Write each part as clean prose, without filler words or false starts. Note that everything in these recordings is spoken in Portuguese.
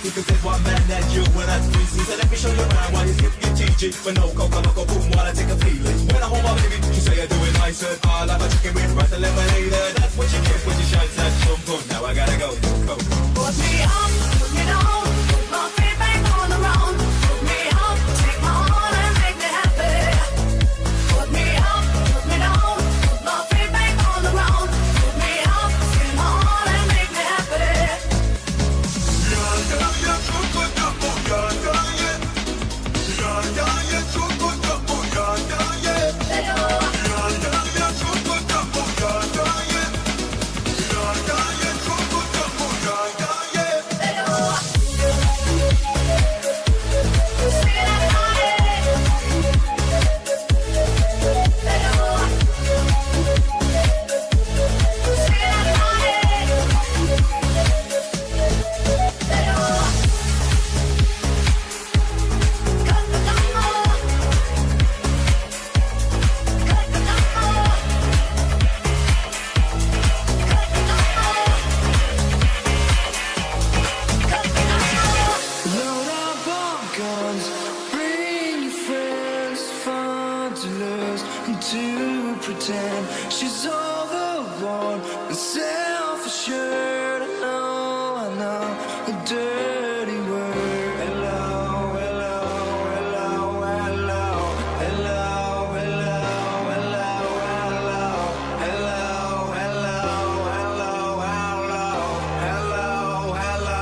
Because there's one man that you wanna see. So let me show you around while he's giving you TG. But no coca, loco, boom, while I take a feeling. When I hold my baby, you say I do it nice. I like my chicken with rice and lemonade. That's what you get when you shine that boom, boom. Now I gotta go. Put me up, put me down. Put my feet back on the ground. Put me up, take my heart and make me happy. Put me up, put me down. Put my feet back on the ground. Put me up, take my heart and make me happy. To pretend she's all the one and self-assured. I know, a dirty word. Hello, hello, hello, hello, hello, hello, hello, hello, hello, hello, hello, hello,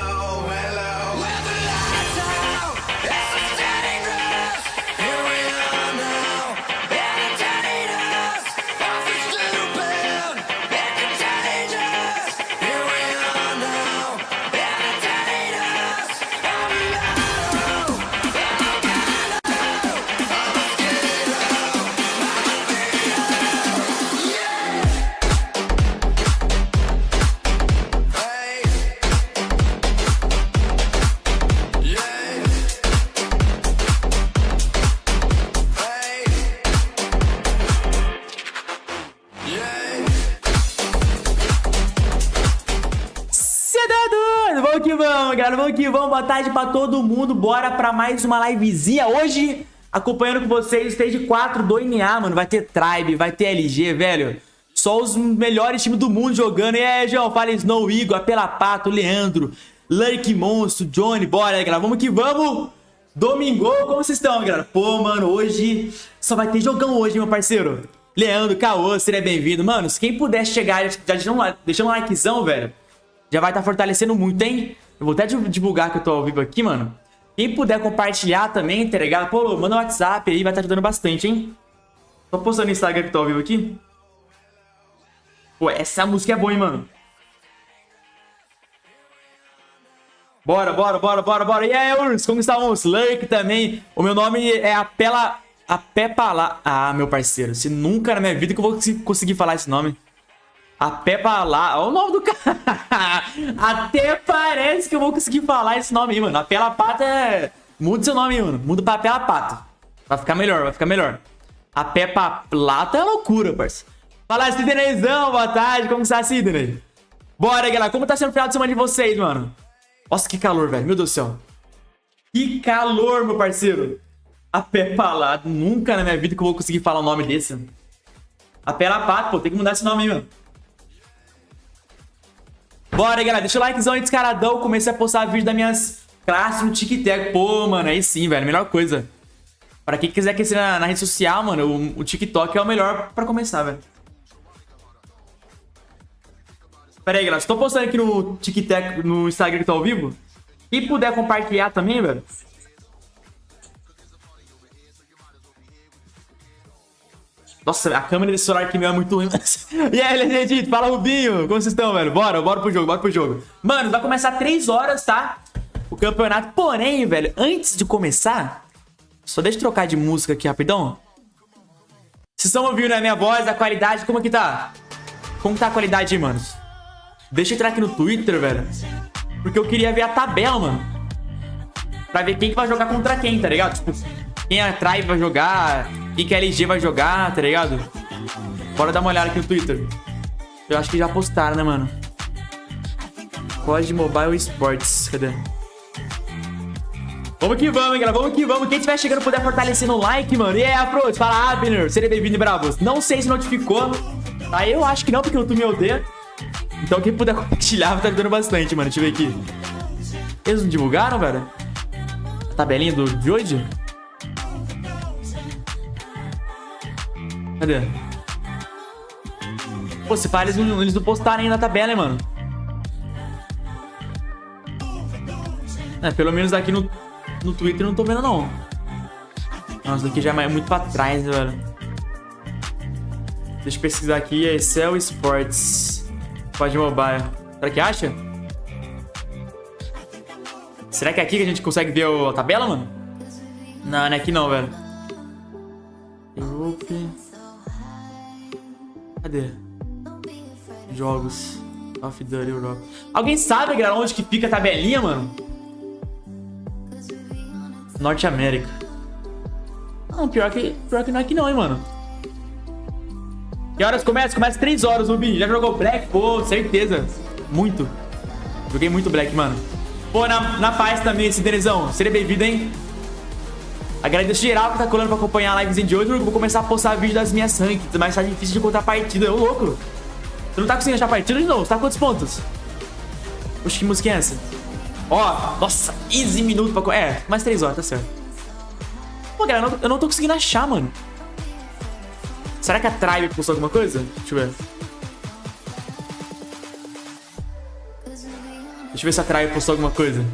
hello. With the lights out, it's dangerous. Here we are now. Vamos que vamos, galera, vamos que vamos. Boa tarde pra todo mundo, bora pra mais uma livezinha. Hoje, acompanhando com vocês, Stage 4 do NA, mano. Vai ter Tribe, vai ter LG, velho. Só os melhores times do mundo jogando. E aí, João, fala Snow, Igor, Apela Pato, Leandro, Lurk Monstro, Johnny, bora, galera, vamos que vamos. Domingo, como vocês estão, galera? Pô, mano, hoje só vai ter jogão hoje, meu parceiro. Leandro, Caô, seria bem-vindo. Mano, se quem puder chegar, já deixando um likezão, velho, já vai estar fortalecendo muito, hein? Eu vou até divulgar que eu tô ao vivo aqui, mano. Quem puder compartilhar também, tá ligado? Pô, manda um WhatsApp aí, vai estar ajudando bastante, hein? Tô postando no Instagram que eu tô ao vivo aqui. Pô, essa música é boa, hein, mano? Bora, bora, bora, bora, bora. E aí, Urs, como estamos? Lurk também. O meu nome é Peppa lá. Ah, meu parceiro, se nunca na minha vida que eu vou conseguir falar esse nome. A Peppa lá, olha o nome do cara. Até parece que eu vou conseguir falar esse nome aí, mano. A Pela Pata é... Muda seu nome aí, mano. Muda pra Pela Pata. Vai ficar melhor, vai ficar melhor. A Peppa Plata é loucura, parceiro. Fala, Sidneyzão, boa tarde. Como está, Sidney? Bora, galera. Como tá sendo o final de semana de vocês, mano? Nossa, que calor, velho. Meu Deus do céu. Que calor, meu parceiro. A Peppa lá. Nunca na minha vida que eu vou conseguir falar o nome desse. A Pela Pata, pô. Tem que mudar esse nome aí, mano. Bora aí, galera, deixa o likezão aí descaradão. Comecei a postar vídeo das minhas classes no TikTok. Pô, mano, aí sim, velho, melhor coisa. Pra quem quiser aquecer na rede social, mano, o TikTok é o melhor pra começar, velho. Pera aí, galera, estou postando aqui no TikTok, no Instagram que tá ao vivo. Quem puder compartilhar também, velho. Nossa, a câmera desse celular aqui meu é muito ruim. E aí, gente, fala, Rubinho. Como vocês estão, velho? Bora pro jogo, bora pro jogo. Mano, vai começar 3 horas, tá? O campeonato. Porém, velho, antes de começar, só deixa eu trocar de música aqui rapidão. Vocês estão ouvindo a minha voz, a qualidade, como que tá? Como tá a qualidade aí, manos? Deixa eu entrar aqui no Twitter, velho. Porque eu queria ver a tabela, mano. Pra ver quem que vai jogar contra quem, tá ligado? Tipo, quem a Tribe vai jogar, quem que a LG vai jogar, tá ligado? Bora dar uma olhada aqui no Twitter. Eu acho que já postaram, né, mano? COD Mobile Sports, cadê? Vamos que vamos, hein, galera. Vamos que vamos. Quem estiver chegando puder fortalecer no like, mano. E aí, Afro, fala, Abner. Seja bem-vindo e bravos. Não sei se notificou. Tá, eu acho que não, porque o YouTube me odeia. Então quem puder compartilhar tá ajudando bastante, mano. Deixa eu ver aqui. Eles não divulgaram, velho? A tabelinha de hoje? Cadê? Pô, se fala, eles não postaram ainda a tabela, hein, mano. É, pelo menos aqui no Twitter eu não tô vendo, não. Nossa, daqui já é muito pra trás, velho. Deixa eu pesquisar aqui. Excel Sports. PUBG Mobile. Será que acha? Será que é aqui que a gente consegue ver a tabela, mano? Não, não é aqui não, velho. Europe. Cadê? Jogos. Of the Europe. Alguém sabe, galera, onde que fica a tabelinha, mano? Norte América. Não, pior que não é aqui não, hein, mano. Que horas começa? Começa 3 horas, Rubi. Já jogou Black? Pô, certeza. Muito. Joguei muito Black, mano. Pô, na paz também, esse Denezão. Seria bem-vindo, hein? Agradeço geral que tá colando pra acompanhar a livezinha de hoje. Eu vou começar a postar vídeo das minhas rankings, mas tá difícil de encontrar partida. Ô, louco. Tu não tá conseguindo achar partida de novo? Você tá com quantos pontos? Oxe, que música é essa? Ó, nossa, 15 minutos pra... É, mais 3 horas, tá certo. Pô, galera, eu não tô conseguindo achar, mano. Será que a Tribe postou alguma coisa? Deixa eu ver. Deixa eu ver se a Tribe postou alguma coisa.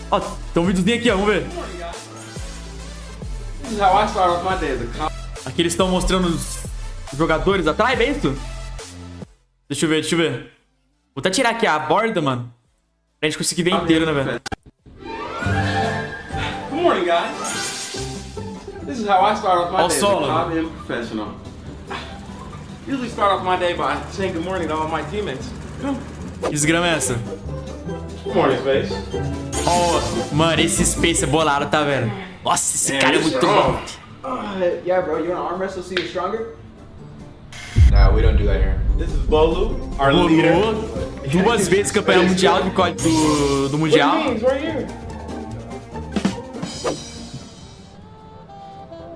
Ó, tem um videozinho aqui, ó, vamos ver. Aqui eles estão mostrando os jogadores da Tribe, é isso? Deixa eu ver. Vou até tirar aqui a borda, mano. Pra gente conseguir ver inteiro, né, velho? Good morning, guys. This is how I start off my day as a solo. hobby professional. Usually start off my day by saying good morning to all my teammates. Que desgrama é essa? Good morning, Space. Ó, mano, esse Space é bolado, tá vendo? Nossa, esse cara é muito bom. Yeah, bro, you wanna arm wrestle so you're stronger? Nah, we don't do that here. This is Bolu, our leader. Bolou 2 vezes campeão mundial do Mundial. Right here.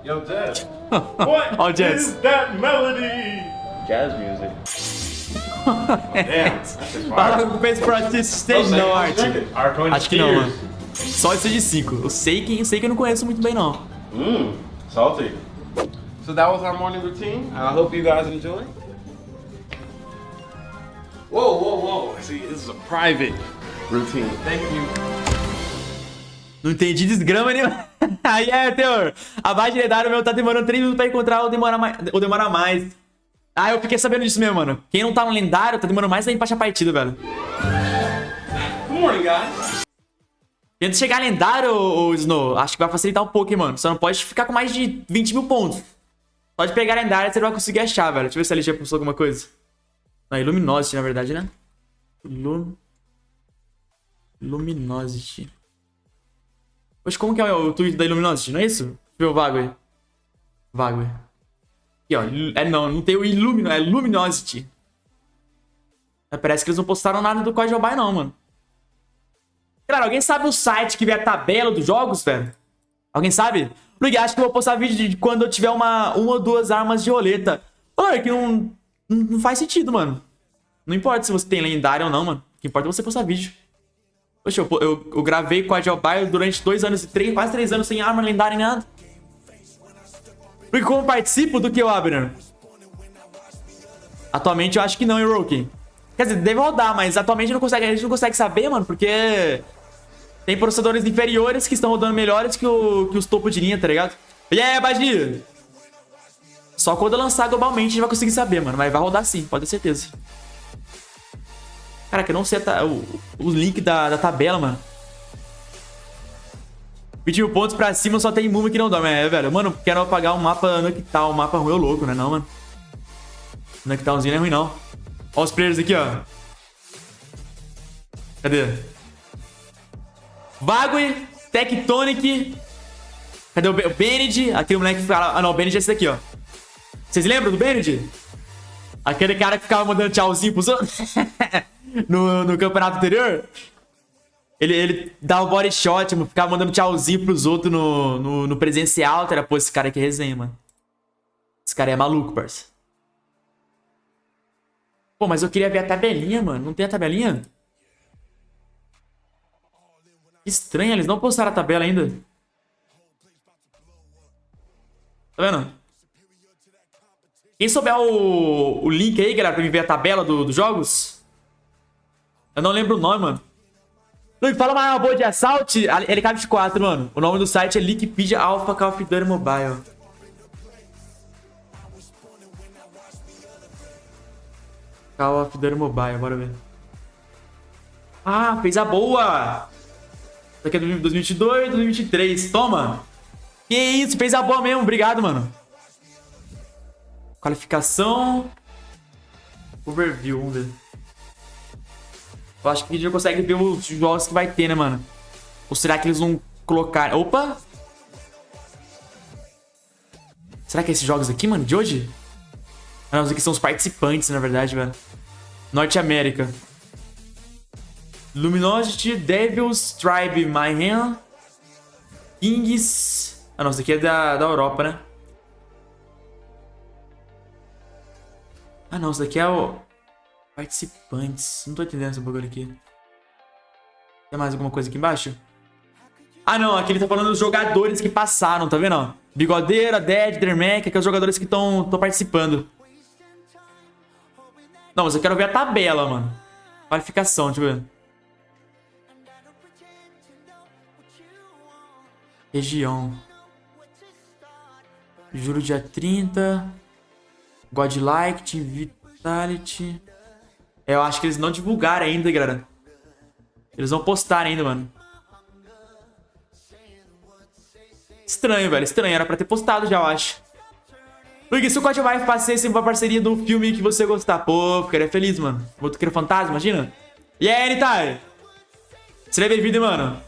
Yo, Jazz. What Ó, o Jazz. is that melody? Jazz music. Damn, that's just Fala fire. com o Space pro Artist Stage, não, Art. Acho que não, mano. Só isso de 5. Eu sei que eu não conheço muito bem, não. Salty. So that was our morning routine. I hope you guys enjoy. Whoa. See, this is a private routine. Thank you. Não entendi desgrama nenhum. Aí é, Teor. A base lendária meu tá demorando 3 minutos pra encontrar ou demora mais. Ah, eu fiquei sabendo disso mesmo, mano. Quem não tá no lendário tá demorando mais ainda pra achar partida, velho. Good morning, guys. Tenta chegar lendário, ô Snow. Acho que vai facilitar um pouco, hein, mano. Só não pode ficar com mais de 20 mil pontos. Pode pegar lendário e você não vai conseguir achar, velho. Deixa eu ver se a LG postou alguma coisa. Não, Illuminosity, na verdade, né? Illuminosity. Poxa, como que é o tweet da Illuminosity? Não é isso? Deixa eu ver o Vague. Aqui, ó. Não tem o é Luminosity. Parece que eles não postaram nada do código Buy, não, mano. Cara, alguém sabe o site que vê a tabela dos jogos, velho? Alguém sabe? Luguer, acho que eu vou postar vídeo de quando eu tiver uma ou 2 armas de roleta. Olha, que não faz sentido, mano. Não importa se você tem lendário ou não, mano. O que importa é você postar vídeo. Poxa, eu gravei com a Geobuy durante 2 anos e quase 3 anos sem arma lendária nem nada. Porque como participo do que eu, Abner? Atualmente eu acho que não, hein, Roki? Quer dizer, deve rodar, mas atualmente a gente não consegue saber, mano, porque tem processadores inferiores que estão rodando melhores que os topos de linha, tá ligado? E aí, Badi? Só quando eu lançar globalmente a gente vai conseguir saber, mano. Mas vai rodar sim, pode ter certeza. Caraca, eu não sei o link da tabela, mano. 20 mil pontos pra cima só tem Mumi que não dorme. É, velho. Mano, quero apagar um mapa Noctal. Um mapa ruim, eu louco, né? Não, mano. Noctalzinho não é ruim, não. Ó os players aqui, ó. Cadê? Vague, Tectonic. Cadê o Bened? Aquele moleque que fala... Ah, não, o Bened é esse daqui, ó. Vocês lembram do Bened? Aquele cara que ficava mandando tchauzinho pros outros no campeonato anterior. Ele dava o body shot, mano. Ficava mandando tchauzinho pros outros no presencial. Era, pô, esse cara aqui é resenha, mano. Esse cara é maluco, parça. Pô, mas eu queria ver a tabelinha, mano. Não tem a tabelinha? Que estranho, eles não postaram a tabela ainda. Tá vendo? Quem souber o link aí, galera, pra mim ver a tabela dos jogos. Eu não lembro o nome, mano. Luke, fala uma boa de Assault. Ele cabe de 4, mano. O nome do site é Wikipedia Alpha Call of Duty Mobile. Call of Duty Mobile, bora ver. Ah, fez a boa. Isso aqui é 2022, 2023. Toma. Que isso, fez a boa mesmo. Obrigado, mano. Qualificação. Overview, vamos ver. Eu acho que a gente já consegue ver os jogos que vai ter, né, mano? Ou será que eles vão colocar... Opa! Será que é esses jogos aqui, mano, de hoje? Ah, não, os aqui são os participantes, na verdade, velho. Norte América. Luminosity, Devils, Tribe, Mayhem, Kings... Ah, não, isso aqui é da Europa, né? Ah, não, isso daqui é o... Participantes. Não tô entendendo esse bagulho aqui. Tem mais alguma coisa aqui embaixo? Ah, não. Aqui ele tá falando dos jogadores que passaram, tá vendo? Ó? Bigodeira, Dead, Dermac, que é os jogadores que estão participando. Não, mas eu quero ver a tabela, mano. Qualificação, deixa eu ver. Região. Juro dia 30. Godlike, Team Vitality. Eu acho que eles não divulgaram ainda, galera. Eles vão postar ainda, mano. Estranho, velho. Estranho. Era pra ter postado já, eu acho. Luguer, se o Código vai fazer sempre uma parceria do filme que você gostar. Pô, ficaria feliz, mano. Motoqueiro Fantasma, imagina. E aí, Anytime? Seria bem-vindo, mano.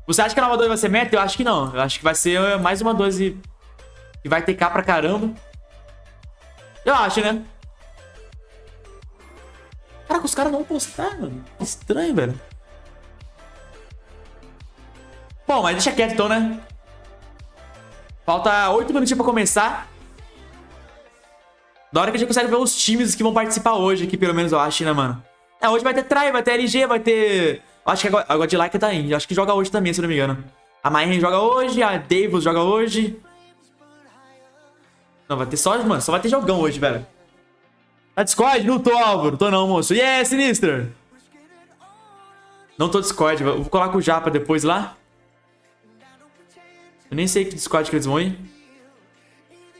Você acha que a nova 12 vai ser meta? Eu acho que não. Eu acho que vai ser mais uma 12 que vai ter K pra caramba. Eu acho, né? Caraca, os caras não postaram, mano. Estranho, velho. Bom, mas deixa quieto então, né? Falta 8 minutinhos pra começar. Da hora que a gente consegue ver os times que vão participar hoje aqui, pelo menos eu acho, né, mano? É, hoje vai ter Try, vai ter LG, vai ter... Eu acho que a Godlike tá indo. Acho que joga hoje também, se não me engano. A Mayhem joga hoje, a Devils joga hoje. Não, vai ter só... Mano, só vai ter jogão hoje, velho. Tá Discord? Não tô, Álvaro. Tô não, moço. Yeah, Sinistra. Não tô Discord. Eu vou colar com o Japa depois lá. Eu nem sei que Discord que eles vão ir.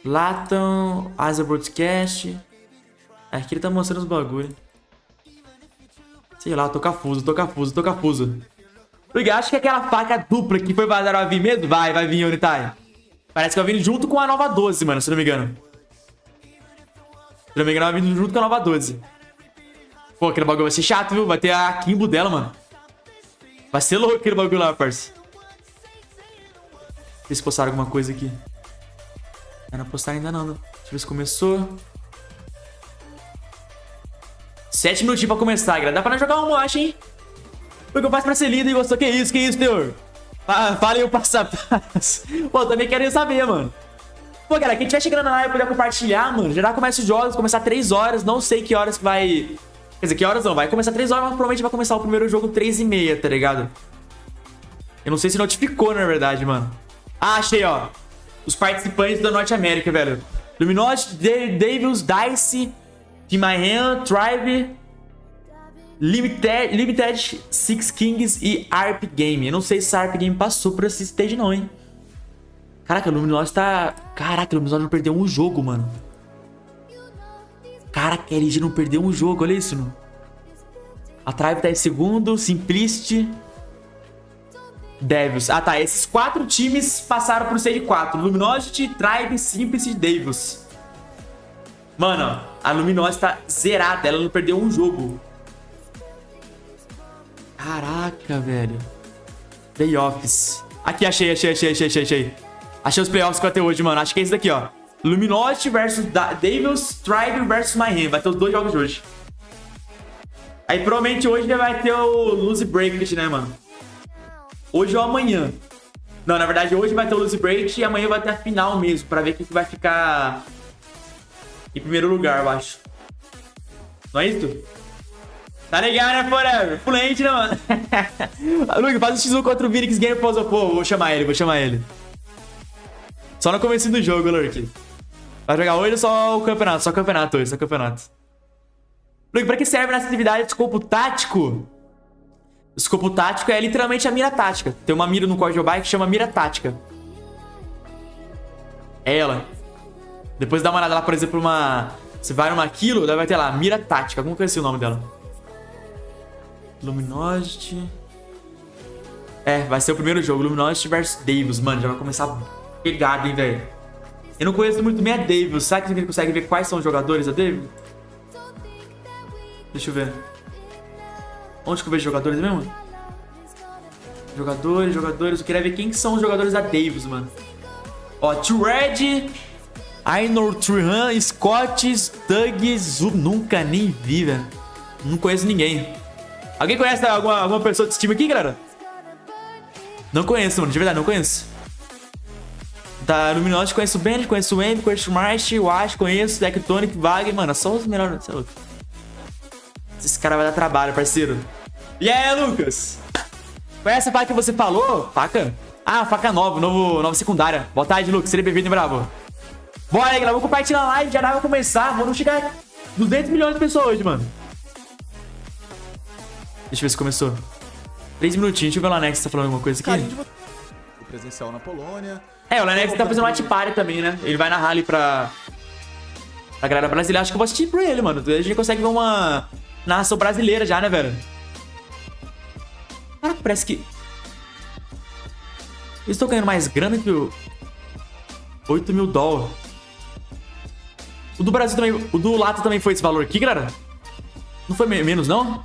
Latam, Asa Broadcast. Aqui ele tá mostrando os bagulho. Sei lá, tô confuso. Luguer, acho que aquela faca dupla que foi vazar vai vir mesmo? Vai vir, Unitai. Parece que vai vir junto com a nova 12, mano, se não me engano. Se não me engano, vai vir junto com a nova 12. Pô, aquele bagulho vai ser chato, viu? Vai ter a Kimbo dela, mano. Vai ser louco aquele bagulho lá, parça. Deixa eu ver se postaram alguma coisa aqui. Não postaram ainda não. Deixa eu ver se começou. 7 minutinhos pra começar, galera. Dá pra nós jogar um match, hein? O que eu faço pra ser lindo e gostou? Que isso, teor? Fala aí o passo a passo. Pô, também quero saber, mano. Pô, galera, quem tiver chegando na live e puder compartilhar, mano, já começa os jogos, começar 3 horas. Não sei que horas que vai... Quer dizer, que horas não. Vai começar 3 horas, mas provavelmente vai começar o primeiro jogo 3h30, tá ligado? Eu não sei se notificou, na verdade, mano. Ah, achei, ó. Os participantes da Norte América, velho. Luminosity, Devils, Dice, Team Mayhem, Tribe, Limited, Six Kings e ARP Game. Eu não sei se a ARP Game passou por esse stage não, hein. Caraca, o Luminosity tá... Caraca, o Luminosity não perdeu um jogo, mano. Caraca, a LG não perdeu um jogo, olha isso, mano. A Tribe tá em segundo, Simplicity, Devils. Ah, tá. Esses 4 times passaram pro stage 4. Luminosity, Tribe, Simplicity e Devils. Mano, a Luminosity tá zerada. Ela não perdeu um jogo. Caraca, velho. Playoffs. Aqui, achei. Achei os playoffs que vai ter hoje, mano. Acho que é esse daqui, ó. Luminosity versus Devils, Tribe versus Mayhem. Vai ter os 2 jogos de hoje. Aí provavelmente hoje já vai ter o Lose Break, né, mano? Hoje ou amanhã. Não, na verdade hoje vai ter o Lose Break e amanhã vai ter a final mesmo, pra ver quem que vai ficar em primeiro lugar, eu acho. Não é isso? Tá ligado, né, Forever? Fluente, né, mano? Luke, faz o X1 contra o Vinix Game Pô, vou chamar ele. Só no começo do jogo, Luke. Vai jogar hoje ou só o campeonato? Só campeonato hoje, só campeonato. Luke, pra que serve nessa atividade de escopo tático? O escopo tático é literalmente a mira tática. Tem uma mira no código bike que chama mira tática. É ela. Depois dá uma olhada lá, por exemplo, você vai numa quilo, daí vai ter lá, mira tática. Como que é o nome dela? Luminosity. É, vai ser o primeiro jogo. Luminosity vs Davis. Mano, já vai começar pegado, hein, velho. Eu não conheço muito bem a Davis. Será que a gente consegue ver quais são os jogadores da Davis? Deixa eu ver. Onde que eu vejo jogadores mesmo? Jogadores. Eu queria ver quem são os jogadores da Davis, mano. Ó, T-Red, Ainor Trihan, Scott, Doug, Zub. Nunca nem vi, velho. Não conheço ninguém. Alguém conhece alguma pessoa desse time aqui, galera? Não conheço, mano. De verdade, não conheço. Da Luminosity conheço o Ben, conheço o Emmy, conheço o Marsh, o Ash, conheço o Tectonic, Vag, mano. Só os melhores. Esse cara vai dar trabalho, parceiro. E aí, Lucas? Conhece a faca que você falou? Faca? Ah, faca nova secundária. Boa tarde, Lucas. Seja bem-vindo, bravo. Bora aí, galera. Vou compartilhar a live, já dá pra começar. Vamos chegar a 200 milhões de pessoas hoje, mano. Deixa eu ver se começou. 3 minutinhos. Deixa eu ver o Lanex se tá falando alguma coisa aqui. O presencial na Polônia. É, o Lanex tá fazendo uma party também, né? Ele vai na rally pra galera brasileira. Acho que eu vou assistir pra ele, mano. A gente consegue ver uma narração brasileira já, né, velho? Ah, parece que... Eu estou ganhando mais grana que o... 8 mil dólares. O do Brasil também... O do Lata também foi esse valor aqui, galera? Não foi menos, não?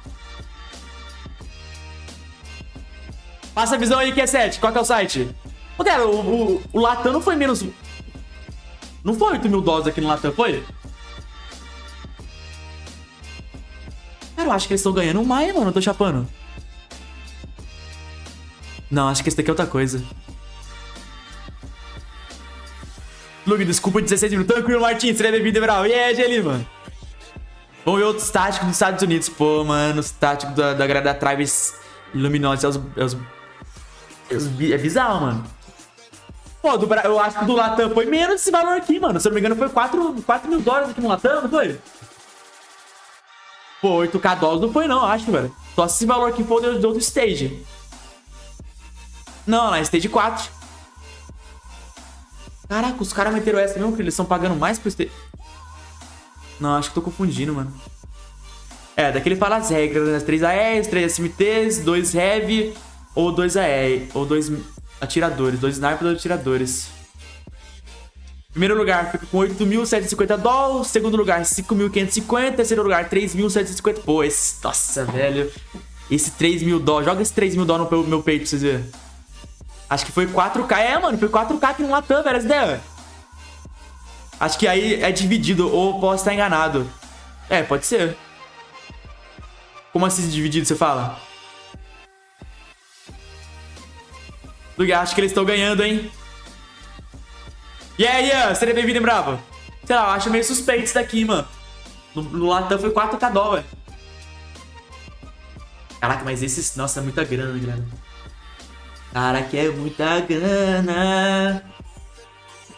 Passa a visão aí, Q7. Qual que é o site? Ô, cara, o Latam não foi menos... Não foi 8 mil dólares aqui no Latam, foi? Cara, eu acho que eles estão ganhando mais, mano. Eu tô chapando. Não, acho que esse daqui é outra coisa. Lug, desculpa, 16 minutos. Tranquilo, Martins. Seja bem-vindo, Ebral. E aí, Angelina, mano? Vamos ver outros táticos dos Estados Unidos. Pô, mano, os táticos da galera da Tribes Luminosos. É bizarro, mano. Pô, eu acho que do Latam foi menos esse valor aqui, mano. Se eu não me engano, foi 4 mil dólares aqui no Latam, não foi? Pô, 8k dólares não foi, não, acho, velho. Só se esse valor aqui for do outro stage. Não, lá é stage 4. Caraca, os caras meteram essa mesmo, que eles estão pagando mais pro stage. Não, acho que tô confundindo, mano. É, daqui ele fala as regras, né? 3 AEs, 3 SMTs, 2 Heavy ou 2 AE, ou 2 atiradores, 2 snipers ou atiradores. Primeiro lugar fica com 8.750 dólares, segundo lugar 5.550, terceiro lugar 3.750. Pô, esse... Nossa, velho. Esse 3 mil dólares, joga esse 3 mil dólares no meu peito pra vocês verem. Acho que foi 4k, é, mano, foi 4k aqui no Latam, velho, essa ideia. Acho que aí é dividido, ou posso estar enganado. É, pode ser. Como assim dividido, você fala? Luguer, acho que eles estão ganhando, hein? Yeah, seja bem-vindo, bravo. Sei lá, eu acho meio suspeito isso daqui, mano. No Latam foi 4k dólar. Caraca, mas esses... Nossa, é muita grana, galera. Caraca, é muita grana.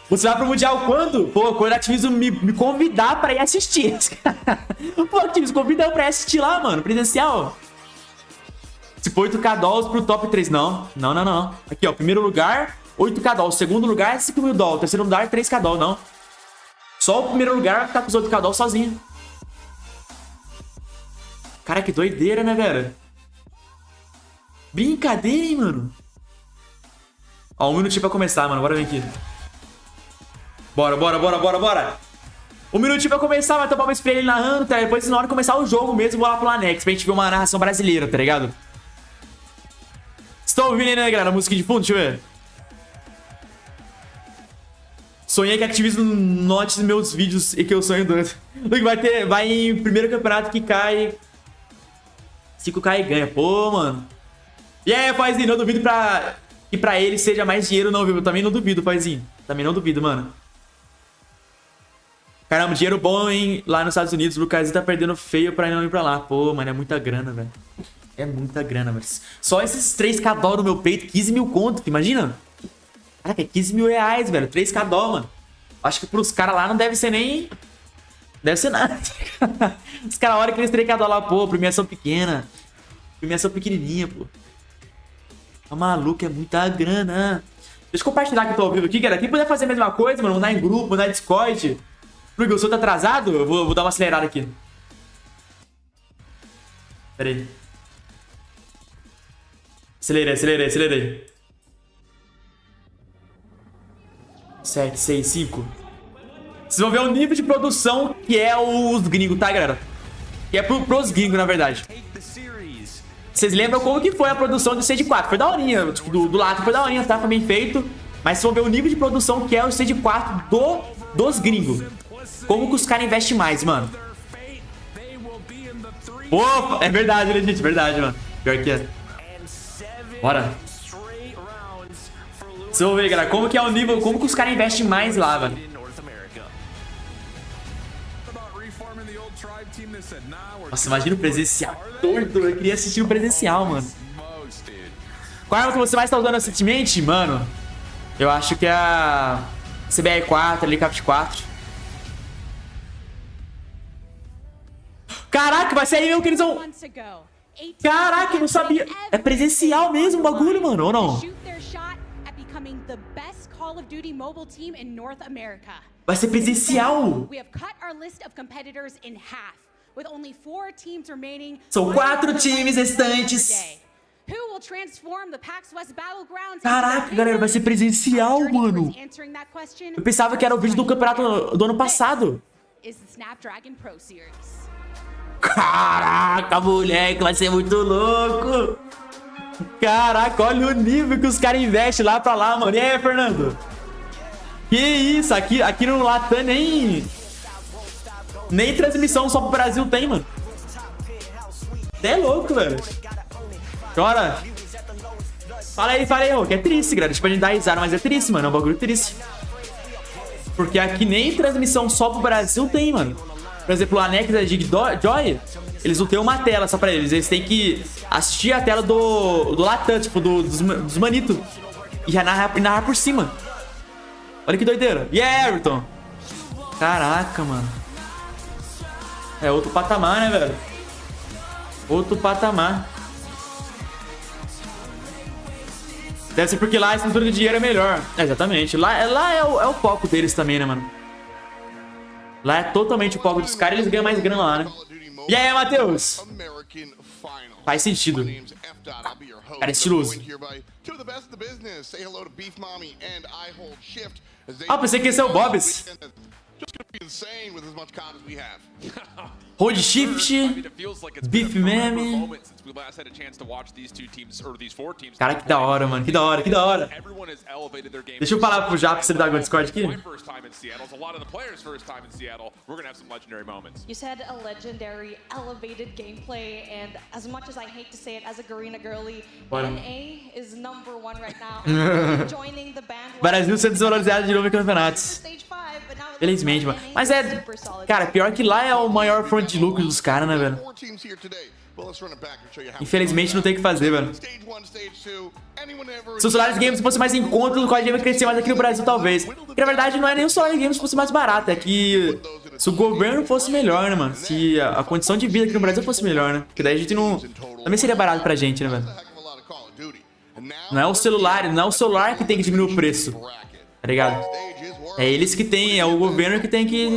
Você vai pro Mundial quando? Pô, quando a Activision me convidar pra ir assistir. Pô, a Activision convidou pra ir assistir lá, mano. Presencial. Tipo, 8k dólares pro top 3. Não. Aqui, ó. Primeiro lugar, 8k dólares. Segundo lugar, 5 mil dólares. Terceiro lugar, 3k dólares. Não. Só o primeiro lugar vai ficar com os 8k dólares sozinho. Cara, que doideira, né, velho? Brincadeira, hein, mano? Ó, 1 minutinho pra começar, mano. Bora vir aqui. Bora. 1 minutinho pra começar, vai tomar uma spray ele narrando, tá? Depois, na hora de começar o jogo mesmo, vou lá pro Anex pra gente ver uma narração brasileira, tá ligado? Estão ouvindo aí, né, galera? A música de fundo, deixa eu ver. Sonhei que a Activision note meus vídeos e que eu sonho doido. Vai em primeiro campeonato que cai 5k e ganha. Pô, mano. E aí, Paizinho, não duvido que pra ele seja mais dinheiro não, viu? Eu também não duvido, Paizinho. Também não duvido, mano. Caramba, dinheiro bom, hein? Lá nos Estados Unidos, o LUGUErzin tá perdendo feio pra não ir pra lá. Pô, mano, é muita grana, velho. É muita grana, velho. Só esses 3k dó no meu peito, 15 mil conto, imagina? Caraca, é 15 mil reais, velho. 3k dó, mano. Acho que pros caras lá não deve ser nem... Deve ser nada. Os caras olham aqueles 3k dó lá, pô, premiação pequena. Premiação pequenininha, pô. Tá maluco, é muita grana. Deixa eu compartilhar que eu tô ao vivo aqui, galera. Quem puder fazer a mesma coisa, mano, mandar em grupo, mandar em Discord. Porque o som tá atrasado, eu vou dar uma acelerada aqui. Pera aí. Acelerei. 7, 6, 5. Vocês vão ver o nível de produção que é os gringos, tá, galera? Que é pros gringos, na verdade. Vocês lembram como que foi a produção do Stage 4? Foi daorinha, tipo, do lado foi daorinha, tá? Foi bem feito. Mas vocês vão ver o nível de produção que é o Stage 4 dos gringos. Como que os caras investem mais, mano? Pô, é verdade, legítimo, verdade, mano. Pior que é. Bora. Vocês vão ver, galera, como que é o nível, como que os caras investem mais lá, velho. Nossa, imagina o presencial. Doido, eu queria assistir o presencial, mano. Qual arma que você mais tá usando recentemente, mano? Eu acho que é a CBR4, ali, Capt 4. Caraca, vai ser aí mesmo que eles vão... Caraca, eu não sabia. É presencial mesmo o bagulho, mano, ou não? Vai ser presencial. São 4 times restantes. Caraca, galera, vai ser presencial, mano. Eu pensava que era o vídeo do campeonato do ano passado. Caraca, moleque, vai ser muito louco. Caraca, olha o nível que os caras investem lá pra lá, mano. E aí, Fernando? Que isso, aqui no Latam nem transmissão só pro Brasil tem, mano. É louco, velho. Chora. Fala aí, ô, que é triste, galera. Tipo, a gente dá risada, mas é triste, mano. É um bagulho triste. Porque aqui nem transmissão só pro Brasil tem, mano. Por exemplo, o Anex da Joy, eles não tem uma tela só pra eles. Eles têm que assistir a tela do Latam, tipo, dos manitos. E já narrar por cima. Olha que doideira. E yeah, Everton. Caraca, mano. É outro patamar, né, velho? Outro patamar. Deve ser porque lá a estrutura de dinheiro é melhor. É, exatamente. Lá é o foco deles também, né, mano? Lá é totalmente o foco dos caras, eles ganham mais grana lá, né? E aí, Matheus? Faz sentido. Cara, é estiloso. Ah, pensei que esse é o Bob's. Hold Shift, Beef Meme. Cara, que da hora, mano. Que da hora, que da hora. Deixa eu falar pro Japa se ele dá algum Discord aqui. You said a legendary, elevated gameplay, and as much as I hate to say it, as a Garena girly, NA is #1 right now. Joining the band. Brasil sendo desvalorizado de novo em campeonatos. Felizmente, mano. Mas é... Cara, pior que lá é o maior front de lucro dos caras, né, velho? Infelizmente não tem o que fazer, velho. Se o Solaris Games fosse mais em conta, o código ia crescer mais aqui no Brasil, talvez. Porque na verdade não é nem o Solaris Games que fosse mais barato. É que se o governo fosse melhor, né, mano? Se a condição de vida aqui no Brasil fosse melhor, né? Porque daí a gente não... Também seria barato pra gente, né, velho? Não é o celular que tem que diminuir o preço. Tá ligado? É eles que tem, é o governo que tem que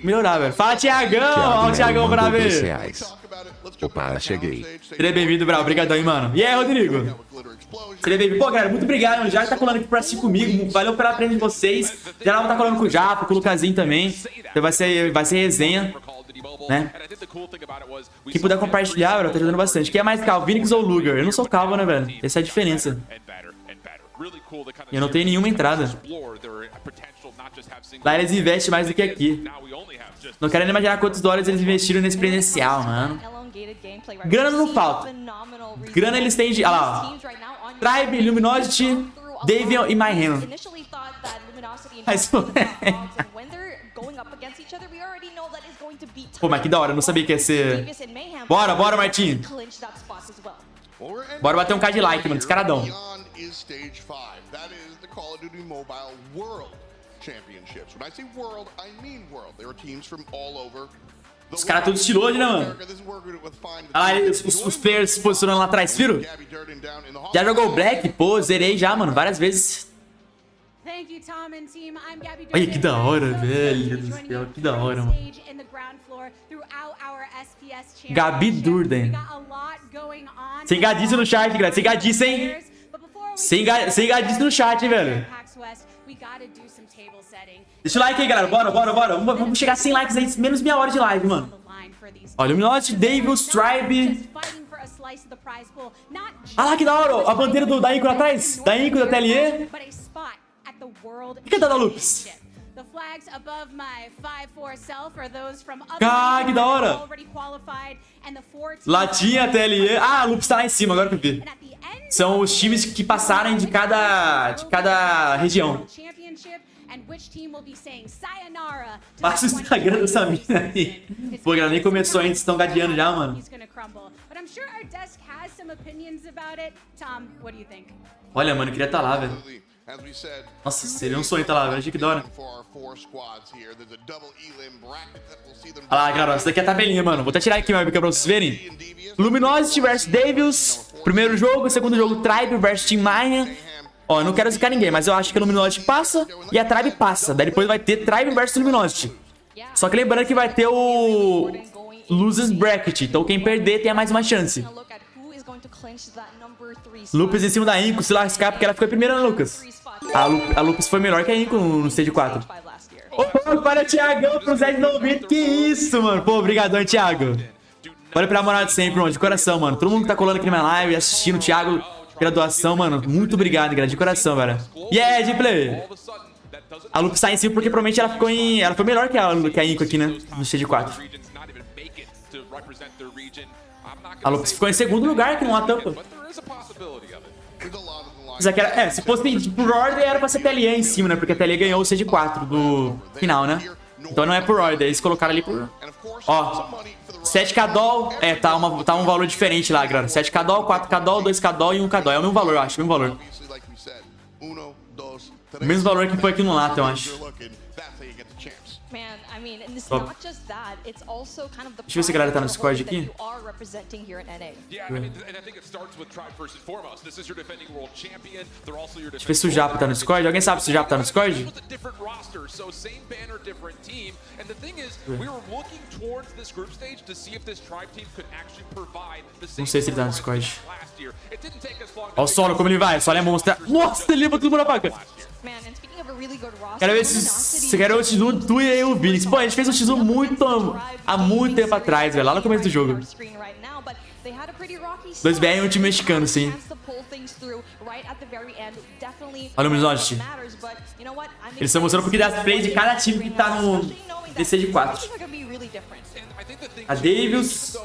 melhorar, velho. Fala, Thiagão! Ó, o Thiagão pra ver. Opa, cheguei. Seja bem-vindo, Brau. Obrigadão, hein, mano. E aí, Rodrigo? Seja bem-vindo. Pô, galera, muito obrigado. Já tá colando aqui pra assistir comigo. Valeu pela presença de vocês. Já tá colando com o Japa, com o LUGUErzin também. Então vai ser resenha, né? Quem puder compartilhar, velho, tá ajudando bastante. Quem é mais calvo, Vinix ou Luguer? Eu não sou calvo, né, velho? Essa é a diferença. E eu não tenho nenhuma entrada. Lá eles investem mais do que aqui. Não quero nem imaginar quantos dólares eles investiram nesse presencial, mano. Grana não falta. Grana eles têm de... Olha lá, ó. Tribe, Luminosity, Davion e Mayhem. Mas, pô, mas que da hora, eu não sabia que ia ser... Bora, bora, Martin. Bora bater um K de like, mano, descaradão. Os caras todos estilosos, né, mano? Olha lá, os players se posicionando lá atrás, viram? Já jogou Black? Pô, zerei já, mano, várias vezes. Olha que da hora, velho do céu, que da hora, mano. Gabi Durden. Sem gadice no chat, galera. Sem gadice, hein? Sem gadice no chat, hein, velho. Deixa o like aí, galera. Bora, bora, bora. Vamos chegar a 100 likes aí. Menos meia hora de live, mano. Olha, Luminosity, Davis, Tribe. Ah lá, que da hora. A bandeira da Inco lá atrás. Da Inco, da TLE. O que é da Lupes? Ah, que da hora. Latinha, TLE. Ah, a Lupes tá lá em cima, agora que eu vi. São os times que passaram de cada região. Passa o Instagram dessa mina aí. Pô, ela nem começou ainda, estão gadeando já, mano. Olha, mano, eu queria estar lá, velho. Nossa, seria um sonho estar lá, velho. Achei que da hora. Olha lá, galera, essa daqui é a tabelinha, mano. Vou até tirar aqui, meu, pra vocês verem. Luminosity vs Davis. Primeiro jogo, segundo jogo, Tribe vs Team Mayhem. Ó, eu não quero zicar ninguém, mas eu acho que a Luminosity passa e a Tribe passa. Daí depois vai ter Tribe vs Luminosity. Só que lembrando que vai ter o Losers Bracket. Então quem perder tem mais uma chance. Lupus em cima da Inco, se lascar porque ela ficou em primeira, né, Lucas? A Lupus foi melhor que a Inco no Stage 4. Ô, para o Thiagão pro Zé de 90. Que isso, mano? Pô, obrigadão, Thiago. Valeu pela moral de sempre, mano. De coração, mano. Todo mundo que tá colando aqui na minha live, assistindo o Thiago pela doação, mano. Muito obrigado, galera. De coração, velho. E é, de play. A Lupus tá em cima porque provavelmente ela ficou em... Ela foi melhor que a Inco aqui, né? No Stage 4. A Lupus ficou em segundo lugar aqui numa tampa. Se fosse por ordem, era pra ser TLE em cima, né? Porque a TLE ganhou o Stage 4 do final, né? Então não é por ordem. Eles colocaram ali por... Ó, 7k doll. É, tá um valor diferente lá, galera. 7k doll, 4k doll, 2k doll e 1k doll. É o mesmo valor, eu acho. O mesmo valor. O mesmo valor que foi aqui no Lato, eu acho. Deixa eu ver se a galera tá no Discord aqui. Deixa eu ver se o Japa tá no Discord. Alguém sabe se o Japa tá no Discord? Não sei se ele tá no Discord. Olha o Solo, como ele vai. O Solo é monstro. Nossa, ele levou tudo por a faca. Quero ver se quero o X1 tu e o Vinix. Pô, a gente fez o X1 há muito tempo atrás, velho. Lá no começo do jogo. 2BR é um time mexicano, sim. Olha o Luminosity. Eles estão mostrando um pouquinho das plays de cada time que tá no DC de 4. A Davis.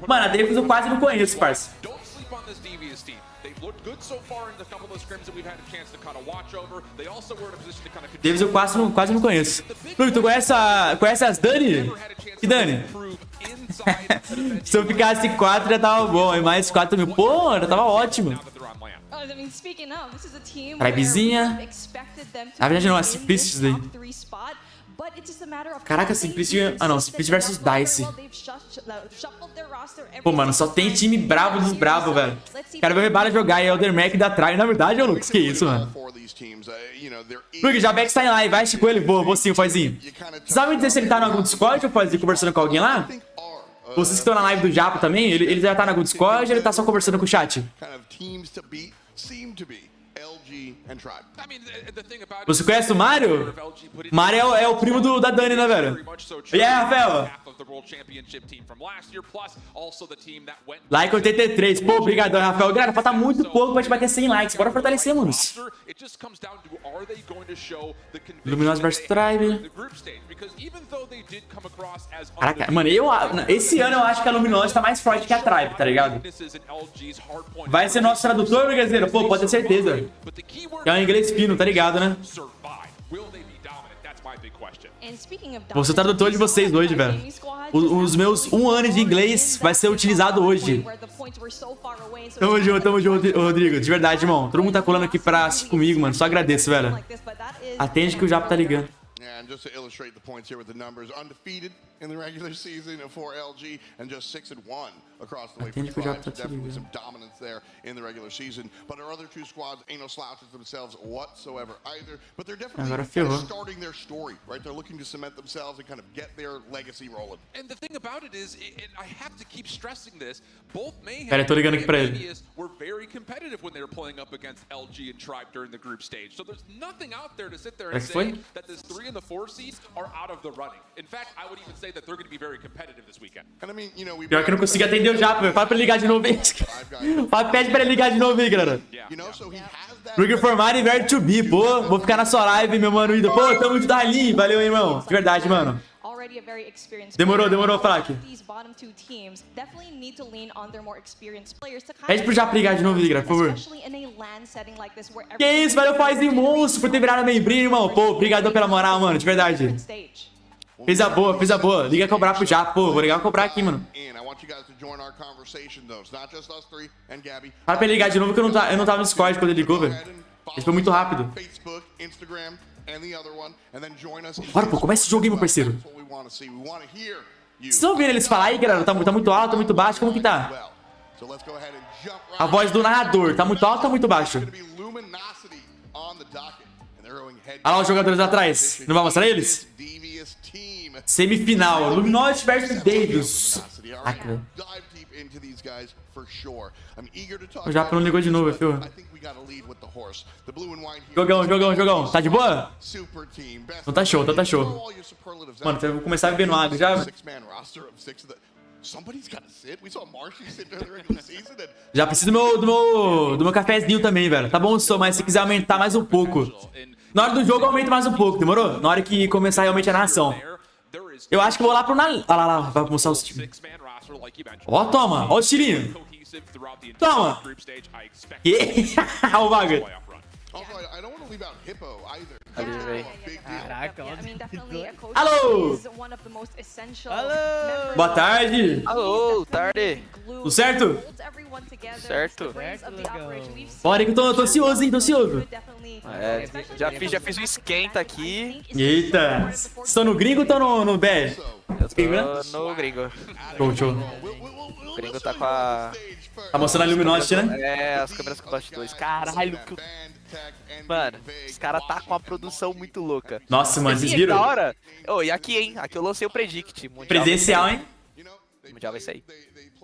Mano, a Davis eu quase não conheço, parça. Davis eu quase não conheço. Luke, tu conhece as Dani? Que Dani? Se eu ficasse 4 já tava bom, e mais 4 mil. Pô, já tava ótimo. Tribezinha. Na verdade não, é Simplicity daí. Caraca, Simplicity... Ah não, Simplicity versus Dice. Pô, mano, só tem time brabo dos bravos, velho. Quero ver o Rebala jogar e Elder Mac da Tribe. Na verdade, ô Lucas, que isso, mano? Luke, já Beck tá em live, vai assistir com ele? Vou sim, Foizinho. Sabe me dizer se ele tá no algum Discord ou Foizinho conversando com alguém lá? Vocês que estão na live do Japa também, ele já tá no algum Discord ou ele tá só conversando com o chat? Você conhece o Mario? Mario é o primo da Dani, né, velho? E aí, Rafael? Like 83. Pô, obrigado, Rafael. Galera, falta muito pouco pra gente bater 100 likes. Bora fortalecer, mano. Luminosa vs Tribe. Caraca, mano, esse ano eu acho que a Luminosity tá mais forte que a Tribe, tá ligado? Vai ser nosso tradutor, LUGUErzin? Pô, pode ter certeza. É um inglês fino, tá ligado, né? Vou ser o tradutor de vocês hoje, velho. Os meus 1 ano de inglês vai ser utilizado hoje. Tamo junto, Rodrigo. De verdade, irmão. Todo mundo tá colando aqui pra assistir comigo, mano. Só agradeço, velho. Atende que o Japa tá ligando. And just to illustrate the points here with the numbers, undefeated in the regular season for LG and just 6-1 across the way for Tribe. So definitely some dominance there in the regular season. But our other two squads ain't no slouches themselves whatsoever either. But they're definitely kind of starting their story, right? They're looking to cement themselves and kind of get their legacy rolling. And the thing about it is, and I have to keep stressing this, both Mayhem Cara, eu tô ligando aqui pra ele. were very competitive when they were playing up against LG and Tribe during the group stage. So there's nothing out there to sit there and say that this 3 and the 4 seeds are out of the running. In fact, I would even say that they're going to be very competitive this weekend. And I mean, you know, we Pior que eu não consegui atender o Japa, velho. Fala pra ele ligar de novo aí. Pede pra ele ligar de novo aí, galera. you know, so he has that Luguer formado e very to be, pô. Vou ficar na sua live, meu mano. Pô, tamo de dali. Valeu, irmão. De verdade, mano. Demorou, Fraque. Pede pro Japa ligar de novo, Ligra, por favor. Que isso, valeu, Paizinho monstro, por ter virado membrinho, irmão. Pô, obrigado pela moral, mano, de verdade. Fez a boa. Liga a cobrar pro Japa, pô. Vou ligar a cobrar aqui, mano. Fala pra ele ligar de novo que eu não tava no Discord quando ele ligou, velho. Ele foi muito rápido. Bora, pô, começa esse jogo aí, meu parceiro. Vocês estão ouvindo eles falar aí, galera? Tá muito alto, tá muito baixo? Como que tá? A voz do narrador, tá muito alto ou tá muito baixo? Olha lá os jogadores atrás. Não vai mostrar eles? Semifinal, Luminosity versus Davis. Caraca, o Japa não ligou de novo, filho. Jogão. Tá de boa? Então tá show. Mano, eu vou começar a beber no água já. Já preciso do meu cafezinho também, velho. Tá bom, mas se quiser aumentar mais um pouco. Na hora do jogo, aumenta mais um pouco, demorou? Na hora que começar realmente a narração. Eu acho que vou lá pro... Olha lá, vai mostrar os times. Ó, toma. Ó o estilinho. Toma. Olha o bagulho. Caraca, Alô. Boa tarde. Alô, tarde. Tudo certo? Certo. Bora aí que eu tô ansioso, hein? Tô ansioso. É, já fiz um esquenta aqui. Eita. Vocês estão no gringo ou estão no BR? Eu tô no gringo. Show. O gringo tá com a... Tá mostrando a Luminosity, né? É, as câmeras com bastidores. Caralho, que... Mano, os caras tá com uma produção muito louca. Nossa, mano, vocês viram? Da hora. Oh, e aqui, hein? Aqui eu lancei o Predict. Mundial presencial, hein? O Mundial vai sair.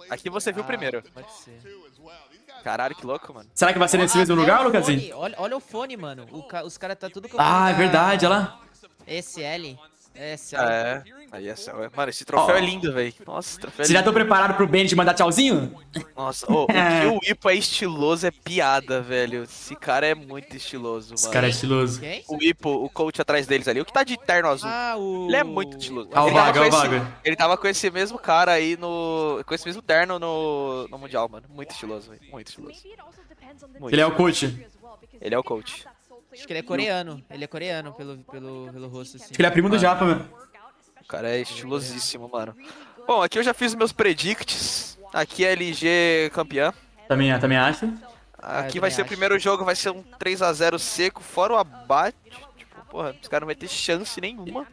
Aqui você viu primeiro. Pode ser. Caralho, que louco, mano. Será que vai ser nesse mesmo lugar, LUGUErzin? Olha o fone, mano. Os caras tá tudo com... Ah, é verdade, olha lá. SL. É. Aí é céu. Mano, esse troféu é lindo, velho. Nossa, esse troféu é lindo. Vocês já estão preparados pro Benji mandar tchauzinho? Nossa, o que o Ipo é estiloso é piada, velho. Esse cara é muito estiloso, mano. Esse cara é estiloso. Quem? O Ipo, o coach atrás deles ali, o que tá de terno azul. Ele é muito estiloso. Ah, o Vaga. Ele tava com esse mesmo cara aí com esse mesmo terno no Mundial, mano. Muito estiloso, velho. Muito estiloso. Muito. Ele é o coach. Ele é o coach. Acho que ele é coreano. Ele é coreano pelo rosto, assim. Acho que ele é primo do Japa, velho. O cara é estilosíssimo, mano. Bom, aqui eu já fiz meus predicts. Aqui é LG campeã. Também acho. Aqui vai ser o primeiro jogo, vai ser um 3-0 seco, fora o abate. Tipo, porra, os caras não vão ter chance nenhuma.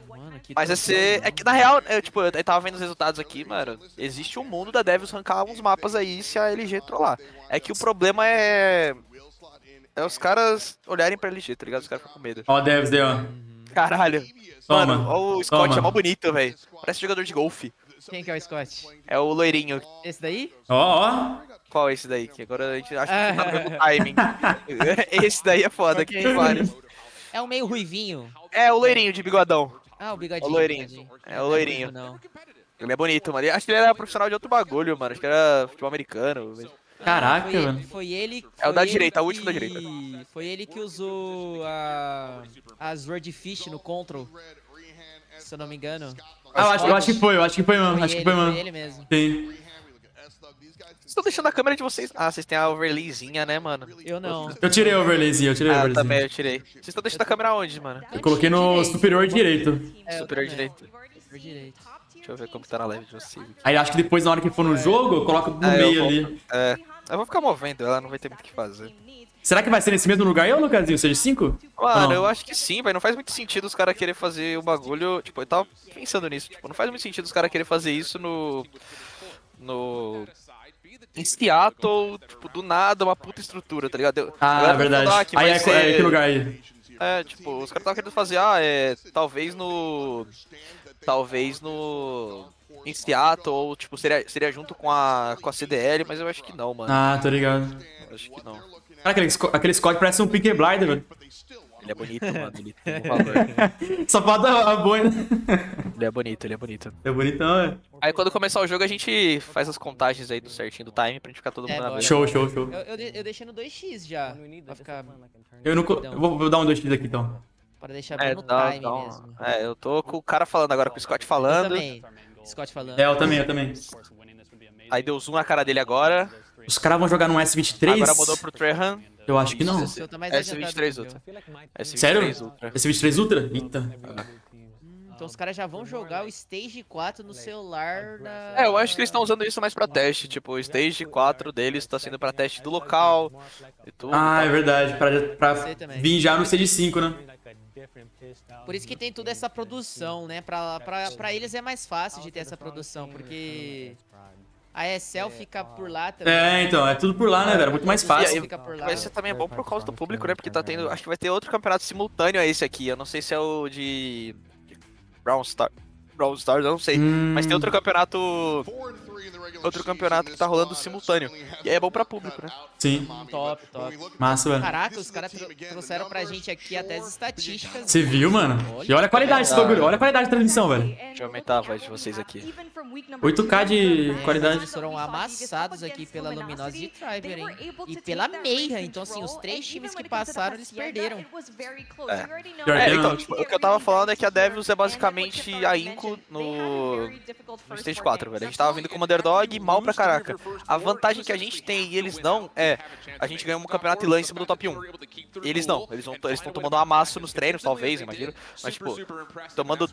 Mano, mas vai ser... É que na real, eu tava vendo os resultados aqui, mano. Existe um mundo da Devils arrancar uns mapas aí se a LG trollar. É que o problema é os caras olharem pra LG, tá ligado? Os caras ficam com medo. Ó, Devs, deu. Caralho. Mano, ó o Scott, é mó bonito, velho. Parece jogador de golfe. Quem que é o Scott? É o loirinho. Esse daí? Ó. Qual é esse daí? Que agora a gente acha que tá no mesmo timing. Esse daí é foda, que tem vários. É um meio ruivinho. É o loirinho de bigodão. Ah, o bigodinho. É o loirinho. É o loirinho. Ele é bonito, mano. Acho que ele era profissional de outro bagulho, mano. Acho que era futebol americano. Caraca, mano. Foi ele... É o da direita, o último da direita. Foi ele que usou as Swordfish no Control. se eu não me engano. Ah, eu acho que foi mesmo. Acho que foi Foi mesmo. ele mesmo. Sim. Vocês estão deixando a câmera de vocês. Ah, vocês têm a overlayzinha, né, mano? Eu não. Eu tirei o overlayzinho, eu tirei o Ah, overlayzinho. também eu tirei. Vocês estão deixando a câmera onde, mano? Eu coloquei no superior direito. É, eu Superior também. direito. Superior direito. Deixa eu ver como que tá na live de vocês. Aí acho que depois, na hora que for no jogo, eu coloco no meio ali. Eu vou ficar movendo ela, não vai ter muito o que fazer. Será que vai ser nesse mesmo lugar aí, ô Luguerzinho? Seja 5? Mano, eu acho que sim, velho. Não faz muito sentido os caras querer fazer o bagulho. Tipo, eu tava pensando nisso. Tipo, não faz muito sentido os caras querer fazer isso em Seattle, tipo, do nada, uma puta estrutura, tá ligado? Ah, verdade. Aí é que lugar aí? É, tipo, os caras estavam querendo fazer, talvez no... Em Seattle, ou, tipo, seria junto com a CDL, mas eu acho que não, mano. Ah, tô ligado. Eu acho que não. Cara, aquele Scott parece um Peaky Blinder, velho. Ele é bonito, mano, ele tem um valor. Só falta a boina. Ele é bonito, ele é bonito. É bonitão, é. Aí quando começar o jogo a gente faz as contagens aí do certinho do time pra gente ficar todo mundo na bora. mesma. Show. Eu deixei no 2x já. Pra ficar. Eu vou dar um 2x aqui, então. Para deixar bem no time mesmo. Eu tô com o cara falando agora, com o Scott falando. Eu também. Scott falando. Eu também. Aí deu zoom na cara dele agora. Os caras vão jogar num S23? Agora mudou pro Trehan. Eu acho que não. S23 Ultra. Sério? S23 Ultra? Eita. Então os caras já vão jogar o Stage 4 no celular da... Eu acho que eles estão usando isso mais pra teste. Tipo, o Stage 4 deles tá sendo pra teste do local e tudo. Ah, é verdade. Pra vir já no Stage 5, né? Por isso que tem toda essa produção, né? Pra eles é mais fácil de ter essa produção, porque... A ESL fica por lá também. É, então, é tudo por lá, né, velho? Muito mais fácil. Mas isso também é bom por causa do público, né? Porque tá tendo. Acho que vai ter outro campeonato simultâneo a esse aqui. Eu não sei se é o de. Brown Stars, eu não sei. Mas tem outro campeonato. Outro campeonato que tá rolando simultâneo. E aí é bom pra público, né? Sim. Top. Massa, velho. Caraca, os caras trouxeram pra gente aqui até as estatísticas. Você viu, mano? E olha a qualidade desse bagulho. Olha a qualidade de transmissão, velho. Deixa eu aumentar a voz de vocês aqui. 8K de qualidade. Eles foram amassados aqui pela Luminosity e Triber, hein? E pela Meia. Então, assim, os 3 times que passaram, eles perderam. Então, tipo, o que eu tava falando é que a Devils é basicamente a Inco no Stage 4, velho. A gente tava vindo como underdog, mal pra caraca. A vantagem que a gente tem e eles não é... A gente ganhou um campeonato em LAN em cima do top 1. Eles não. Eles estão tomando um amasso nos treinos, talvez, imagino. Mas, tipo, tomando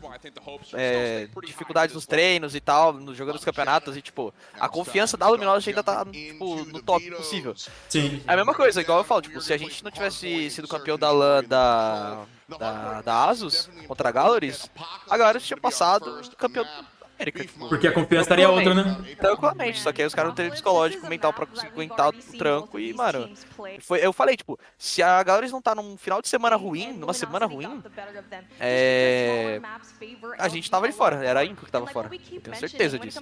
dificuldades nos treinos e tal, jogando os campeonatos. E, tipo, a confiança da Luminosity ainda tá, tipo, no top possível. Sim. É a mesma coisa, igual eu falo, tipo, se a gente não tivesse sido campeão da LAN da Asus contra a Galleries, a Galleries tinha passado campeão da América. Tipo, porque a confiança estaria outra, né? Tranquilamente, só que aí os caras não teriam psicológico mental pra conseguir aguentar o tranco e, mano, eu falei, tipo, se a Galleries não tá num final de semana ruim, numa semana ruim, a gente tava de fora, era a Inco que tava fora, eu tenho certeza disso.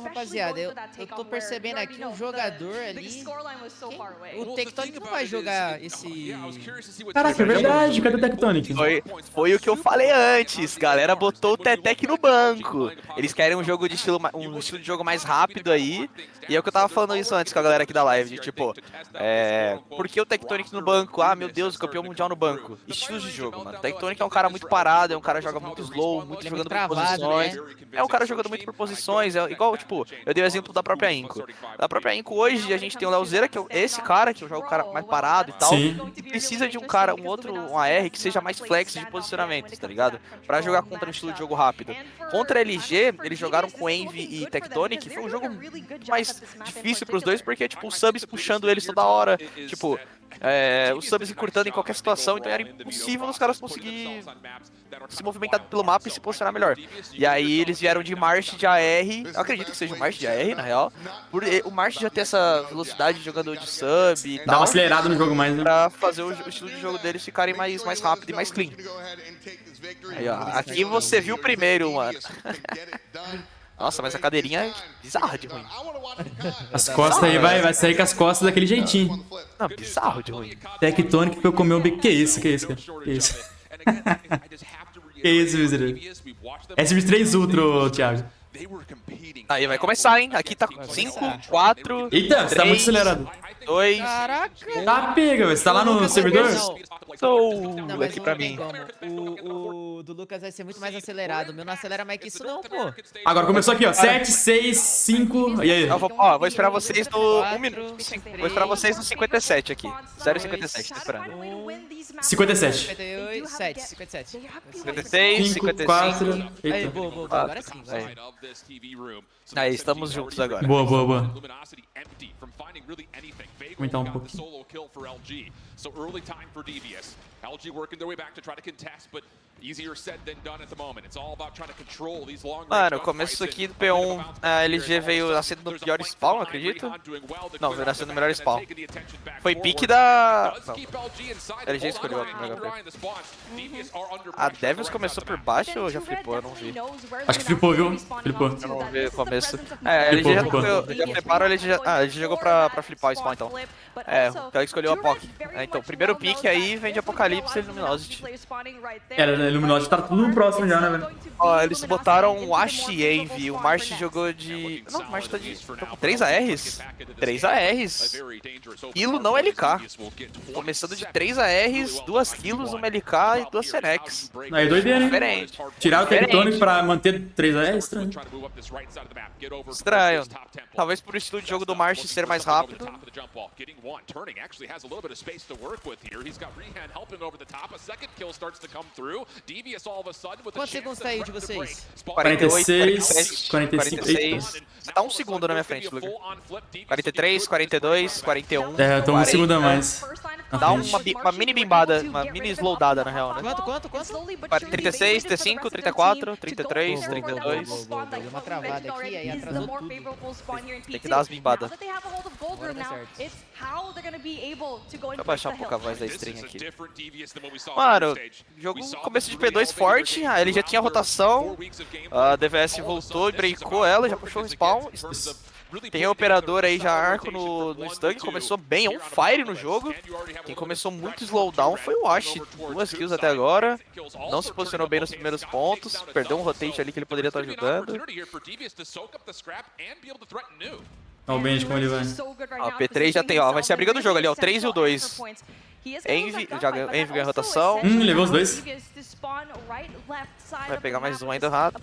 Rapaziada, eu tô percebendo aqui um jogador ali. O Tectonic não vai jogar esse... Caraca, é verdade, cadê o Tectonic? Foi o que eu falei antes, galera botou o Tetec no banco. Eles querem um jogo de um estilo de jogo mais rápido aí. E é o que eu tava falando isso antes com a galera aqui da live, de tipo, por que o Tectonic no banco? Ah, meu Deus, o campeão mundial no banco. Estilos de jogo, mano. O Tectonic é um cara muito parado, é um cara que joga muito slow, muito jogando por posições. Né? É um cara jogando muito por posições, é igual, tipo, eu dei o exemplo da própria Inco. Da própria Inco hoje a gente tem o LUGUEzin, que é esse cara que joga o cara mais parado e tal. E precisa de um AR que seja mais flex de posicionamento, tá ligado? Pra jogar contra um estilo de jogo rápido. Contra a LG, eles jogaram com Envy e Tectonic, foi um jogo muito mais difícil pros dois, porque, tipo, os subs puxando eles toda hora, tipo, os subs encurtando em qualquer situação, então era impossível os caras conseguirem se movimentar pelo mapa e se posicionar melhor. E aí eles vieram de March de AR, eu acredito que seja o March de AR, na real, por o March já ter essa velocidade jogando de sub e tal. Dá uma acelerada no jogo mais, né? Pra fazer o estilo de jogo deles ficarem mais rápido e mais clean. Aí, ó, aqui você viu primeiro, mano. Nossa, mas a cadeirinha é bizarra de ruim. As costas aí vai sair com as costas daquele jeitinho. Não, bizarro de ruim. Tectonic foi comer um bico. Que isso, cara? Que isso? Que isso, Wizard? S23 Ultra, Thiago. Aí vai começar, hein? Aqui tá com 5, 4. Eita, você tá muito acelerado. 2. Caraca. Tá pega, velho. Você tá lá no servidor? Não, mas Aqui não pra tem mim. como. O do Lucas vai ser muito mais acelerado. O meu não acelera mais que isso não, pô. Agora começou aqui, ó. 7, 6, 5. E aí? Eu vou esperar vocês no 1 minuto. Vou esperar vocês no 57 aqui. 0,57, tô esperando. 57. 57, 57. 56, 5, 55. 4. Aí, Eita. boa. Agora sim. Aí. Aí, estamos juntos agora. Boa. Aumentar um pouquinho. Mano, o começo aqui do P1, a LG veio nascendo no pior spawn, acredito? Não, veio nascendo no melhor spawn. Foi pique da... Não. A LG escolheu a primeira HP. A Devils começou por baixo ou já flipou? Eu não vi. Acho que flipou, viu? Flipou. Eu não vi o começo. A LG já fliparam, a LG jogou pra flipar o spawn, então. Ela escolheu a POC. Então, primeiro pique aí vem de Apocalipse e Luminosity. A Luminosity tá tudo no próximo já, né, velho? Ó, eles botaram o Ash e Envy, o Marsh jogou de... Não, o Marsh tá de... 3 ARs? 3 ARs. Quilo não LK. Começando de 3 ARs, 2 quilos, 1 LK e 2 Fenex. Aí doideira, hein? Diferente. Tirar o Tectonic pra manter 3A é estranho. Estranho. Talvez por estilo de jogo do Marsh ser mais rápido. Quantos segundos tá aí de vocês? 46, 45. Eita. Tá um segundo na minha frente, Luguer. 43, 42, 41. É, tô um segundo a mais. Dá uma mini bimbada, uma mini slowdada na real, né? Quanto? 36, 35, 34, 33, 32. Deu uma travada aqui, aí atrasou tudo. Tem que dar umas bimbadas. Agora tá certo. Deixa eu baixar um pouco a voz da stream aqui. Mano, jogo começo de P2 forte, ele já tinha rotação. A DVS voltou e breakou ela, já puxou o spawn. Tem o operador aí já arco no stun, começou bem on fire no jogo. Quem começou muito slowdown foi o Ash, 2 kills até agora. Não se posicionou bem nos primeiros pontos, perdeu um rotate ali que ele poderia estar ajudando. Olha o Benji como ele vai. Ó, P3 já tem, ó, vai ser a briga do jogo ali, ó, o 3 e o 2. Envy ganha rotação. Levou os dois. Vai pegar mais um ainda rato.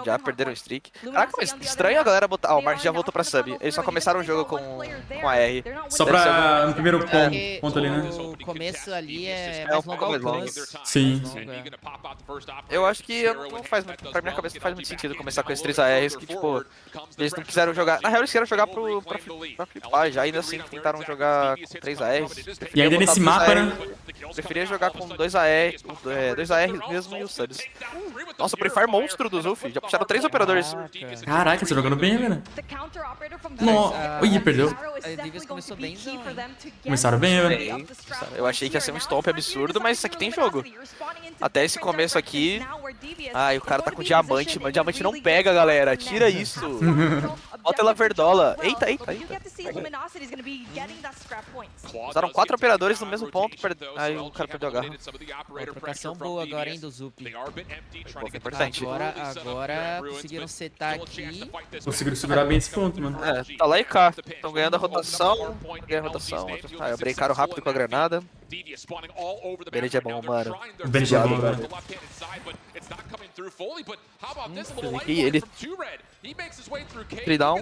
Já perderam o streak. Caraca, mas estranho a galera botar... Ah, o Mark já voltou pra sub. Eles só começaram o jogo com a R. Só pra... no primeiro ponto ali, né? O começo ali é mais longo alcance. Sim. Eu acho que não faz muito... Pra minha cabeça não faz muito sentido começar com esses 3 ARs que, tipo... Eles não quiseram jogar... Na real, eles queriam jogar pra flipar já. Ainda assim, tentaram jogar com 3 ARs. E ainda nesse mapa, né? Preferia jogar com 2 ARs mesmo e os subs. Nossa, o Prefire monstro do Zulf. Já puxaram 3 operadores. Caraca, você jogando bem, velho. Ih, perdeu. A Divas começou bem. Começaram bem, velho. Eu achei que ia ser um stomp absurdo, mas isso aqui tem jogo. Até esse começo aqui... Ai, o cara tá com diamante, mano. Diamante não pega, galera. Tira isso. Bota ela verdola. Eita. Usaram 4 operadores no mesmo ponto. Aí o cara perdeu a garra. Trocação boa agora, hein, do Zup. Importante. Agora conseguiram setar aqui. Conseguiram segurar bem esse ponto, mano. É, tá lá e cá. Estão ganhando a rotação. Ganha a rotação. Ah, breakaram rápido com a granada. Bened é bom, mano. Bened é bom, velho. E ele... Tridown.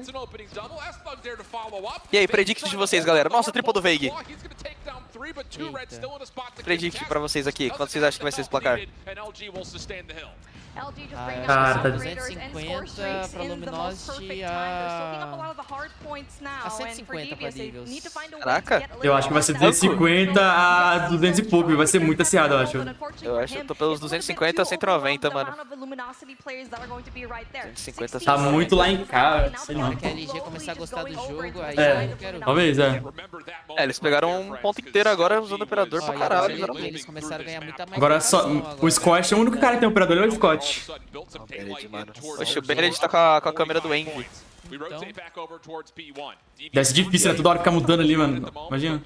E aí, predict de vocês, galera. Nossa, triple do Veig. Predict pra vocês aqui. Quanto vocês acham que vai ser esse placar? Cara, tá 250 pra Luminosity a 150 pra Devils. Caraca. Eu acho que vai ser 250 a 200 e pouco. Vai ser muito acirrado, eu acho. Eu acho que eu tô pelos 250 a 190, mano. 250 tá muito lá em casa. Sei Na hora não. que a LG começar a gostar do jogo, aí eu quero ver. Talvez, eles pegaram um ponto inteiro agora usando o operador pra caralho. Eles começaram a ganhar muita mais. Agora só. O Scott é o único cara que tem operador, é o Scott. Poxa, o Bened tá com a câmera do Envy. Deve ser difícil, né? Toda hora ficar mudando ali, mano. Imagina.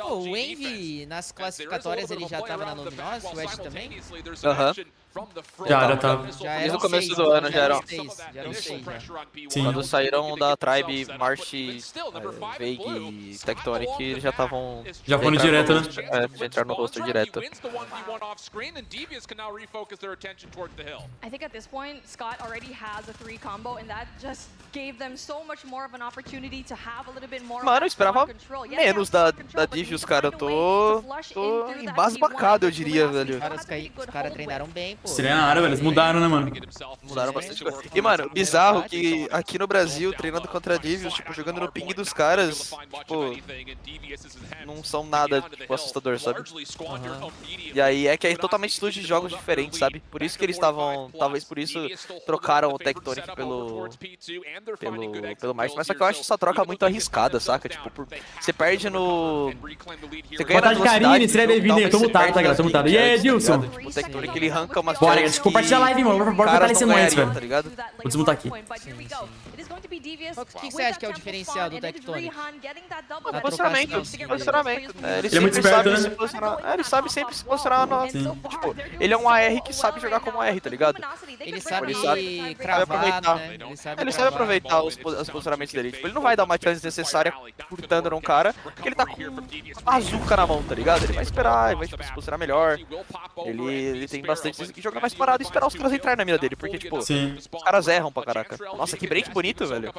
Pô, o Envy nas classificatórias ele já tava na Luminosity, o Ash também? Aham. Já tava. Desde o começo do ano já eram. Sim. Quando saíram da Tribe, March, Veig e Tectonic, eles já estavam. Já foram direto, né? Já entraram no roster direto. I think at this point, Scott already has a 3 combo, and that just gave them so much more of an opportunity to have a little bit more. Mano, eu esperava menos da Div, os caras. Tô embasbacado, eu diria, velho. Os caras treinaram bem, pô. Treinaram, velho. Eles mudaram, né, mano? Mudaram bastante coisa. E, mano, bizarro que aqui no Brasil, treinando contra a Div, tipo, jogando no ping dos caras, tipo, não são nada, tipo, assustador, sabe? E aí é que é totalmente estilo de jogos diferentes, sabe? Por isso que eles estavam, talvez por isso trocaram o Tectonic pelo March, mas só que eu acho essa troca muito arriscada, saca? Tipo, você perde no... Você ganha na velocidade. Karine, seja bem-vindo aí. Eu tô mutado, tá, galera? Tô mutado. E aí, Edilson? Tipo, o Tectonic, ele arranca umas... Bora, gente. Compartilha a live, mano. Bora fortalecendo antes, velho. Tá ligado? Vou desmutar aqui. O que você acha que é o diferencial do Tectonic? Posicionamento. Ele é muito esperto, né? Ele sabe sempre se posicionar no... Tipo, ele é um AR que sabe jogar como AR, tá ligado? Ele sabe cravar, né? Ele sabe aproveitar os posicionamentos dele. Tipo, ele não vai dar uma chance desnecessária curtando num cara, porque ele tá com uma bazuca na mão, tá ligado? Ele vai esperar, ele vai tipo, se posicionar melhor. Ele tem bastante que jogar mais parado e esperar os caras entrarem na mira dele, porque, tipo, os caras erram pra caraca. Nossa, que break bonito, velho.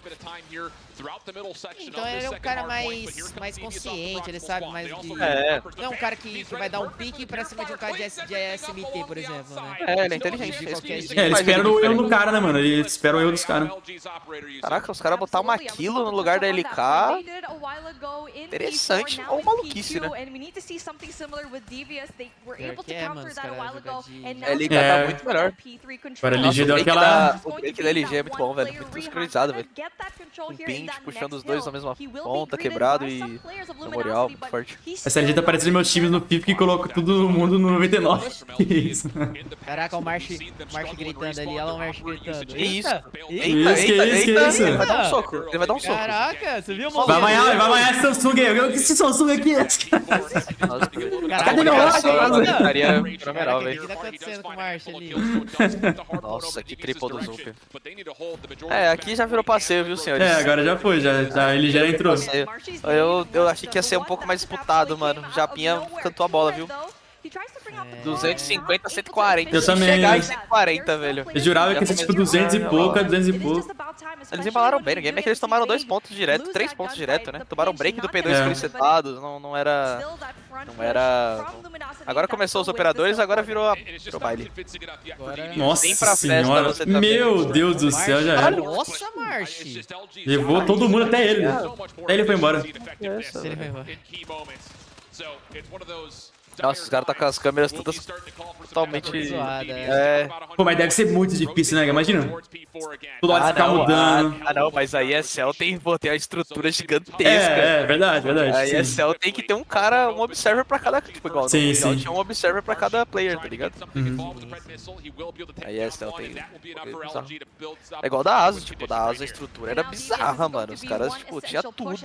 Então ele é um cara mais consciente, ele sabe mais de... Não é um cara que vai dar um pique pra cima de um cara de SMT, por exemplo, né? Ele é inteligente. Ele espera o erro do cara, né, mano? Ele espera o erro dos caras. Caraca, os caras botar uma kill no lugar da LK... Interessante, ou maluquice, né? Mano, os caras jogam de... LK tá muito melhor. Agora a LG deu aquela... O break da LG é muito bom, velho. Muito sincronizado, velho. Um pinch puxando os dois na mesma ponta, quebrado e memorial, muito forte. Essa LG tá parecendo meus times no FIFA que coloca todo mundo no 99. Que isso? Caraca, o March gritando ali, olha o March gritando. Que isso? Eita. Ele vai dar um soco. Ele vai dar um soco. Caraca, você viu, mano? Vai amanhã esse Samsung aí. O que esse Samsung aqui? Cadê meu like? Ficaria fenomenal, velho. O que tá acontecendo com o March ali? Nossa, que triple do Zumper. Aqui já virou passeio, viu, senhores? Agora já foi, ele já entrou. Eu achei que ia ser um pouco mais disputado, mano. Japinha cantou a bola, viu? 250, 140. Eu também. Chegar em 140, velho. Eu jurava que ia ser tipo 200 e pouco, 200 e pouco. Eles embalaram bem no game, é que eles tomaram 2 pontos direto, 3 pontos direto, né? Tomaram break do P2 presetado, não era... Agora começou os operadores, agora virou baile. Nossa senhora, meu Deus do céu, já era. Nossa, March. Levou todo mundo até ele, né? Até ele foi embora. Nossa, os caras tá com as câmeras todas totalmente zoadas. Pô, mas deve ser muito difícil, né? Imagina. Toda hora ficar mudando. Não, mas aí a Cell tem a estrutura gigantesca. É verdade. Aí a Cell tem que ter um observer pra cada, tipo, igual sim. Tinha um observer pra cada player, tá ligado? Aí a Cell tem... É igual da Asus, tipo, da Asus a estrutura era bizarra, mano. Os caras, tipo, tinha tudo.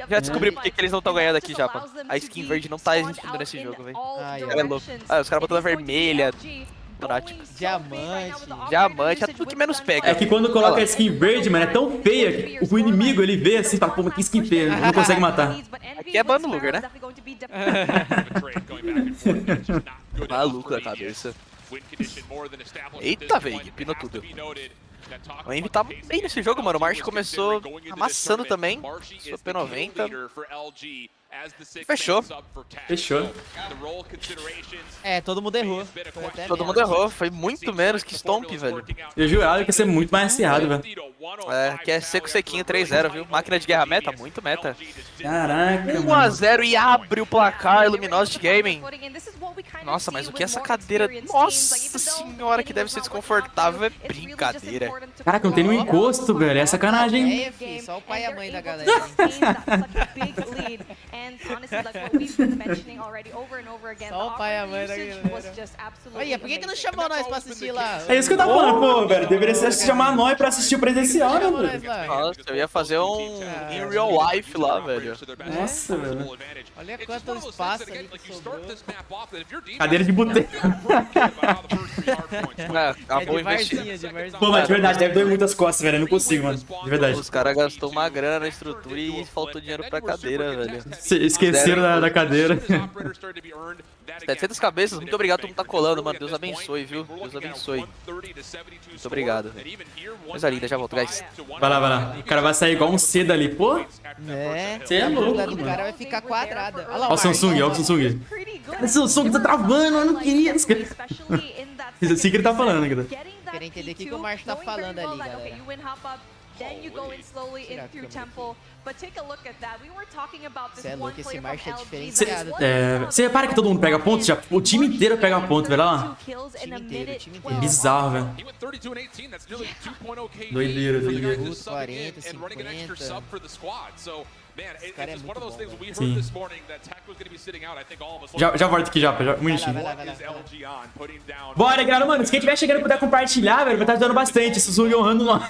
Já descobri por que eles não estão ganhando aqui, Japa. A skin verde não tá existindo nesse jogo, velho. É louco. Os caras botando a vermelha, prática. Diamante, é tudo que menos pega. É que quando coloca a skin verde, mano, é tão feia que o inimigo, ele vê assim e fala, pô, mas que skin feia, não consegue matar. Aqui é ban no Luguer, né? Maluco da cabeça. Eita, velho, pinou tudo. O Envy tá bem nesse jogo, mano. O March começou amassando também. Sua P90. Fechou. Todo mundo errou. Foi muito menos que Stomp, velho. Eu jurava que ia ser muito mais acirrado, velho. Que é sequinho 3-0, viu? Máquina de guerra meta, muito meta. Caraca, 1-0 e abre o placar Luminosity Gaming. Nossa, mas o que é essa cadeira? Nossa senhora, que deve ser desconfortável. É brincadeira. Caraca, não tem nenhum encosto, velho. É sacanagem, hein? Só o pai e a mãe da galera. Só o pai e a mãe da galera. Olha, por que não chamou nós pra assistir lá? É isso que eu tava falando, pô, velho. Deveria ser chamar nós pra assistir o presencial, né, Chamou velho? nós lá. Nossa, eu ia fazer um in real life lá, velho. Nossa, velho. Olha quanto espaço ali que sobrou. Cadeira de boteco. É É de varzinha, de varzinha. Pô, mas de verdade, deve doer muitas costas, velho. Eu não consigo, mano. De verdade. Os caras gastou uma grana na estrutura e faltou dinheiro pra cadeira, velho. Esqueceram da cadeira. 700 cabeças, muito obrigado, todo mundo tá colando, mano. Deus abençoe, viu? Deus abençoe. Muito obrigado. Coisa linda, já volto, guys. Vai lá, vai lá. O cara vai sair igual um cedo ali, pô. É, Você é a louco, bunda do mano. cara vai ficar quadrada. Olha lá Ó o Samsung, ó o Samsung. Cara, o Samsung tá travando, eu não queria. Isso assim que ele tá falando, cara. Queria entender o que o Marcio tá falando ali, galera. Then you go in slowly in through temple, but take a look at that. We were talking about this Cê é louco, one esse player Marcio é from LG. diferenciado. Você repara que todo mundo pega ponto? Já, o time inteiro pega ponto, velho. Olha lá. Time inteiro. Bizarro, velho. Doideira, doideira. 40, 50. Man, cara é it's just muito one of those bom, things we Sim. heard this morning that Tech was going to be sitting out. I think all of us Já volto aqui já, um minutinho. Vai lá. LG on, putting down. Bora, galera, mano. Se quem tiver chegando e puder compartilhar, velho, vai estar ajudando bastante. Samsung honrando nós.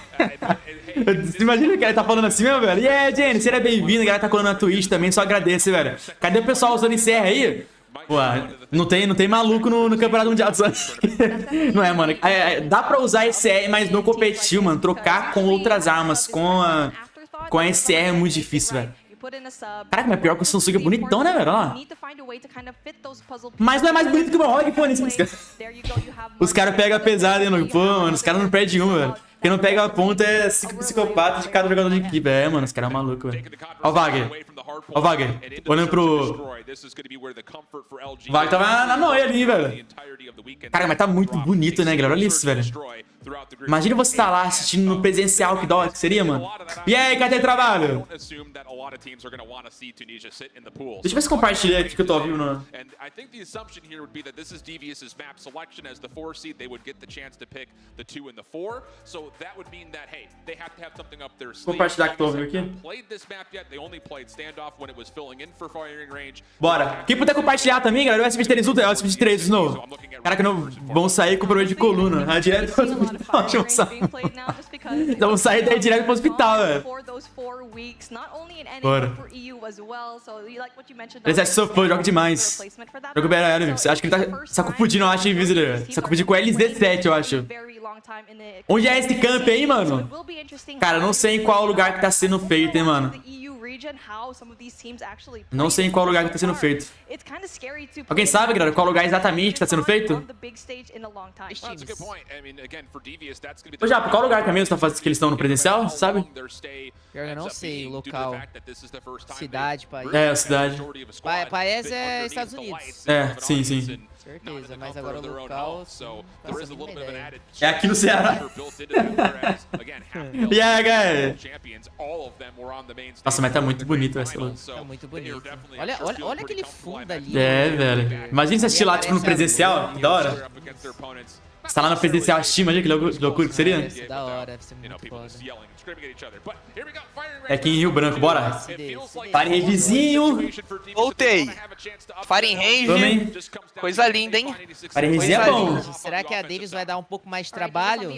Você imagina que ele tá falando assim, meu, velho? E aí, Jenny, seja bem-vindo. A galera tá colando na Twitch também, só agradeço, velho. Cadê o pessoal usando ICR aí? Pô, não tem maluco no Campeonato Mundial do Não é, mano. Dá pra usar ICR, mas não competitivo, mano. Trocar com outras armas, com a ICR é muito difícil, velho. Caraca, mas pior que o Samsung é bonitão, né, velho? Olha lá. Mas não é mais bonito que o meu ROG, pô, nesse Os caras pegam pesado, hein, Luguer? Pô, mano, os caras não perdem um, velho. Quem não pega a ponta é 5 psicopatas de cada jogador de equipe. É, mano, os caras são malucos, velho. Ó o Wagner. Ó o Wagner. Olhando pro... O Wagner tava na noia ali, velho. Cara, mas tá muito bonito, né, galera? Olha isso, velho. Imagina você estar lá assistindo no presencial, que da hora que seria, mano. E aí, cadê o trabalho? Deixa eu ver se compartilhei aqui que eu tô ouvindo. And I think the assumption here would be that this is Devious's map selection as the 4 seed. They would get the chance to pick the 2 and the 4. So that would mean that, hey, they have to have something up their sleeve. Compartilhar que tô ouvindo aqui. Played this map yet? They only played standoff when it was filling in for firing range. Bora. Quem puder compartilhar também, galera, o SP3 Ultra, é o SP3 de novo. Caraca, não vão sair com problema de coluna. Ah, direto pro hospital. Então vamos sair daí direto pro hospital, velho. Bora. Esse é seu fã, joga demais. Joga bem, velho. Acho que ele tá sacudindo, eu acho, Invisible. Sacudindo com LZ7, eu acho. Onde é esse camp aí, mano? Cara, eu não sei em qual lugar que tá sendo feito, hein, mano. Não sei em qual lugar que tá sendo feito. Alguém sabe, galera, qual lugar exatamente que tá sendo feito? Ô, Japa, qual lugar que é mesmo que eles estão no presencial, sabe? Pior que eu não sei o local. Cidade, país. É, a cidade. País é Estados Unidos. É, sim. Certeza, mas agora o local... É aqui no Ceará. E aí, galera? Nossa, mas tá muito bonito essa luta. Tá muito bonito. Olha aquele fundo ali. É, velho. Imagina você assistir lá, tipo, no presencial. Que da hora. Você tá lá no presencial assistindo, imagina que loucura que seria. Da hora, deve ser muito foda. É aqui em Rio Branco, bora. Fahrenheitzinho. Voltei. Fahrenheit. Também. Coisa linda, hein? Fahrenheit é bom. Será que a Davis vai dar um pouco mais de trabalho?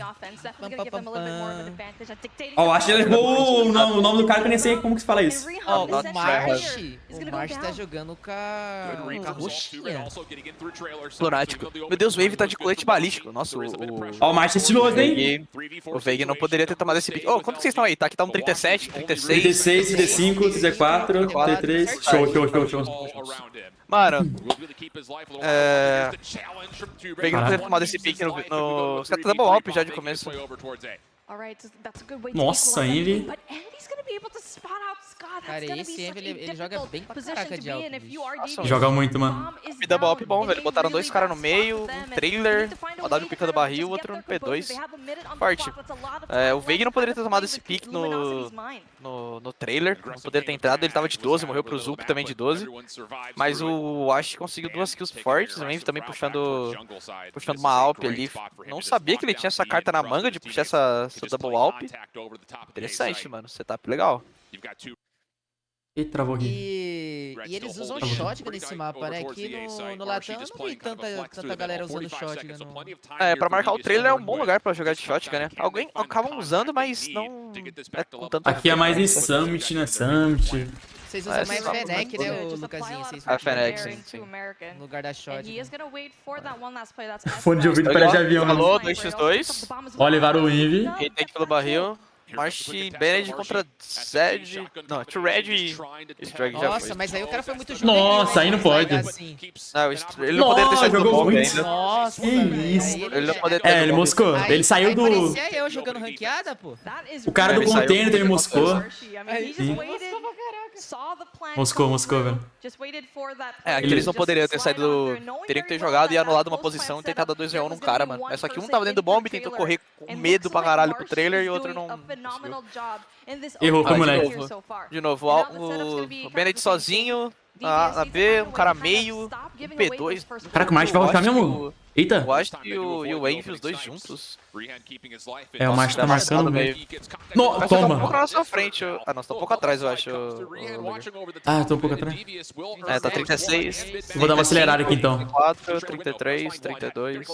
Ó, acho que ele levou o nome do cara que eu nem sei como que se fala isso. Ó, o Marsh tá jogando com a roxinha. Lunático. Meu Deus, o Wave tá de colete balístico. Nossa, Ó, o Marsh é estiloso, hein? O Veig não poderia ter tomado esse pick. Ô, quanto vocês estão aí? Tá aqui, tá um 37, 36. 36, 35, 34, 33. Show. Mano, o Veig não poderia ter tomado esse pick no... Os caras tá double up já de começo. Nossa, Envy. Cara, esse Envy, ele joga bem pra caraca de alto. Joga muito, mano. E double up bom, velho. Botaram 2 caras no meio, um trailer, uma W picando barril, outro no P2. Forte. O Veig não poderia ter tomado esse pick no trailer, não poderia ter entrado. Ele tava de 12, morreu pro Zup também de 12. Mas o Ash conseguiu 2 kills fortes, o Envy também puxando uma Alp ali. Não sabia que ele tinha essa carta na manga de puxar essa double Alp. Interessante, mano. Setup legal. Ih, travou aqui. E eles usam shotgun nesse mapa, né? Aqui no Latam eu não vi tanta galera usando shotgun. É, pra marcar o trailer é um bom lugar pra jogar de shotgun, né? Alguém acabam usando, mas não é com tanta Aqui é mais em Summit, né? Summit. Vocês usam mais Fennec, né, o Lucasinho? A Fennec, sim. No lugar da shotgun. Fone de ouvido parece de avião. Falou, 2x2. Ó, levaram o Invi. Retake pelo barril. March Bennett contra Zed. Não, to Red e Strike já foi. Nossa, mas aí o cara foi muito junto. Nossa, aí não pode. Assim. Não, ele não poderia ter saído do bomb ainda. Nossa, Que isso. Ele não poderia ter Ele moscou. Ele saiu do... Parecia eu jogando ranqueada, pô. O cara do container também moscou. Sim. Moscou, velho. É, aqui eles não poderiam ter saído. Teriam que ter jogado e anulado uma posição e tentado 2v1 num cara, mano. Mas só que um tava dentro do bomb e tentou correr com medo pra caralho pro trailer e o outro não. Errou, foi moleque. De novo, o Bennett sozinho. Na B, um cara meio, um P2. Caraca, o March vai rushar mesmo. Eita. O Ast e o Wave, os dois juntos. É, o March tá marcando meio. No, Tá toma. um pouco na sua frente. Ah, não, tá um pouco atrás, eu acho. Ah, tô um pouco atrás. É, tá 36. Vou dar uma acelerada aqui então. 34, 33, 32,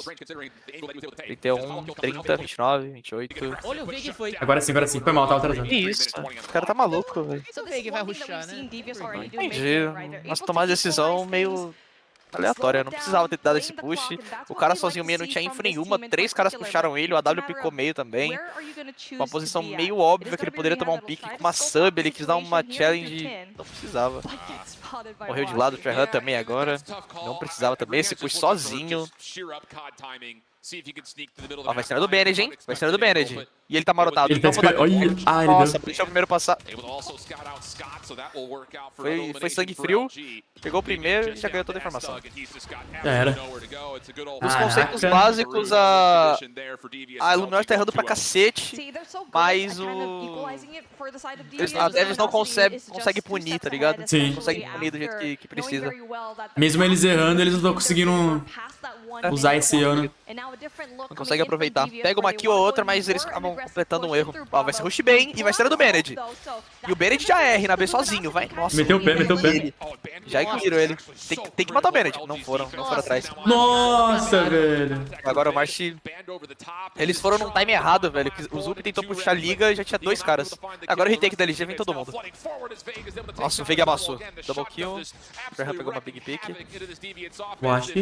31, 30, 29, 28. Olha o Vig foi. Agora sim, foi mal, tava atrasando. Que isso, o cara tá maluco, velho. O Vig vai rushar, né? Entendi. Nós tomamos decisão meio aleatória, não precisava ter dado esse push. O cara sozinho meio não tinha info nenhuma, 3 caras puxaram ele, o AW picou meio também. Uma posição meio óbvia que ele poderia tomar um pick com uma sub, ele quis dar uma challenge, não precisava. Morreu de lado, o Treyhan também agora, não precisava também, esse push sozinho. Ó, vai ser do Bennett, hein? Vai ser do Bennett. E ele tá marotado. Ele tá esperando. Olha. Ah, ele Nossa, deu. deixou o primeiro passar. Foi sangue frio. Pegou o primeiro e já ganhou toda a informação. Já era. Os conceitos básicos, a Luguer tá errando pra cacete, mas a Devs não consegue punir, tá ligado? Sim. Não consegue punir do jeito que precisa. Mesmo eles errando, eles não estão conseguindo usar esse ano. Não consegue aproveitar. Pega uma kill ou outra, mas eles acabam completando um erro. Ó, vai ser rush bem e vai ser do Bennett. E o Bennett já R na B sozinho, vai. Nossa, Meteu o pé. já incluíram ele. Tem que matar o Bennett. Não foram atrás. Nossa, velho. Agora o March... Eles foram num time errado, velho. O Zup tentou puxar a liga e já tinha 2 caras. Agora o retake da LG vem todo mundo. Nossa, o Veg amassou. Double kill. O Treyhan pegou uma big pick. Wash.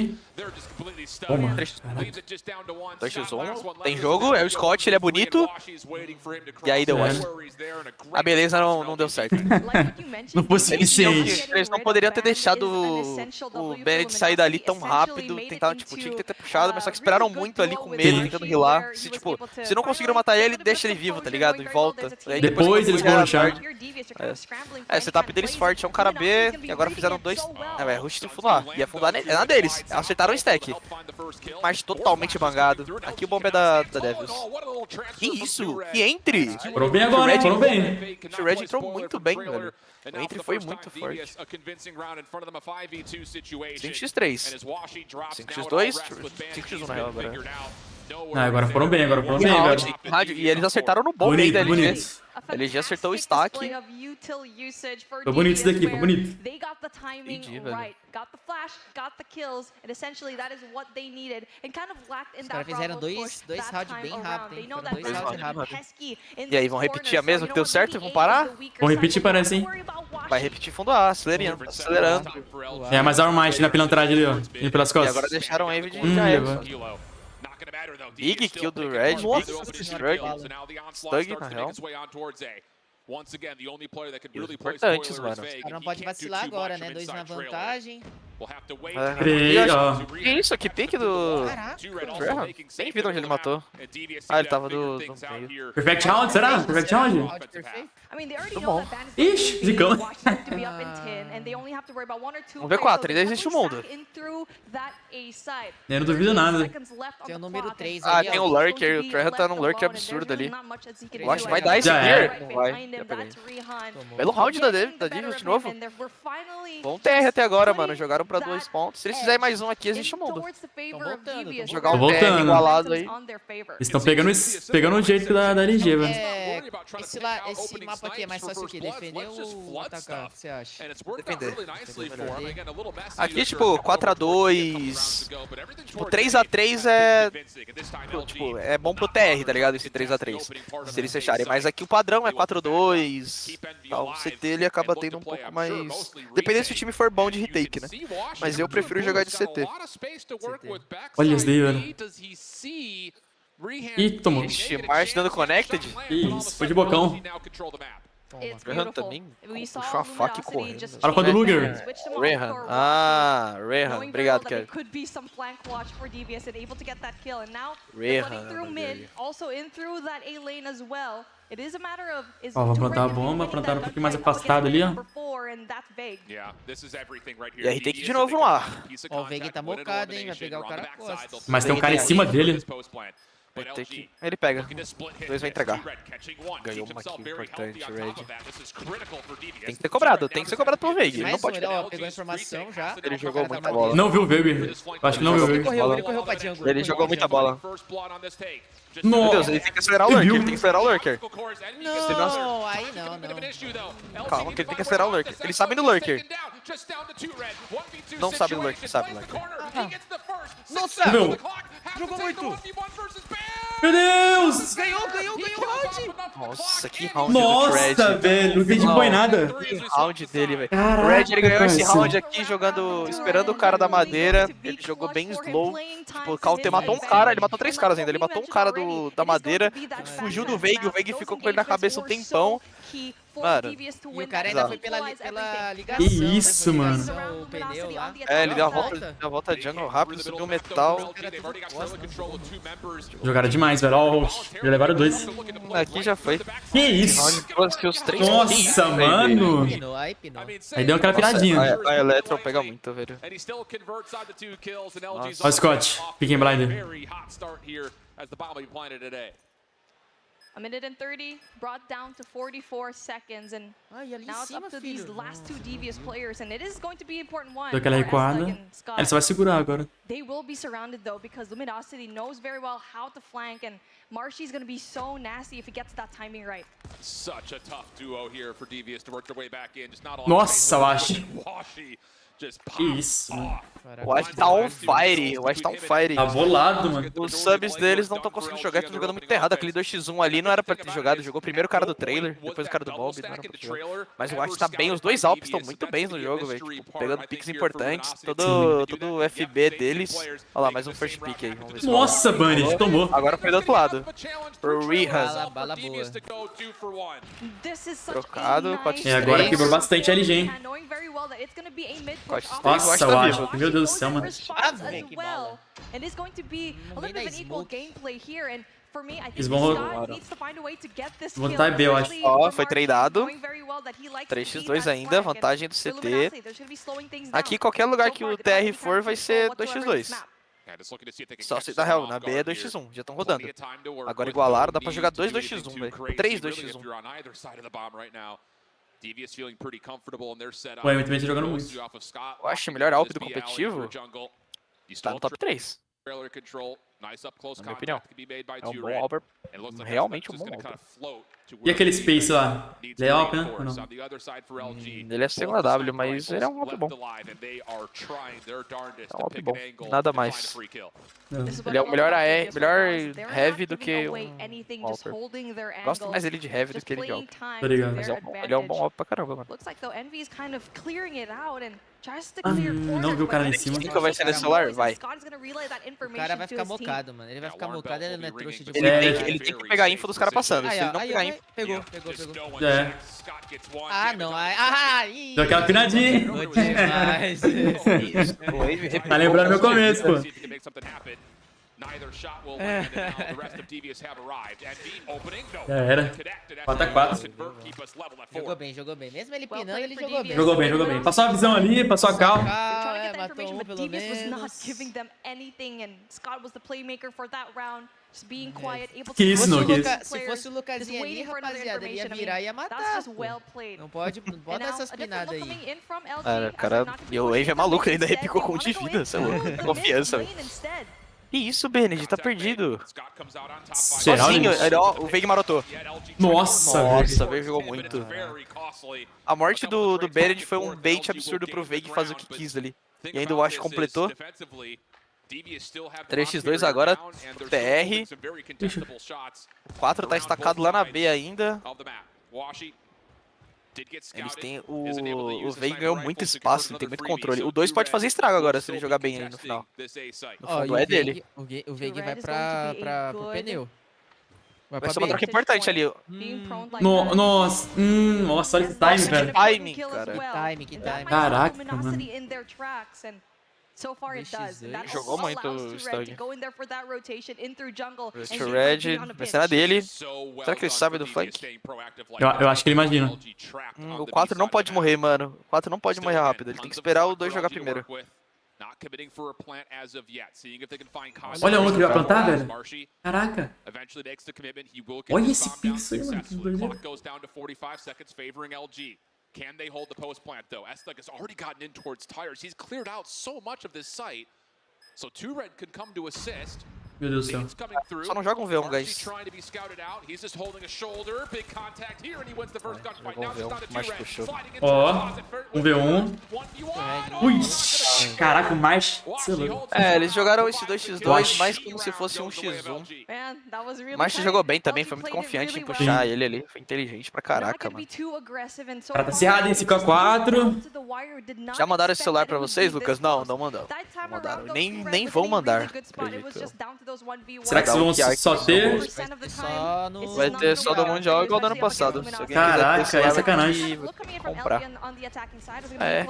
Toma. 2x1. Tem jogo, é o Scott, ele é bonito. E aí deu wash. A beleza não deu certo. Não foi suficiente. Eles não poderiam ter deixado o Bennett sair dali tão rápido. Tentaram, tipo, tinha que ter puxado, mas só que esperaram muito ali com medo, tentando healar. Se não conseguiram matar ele, deixa ele vivo, tá ligado? E volta. Aí depois eles vão rushar. O setup deles forte é um cara B, e agora fizeram 2. É, rush de fundo A. E afundar é na deles. Acertaram o stack. Mas totalmente bangado. Aqui o bomb é da Devils. Que isso? Que entre! Foram bem agora, foram bem. O Red entrou muito bem, velho. O entre foi muito forte. 5x3. 5x2. 5x1 na real agora. Ah, agora foram bem, velho. E eles acertaram no bomb aí da LG. Bonito. Ele já acertou o stack. Foi bonito isso daqui, foi bonito. Entendi, velho. Os caras fizeram dois rounds bem rápido, hein? Foram 2 rounds rápidos. E aí, vão repetir a mesma que deu certo? Vão parar? Vão repetir, parece, hein? Vai repetir fundo A, acelerando. É, mas Arm Might na pilantragem ali, ó. Indo pelas E costas. agora deixaram o Wave de já era. Levou. Big kill do Red, big Stug na real. Importantes, mano. O cara não pode vacilar agora, né? 2 na vantagem. Que isso? Que pique do... Treyhan? Nem vi onde ele matou. Ah, ele tava no meio. Perfect round, será? Perfect round? Muito bom. Ixi, zicão. Um V4, ainda existe o mundo. Eu não duvido nada. Tem o número 3 Ah, ali, tem ó. o Lurker, o Treyhan tá num Lurker absurdo ali. Eu acho que vai dar esse Já clear. é. Não vai. Belo round da Divius de novo. Bom TR até agora, mano. Jogaram pra 2 pontos. Se eles fizerem mais um aqui, existe o mundo. Jogar um TR igualado aí. Eles estão pegando o jeito da LG, velho. Esse mapa aqui é mais fácil o quê? Defender ou atacar? O que você acha? Defender. Aqui, tipo, 4x2. Tipo, 3x3 é... Tipo, é bom pro TR, tá ligado? Esse 3x3. Se eles fecharem. Mas aqui o padrão é 4x2. O CT ele acaba tendo um pouco mais... Dependendo se o time for bom de retake, né? Mas eu prefiro jogar de CT. Olha isso daí, velho. Ih, tomou. Ixi, March dando connected. Isso, foi de bocão. Rehan também puxou a faca e correndo. Olha quando o Luguer. Rehan. Ah, Rehan. Obrigado, Kevin. Ó, vou plantar a bomba, plantar um pouquinho mais afastado ali, ó. E a retake de novo no ar. Ó, o Veiga tá mocado, hein? Vai pegar o cara costas. Mas tem um cara em cima dele. Ele pega. 2 vai entregar. Ganhou uma kill importante, Red. Tem que ser cobrado pelo Veiga. Ele não pode perder. Pegou a informação já. Ele jogou muita bola. Não viu o Veiga. Acho que não viu o Veiga. Ele correu pra jungle. Ele jogou muita bola. Nossa. Meu Deus, ele tem que acelerar o Lurker. Ele tem que acelerar o Lurker. Não, aí não. Calma, que ele tem que acelerar o Lurker. Ele sabe no Lurker. Não sabe no Lurker, sabe no Lurker. Nossa! Não. Jogou muito! Meu Deus! Ganhou o round! Nossa, que round Nossa, do Red. velho, não entendi foi nada. Que round dele, velho. Caraca, O Red, ele ganhou esse parceiro. round aqui jogando, esperando o cara da madeira. Ele jogou bem slow. Tipo, o Counter matou um cara, ele matou 3 caras ainda. Ele matou um cara da madeira, fugiu do Veiga, o Veiga ficou com ele na cabeça um tempão. Mano, e o cara ainda foi pela ligação. Que isso, mano. O pneu lá. É, ele deu a volta jungle rápido, subiu o metal. Jogaram demais, velho. Ó, já levaram 2. Aqui já foi. Que isso? Os 3. Nossa, mano. Aí deu aquela piradinha. A Electron pega muito, velho. Ó o Scott, Picking Blinder. A minute and 30 brought down to 44 seconds, and now it's up to these last 2 devious players, and it is going to be an important one. Deu aquela recuada. Ele só vai segurar agora. They will be surrounded though, because Luminosity knows very well how to flank, and Marshy's going to be so nasty if he gets that timing right. Such a tough duo here for Devious to work their way back in. Just not all Nossa, eu acho. Que isso, mano. O Ash tá on fire. O Ash tá on fire. Tá bolado, mano. Os subs deles não estão conseguindo jogar, estão jogando muito errado. Aquele 2x1 ali não era pra ter jogado. Jogou primeiro o cara do trailer, depois o cara do mob. Não era pra ter jogado. Mas o Ash tá bem, os 2 Alps estão muito bem no jogo, velho. Tipo, pegando picks importantes. Todo o FB deles. Olha lá, mais um first pick aí. Vamos ver se Nossa, Bunny, tomou. Agora foi do outro lado. Pro Rehan. Bala boa. Trocado, E agora quebrou bastante a LG, hein? Nossa, eu acho. Meu Deus do céu, mano. Eles vão voltar B, eu acho. Ó, foi tradeado. 3x2 ainda, vantagem do CT. Aqui, qualquer lugar que o TR for, vai ser 2x2. Só se na real, na B é 2x1, já estão rodando. Agora igualaram, dá pra jogar 2 2x1, velho. 3 2x1. Ué, muito bem, tá jogando muito. Eu acho melhor Alp do competitivo. Tá no top 3. Na minha opinião. É um bom Alper. Realmente um bom Alper. E aquele Space lá? Ele é Alp, né? Ou não? Ele é segunda W, mas ele é um Alp bom. É um Alp bom. Nada mais. Ele é o melhor Heavy do que um Alper. Gosto mais dele de Heavy do que ele de Alp. Tá ligado. Mas ele é um bom Alp pra caramba, mano. Não viu o cara lá em cima. Quem que vai ser nesse celular? Vai. O cara vai ficar mocado, mano. Ele vai ficar mocado, ele não é trouxa de Ele tem que pegar a info dos caras passando. Se ele não pegar info... Pegou. É. Ah, não. Deu aquela piradinha. Demais. Tá lembrando meu começo, pô. Já era. 4x4. Jogou bem. Mesmo ele pinando, ele jogou bem. Jogou bem. Passou a visão ali, passou a cal. Matou um pelo menos. Que isso, não, que isso. Se fosse o Luguerzinho ali, rapaziada, ele ia virar e ia matar. Não bota essas pinadas aí. Cara, e o Wave é maluco, ele ainda repicou com um de vida, sei lá. É confiança, velho. Que isso, Bened, tá perdido. Sozinho, ó, o Veig marotou. Nossa, o Veig jogou muito. A morte do Bened foi um bait absurdo pro Veig fazer o que quis ali. E ainda o Wash completou. 3x2 agora, TR. O 4 tá estacado lá na B ainda. Eles têm o Veig ganhou muito espaço, tem muito controle. O 2 pode fazer estrago agora se ele jogar bem aí no final. No fundo é dele. O Veig vai pro pneu. Vai ser uma troca importante ali. Nossa, olha esse time, velho. Timing, cara. Que time. Caraca, mano. Jogou muito o Stug. Mr. Red, vai ser na dele. Será que ele sabe do flank? Eu acho que ele imagina. O 4 não pode morrer, mano. O 4 não pode morrer rápido. Ele tem que esperar o 2 jogar primeiro. Olha um que vai plantar, velho. Caraca. Olha esse pixel aí, mano. Que doideira. Can they hold the post plant though? Estug has already gotten in towards tires. He's cleared out so much of this site. So 2Red could come to assist. Meu Deus do céu. Só não joga um V1, guys. Ó, um V1. Ui, caraca, o Marsh. Eles jogaram esse 2x2 mais como se fosse um x1. O Marsh jogou bem também, foi muito confiante em puxar ele ali. Foi inteligente pra caraca, mano. O cara tá cerrado em 5x4. Já mandaram esse celular pra vocês, Lucas? Não mandaram. Não mandaram. Nem vão mandar, acredito. Será que vocês vão só ter? Vai ter só do Mundial igual do ano passado. Caraca, é sacanagem. Comprar. É.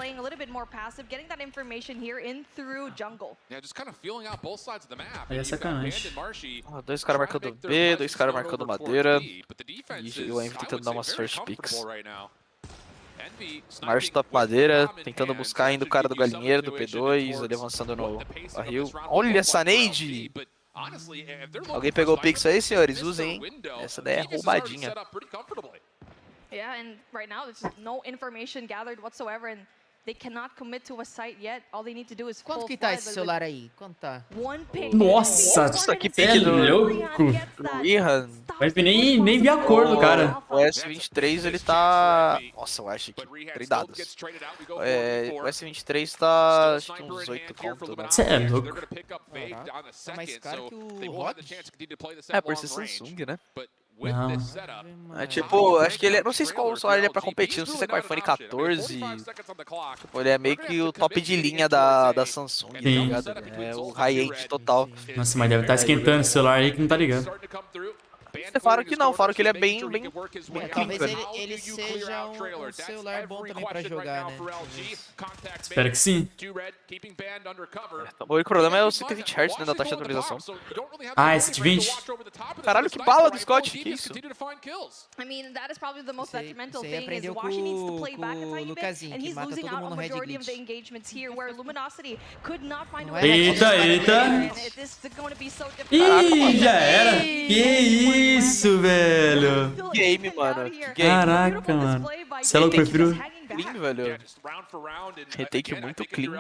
Aí é sacanagem. 2 caras marcando B, 2 caras marcando madeira. E o Envy tentando dar umas first picks. March top madeira, tentando buscar ainda o cara do galinheiro, do P2, ele avançando no barril. Olha essa nade! Alguém pegou o pix aí, senhores? Usem, hein? Essa daí é roubadinha. Yeah, and right now there's no information gathered whatsoever, and they cannot commit to a site yet. All they need to do is quanto que tá esse celular aí? Quanto tá? Nossa, isso aqui é louco. Mas nem vi a cor do cara. O S23 ele tá... Nossa, eu acho que 3 dados. O S23 tá acho que uns 8 conto, né? Cê é louco. Tá mais caro que o Rock? É, por ser Samsung, né? Não. É tipo, acho que ele é, não sei se qual celular ele é pra competir, não sei se é com o iPhone 14. Tipo, ele é meio que o top de linha da Samsung, tá ligado? É o high-end total. Nossa, mas deve estar esquentando esse celular aí que não tá ligado. Falaram que não, falaram que ele é bem talvez ele seja um celular bom também pra jogar, né? Espero que sim. O problema é o 120 Hz, né, da taxa de atualização. Ah, é 120? Caralho, que bala do Scott, que isso? Você aprendeu com o Lucazin, que mata todo mundo no Red Glitch. Eita. Ih, já era. Que isso, velho. Game, mano. Que game. Caraca, mano. Você é louco, eu prefiro... Clean, velho. Retake muito clean.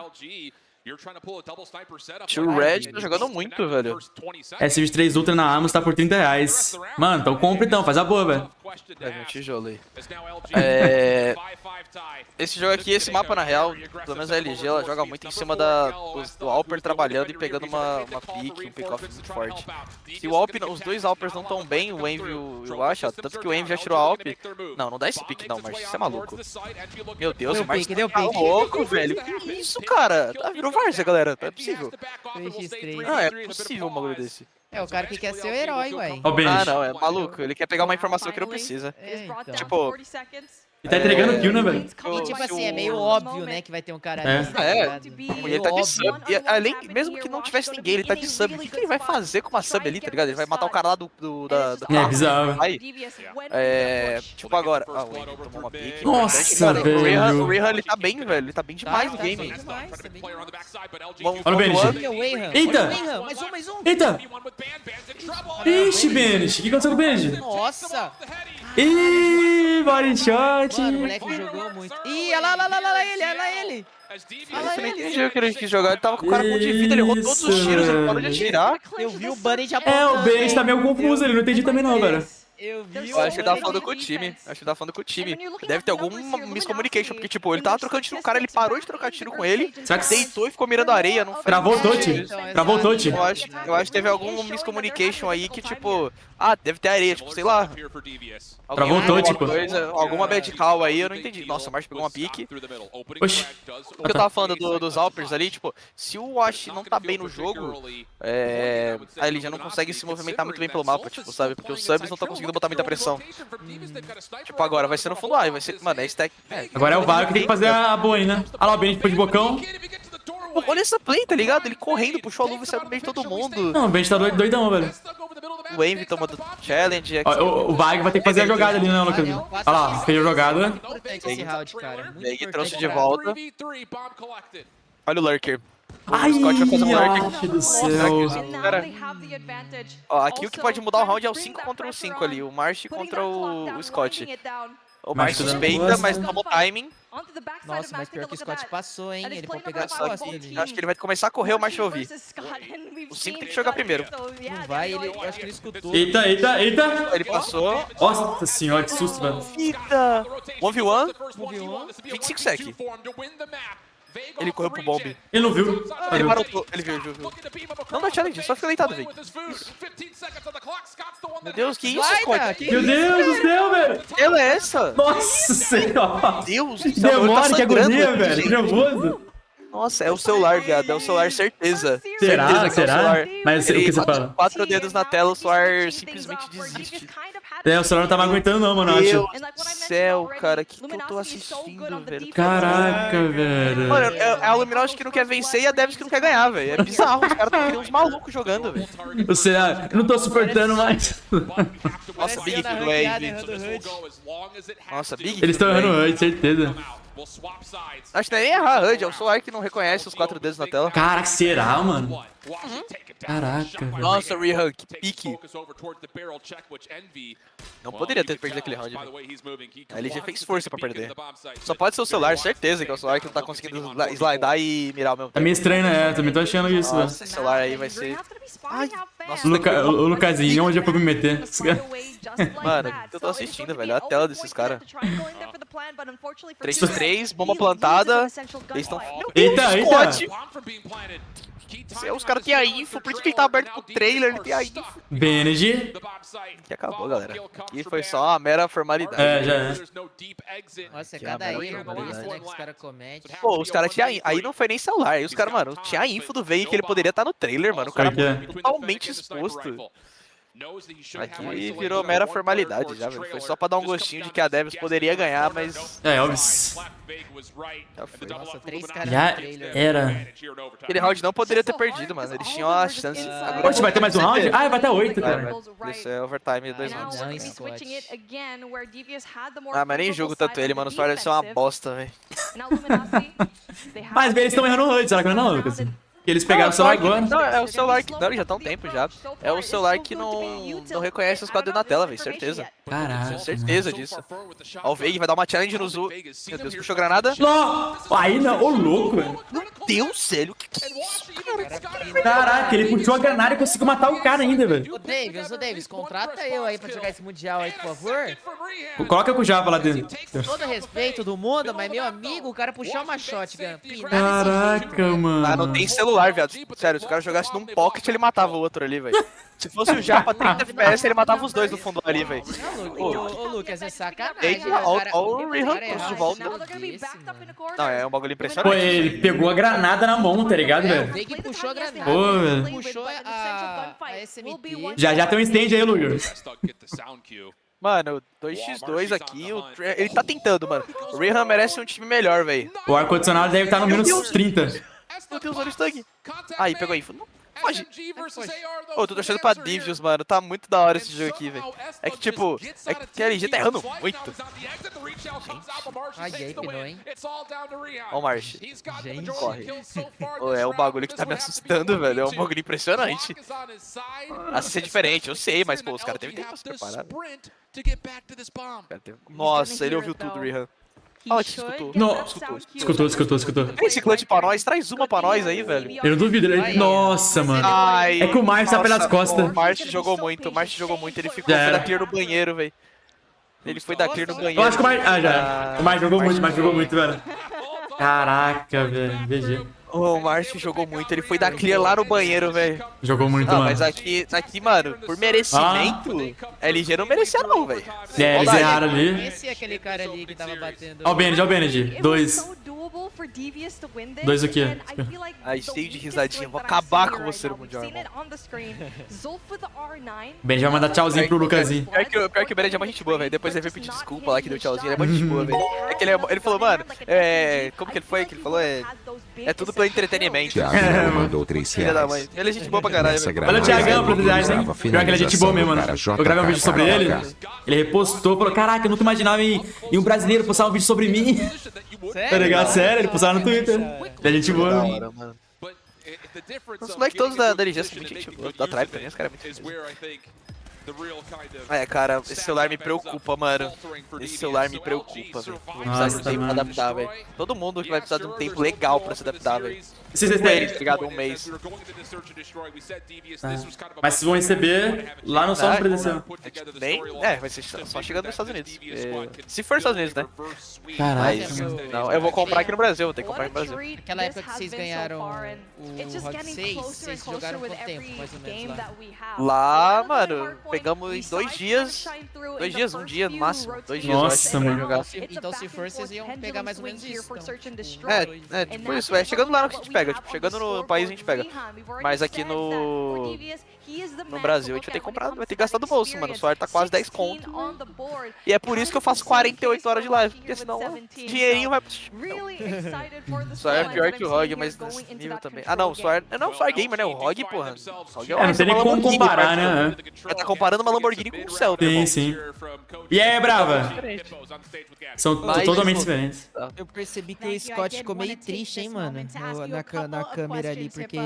Tio Red tá jogando muito, velho. S23 Ultra na Amos tá por R$30. Mano, então compra então, faz a boa, velho. Pega um tijolo aí. Esse jogo aqui, esse mapa na real, pelo menos a LG, ela joga muito em cima do Alper trabalhando e pegando uma pick, um pick-off muito forte. Se o Alp, os dois Alpers não tão bem, o Envy e o Ash, tanto que o Envy já tirou a Alp. Não dá esse pick não, March, você é maluco. Meu Deus, o March tá louco, velho. Que isso, cara? Virou Várzea, galera, não é possível. Não, é possível um bagulho desse. É o cara que quer ser o herói, ué. Ah, não, é maluco. Ele quer pegar uma informação que não precisa. Então. Tipo, Ele tá entregando kill, né, velho? E tipo assim, é meio óbvio, né, que vai ter um cara desse, tá É, ligado? e ele tá de sub. E além, mesmo que não tivesse ninguém, ele tá de sub. O que ele vai fazer com uma sub ali, tá ligado? Ele vai matar o cara lá da É bizarro. Vai. Tipo agora. Ah, o Envy tomou uma pique. Nossa, O velho. Rihan, ele tá bem, velho. Ele tá bem demais no game. Olha o Benji. Eita! Mais um. Eita! Ixi, Benji. O que aconteceu com o Benji? Nossa. Ih, body shot. Mano, o moleque jogou muito. Ih, olha lá ele. Eu não entendi o que ele quis jogar. Ele tava com o cara com um de vida, ele errou todos os tiros, ele parou de atirar. Eu vi o Bunny de É, apontando. o Benji tá meio confuso, ele não entendi também não, velho. Eu vi Eu acho que ele tava falando com o time. Deve ter algum miscommunication, porque, tipo, ele tava trocando tiro com o cara, ele parou de trocar tiro com ele, Será que deitou e ficou mirando a areia. Não travou o touch? Travou o touch? Eu acho que teve algum miscommunication aí que, tipo, deve ter areia, tipo, sei lá. Travou o touch, pô. Alguma bad call aí, eu não entendi. Nossa, o Marsh pegou uma pique. Oxi. O que eu tava falando dos Alpers ali, tipo, se o Wash não tá bem no jogo, aí ele já não consegue se movimentar muito bem pelo mapa, tipo, sabe? Porque os subs não estão conseguindo botar muita pressão. Tipo, agora vai ser no fundo A, vai ser, mano, é stack. Agora é o Vago que tem que fazer a boa aí, né? Olha lá, o Benji foi de bocão. Pô, olha essa play, tá ligado? Ele correndo, puxou a luva e saiu no meio de todo mundo. Não, o Benji tá doidão, velho. O Envy tomando challenge. O Vago vai ter que fazer a jogada ali, né, Lucas? Olha lá, fez a jogada. Esse round, cara. Big trouxe de volta. Olha o Lurker. Ai, Scott vai fazer um lurk. Nossa do céu. Ó, aqui o que pode mudar o round é o 5 contra o 5 ali. O Marsh contra o Scott. O Marsh suspeita, mas tomou timing. Nossa, mas pior que o Scott passou, hein? Ele pode pegar a Só costa que ali. acho que ele vai começar a correr, o Marsh vai ouvir. O 5 tem que jogar primeiro. Não vai, eu acho que ele escutou. Eita. Ele passou. Nossa senhora, que susto, velho. Eita! 1v1. 25 sec. Ele correu pro bomb. Ele não viu. Ele parou, ele viu. Não dá challenge, só fica deitado, velho. Meu Deus, que isso, Scott? Meu Deus do céu, velho. Que tela é essa? Nossa senhora. Meu Deus, Que demora, que agonia, velho. Que nervoso. Nossa, é o celular, viado. É o celular, certeza. Será? Certeza que é o Será? celular. Mas o que você fala? 4 dedos na tela, o celular simplesmente desiste. É, o celular não tava aguentando não, mano, eu Meu acho. Deus do céu, cara, que eu tô assistindo, velho. Caraca, velho. Mano, é a Luminosity que não quer vencer e a Devs que não quer ganhar, velho. É bizarro, os caras tão criando uns malucos jogando, velho. Você, eu não tô suportando mais. Nossa, Big do Wave. Nossa, Big. Eles estão errando antes, certeza. Acho que não é nem errar HUD, é o celular que não reconhece os 4 dedos na tela. Caraca, será, mano? Caraca, velho. Nossa, Rihan, que pique. Não poderia ter perdido aquele round, velho. A LG fez força pra perder. Só pode ser o celular, certeza que é o celular que não tá conseguindo slidar e mirar ao mesmo É tempo. meio estranho, né? Também tô achando isso, velho. Nossa, esse celular aí vai ser... Ai, nossa, O Lucazinho, onde eu fui me meter? Mano, eu tô assistindo, velho. Olha a tela desses caras. 3x3, bomba plantada. Eles estão... Eita. Os caras têm a info, por isso que ele tá aberto pro trailer, ele tem a info. Benji. Que acabou, galera. Aqui foi só uma mera formalidade. É, já é. Nossa, é cada erro besta, né, que os caras cometem. Pô, os caras tinham... Aí não foi nem celular, aí os caras, mano, tinha a info do Veiga que ele poderia estar no trailer, mano. O cara totalmente exposto. Aqui virou mera formalidade já, velho. Foi só pra dar um gostinho de que a Devs poderia ganhar, mas... É, óbvio. Nossa, 3 caras Já no trailer. era. Aquele round não poderia ter perdido, mano. Eles tinham a chance. Oxe, vai ter mais um round? Ah, vai até 8, cara. Isso é overtime 2 rounds. Não, Scott. Ah, mas nem jogo tanto ele, mano. O Sword deve ser uma bosta, velho. Mas eles estão errando antes, será que não, Lucas? Que eles pegaram o celular agora. Não, é o celular que... Não, já tá um tempo já. É o celular que não reconhece os quadros na tela, velho. Certeza. Caraca. Certeza disso. Ó, o Veig vai dar uma challenge no Zu. Meu Deus, puxou granada. Não! Aí não, ô louco, velho. Meu Deus, sério, que é isso, cara? Caraca, ele puxou a granada e conseguiu matar o cara ainda, velho. Ô, Davis, contrata eu aí pra jogar esse Mundial aí, por favor. Coloca com o Java lá dentro. Com todo respeito do mundo, mas meu amigo, o cara puxou uma shotgun. Caraca, mano. Ah, não tem celular, viado. Sério, se o cara jogasse num pocket, ele matava o outro ali, velho. Se fosse o Japa 30 FPS, ele matava os dois no fundo ali, velho. Ô, Lucas, é sacanagem. Olha o Rihan trouxe de volta. Não, é um bagulho impressionante. Pô, ele pegou a granada na mão, tá ligado, O velho? Veig puxou a granada. Pô, velho. Puxou a SMT. Já tem um stand aí, Luguer. Mano, 2x2 aqui, ele tá tentando, mano. O Rihan merece um time melhor, velho. O ar-condicionado deve estar no menos 30. Meu Deus, olha o stun. Aí, pegou a info. Não, foge. Ô, tô torcendo pra Divius, mano. Tá muito da hora esse jogo aqui, velho. É que, tipo, é que a LG tá errando muito. Ai, aí, pinou, hein? Ó o Marsh. Gente. Corre. Ô, é um bagulho que tá me assustando, velho. É um bagulho impressionante. Assim é diferente, eu sei, mas, pô, os caras teve tempo pra se preparar. Nossa, ele ouviu tudo, Rihan. Olha que escutou. Não. Escutou. Esse clutch pra nós, traz uma pra nós aí, velho. Eu não duvido. Nossa, mano. Ai, É que o Marsh tá pelas costas. O Marsh jogou muito, Ele ficou foi da clear no banheiro, velho. Ele foi da clear no banheiro. Eu acho que o Marsh... Ah, já. O Marsh jogou muito, velho. Caraca, velho. GG. O Marsh jogou muito, ele foi da clear lá no banheiro, velho. Jogou muito, mano. Mas aqui, mano, por merecimento, a LG não merecia não, velho. É, eles erraram ali. Esse é aquele cara ali que tava batendo. Ó o Bened. 2. 2 o quê? Ai, cheio de risadinha, vou acabar com você no Mundial, irmão. O Bened vai mandar tchauzinho pro LUGUErzin. Pior que o Bened é uma gente boa, velho. Depois ele veio pedir desculpa lá que deu tchauzinho, ele é uma gente boa, velho. É que ele falou, mano, como que ele foi? Que ele falou, é tudo pelo entretenimento. Thiago mandou 3 Filha da reais. mãe. Ele é gente boa pra caralho, velho. Olha o Thiagão pro reais, hein? Pior que ele é gente boa mesmo, mano. Eu gravei um vídeo sobre ele. Ele repostou, falou, caraca, eu nunca imaginava em um brasileiro postar um vídeo sobre mim. Tá ligado? Sério, ele postava no Twitter. Ele é gente boa. Os moleques todos da LG são muito gente boa. Da Tribe também, os caras é muito. É, cara, esse celular me preocupa, mano. Esse celular me preocupa, velho. Vou precisar de um tempo pra adaptar, velho. Todo mundo vai precisar de um tempo legal pra se adaptar, velho. Vocês têm? Ligado um mês. Mas vocês vão receber lá no solo presencial. Vai ser só chegando nos Estados Unidos. Se for Estados Unidos, né? Caralho. Não, eu vou comprar aqui no Brasil, vou ter que comprar no Brasil. Aquela época que vocês ganharam o Rock 6, vocês jogaram quanto tempo, mais ou menos, lá? Lá, mano, pegamos em 2 dias. 2 dias, um dia no máximo. 2 dias, Nossa, eu acho, mano. pra jogar. Então se for, vocês iam pegar mais ou menos isso. É, tipo isso, chegando lá que a gente pega, tipo, chegando no país a gente pega. Mas aqui no Brasil a gente vai ter que comprar, vai ter que gastar do bolso, mano. O suor tá quase 10 conto. E é por isso que eu faço 48 horas de live, porque senão o dinheirinho vai pro... O suor é pior que o ROG, mas nesse nível também. Ah não, o suor não é o suor gamer, né? O ROG, porra. Não tem nem como comparar, né? Tá comparando uma Lamborghini com um Celta, Sim, sim. E aí, Brava? São totalmente diferentes. Eu percebi que o Scott ficou meio triste, hein, mano? Na câmera ali, porque...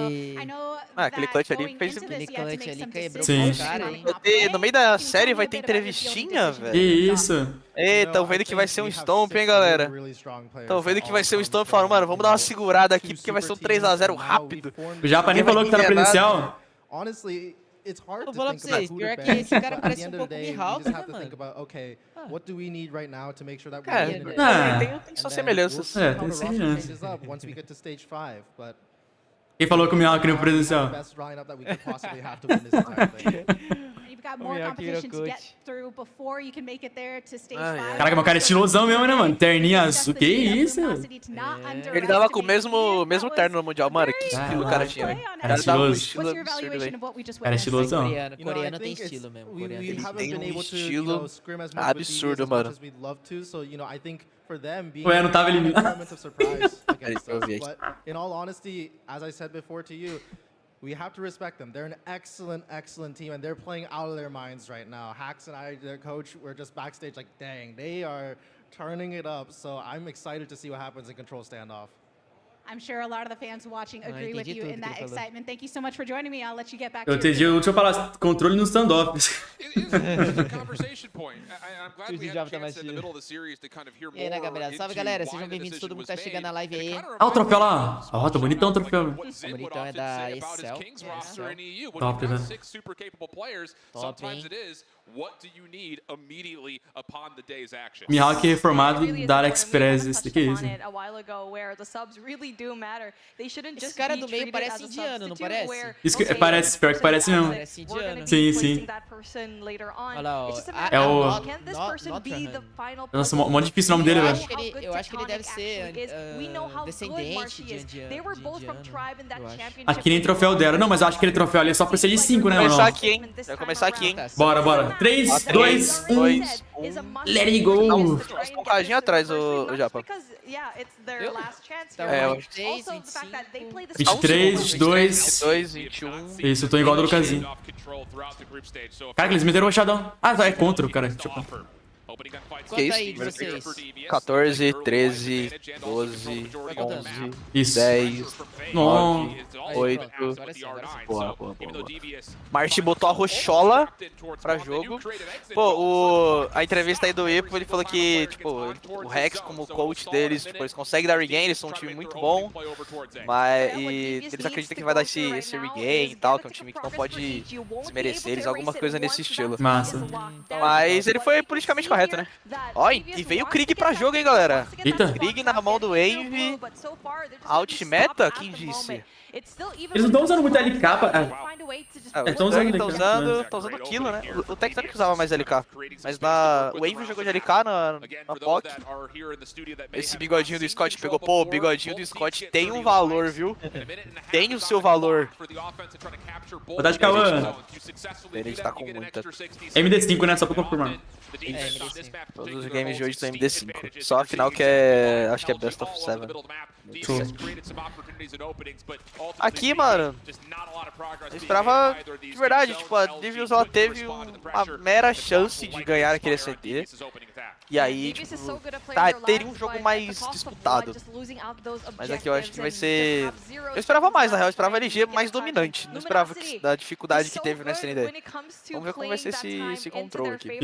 aquele clutch ali fez... Aquele clutch ali quebrou Sim. o cara, hein? No meio da série vai ter entrevistinha, velho. Que isso? Ei, tão vendo que vai ser um Stomp, hein, galera? Tão vendo que vai ser um Stomp, falando, mano, vamos dar uma segurada aqui, porque vai ser um 3x0 rápido. O Japa nem falou que tá na presencial. Eu vou falar pra vocês, pior que esse cara parece um pouco Mihawk, né, mano? Tem suas semelhanças. É, tem semelhanças. Quem falou que o Mihawk nem o presencial? Caraca, meu cara é estilosão mesmo, né, mano? Terninho azul, que isso? Ele tava com o mesmo terno no Mundial, mano. Que estilo o cara tinha, velho. Cara é estiloso. Cara é estilosão. Coreano tem estilo mesmo. Tem um estilo absurdo, mano. Ué, não tava eliminado. Eu vi aqui. We have to respect them. They're an excellent team, and they're playing out of their minds right now. Hax and I, their coach, we're just backstage like, dang, they are turning it up. So I'm excited to see what happens in Control Standoff. I'm sure a lot of the fans watching agree with you in that excitement. Thank you so much for joining me. I'll let you get back to Eu entendi o último palavra, controle no standoff. E aí, né, galera? Salve, galera. Sejam bem-vindos, todo mundo que tá chegando na live aí. Ah, o troféu lá. Ó, tá bonitão o troféu. O bonitão é da Excel. Top, né? Top, hein? Mihawk reformado da AliExpress. Isso que é isso? Esse cara do meio parece indiano, não parece? Isso que parece, pior que parece mesmo. Parece indiano. Sim, sim. Olha lá, ó. É o... Nossa, mó difícil o nome dele, velho. Eu acho que ele deve ser descendente de indiano. Aqui nem troféu deram. Não, mas eu acho que aquele troféu ali é só pra ser de 5, né? Vai Ou começar não? aqui, hein? Vai começar aqui, hein? Bora. 3, 2, 1. Let it go. Tá um bocadinho atrás, o Japa. É, eu acho que 23, 22. 21. Isso, eu tô igual ao do LUGUErzin. Cara, eles meteram o roxadão. Ah, tá, é contra o cara. Deixa eu... Que isso? 14, 13, 12, 11, Isso. 10, Não. 9, 8. Boa. Martin botou a rochola pra jogo. Pô, a entrevista aí do Epo, ele falou que, tipo, o Rex como coach deles, tipo, eles conseguem dar regain, eles são um time muito bom. Mas eles acreditam que vai dar esse regain e tal, que é um time que não pode desmerecer eles, alguma coisa nesse estilo. Massa. Mas ele foi politicamente correto, né? Ó, e veio o Krieg pra jogo, hein, galera? Eita. Krieg na mão do Envy. Alt-meta? Quem disse? Eles não estão usando muito LK pra... Estão usando Kilo, né? O Tectonic usava mais LK. Mas o Envy jogou de LK na POC. Esse bigodinho do Scott pegou. Pô, o bigodinho do Scott tem um valor, viu? Tem o seu valor. Vou dar de Kawan. Ele tá com muita. MD5, né? Só pra confirmar. Todos os games de hoje são MD5. Só a final que é... acho que é Best of 7. Aqui, mano, eu esperava, de verdade, tipo, a Devious ela teve uma mera chance de ganhar aquele SNT. E aí, tipo, teria um jogo mais disputado. Mas aqui eu acho que vai ser... Eu esperava mais, na real, eu esperava LG mais dominante. Não esperava da dificuldade que teve no SND. Vamos ver como vai ser esse controle aqui.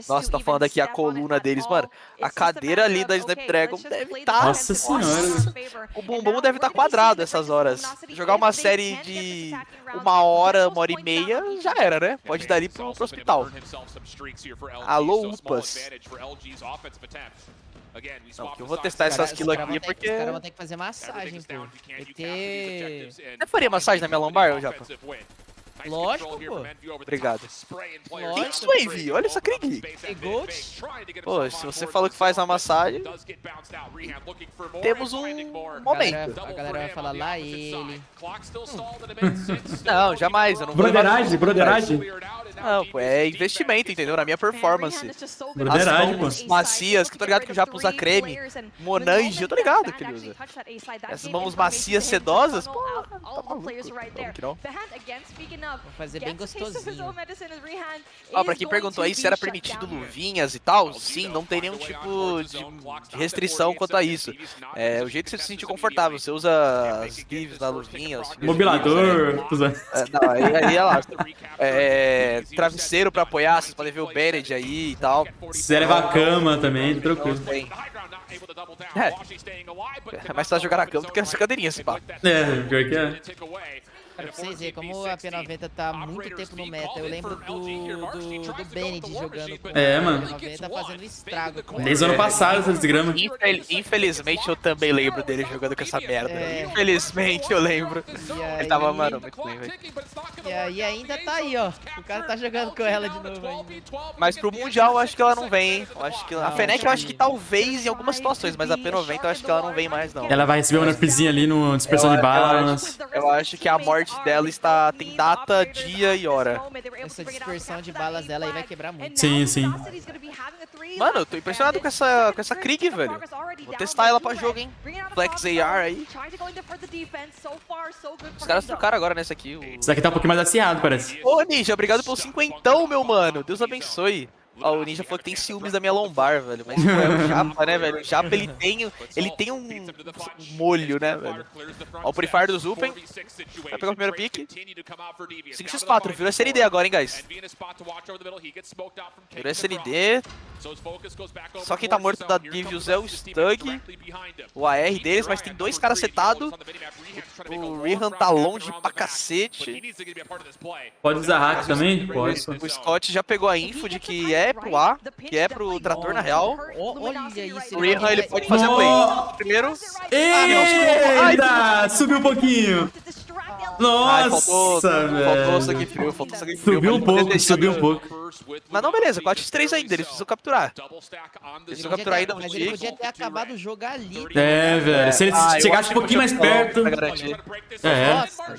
Nossa, tá falando aqui a coluna deles, mano. A cadeira ali da Snapdragon deve estar... Nossa senhora. O bumbum deve estar quadrado essas horas. Jogar uma série de 1 hora, 1h30, já era, né? Pode ir dali pro hospital. Alô, UPAs. Não, eu vou testar essas kills aqui porque... Os caras vão ter que fazer massagem, pô. Vai ter... Você faria massagem na minha lombar, Japa? Lógico, pô. Obrigado. Lógico. Isso, Wave, olha essa Krieg. Pô, se você falou que faz a massagem, temos um momento. A galera vai falar lá ele. Não, jamais. Eu não Broderagem? Não, pô, é investimento, entendeu? Na minha performance. Broderagem, As mãos macias, que eu tô ligado que o Japa usa creme. Monange, eu tô ligado que ele usa. Essas mãos macias, sedosas, pô, tá maluco. Não. Vou fazer bem gostosinho. Ó, pra quem perguntou aí se era permitido luvinhas e tal, sim, não tem nenhum tipo de restrição quanto a isso. É o jeito que você se sentir confortável. Você usa as sleeves da luvinha, mobilador. Não, aí é lá. Travesseiro pra apoiar, vocês podem ver o Bennett aí e tal. Se leva a cama também, tranquilo. É mais fácil jogar na cama do que nessa cadeirinha, esse pá. É, pior que é. Pra vocês verem como a P90 tá há muito tempo no meta. Eu lembro do Bennett jogando com a mano. P90 fazendo estrago com desde o ano passado essa desgrama. Infelizmente eu também lembro dele jogando com essa merda. Infelizmente eu lembro. Ele tava, mano, muito bem, velho. E aí ainda tá aí, ó. O cara tá jogando com ela de novo ainda. Mas pro Mundial eu acho que ela não vem, hein. Eu acho que a Fnatic eu acho que talvez em algumas situações, mas a P90 eu acho que ela não vem mais, não. Ela vai receber uma nerfzinha ali no dispersão de balas. Eu acho que a morte dela tem data, dia e hora. Essa dispersão de balas dela aí vai quebrar muito. Sim, sim. Mano, eu tô impressionado com essa Krieg, velho. Vou testar ela pra jogo, hein. Flex AR aí. Os caras trocaram agora nessa aqui. Esse daqui tá um pouquinho mais aciado, parece. Ô, Ninja, obrigado pelo 50, meu mano. Deus abençoe. Ó, o Ninja falou que tem ciúmes da minha lombar, velho. Mas pô, é o Japa, né, velho? O Japa, ele tem um molho, né, velho? Ó, o Purifier do Zupen. Vai pegar o primeiro pique. 5x4, virou SND agora, hein, guys? Virou SND. Só quem tá morto da Divius é o Stug. O AR deles, mas tem 2 caras setados. O Rihan tá longe pra cacete. Pode usar hack também? Pode. O Scott já pegou a info de que é pro A, que é pro trator, na real. Olha isso. O Rihan, ele pode fazer a play. Primeiro... Eita! Subiu um pouquinho. Nossa, velho. Faltou sangue frio, Subiu um pouco, subiu um pouco. Mas não, beleza, 4x3 ainda, eles precisam capturar. Eles precisam capturar ainda Mas ele podia ter acabado o jogo ali. É, velho. Se ele chegasse um pouquinho mais perto. Nossa,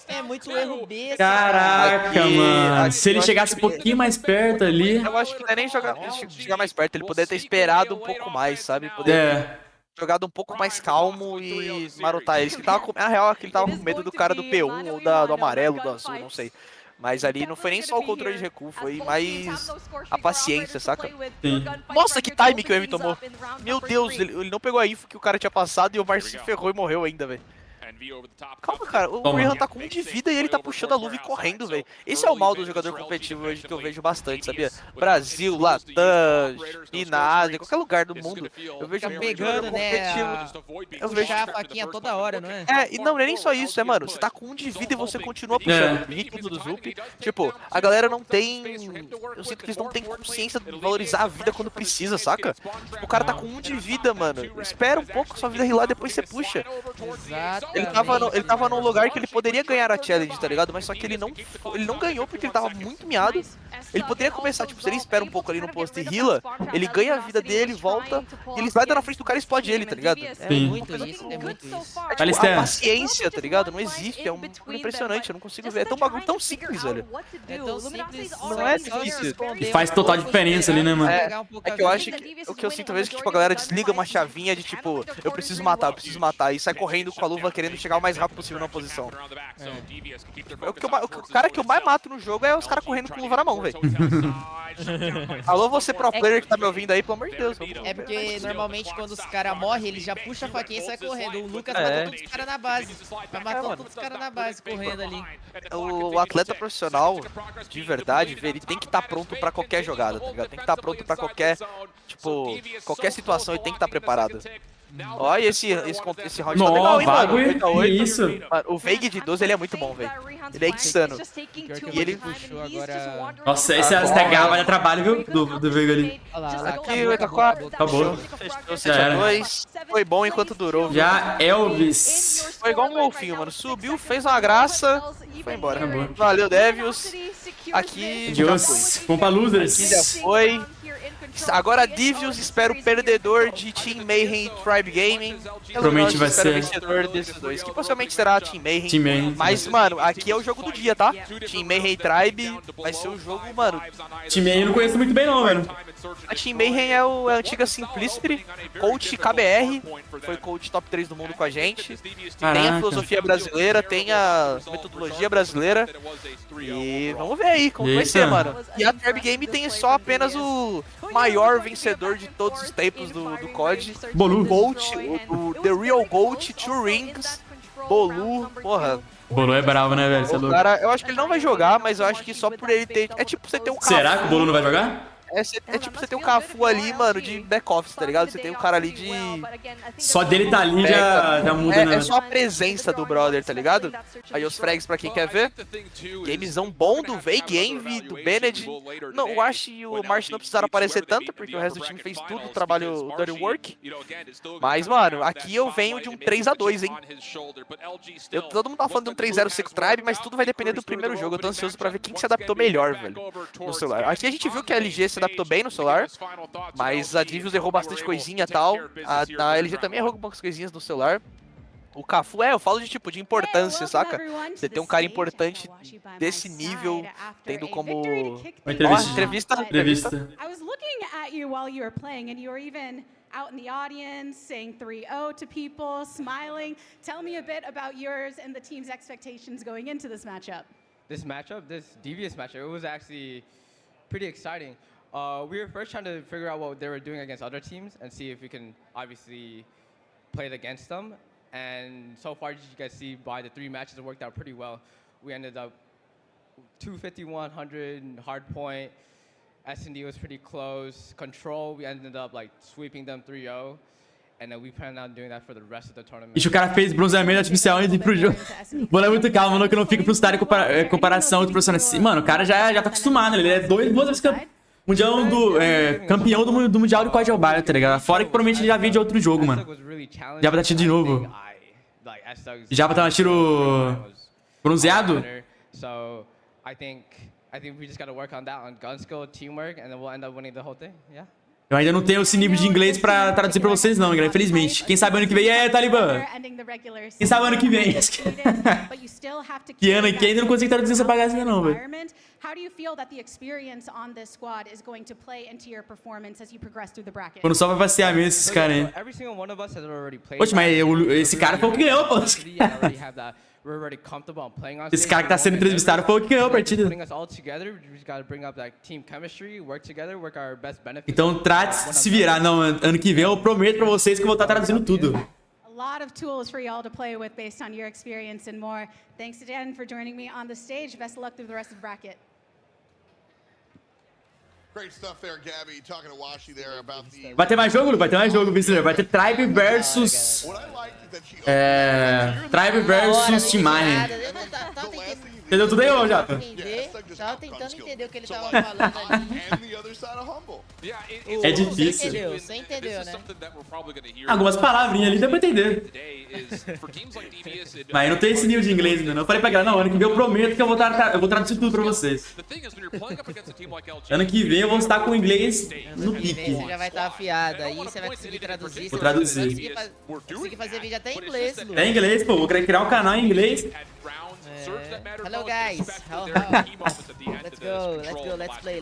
é muito erro besta. Caraca, mano. Se ele chegasse um pouquinho mais perto ali. Eu acho que não é nem chegar mais perto, ele poderia ter esperado um pouco mais, sabe? Poderia ter jogado um pouco mais calmo e marotar eles. Que tava com, na real, é que ele tava com medo do cara do P1 ou do amarelo, do azul, não sei. Mas ali não foi nem só o controle de recuo, foi mais a paciência, saca? Sim. Nossa, que time que o Emi tomou. Meu Deus, ele não pegou a info que o cara tinha passado e o Marcinho se ferrou e morreu ainda, velho. Calma, cara, o Rihan tá com 1 de vida e ele tá puxando a luva e correndo, velho. Esse é o mal do jogador competitivo hoje que eu vejo bastante, sabia? Brasil, Latam, Inásia, qualquer lugar do mundo. Eu vejo pegando, né? Eu vejo a faquinha toda hora, não é? E não é nem só isso, mano. Você tá com 1 de vida e você continua puxando. Ritmo do Zup. Tipo, a galera não tem. Eu sinto que eles não têm consciência de valorizar a vida quando precisa, saca? Tipo, o cara tá com 1 de vida, mano. Espera um pouco sua vida rilar, depois você puxa. Exato. Ele tava num lugar que ele poderia ganhar a challenge, tá ligado? Mas só que ele não ganhou porque ele tava muito miado. Ele poderia começar, tipo, se ele espera um pouco ali no posto e heala, ele ganha a vida dele, volta, e ele vai dar na frente do cara e explode ele, tá ligado? É muito isso, é muito isso. É, tipo, a paciência, tá ligado? Não existe, é um impressionante, eu não consigo ver. É tão bagulho tão simples, velho. É tão simples, não é difícil. E faz total diferença ali, né, mano? É que eu acho que o que eu sinto às vezes é que tipo, a galera desliga uma chavinha de tipo, eu preciso matar, e sai correndo com a luva querendo chegar o mais rápido possível na posição. O cara que eu mais mato no jogo é os caras correndo com luva na mão, velho. Alô, você pro player que tá me ouvindo aí, pelo amor de Deus. É porque normalmente quando os caras morrem, ele já puxa a faquinha e sai correndo. O Lucas matou todos os caras na base. Vai matando todos os caras na base, correndo ali. O atleta profissional, de verdade, ele tem que estar pronto pra qualquer jogada, tá ligado? Tem que estar pronto pra qualquer, tipo, qualquer situação, ele tem que estar preparado. Olha, esse round tá legal, hein, mano? Que isso? O Veig de 12, ele é muito bom, velho. Ele é insano. E ele puxou agora... Nossa, esse TH vai dar trabalho, viu? Do Veig ali. Aqui, 8x4. Acabou. 7x2. Foi bom enquanto durou. Viu? Já Elvis. Foi igual um golfinho, mano. Subiu, fez uma graça e foi embora. Valeu, Devios. Aqui já foi. Vamos pra losers. Aqui já foi. Agora Divius, espero o perdedor de Team Mayhem e Tribe Gaming. Provavelmente vai ser o vencedor desses dois, que possivelmente será Team Mayhem. Team Mayhem. Mas, mano, aqui é o jogo do dia, tá? Team Mayhem e Tribe vai ser o jogo, mano. Team Mayhem eu não conheço muito bem não, velho. A Team Mayhem é a antiga Simplicity, coach KBR, foi coach top 3 do mundo com a gente. Caraca. Tem a filosofia brasileira, tem a metodologia brasileira. E vamos ver aí como vai ser, mano. E a Tribe Game tem só apenas o maior vencedor de todos os tempos do COD. Bolu. Goat, o The Real Goat, 2 Rings, Bolu, porra. Bolu é bravo, né, velho? Você é louco. Cara, eu acho que ele não vai jogar, mas eu acho que só por ele ter... É tipo você ter um Cafu. Será que o Bolu não vai jogar? É tipo você ter um Cafu ali, mano, de back-office, tá ligado? Você tem um cara ali de... Só dele tá ali já muda, né? É só a presença do brother, tá ligado? Aí os frags pra quem quer ver. Gamezão bom do Veig, Envy, do Bennett. Não, o Ash e o Marsh não precisaram aparecer tanto, porque o resto do time fez tudo o trabalho, o dirty work. Mas, mano, aqui eu venho de um 3x2, hein? Todo mundo tá falando de um 3-0 Seco Tribe, mas tudo vai depender do primeiro jogo. Eu tô ansioso pra ver quem que se adaptou melhor, velho, no celular. Aqui a gente viu que a LG se adaptou bem no celular, mas a Divius errou bastante coisinha e tal. A LG também errou algumas coisinhas no celular. O Cafu, eu falo de tipo, de importância, saca? Você tem um cara importante desse nível, tendo como... Uma entrevista. I was looking at you while you were playing and you were even out in the audience saying 3-0 to people, smiling. Tell me a bit about yours and the team's expectations going into this matchup. This devious matchup, it was actually pretty exciting. We were first trying to figure out what they were doing against other teams and see if we can obviously play it against them. And so far, as you guys see, by the 3 matches, it worked out pretty well. We ended up 250, 100, hard point. S&D was pretty close. Control, we ended up like sweeping them 3-0. And then we plan on doing that for the rest of the tournament. Ixi, o cara fez bronzeamento artificial antes de ir pro jogo. Mano, é muito calmo, mano, que eu não fico frustrado em comparação a outro profissional. Mano, o cara já tá acostumado, ele é duas vezes mundial campeão do Mundial de COD Mobile, tá ligado? Fora que provavelmente ele já veio de outro jogo, mano. Já vai dar tiro de novo. Já vai dar tiro... Bronzeado? So I think we just gotta work on that, on gun skill, teamwork, and then we'll end up winning the whole thing. Yeah. Eu ainda não tenho esse nível de inglês pra traduzir pra vocês não, galera, infelizmente. Quem sabe ano que vem é Talibã. Quem sabe ano que vem. Que ano aqui ainda não consigo traduzir essa bagacinha não, velho. How do you feel that the experience on this squad is going to play into your performance as you progress through the bracket? Quando só vai passear mesmo esses caras, hein? Every single one of us has already played. Poxa, mas esse cara foi o que ganhou, pô. We're already comfortable on playing on Esse cara que tá sendo entrevistado foi o que ganhou a partida. Então trate de se virar. Não, ano que vem eu prometo pra vocês que eu vou estar traduzindo tudo. A lot of tools for y'all to play with based on your experience and more. Thanks again for joining me on the stage. Best of luck through the rest of the bracket. Vai ter mais jogo, Lu? Vai ter mais jogo, brasileiro. Vai ter Tribe versus... Tribe versus Team Mine. Entendeu tudo aí, ô Japa? Tava tentando entender o que ele tava falando ali. É difícil. Você entendeu, né? Algumas palavrinhas ali deu pra entender. Mas não tem esse nível de inglês ainda não. Eu falei pra galera, não, ano que vem eu prometo que eu vou traduzir tudo pra vocês. Ano que vem eu vou estar com inglês no pique. Você já vai estar afiado, aí você vai conseguir traduzir. Vou traduzir. Conseguir fazer vídeo até em inglês, Lu. É inglês, pô. Vou criar um canal em inglês. Hello guys, how? Let's go, let's play.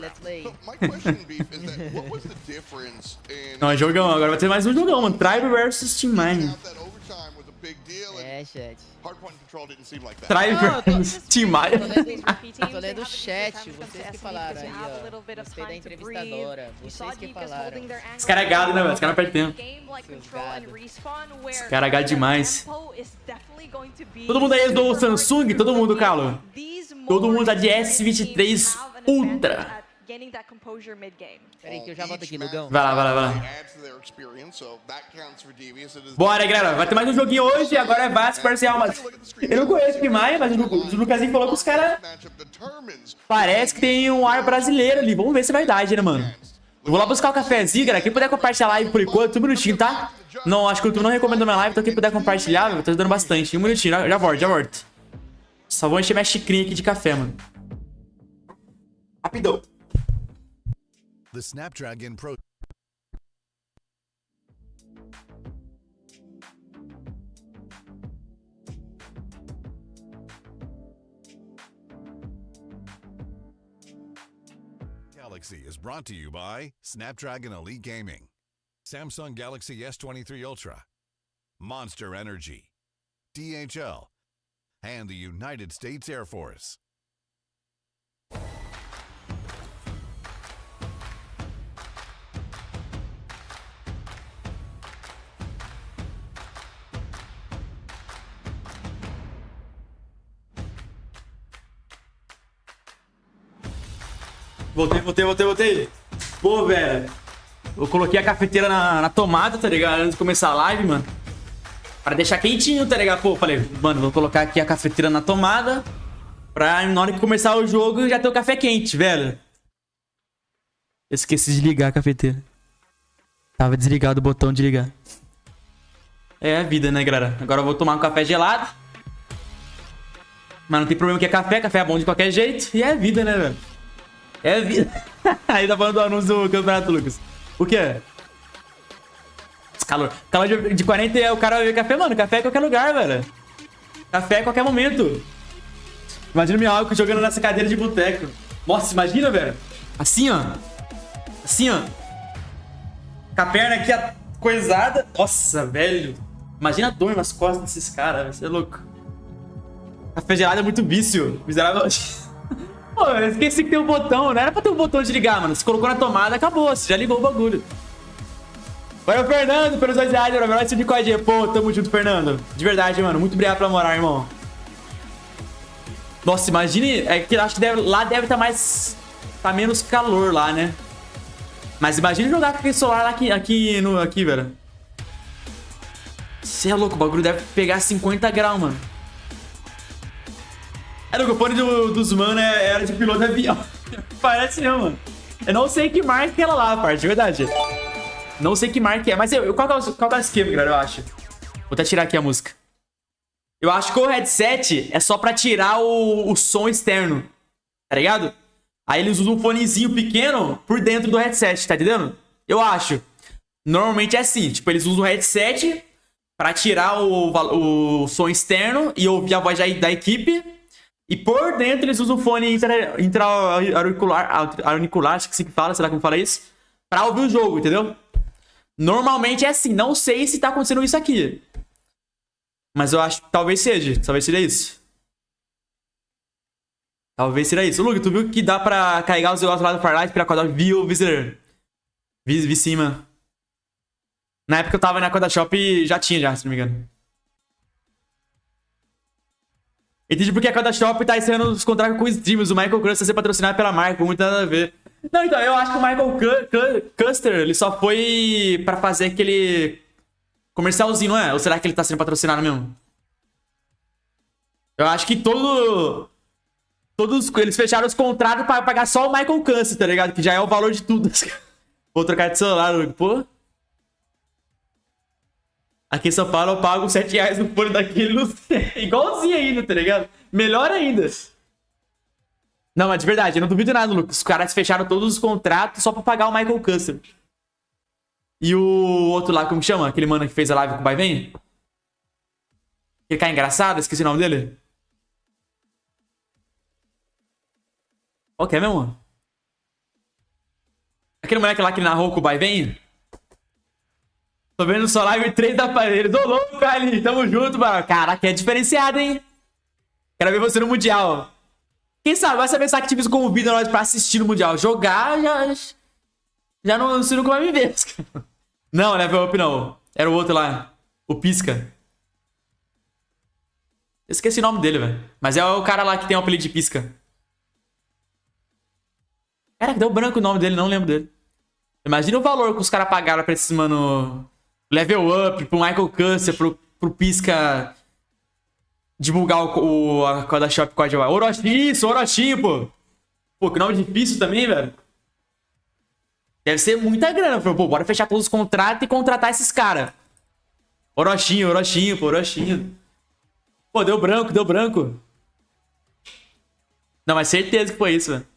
Não, é jogão, agora vai ter mais um jogão, mano. Tribe versus Team Mine. É, chat. Tribe versus Team Mine. Tô lendo o chat, vocês que falaram aí, ó. Gostei da entrevistadora, vocês que falaram. Esse cara é gado, né, velho? Esse cara não perde tempo. Esse cara é gado demais. Todo mundo aí usou o Samsung? Todo mundo, Calo? Todo mundo tá de S23 Ultra. Peraí que eu já volto aqui, Lugão. Vai lá. Bora, galera. Vai ter mais um joguinho hoje. Agora é Vasco parcial, mas... Eu não conheço o Pimaia, mas o Luguerzinho falou que os caras... Parece que tem um ar brasileiro ali. Vamos ver se é verdade, né, mano? Eu vou lá buscar o cafezinho, galera. Quem puder compartilhar a live por enquanto, um minutinho, tá? Não, acho que o YouTube não recomendou minha live, então quem puder compartilhar, eu tô ajudando bastante. Um minutinho, já volto. Só vou encher minha xicrinha aqui de café, mano. Rapidão. The Snapdragon Pro. Galaxy is brought to you by Snapdragon Elite Gaming, Samsung Galaxy S23 Ultra, Monster Energy, DHL, and the United States Air Force. Voltei. Pô, velho. Eu coloquei a cafeteira na tomada, tá ligado? Antes de começar a live, mano. Pra deixar quentinho, tá ligado? Pô, falei, mano, vou colocar aqui a cafeteira na tomada. Pra na hora que começar o jogo já ter o café quente, velho. Eu esqueci de ligar a cafeteira. Tava desligado o botão de ligar. É a vida, né, galera? Agora eu vou tomar um café gelado. Mas não tem problema que é café é bom de qualquer jeito. E é a vida, né, velho? É a vida. Aí tá falando do anúncio do campeonato, Lucas. O que é? Calor de 40 é o cara vai ver café, mano. Café é qualquer lugar, velho. Café é qualquer momento. Imagina o meu álcool jogando nessa cadeira de boteco. Nossa, imagina, velho. Assim, ó. Com a perna aqui coisada. Nossa, velho. Imagina a dor nas costas desses caras, velho. Você é louco. Café gelado é muito vício. Miserável. Pô, eu esqueci que tem um botão. Não era pra ter um botão de ligar, mano. Você colocou na tomada, acabou. Você já ligou o bagulho. Valeu, Fernando, pelos R$2, mano. Melhor de código. Pô, tamo junto, Fernando. De verdade, mano. Muito obrigado pela moral, irmão. Nossa, imagine. É que eu acho que lá deve estar mais... Tá menos calor lá, né? Mas imagine jogar com aquele solar lá aqui, velho. Você é louco, o bagulho deve pegar 50 graus, mano. O fone dos mano era de piloto de avião. Parece não, mano. Eu não sei que marca é ela lá, parte, de verdade. Não sei que marca é. Mas qual que é o esquema, galera, eu acho. Vou até tirar aqui a música. Eu acho que o headset é só pra tirar o som externo, tá ligado? Aí eles usam um fonezinho pequeno por dentro do headset, tá entendendo? Eu acho. Normalmente é assim, tipo, eles usam o headset pra tirar o som externo e ouvir a voz da equipe. E por dentro eles usam o fone intra-auricular, acho que assim que fala, sei lá como fala isso, pra ouvir o jogo, entendeu? Normalmente é assim, não sei se tá acontecendo isso aqui. Mas eu acho que talvez seja isso. Talvez seja isso. Luke, tu viu que dá pra carregar os negócios lá do Farlight pra acordar? Viu, Visitor? Vi cima. Na época eu tava na Coda Shop já tinha, se não me engano. Entendi porque a Coda Shop tá encerrando os contratos com os streamers. O Michael Custer ser patrocinado pela marca, muito nada a ver. Não, então, eu acho que o Michael Custer, ele só foi pra fazer aquele comercialzinho, não é? Ou será que ele tá sendo patrocinado mesmo? Eu acho que todos eles fecharam os contratos pra pagar só o Michael Custer, tá ligado? Que já é o valor de tudo. Vou trocar de celular, pô. Aqui em São Paulo eu pago R$7 no fone daquele, igualzinho ainda, tá ligado? Melhor ainda. Não, mas de verdade, eu não duvido nada, Lucas. Os caras fecharam todos os contratos só pra pagar o Michael Custer. E o outro lá, como chama? Aquele mano que fez a live com o Baivém? Aquele cara engraçado, esqueci o nome dele. Qual que é mesmo? Aquele moleque lá que narrou com o Baivém? Tô vendo só live 3 da parede. Tô louco, Ali. Tamo junto, mano. Caraca, é diferenciado, hein? Quero ver você no Mundial. Quem sabe, vai saber se a Activision convida nós pra assistir no Mundial. Jogar, já não, você nunca vai me ver. Não, Level Up não. Era o outro lá. O Pisca. Eu esqueci o nome dele, velho. Mas é o cara lá que tem o apelido de Pisca. Caraca, deu branco o nome dele, não lembro dele. Imagina o valor que os caras pagaram pra esses, mano... Level Up, pro Michael Custer, pro Pisca... divulgar a Coda Shop Code UI. Orochinho, pô. Pô, que nome difícil também, velho. Deve ser muita grana. Pô, bora fechar todos os contratos e contratar esses caras. Orochinho, pô, Orochinho. Pô, deu branco. Não, mas certeza que foi isso, velho.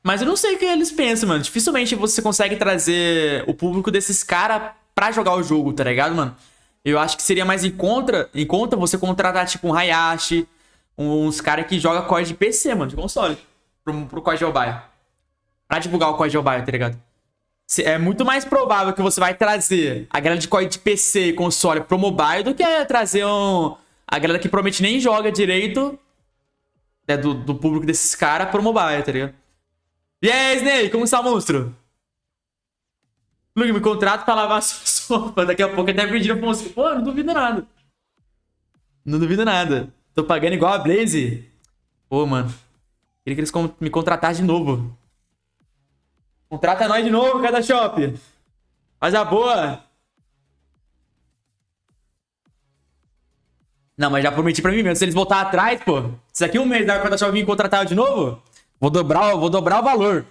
Mas eu não sei o que eles pensam, mano. Dificilmente você consegue trazer o público desses caras pra jogar o jogo, tá ligado, mano? Eu acho que seria mais em conta você contratar, tipo, um Hayashi, uns caras que jogam COD de PC, mano, de console, pro COD Mobile. Pra divulgar o COD Mobile, tá ligado? É muito mais provável que você vai trazer a galera de COD de PC e console pro mobile do que trazer a galera que provavelmente nem joga direito, né, do público desses caras pro mobile, tá ligado? E aí, Snake, como está, monstro? Luke, me contrato pra lavar a sua sopa. Daqui a pouco até pediram pra você. Pô, não duvido nada. Não duvido nada. Tô pagando igual a Blaze. Pô, mano. Queria que eles me contratassem de novo. Contrata nós de novo, cada shop. Faz a boa. Não, mas já prometi pra mim mesmo. Se eles voltar atrás, pô. Se daqui um mês da cada shop vir contratar de novo, vou dobrar o valor.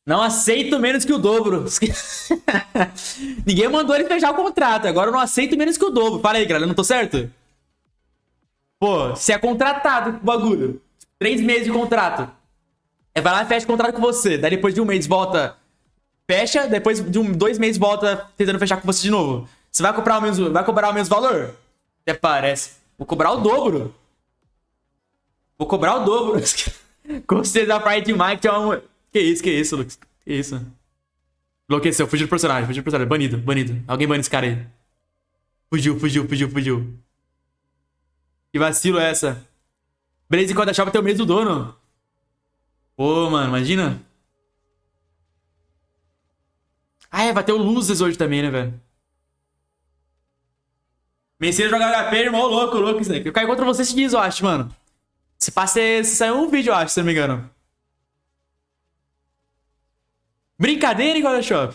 Não aceito menos que o dobro. Ninguém mandou ele fechar o contrato. Agora eu não aceito menos que o dobro. Fala aí, galera. Eu não tô certo? Pô, se é contratado o bagulho. 3 meses de contrato. Vai lá e fecha o contrato com você. Daí depois de um mês volta. Fecha. Depois de 2 meses volta tentando fechar com você de novo. Você vai cobrar o mesmo valor? Até parece. Vou cobrar o dobro. Gostei da Pride Mike. Que isso, Lucas? Que isso? Enlouqueceu, fugiu do personagem. Banido. Alguém bane esse cara aí. Fugiu. Que vacilo é essa? Blaze Coda Shop tem o mesmo dono. Pô, mano, imagina. Ah, vai ter o Luzes hoje também, né, velho? Me ensina a jogar HP, irmão. Louco isso aí. Eu caio contra você esses dias, eu acho, mano. Se saiu um vídeo, eu acho, se não me engano. Brincadeira em Coda Shop.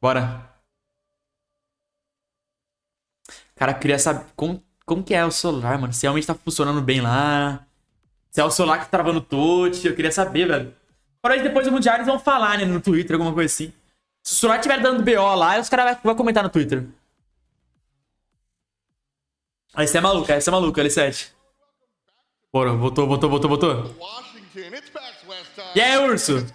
Bora. Cara, eu queria saber como que é o celular, mano. Se realmente tá funcionando bem lá. Se é o celular que tá travando touch. Eu queria saber, velho. Porém, depois do Mundial eles vão falar, né, no Twitter, alguma coisa assim. Se o celular estiver dando BO lá, os caras vão comentar no Twitter. Esse é maluco, L7. Bora, voltou. E aí, urso?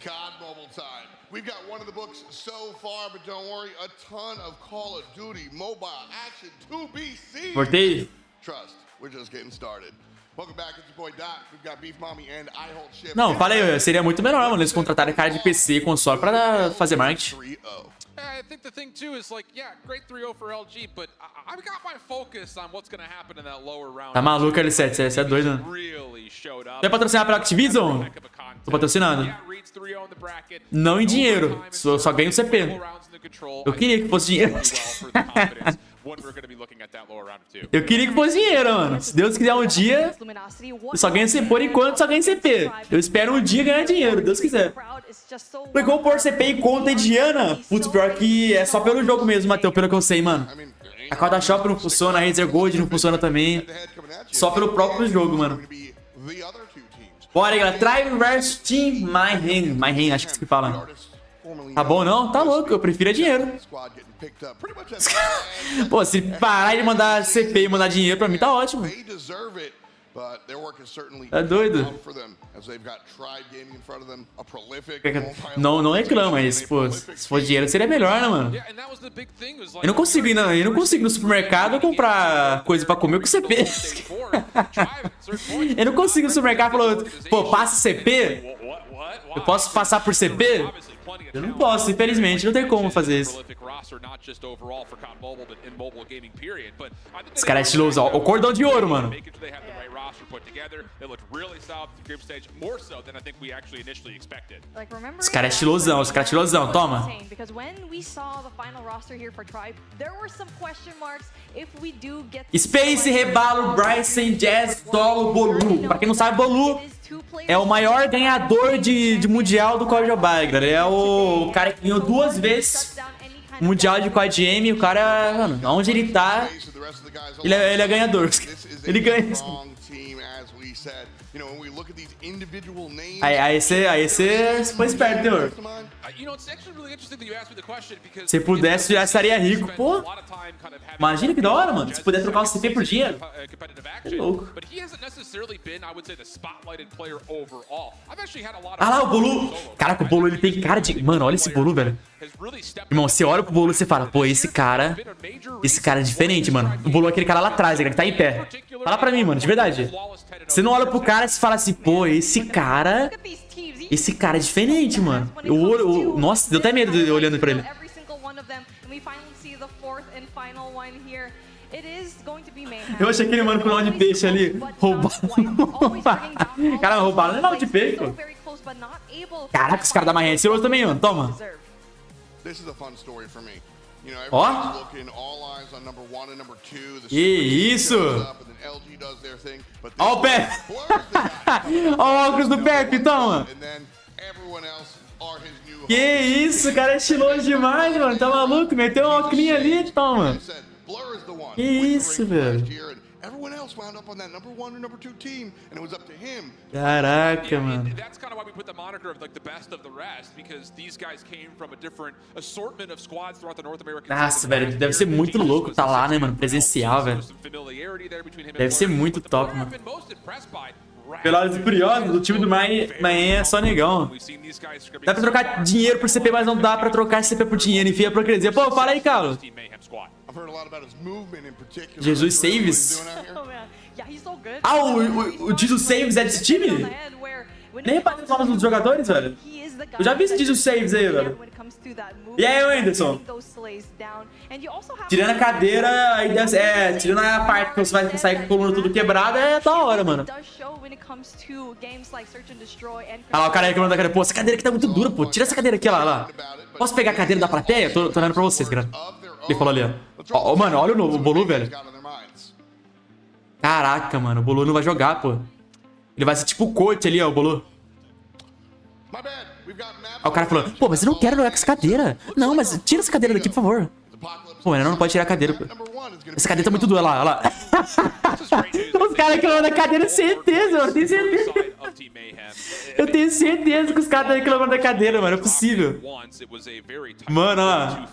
We've got one of the books so far, but don't worry, a ton of Call of Duty mobile action to be seen. Voltei. Trust, we're just getting started. Welcome back, it's your boy Doc. We've got Beef Mommy and I Hold Ship. Não, falei, seria muito melhor, mano, eles contratarem cara de PC e console pra fazer marketing. I think the thing too is like, yeah, great 3-0 for LG, but I've got my focus on what's gonna happen in that lower round. Tá maluco, L7, você é doido, né? Quer patrocinar pela Activision? Tô patrocinando. Não em dinheiro, só ganho CP. Eu queria que fosse dinheiro. Eu queria que fosse dinheiro, mano. Se Deus quiser um dia, eu só ganho CP. Por enquanto, só ganho CP. Eu espero um dia ganhar dinheiro, Deus quiser. Porque vou pôr CP em conta indiana? Putz, pior que é só pelo jogo mesmo, Matheus, pelo que eu sei, mano. A Calda Shop não funciona, a Razer Gold não funciona também. Só pelo próprio jogo, mano. Bora, galera. Tribe vs Team My Hand, acho que é isso que fala. Tá bom, não? Tá louco, eu prefiro é dinheiro. Pô, se parar de mandar CP e mandar dinheiro pra mim, tá ótimo. É doido. Não reclama, mas, pô, se for dinheiro seria melhor, né, mano? Eu não consigo ir no supermercado comprar coisa pra comer com CP. Eu não consigo ir no supermercado e falar, pô, passa CP? Eu posso passar por CP? Eu não posso, infelizmente, não tem como fazer isso. Esse cara é estiloso, ó. O cordão de ouro, mano. Esse cara é estilosão, toma. Space, Rebalo, Bryson, Jazz, Solo, Bolu. Pra quem não sabe, Bolu é o maior ganhador de mundial do Call of Duty, galera. Ele é o cara que ganhou 2 vezes mundial de Quad M. O cara, mano, onde ele tá, ele é ganhador. Ele ganha. Aí você foi esperto, Teor. Se pudesse, já estaria rico. Pô, imagina que da hora, mano. Se puder trocar o CP por dinheiro. É louco. Ah lá, o Bolu. Caraca, o Bolu, ele tem cara de... Mano, olha esse Bolu, velho. Irmão, você olha pro Bolu e você fala, pô, esse cara é diferente, mano. O Bolu é aquele cara lá atrás, que tá em pé. Fala pra mim, mano, de verdade. Você não olha pro cara e você fala assim, pô, esse cara é diferente, mano. Nossa, deu até medo de olhando pra ele. Eu achei aquele mano com nome de peixe ali. Roubado. Cara, roubaram não é nome de peixe, pô. Caraca, os caras da Marrente hoje também, mano. Toma. Ó. Que isso? Ó o Pepe. Ó o óculos do Pepe, toma. Que isso, o cara é estiloso demais, mano. Tá maluco? Meteu um óculos ali, toma. Que isso, velho. Caraca, mano. Nossa, velho, deve ser muito louco tá lá, né, mano? Presencial, velho. Deve ser muito top, mano. Pelos curiosos, o time do Maien é só negão. Dá pra trocar dinheiro por CP, mas não dá pra trocar CP por dinheiro. Enfim, a hipocrisia. Pô, fala aí, Carlos. Jesus Saves? Ah, o Jesus Saves é desse time? Nem reparei nos nomes dos jogadores, velho. Eu já vi esse Jesus Saves aí, velho. E aí, Anderson? Tirando a cadeira, aí tirando a parte que você vai sair com a coluna tudo quebrada, é da hora, mano. Ah lá, o cara reclamando da cadeira. Pô, essa cadeira aqui tá muito dura, pô. Tira essa cadeira aqui, lá. Posso pegar a cadeira da plateia? Tô olhando pra vocês, cara. Ele falou ali, ó. Mano, olha o Bolu, velho. Caraca, mano. O Bolu não vai jogar, pô. Ele vai ser tipo o coach ali, ó, o Bolu. Aí o cara falou, pô, mas eu não quero jogar com essa cadeira. Não, mas tira essa cadeira daqui, por favor. Pô, não pode tirar a cadeira, pô. Essa cadeira tá muito dura, olha lá. Os caras reclamando da cadeira, certeza, mano. Tenho certeza. Eu tenho certeza que os caras estão reclamando da cadeira, mano. É possível. Mano, ó.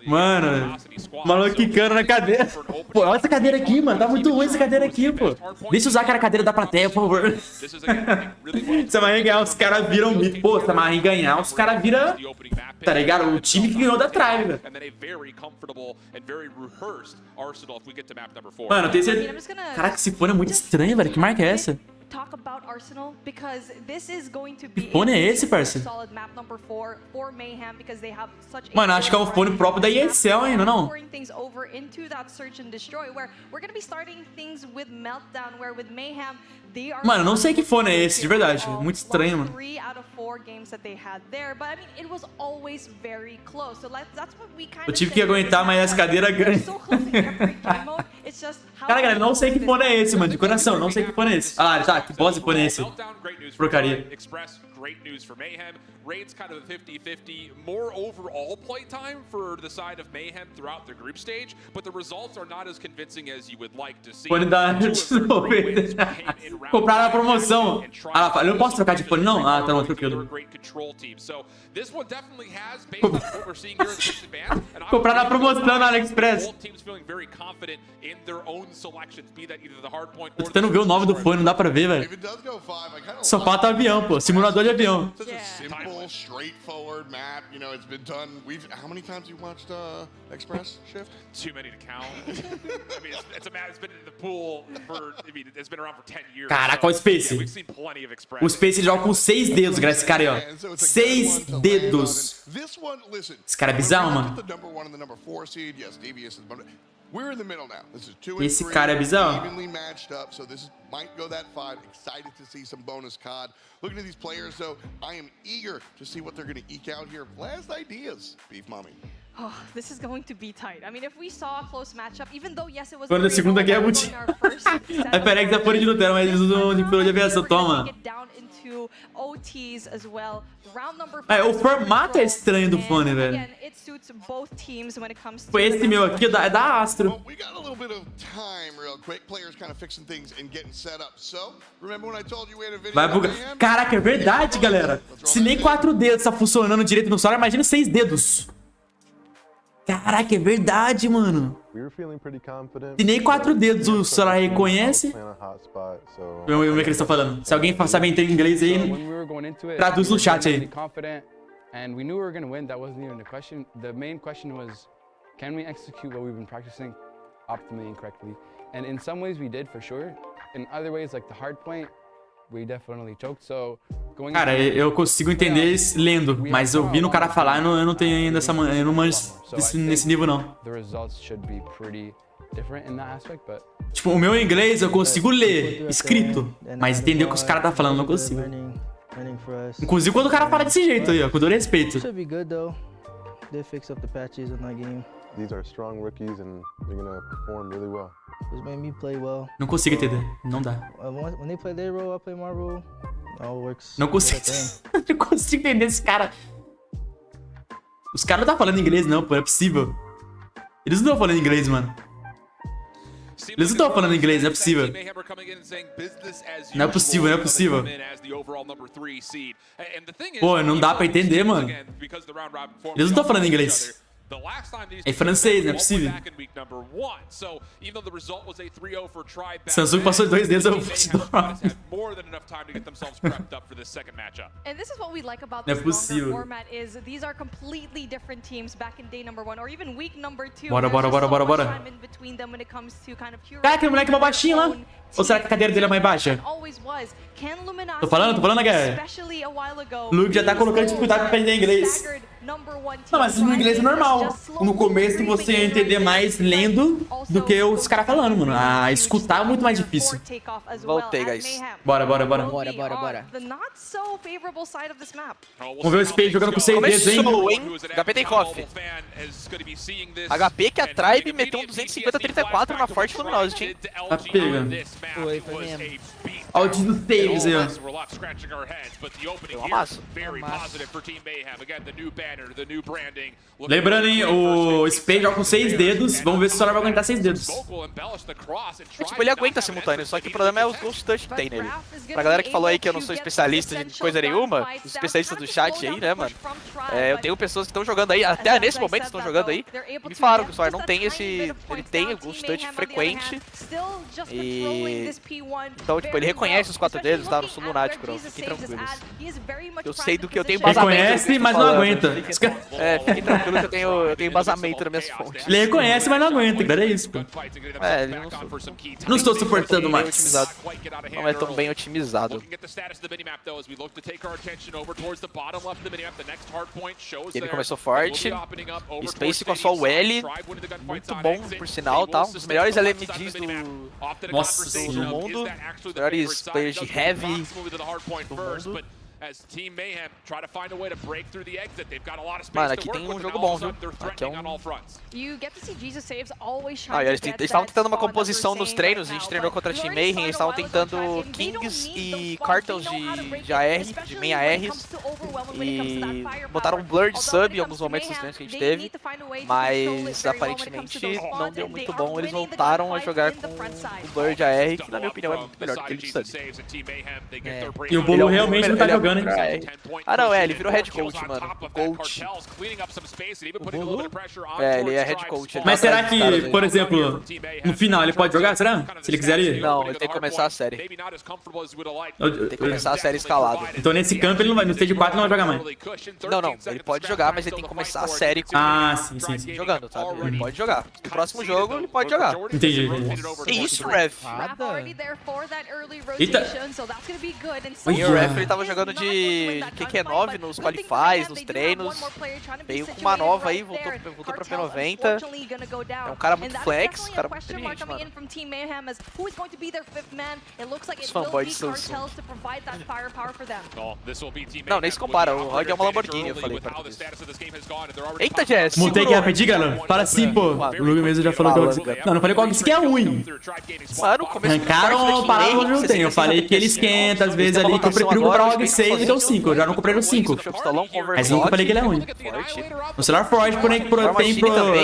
Mano, o maluco quicando na cadeira. Pô, olha essa cadeira aqui, mano. Tá muito ruim essa cadeira aqui, pô. Deixa eu usar aquela cadeira da plateia, por favor. Se a Marinha ganhar, os caras viram mito. Pô, se a Marinha ganhar, os caras viram... Tá ligado? O time que ganhou da Tribe, velho. Mano, tem certeza... Caraca, esse fone é muito estranho, velho. Que marca é essa? Talk about Arsenal because this is going to be Que fone é esse, parceiro? solid map number 4 for Mayhem because they have such a Mano, acho que é o fone próprio da ESL ainda, não? pouring things over into that search and destroy where we're going to be starting things with Meltdown where with Mayhem they are Mano, não sei que fone é esse, de verdade. Muito estranho, mano. 3 out of 4 games that they had there, but I mean it was always very close. So that's what we kind Eu tive que aguentar, mas as cadeiras grandes. Cara, galera, não sei que fone é esse, mano. De coração, não sei que fone é esse. Ah, tá, que bosta de fone é esse. Porcaria. Great news for Mayhem. Raid's kind of a 50-50, more overall play time for the side of Mayhem throughout the group stage, but the results are not as convincing as you would like to see. Fone da... Compraram a promoção. Ah, eu não posso trocar de fone, não? Ah, tá bom, tranquilo. Compraram a promoção na AliExpress. Tô tentando ver o nome do fone, não dá pra ver, velho. Só falta avião, pô. Simulador de avião. Simple, straightforward map. You know, it's been done. How many times you watched Express Shift? Too many to count. I mean, it's been in the pool for. I mean, it's been around for 10 years. Caraca, olha o Space. O Space joga com 6 dedos, galera. Esse cara aí, ó. 6 dedos. Esse cara é bizarro, mano. Esse cara é bizarro. Looking at these players, though, I am eager to see what they're going to eke out here. Last ideas, Beef Mommy. Oh, this is going to be tight. I mean, if we saw a close matchup, even though yes, it was Quando a segunda guerra mundial. A Perex tá fora de Nutella, mas eles usam de piloto de aviação. Toma. É, o formato é estranho do fone, velho. Foi esse meu aqui, é da Astro. Vai bugar. Caraca, é verdade, galera. Se nem 4 dedos tá funcionando direito no celular, imagina 6 dedos. Caraca, é verdade, mano. Se nem 4 dedos o celular reconhece. Vamos ver o que eles estão falando. Se alguém sabe entender inglês aí, traduz no chat aí. And we knew we were going to win. That wasn't even a question. The main question was, can we execute what we've been practicing optimally and correctly? And in some ways we did, for sure. In other ways, like the hard point, we definitely choked. So going. Cara, eu consigo entender lendo, mas ouvindo o cara falar, eu não tenho ainda essa, eu não manjo nesse nível não. The results should be pretty different in that aspect, but. Tipo, o meu inglês eu consigo ler escrito, mas entender o que os caras tá falando eu não consigo. Inclusive quando o cara fala desse jeito aí, ó, com todo respeito. Não consigo entender, não dá. Não consigo. Não consigo entender esse cara. Os caras não tá falando inglês não, pô, é possível. Eles não estão falando inglês, mano. Eles não estão falando inglês, não é possível. Não é possível, não é possível. Pô, não dá pra entender, mano. Eles não estão falando inglês. É francês, não é possível. Samsung passou 2 dedos, eu vou te dar. Não é possível. Bora, bora, bora, bora, bora. Cara, aquele moleque é mais baixinho lá. Ou será que a cadeira dele é mais baixa? Tô falando, galera. O Luguer já tá colocando dificuldade pra aprender inglês. Não, mas no inglês é normal. No começo você ia entender mais lendo do que os caras falando, mano. A escutar é muito mais difícil. Voltei, guys. Bora, bora, bora. Bora, bora, bora. Vamos ver o Space jogando com 6 dedos, hein? Começou, hein? HP tem coffee. HP que a Tribe meteu um 250-34 na Forte Luminosity, hein? Tá pegando. Foi mesmo. Olha o time do Tails aí, ó. Uma massa. Lembrando, hein, o Spade joga com 6 dedos. Vamos ver se o Solar vai aguentar 6 dedos. Tipo, ele aguenta simultâneo, só que o problema é os Ghost Touch que tem nele. Pra galera que falou aí que eu não sou especialista de coisa nenhuma, os especialistas do chat aí, né, mano? Eu tenho pessoas que estão jogando aí, até nesse momento estão jogando aí, me falaram que o Solar não tem esse... Ele tem o Ghost Touch frequente. Então, tipo, ele reconhece os 4 dedos, tá? No sul lunático, não. Fiquem tranquilos. Eu sei do que eu tenho embasamento. Reconhece, mas não aguenta. Fiquem tranquilos que eu tenho embasamento nas minhas fontes. Ele reconhece, mas não aguenta. Era isso, pô. Ele não estou suportando mais. Não é tão bem otimizado. Ele começou forte. Space com a sua L. Muito bom, por sinal, tá? Um dos melhores LMGs do mundo. Os melhores players de Heavy do mundo. Mano, aqui tem um jogo bom, viu? Aqui é um... eles estavam tentando uma composição nos treinos, a gente treinou contra Team Mayhem, eles estavam tentando Kings e Cartels de AR, de main ARs, e botaram um blur de sub em alguns momentos dos treinos que a gente teve, mas aparentemente não deu muito bom, eles voltaram a jogar com o blur de AR, que na minha opinião é muito melhor do que ele de sub. E o Bolo realmente não tá jogando, hein? Ah não, ele virou head coach, mano. Coach. Ele é head coach. Mas será que, por exemplo, no final ele pode jogar, será? Se ele quiser ir? Não, ele tem que começar a série. Tem que começar a série escalado. Então nesse campo ele não vai, no stage 4 não vai jogar mais. Não, ele pode jogar, mas ele tem que começar a série com sim. Jogando, sabe? Ele pode jogar. No próximo jogo ele pode jogar. Entendi. Que isso, Rev? Eita. E o Rev ele tava jogando de QQ9 nos qualifies, nos treinos. Veio com uma nova aí, voltou pra P90. É um cara muito flex, um cara muito inteligente, mano. Os fanboys de Samsung. Não, nem se compara, o Rog é uma Lamborghini, eu falei pra vocês. Eita, Jess! Mutei aqui rapidinho, galera. Fala assim, pô. O Luguer mesmo já falou que eu... Não falei qual que é ruim. Mano, arrancaram paradas onde não tem. Eu falei que ele esquenta às vezes ali, que eu prefiro comprar o ROG 6 e deu 5. Eu já não comprei no 5. Mas nunca falei que ele é ruim. O celular forte, porém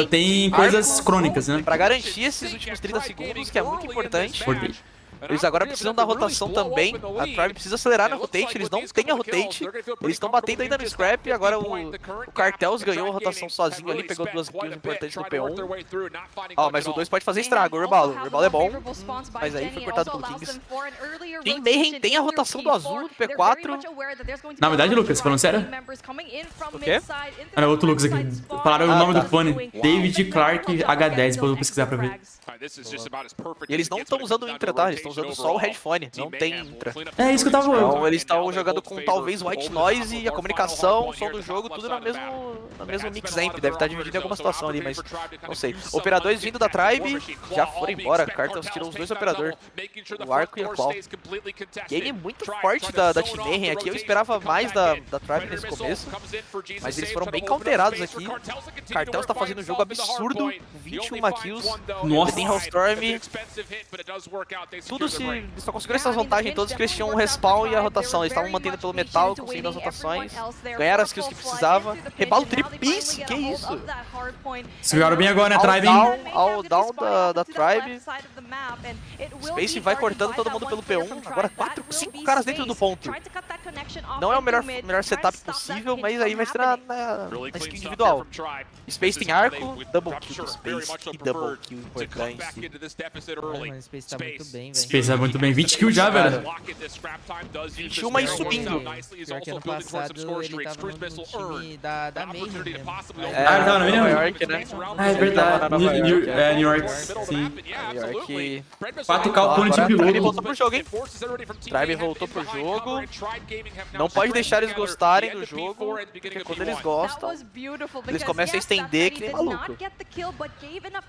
tem coisas crônicas, né? Pra garantir esses últimos 30 segundos, que é muito importante. Eles agora precisam da rotação também. A Tribe precisa acelerar na rotate, eles não têm a rotate. Eles estão batendo ainda no scrap. Agora o Cartels ganhou a rotação sozinho ali, pegou 2 kills importantes no P1. Mas o 2 pode fazer estrago, o Urbalo. O Urbalo é bom, mas aí foi cortado pelo Kings. Team Mayhem tem a rotação do azul, do P4. Na verdade, Lucas, falando sério? O quê? Era outro Lucas aqui. Falaram o nome do fone. David Clark H10, pra eu pesquisar pra ver. E eles não estão usando o Intra, tá? Eles estão usando só o headphone, não tem Intra. É isso que eu tava falando. Então eles estão jogando com talvez white noise e a comunicação, o som do jogo, tudo na mesmo mix amp. Deve estar dividido em alguma situação ali, mas não sei. Operadores vindo da Tribe já foram embora. Cartels tirou os 2 operadores, o Arco e a Qual. Game muito forte da Team Mayhem aqui. Eu esperava mais da Tribe nesse começo, mas eles foram bem counterados aqui. Cartels tá fazendo um jogo absurdo, 21 kills. Nossa. Tem Hellstorm. Tudo eles só conseguiram essas vantagens todas porque eles tinham um respawn e a rotação. Eles estavam mantendo pelo metal, conseguindo as rotações. Ganharam as kills que precisava. Rebalo tripice, que isso? Se jogaram bem agora, né, Tribe? All down da Tribe. Space vai cortando todo mundo pelo P1. Agora 5 caras dentro do ponto. Não é o melhor setup possível, mas aí vai ser na skill individual. Space tem arco, double kill do Space e double kill importante. Space tá muito bem, velho. Space tá muito bem. 20 kills já, velho. 21 e subindo. Pior que ano passado ele tava no time da Mayhem mesmo. Ele tava na Mayhem? Nova York, né? É verdade. New York, sim. New York. 4K por time piloto. Tribe voltou pro jogo, hein? Tribe voltou pro jogo. Não pode deixar eles gostarem do jogo, porque quando eles gostam, eles começam a estender que nem maluco.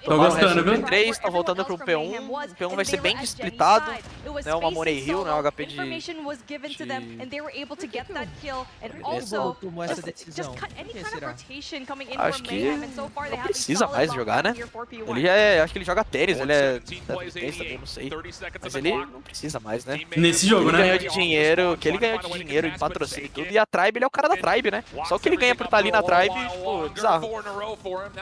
Tô gostando, viu? 3, tá voltando pro P1. O P1 vai ser bem splitado. não é uma Money Hill, não é um HP de... Information was given to them and they were able to get that kill and Ele also tomou essa decisão. just cut any kind of rotation coming in Acho from que Mayhem and so far they não have a precisa solid mais long jogar, né? round here for P1. Ele é, acho que ele joga tênis, ele é da tênis também, não sei. Mas ele não precisa mais, né? Nesse jogo, Ele né? ganhou de dinheiro, que ele ganhou de dinheiro em patrocínio e tudo, e a Tribe, ele é o cara da Tribe, né? Só o que ele ganha por estar ali na Tribe, pô, bizarro.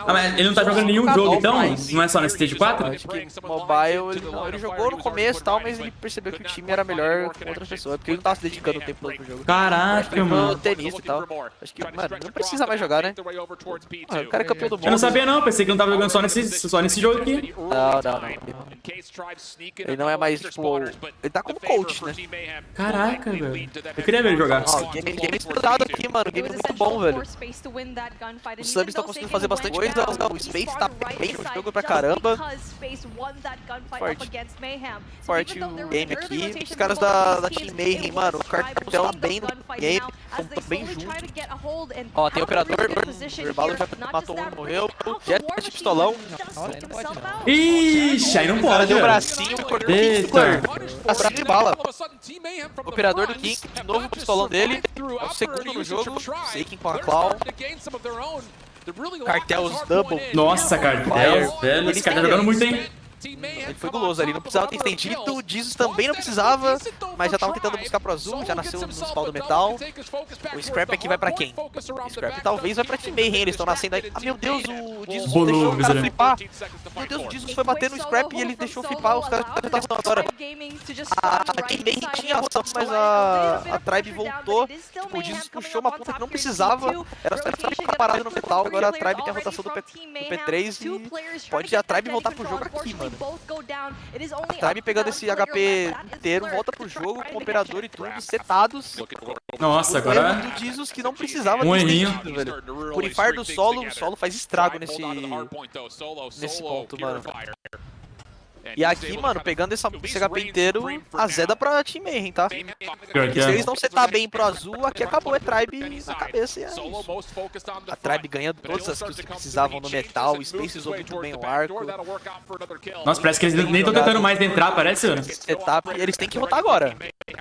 Ah, mas ele não tá jogando nenhum jogo, então? Não é só nesse Stage 4? Acho que mobile, ele jogou no começo e tal, mas ele percebeu que o time era melhor com outras pessoas, porque ele não tava se dedicando o tempo todo pro jogo. Caraca, mano. Tenista e tal. Acho que, mano, não precisa mais jogar, né? Ah, o cara é campeão do mundo. Eu não sabia não, pensei que ele não tava jogando só nesse jogo aqui. Não. Ele não é mais, tipo, ele tá como coach, né? Caraca, velho. Eu queria ver ele jogar. Game disputado aqui, mano. Game muito bom, velho. Os subs estão conseguindo fazer bastante coisa. O Space tá bem no jogo pra caramba. Forte o game aqui. Os caras da Team Mayhem, mano. O cartel bem no game. Estão bem juntos. Ó, tem o operador. O Verbalo já matou um, morreu. Jet de pistolão. Ixi, aí não pode, Deu velho. bracinho, cortou o bracinho de bala. Operador do King, de novo o pistolão dele. É o segundo no jogo. Saking com a Claw. Cartels double. Nossa, cartel, velho. Esse cara tá jogando muito, hein? Ele foi guloso ali, não precisava ter estendido, o Jesus também não precisava, mas já estavam tentando buscar pro azul, já nasceu no spawn do metal. O Scrap aqui vai pra quem? O Scrap talvez vai pra Team Mayhem, eles estão nascendo aí. Ah, meu Deus, o Jesus deixou o cara flipar. Meu Deus, o Jesus foi bater no Scrap e ele deixou flipar, os caras já estavam agora. A Team Mayhem tinha ação, mas a Tribe voltou. Tipo, o Jesus puxou uma ponta que não precisava, era só ficar parado no metal, agora a Tribe tem a rotação do P3 e pode a Tribe voltar pro jogo aqui, mano. A Tribe pegando esse HP inteiro, volta pro jogo com o operador e tudo, setados. Nossa, agora do Jesus que não precisava um ter errinho. estendido, velho. Purifar do solo, o solo faz estrago nesse ponto, mano. E aqui, mano, pegando esse HP inteiro, a Zé dá pra Team Mayhem, tá? Porque se eles não setar bem pro azul, aqui acabou, é Tribe na cabeça e é isso. A Tribe ganhando todas as kills que precisavam no metal, o Space usou muito bem o arco. Nossa, parece que eles nem estão tentando mais entrar, parece, mano. Setup, eles têm que rotar agora.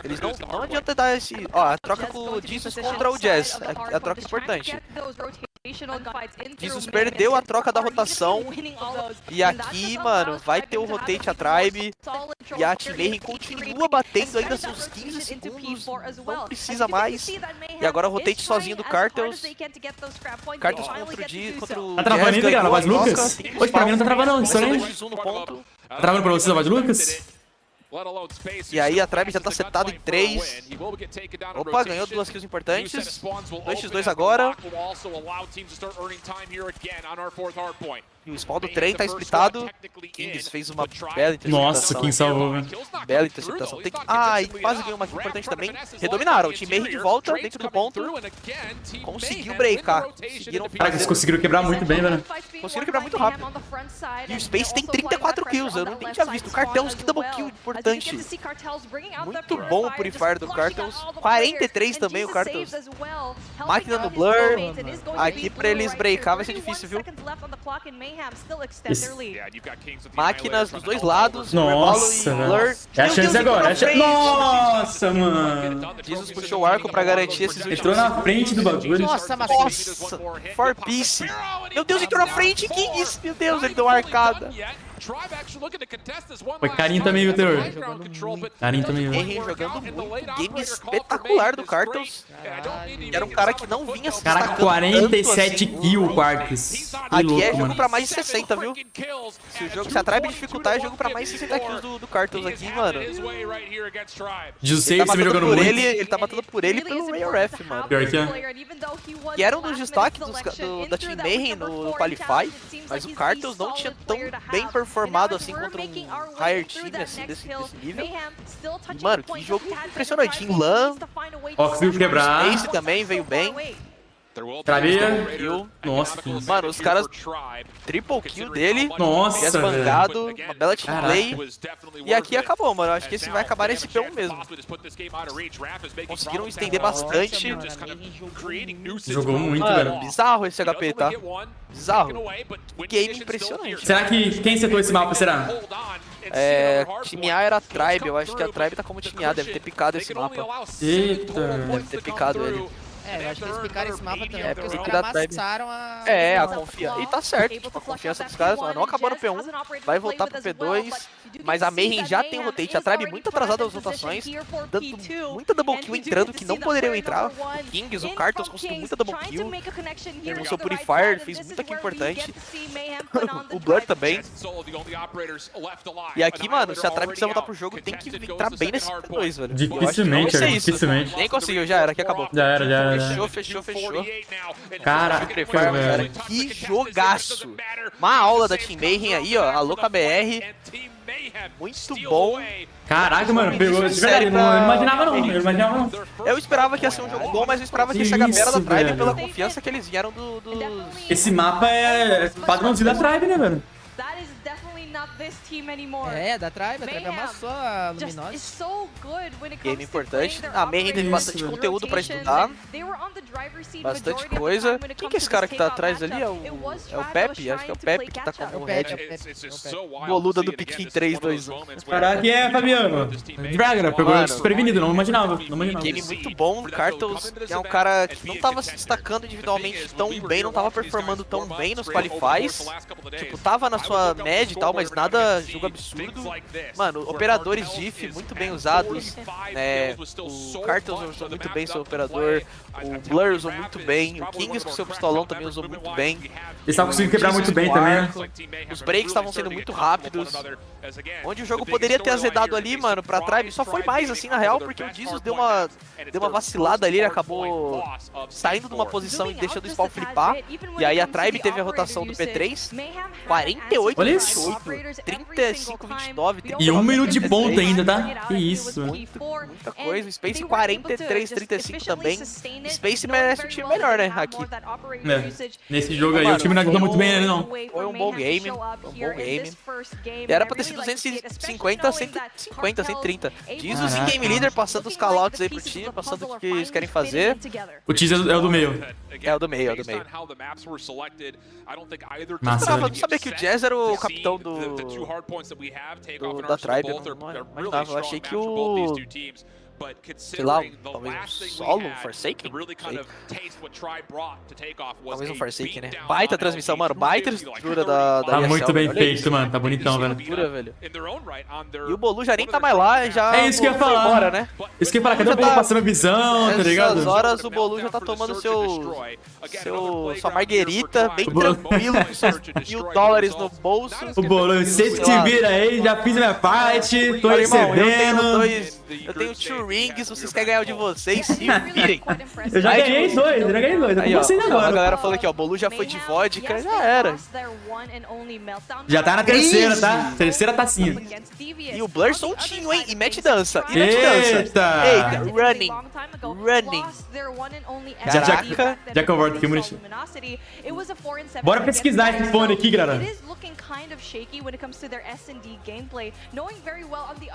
Eles não adianta dar esse... Ó, a troca com o Jesus contra o Jazz, é a troca importante. Jesus perdeu a troca da rotação. E aqui, mano, vai ter o rotate a Tribe. E a Team Mayhem continua batendo ainda seus 15 segundos. Não precisa mais. E agora o rotate sozinho do Cartels. Cartels contra o Tá travando ainda, cara, a voz do Jazz. Lucas? Hoje pra mim não tá travando não, isso aí. Tá travando pra vocês a voz do Lucas? E aí a Tribe já tá setada em 3. Opa, ganhou 2 kills importantes. 2x2 agora. E o spawn do trem tá splitado. Kings fez uma bela interceptação. Nossa, quem salvou, velho. Bela interceptação. Tem que... Ah, e quase ganhou uma kill importante também. Redominaram. O Team Mayhem de volta dentro do ponto. Conseguiu breakar. Caraca, eles conseguiram quebrar muito bem, velho. Conseguiram quebrar muito rápido. E o Space tem 34 kills. Eu nem tinha visto. O Cartels, que double kill importante. Muito bom o Purifier do Cartels. 43 também o Cartels. Máquina no Blur. Aqui pra eles breakar vai ser difícil, viu? Máquinas dos dois lados. Nossa, velho. É a chance agora. Nossa, mano. Jesus puxou o arco pra garantir esses últimos. Entrou na frente do bagulho. Nossa, for piece. Meu Deus, entrou na frente, Kings. Meu Deus, ele deu uma arcada. Foi carinho também, viu, Teor? Carinho também, viu? Mayhem jogando muito. Game espetacular do Cartels. Era um cara que não vinha se Caraca, destacando 47 tanto kills, Quarks. Aqui é jogo pra mais de 60, viu? Se a Tribe dificultar, é jogo pra mais de 60 kills do Cartels aqui, mano. Jusei, você me jogando muito. Ele tá matando por ele e pelo Ref, mano. Pior que é. E era um dos destaques da Team Mayhem no Qualify, mas o Cartels não tinha tão bem performado assim contra um higher time assim, desse nível. E, mano, que jogo impressionante. Em LAN, Ó, conseguiu quebrar. Space também veio bem. Trabia. Kill. Nossa, que... Mano, os caras... Triple kill dele. Nossa, esbangado, velho. uma bela team play. E aqui acabou, mano. Acho que esse vai acabar nesse P1 mesmo. Conseguiram estender bastante. Jogou muito, mano, velho. Bizarro esse HP, tá? Bizarro. Game impressionante. Será que... Quem setou esse mapa, será? Time A era a Tribe. Eu acho que a Tribe tá como time A. Deve ter picado esse mapa. Eita. Deve ter picado ele. Eu acho que eles picaram esse mapa também, porque os porque caras da Tribe. amassaram a... A confiança. E tá certo, tipo, a confiança dos caras não acabou no P1, vai voltar pro P2, mas a Mayhem já tem o rotate, a Tribe muito atrasada nas rotações, dando muita double kill entrando que não poderiam entrar. O Kings, o Cartos conseguiu muita double kill, o seu Purifier fez muita kill importante, o Blur também. E aqui, mano, se a Tribe quiser voltar pro jogo, tem que entrar bem nesse P2, velho. Dificilmente, velho, dificilmente. Nem conseguiu, já era, aqui acabou. Já era. Fechou. Caraca, velho. Que jogaço. Uma aula da Team Mayhem aí, ó. Alô KBR. Muito bom. Caraca, mano, pegou de verdade. Não imaginava não. Eu esperava que ia ser um jogo bom, mas eu esperava que esse HP era da Tribe pela confiança que eles vieram dos... Esse mapa é padrãozinho da Tribe, né, velho? Da Tribe, a Tribe amassou a Luminosity. Game importante. A Mayhem teve bastante conteúdo pra estudar. Bastante coisa. Quem que é esse cara que tá atrás ali? É o Pepe? Acho que é o Pepe que tá com o Red. Boluda do Piquim 3, 2, 1. Caraca, quem é, Fabiano? Dragon, pegou desprevenido, não imaginava. Game muito bom. Cartos é um cara que não tava se destacando individualmente tão bem, não tava performando tão bem nos qualifies. Tipo, tava na sua média e tal, mas nada jogo absurdo. Mano, operadores diff muito bem usados. O Cartos usou muito bem seu operador. O Blur usou muito bem. O Kings com seu pistolão também usou muito bem. Eles estavam conseguindo quebrar muito bem também, né? Os breaks estavam sendo muito rápidos. Onde o jogo poderia ter azedado ali, mano, pra Tribe, só foi mais assim na real, porque o Jesus deu uma vacilada ali, ele acabou saindo de uma posição e deixando o spawn flipar. E aí a Tribe teve a rotação do P3. 48, 28, 35, 29, 30. E 1 minuto de ponta ainda, tá? Que isso, mano. Muita coisa. Space 43, 35 também. Space merece um time melhor, né? Aqui. Nesse jogo aí, o time não ajudou muito bem, né? Não. Foi um bom game. E era pra ter sido 250, 150, 130. Jesus em Game Leader passando os callouts aí pro time, passando o que eles querem fazer. O teaser é o do meio. É o do meio. Massa, não sabia que o Jazz era o capitão da Tribe. Não imaginava, eu achei que o... sei lá, talvez um solo, um Forsaken? Talvez um Forsaken, né? Baita transmissão, mano. Baita estrutura da Tá muito ESL, bem velho. feito, mano. Tá bonitão, velho. Velho. E o Bolu já nem tá mais lá, já... É isso que eu ia falar. Embora, né? Isso que eu ia falar. Cadê o Bolu passando a visão, tá ligado? Nessas horas o Bolu já tá tomando sua marguerita, bem tranquilo, com seus $1.000 no bolso. O Bolu, você que te vira aí, já fiz a minha parte, tô recebendo. Eu tenho 2 rings, vocês querem ganhar o de vocês, se virem. Eu já ganhei 2, É aí, com vocês agora. A galera falou aqui, ó, o Bolu já foi de vodka, já era. Já tá na terceira, tá? Terceira tacinha. E o Blur soltinho, hein? E mete dança. Eita! Eita, running. Já converto aqui, bonitinho. Bora pesquisar esse fone aqui, galera.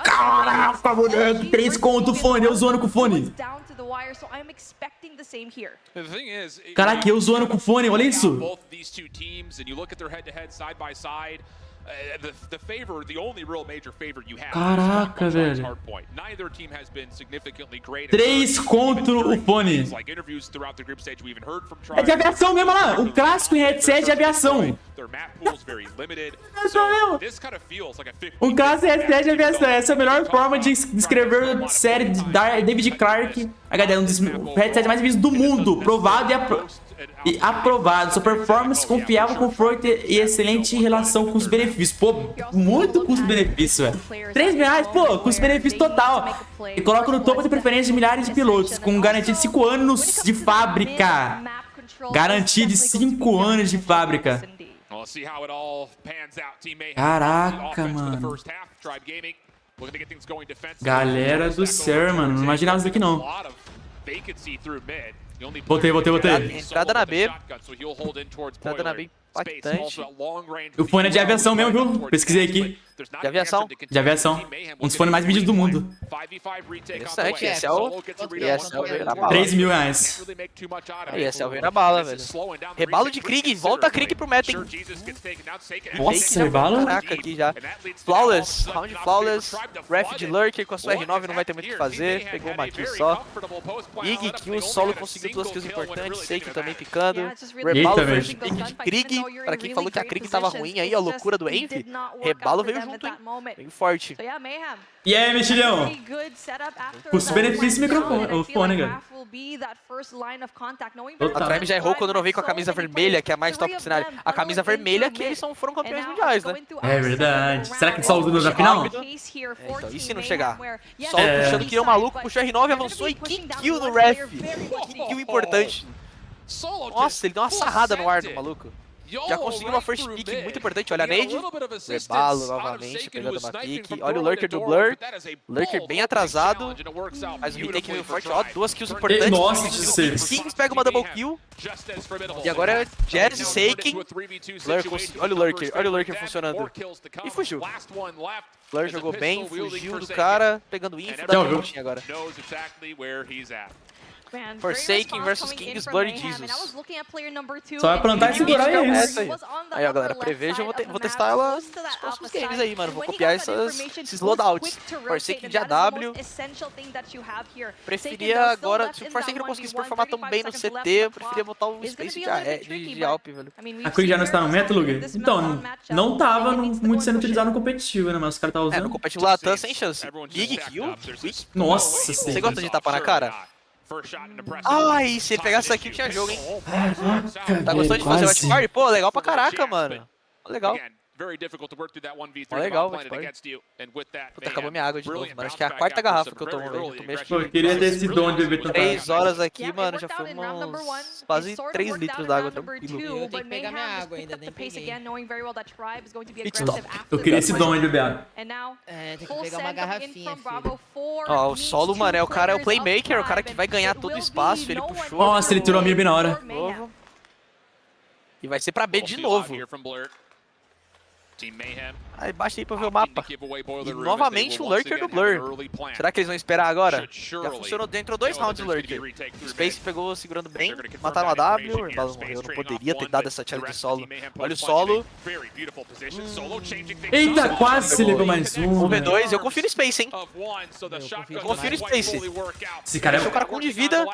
Caraca, moleque, 3 conto o fone, eu zoando com o fone. Caraca, eu zoando com o fone, olha isso. Caraca, velho. 3 contra o fone. É de aviação mesmo lá. O clássico em headset de aviação. Um clássico em headset de aviação. Essa é a melhor forma de descrever a série de David Clark. HD, um dos headsets mais vistos do mundo. Provado e aprovado. Sua performance confiável, conforto e excelente relação com os benefícios. Pô, muito custo-benefício, velho. R$3.000, pô, custo-benefício total. E coloca no topo de preferência de milhares de pilotos, com garantia de 5 anos de fábrica. Garantia de 5 anos de fábrica. Caraca, mano. Galera do céu, mano. Não imaginava isso aqui, não. Voltei. Entrada na B. Entrada na B impactante. O fone é de aviação mesmo, viu? Pesquisei aqui. De aviação? De aviação. Um dos fones mais vendidos do mundo. Interessante. ESL veio na bala. 3 mil reais. ESL veio na bala, velho. Rebalo de Krieg. Volta Krieg pro meta, hein? Nossa, rebalo? Caraca, aqui já. Flawless. Round Flawless. Ref de Lurker com a sua R9 não vai ter muito o que fazer. Pegou uma kill só. Ig kill. Solo conseguiu 2 kills importantes. Seiki também picando. Rebalo versus Krieg de Krieg. Pra quem falou que a Krieg tava ruim aí, a loucura do Envy. Rebalo veio junto, hein? Veio forte. E aí, mexilhão? Custo-benefício microfone, o fone, galera. A Tribe já errou quando não veio com a camisa vermelha, que é a mais top do cenário. A camisa vermelha que eles foram campeões mundiais, né? É verdade. Será que só usa na final? Então, e se não chegar? Só puxando que é um maluco, puxou R9, avançou e que kill no ref. Que kill importante. Nossa, ele deu uma sarrada no ar do maluco. Já conseguiu uma first pick muito importante. Olha a nade. Rebalo novamente, pegando uma pick. Olha o Lurker do Blur. Lurker bem atrasado. Mas o retake veio forte. Ó, 2 kills importantes. Nossa, Kings pega uma double kill. E agora é Jazz e Seiken. Olha o Lurker funcionando. E fugiu. Blur jogou bem, fugiu do cara. Pegando info da pontinha agora. Forsaken versus Kings Bloody Jesus. Só vai plantar e segurar isso. Aí, ó, galera, preveja, eu vou testar ela nos próximos games aí, mano. Vou copiar esses loadouts. Forsaken de AW. Preferia agora, se o Forsaken não conseguisse performar tão bem no CT, eu preferia botar o Space de Alp, velho. A Quick já não está no meta, Luguer? Então, não tava muito sendo utilizado no competitivo, né? Mas os caras estavam usando. No competitivo Latam sem chance. Big kill? Nossa, você gosta de tapar na cara? Ai, se ele pegasse isso aqui, tinha jogo, hein? Tá gostando de fazer o watch? Pô, legal pra caraca, mano. Legal. Legal, puta, acabou minha água de novo, mano. Acho que é a quarta garrafa que eu tomo, velho. Pô, eu queria ter esse dom de beber tanta água. 3 horas aqui, mano, já foi uns quase 3 litros d'água tranquilo. Eu tenho que pegar minha água ainda, nem peguei. Eu queria esse dom de beber água. É, tem que pegar uma garrafinha, filho. Ó, o solo, mano, é o cara, é o playmaker, o cara que vai ganhar todo o espaço, ele puxou. Nossa, ele tirou a minha bem na hora. E vai ser pra B de novo. Aí baixa aí pra ver o mapa. E novamente o Lurker do Blur. Será que eles vão esperar agora? Já funcionou, entrou 2 rounds do Lurker. O Space pegou segurando bem, mataram a W. O Rebalo morreu, não poderia ter dado essa challenge de solo. Olha o solo. Eita, quase levou mais um. O V2, eu confio no Space, hein? Eu confio no Space. Esse cara é o cara com de vida.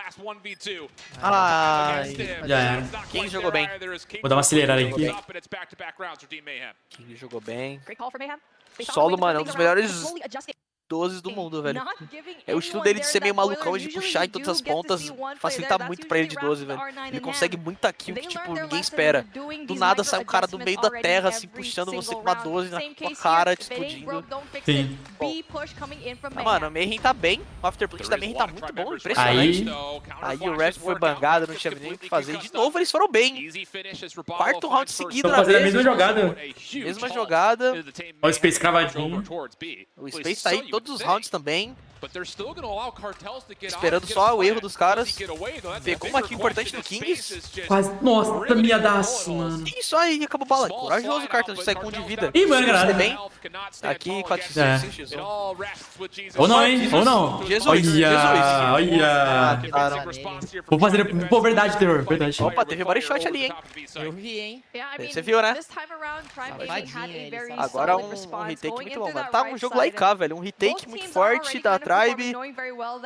Ai, já era. Quem jogou bem? Vou dar uma acelerada aqui. Quem jogou bem? Solo, mano, é um dos melhores 12 do mundo, velho. É o estilo dele de ser meio malucão e de puxar em todas as pontas. Facilita muito pra ele de 12, velho. Ele consegue muita kill que, tipo, ninguém espera. Do nada sai um cara do meio da terra, assim, puxando você com uma 12 na tua cara, te explodindo. Sim. Mano, o Mayhem tá bem. O Afterplant da Mayhem tá muito bom, impressionante. Aí o ref foi bangado, não tinha nem o que fazer. E de novo eles foram bem. Quarto round seguido na fazendo a mesma jogada. Mesma jogada. Olha o Space cravadinho. O Space tá aí todos os rounds também. Esperando só o erro dos caras. Pegou uma kill importante do Kings. Quase. Nossa, miadaço, mano. Isso aí, acabou a bala. Corajoso o cartão de sair com de vida. Ih, mano, granada. Bem. Aqui, 4x5. Ou não, hein? Ou não. Jesus. Olha. Vou fazer. Pô, verdade, terror. Verdade. Opa, teve body shot ali, hein? Eu vi, hein? Você viu, né? Agora um retake muito bom. Tá um jogo lá e cá, velho. Um retake muito forte da Tribe.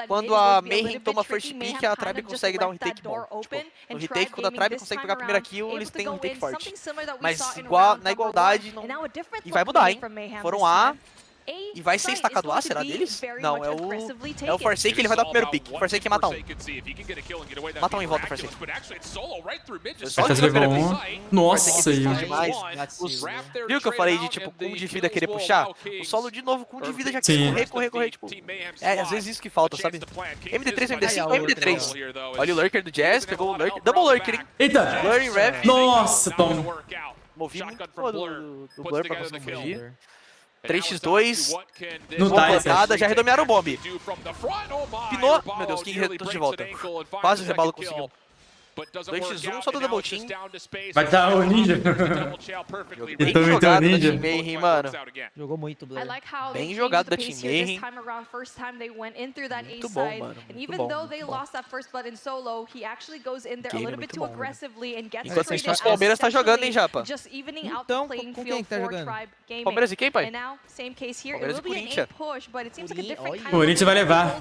Quando a Mayhem toma first pick, a Tribe consegue dar um retake bom. Tipo, no retake, quando a Tribe consegue pegar a primeira kill, eles têm um retake forte. Mas na igualdade, não... E vai mudar, hein? Foram A. E vai ser estacado A, será deles? Não, é o Forsaken, ele vai dar o primeiro pick. O Forsaken mata um. Mata um em volta, Forsaken. Levou um. Nossa, demais. Viu o que eu falei de, tipo, com de vida querer puxar? O solo de novo com de vida já quer correr, tipo... É, às vezes isso que falta, sabe? MD3, MD5, MD3. Olha o Lurker do Jazz, pegou o Lurker. Double Lurker, hein? Eita! Blur e Rev. Nossa, Tom. Movi muito do Blur pra conseguir fugir. 3x2. Não Boa tá, esse plantada, já redomearam o bomb. Pinou. Meu Deus, King trouxe de volta. Quase o rebalo conseguiu. 2x1, só do double team. Vai dar o ninja. Bem Então jogado da ninja. Team Mayhem, mano. Jogou muito, Blair. Bem jogado da Team Mayhem. Muito bom, mano. Muito bom. Game muito bom, mano. Enquanto isso, o Palmeiras tá jogando, hein, Japa? Então, com quem que tá jogando? Palmeiras e quem, pai? Palmeiras e Corinthians. O Corinthians vai levar.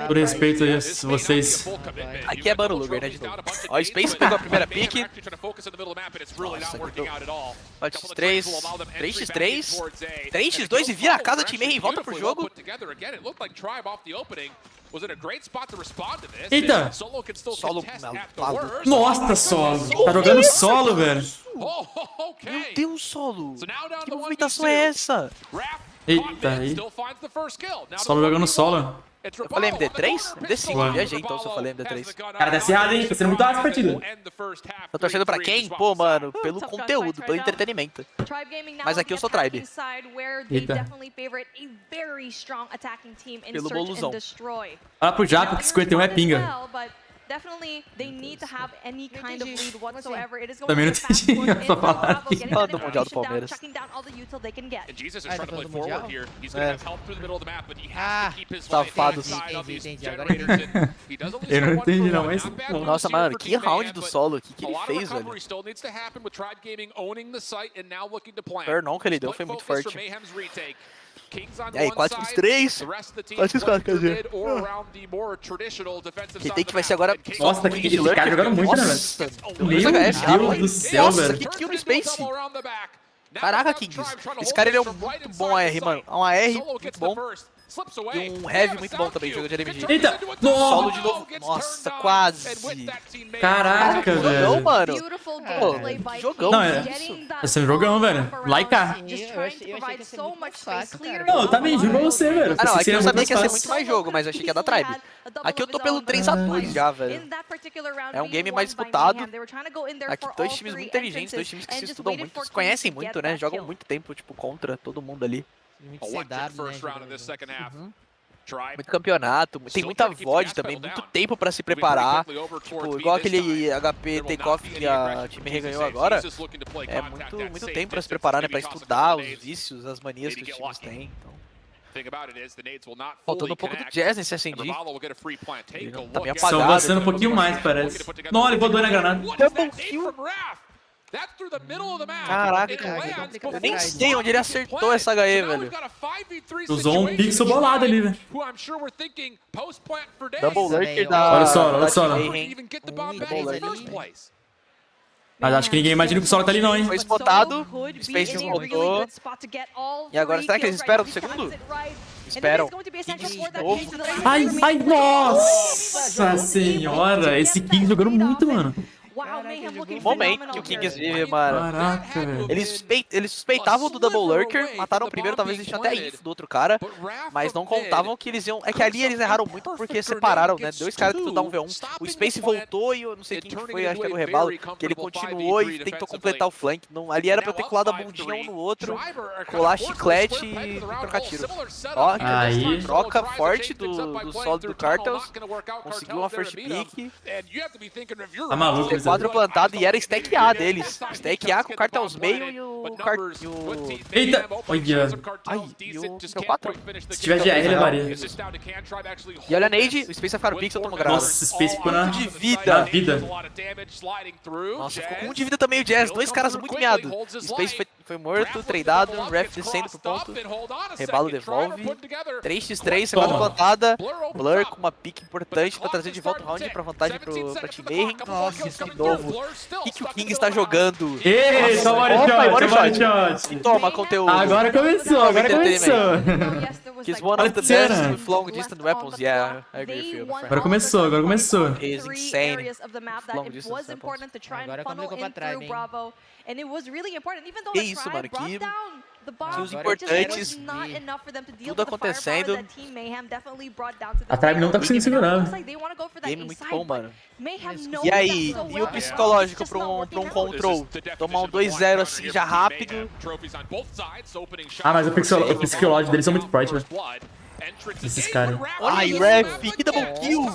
Por respeito a vocês. Aqui é Bano Luguer, né, de novo. Ó, o Space pegou a primeira pick. Pode 3, 3x3, 3x2 e vira a casa, Team Mayhem volta pro jogo. Eita! Solo maluco. Nossa, solo. Tá jogando solo, velho. Meu Deus, solo. Que movimentação é essa? Eita, aí. Solo jogando solo. Eu falei MD3? MD5, viajei então se eu falei MD3. Cara, tá errado, hein? Tá sendo muito alto essa partida. Tô torcendo pra quem? Pô, mano, pelo conteúdo, pelo entretenimento. Mas aqui eu sou Tribe. Eita. Pelo boluzão. Olha pro Japa que 51 é pinga. Também não entendi essa palavra. Fala do Mundial do Palmeiras. Safados. Entendi. Agora Eu não entendi não, mas... Nossa, mano, que round do solo. O que ele fez, velho? O turn que ele deu foi muito forte. E aí, 4x3. 4x4, quer dizer. Que tem que vai ser agora. Nossa, tá aqui esse cara jogando muito, né, velho? Meu Deus do céu, velho. Que kill no Space. Caraca, Kings. Esse cara ele é um muito bom AR, mano. Um AR muito bom. E um heavy muito bom também, jogo de LMG. Eita! Solo de novo. Nossa, quase. Caraca, velho. Jogão, mano. Pô, jogão. Não, tá sendo jogão, velho. Laica. Eu achei que ia ser muito mais fácil, cara. Não, eu também juro pra você, velho. Ah, não, aqui eu sabia que ia ser fácil. muito mais jogo, mas eu achei que ia dar Tribe. Aqui eu tô pelo 3x2 já, velho. É um game mais disputado. Aqui dois times muito inteligentes, dois times que se estudam muito, se conhecem muito, né? Jogam muito tempo, tipo, contra todo mundo ali. Muito CW, né? Muito campeonato, tem muita VOD também, muito tempo pra se preparar. Tipo, igual aquele HP Takeoff que a time reganhou agora. É muito tempo pra se preparar, né? Pra estudar os vícios, as manias que os times têm. Então. Faltando um pouco do Jazz nesse SND. Ele não tá meio apagado. Só avançando um pouquinho mais, parece. Não, ele rodou na granada. Double kill. Caraca, eu nem sei onde ele acertou essa HE, velho. Usou um pixel bolado ali, velho. Double lurker da... Olha só. Mas acho que ninguém imagina que o solo tá ali não, hein. Foi spotado, Space voltou. E agora, será que eles esperam do segundo? Esperam. Ai, nossa senhora. Esse King jogando muito, mano. O momento que o Kings vive, mano. Caraca, velho. Eles suspeitavam do Double Lurker, mataram o primeiro, talvez eles tinham até info do outro cara, mas não contavam que eles iam... É que ali eles erraram muito porque separaram, né? Dois caras tentou dar um V1, o Space voltou e eu não sei quem que foi, acho que era o Rebalo, que ele continuou e tentou completar o flank. Não, ali era pra eu ter colado a bundinha um no outro, colar chiclete e trocar tiro. Ó, aí. Troca forte do solo do Cartels, conseguiu uma first pick. Tá maluco, C4 plantado e era stack A deles. Stack A com o Cartels meio e o... Eita! Olha. Ai, e o C4? Se tiver GR, levaria. E olha a nade, o Space vai ficar no pixel, toma grana. Nossa, Space ficou na vida. Nossa, ficou com 1 de vida também o Jazz, dois caras muito meados. Space foi morto, tradeado, ref descendo pro ponto. Rebalo devolve. 3x3, C4 plantada. Blur com uma pick importante pra trazer de volta o round pra vantagem pra Team Mayhem. Nossa, de novo. O que o King está jogando? Ei, só one shot. Toma conteúdo. Agora começou. He's one of the best with long distance weapons. Yeah, I agree with you. Agora começou. He's insane. Long distance weapons. Agora complicou pra trás, hein? Que isso, mano, que Kills importantes, tudo acontecendo. A Tribe não tá conseguindo segurar. Game muito bom, mano. E aí, e o psicológico pra um control? Tomar um 2-0 assim já rápido. Ah, mas o psicológico deles são muito fortes, velho. Esses caras. Ai, ref, que double kill!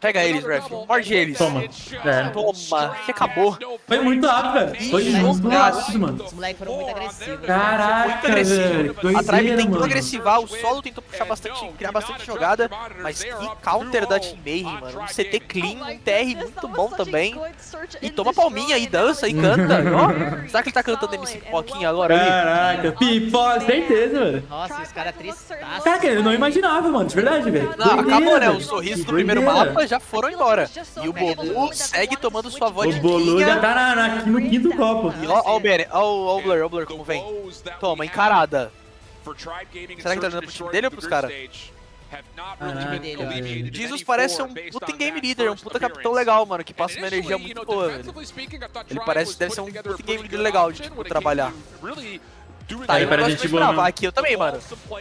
Pega eles, ref. Morde eles. Toma. Toma. Que acabou. Foi muito rápido, velho. Foi muito rápido, mano. Os moleques foram muito agressivos. Caraca, Muito agressivo. velho. A Tribe tentou mano. agressivar, o solo tentou puxar bastante, criar bastante jogada, mas que counter da Team Mayhem, mano. Um CT clean, um TR muito bom também. E toma palminha e dança e canta. Ó, será que ele tá cantando MC Pipoquinha agora ali? Caraca, pipoca, certeza, velho. Nossa, os caras tristaços. Caraca, eu não imaginava, mano, de verdade, velho. Não, acabou, né? Velho. O sorriso do primeiro mapa já foram embora. E o Bolu segue tomando sua vodka. O Bolu já tá no quinto copo. E ó o Blur como vem. Toma, encarada. Será que tá dando pro time dele ou pros caras? Jesus parece um puta game leader, um puta capitão legal, mano, que passa uma energia muito boa, velho. Ele parece, deve ser um puta game leader legal de, tipo, trabalhar. Tá, eu gosto de gravar aqui, eu também, mano.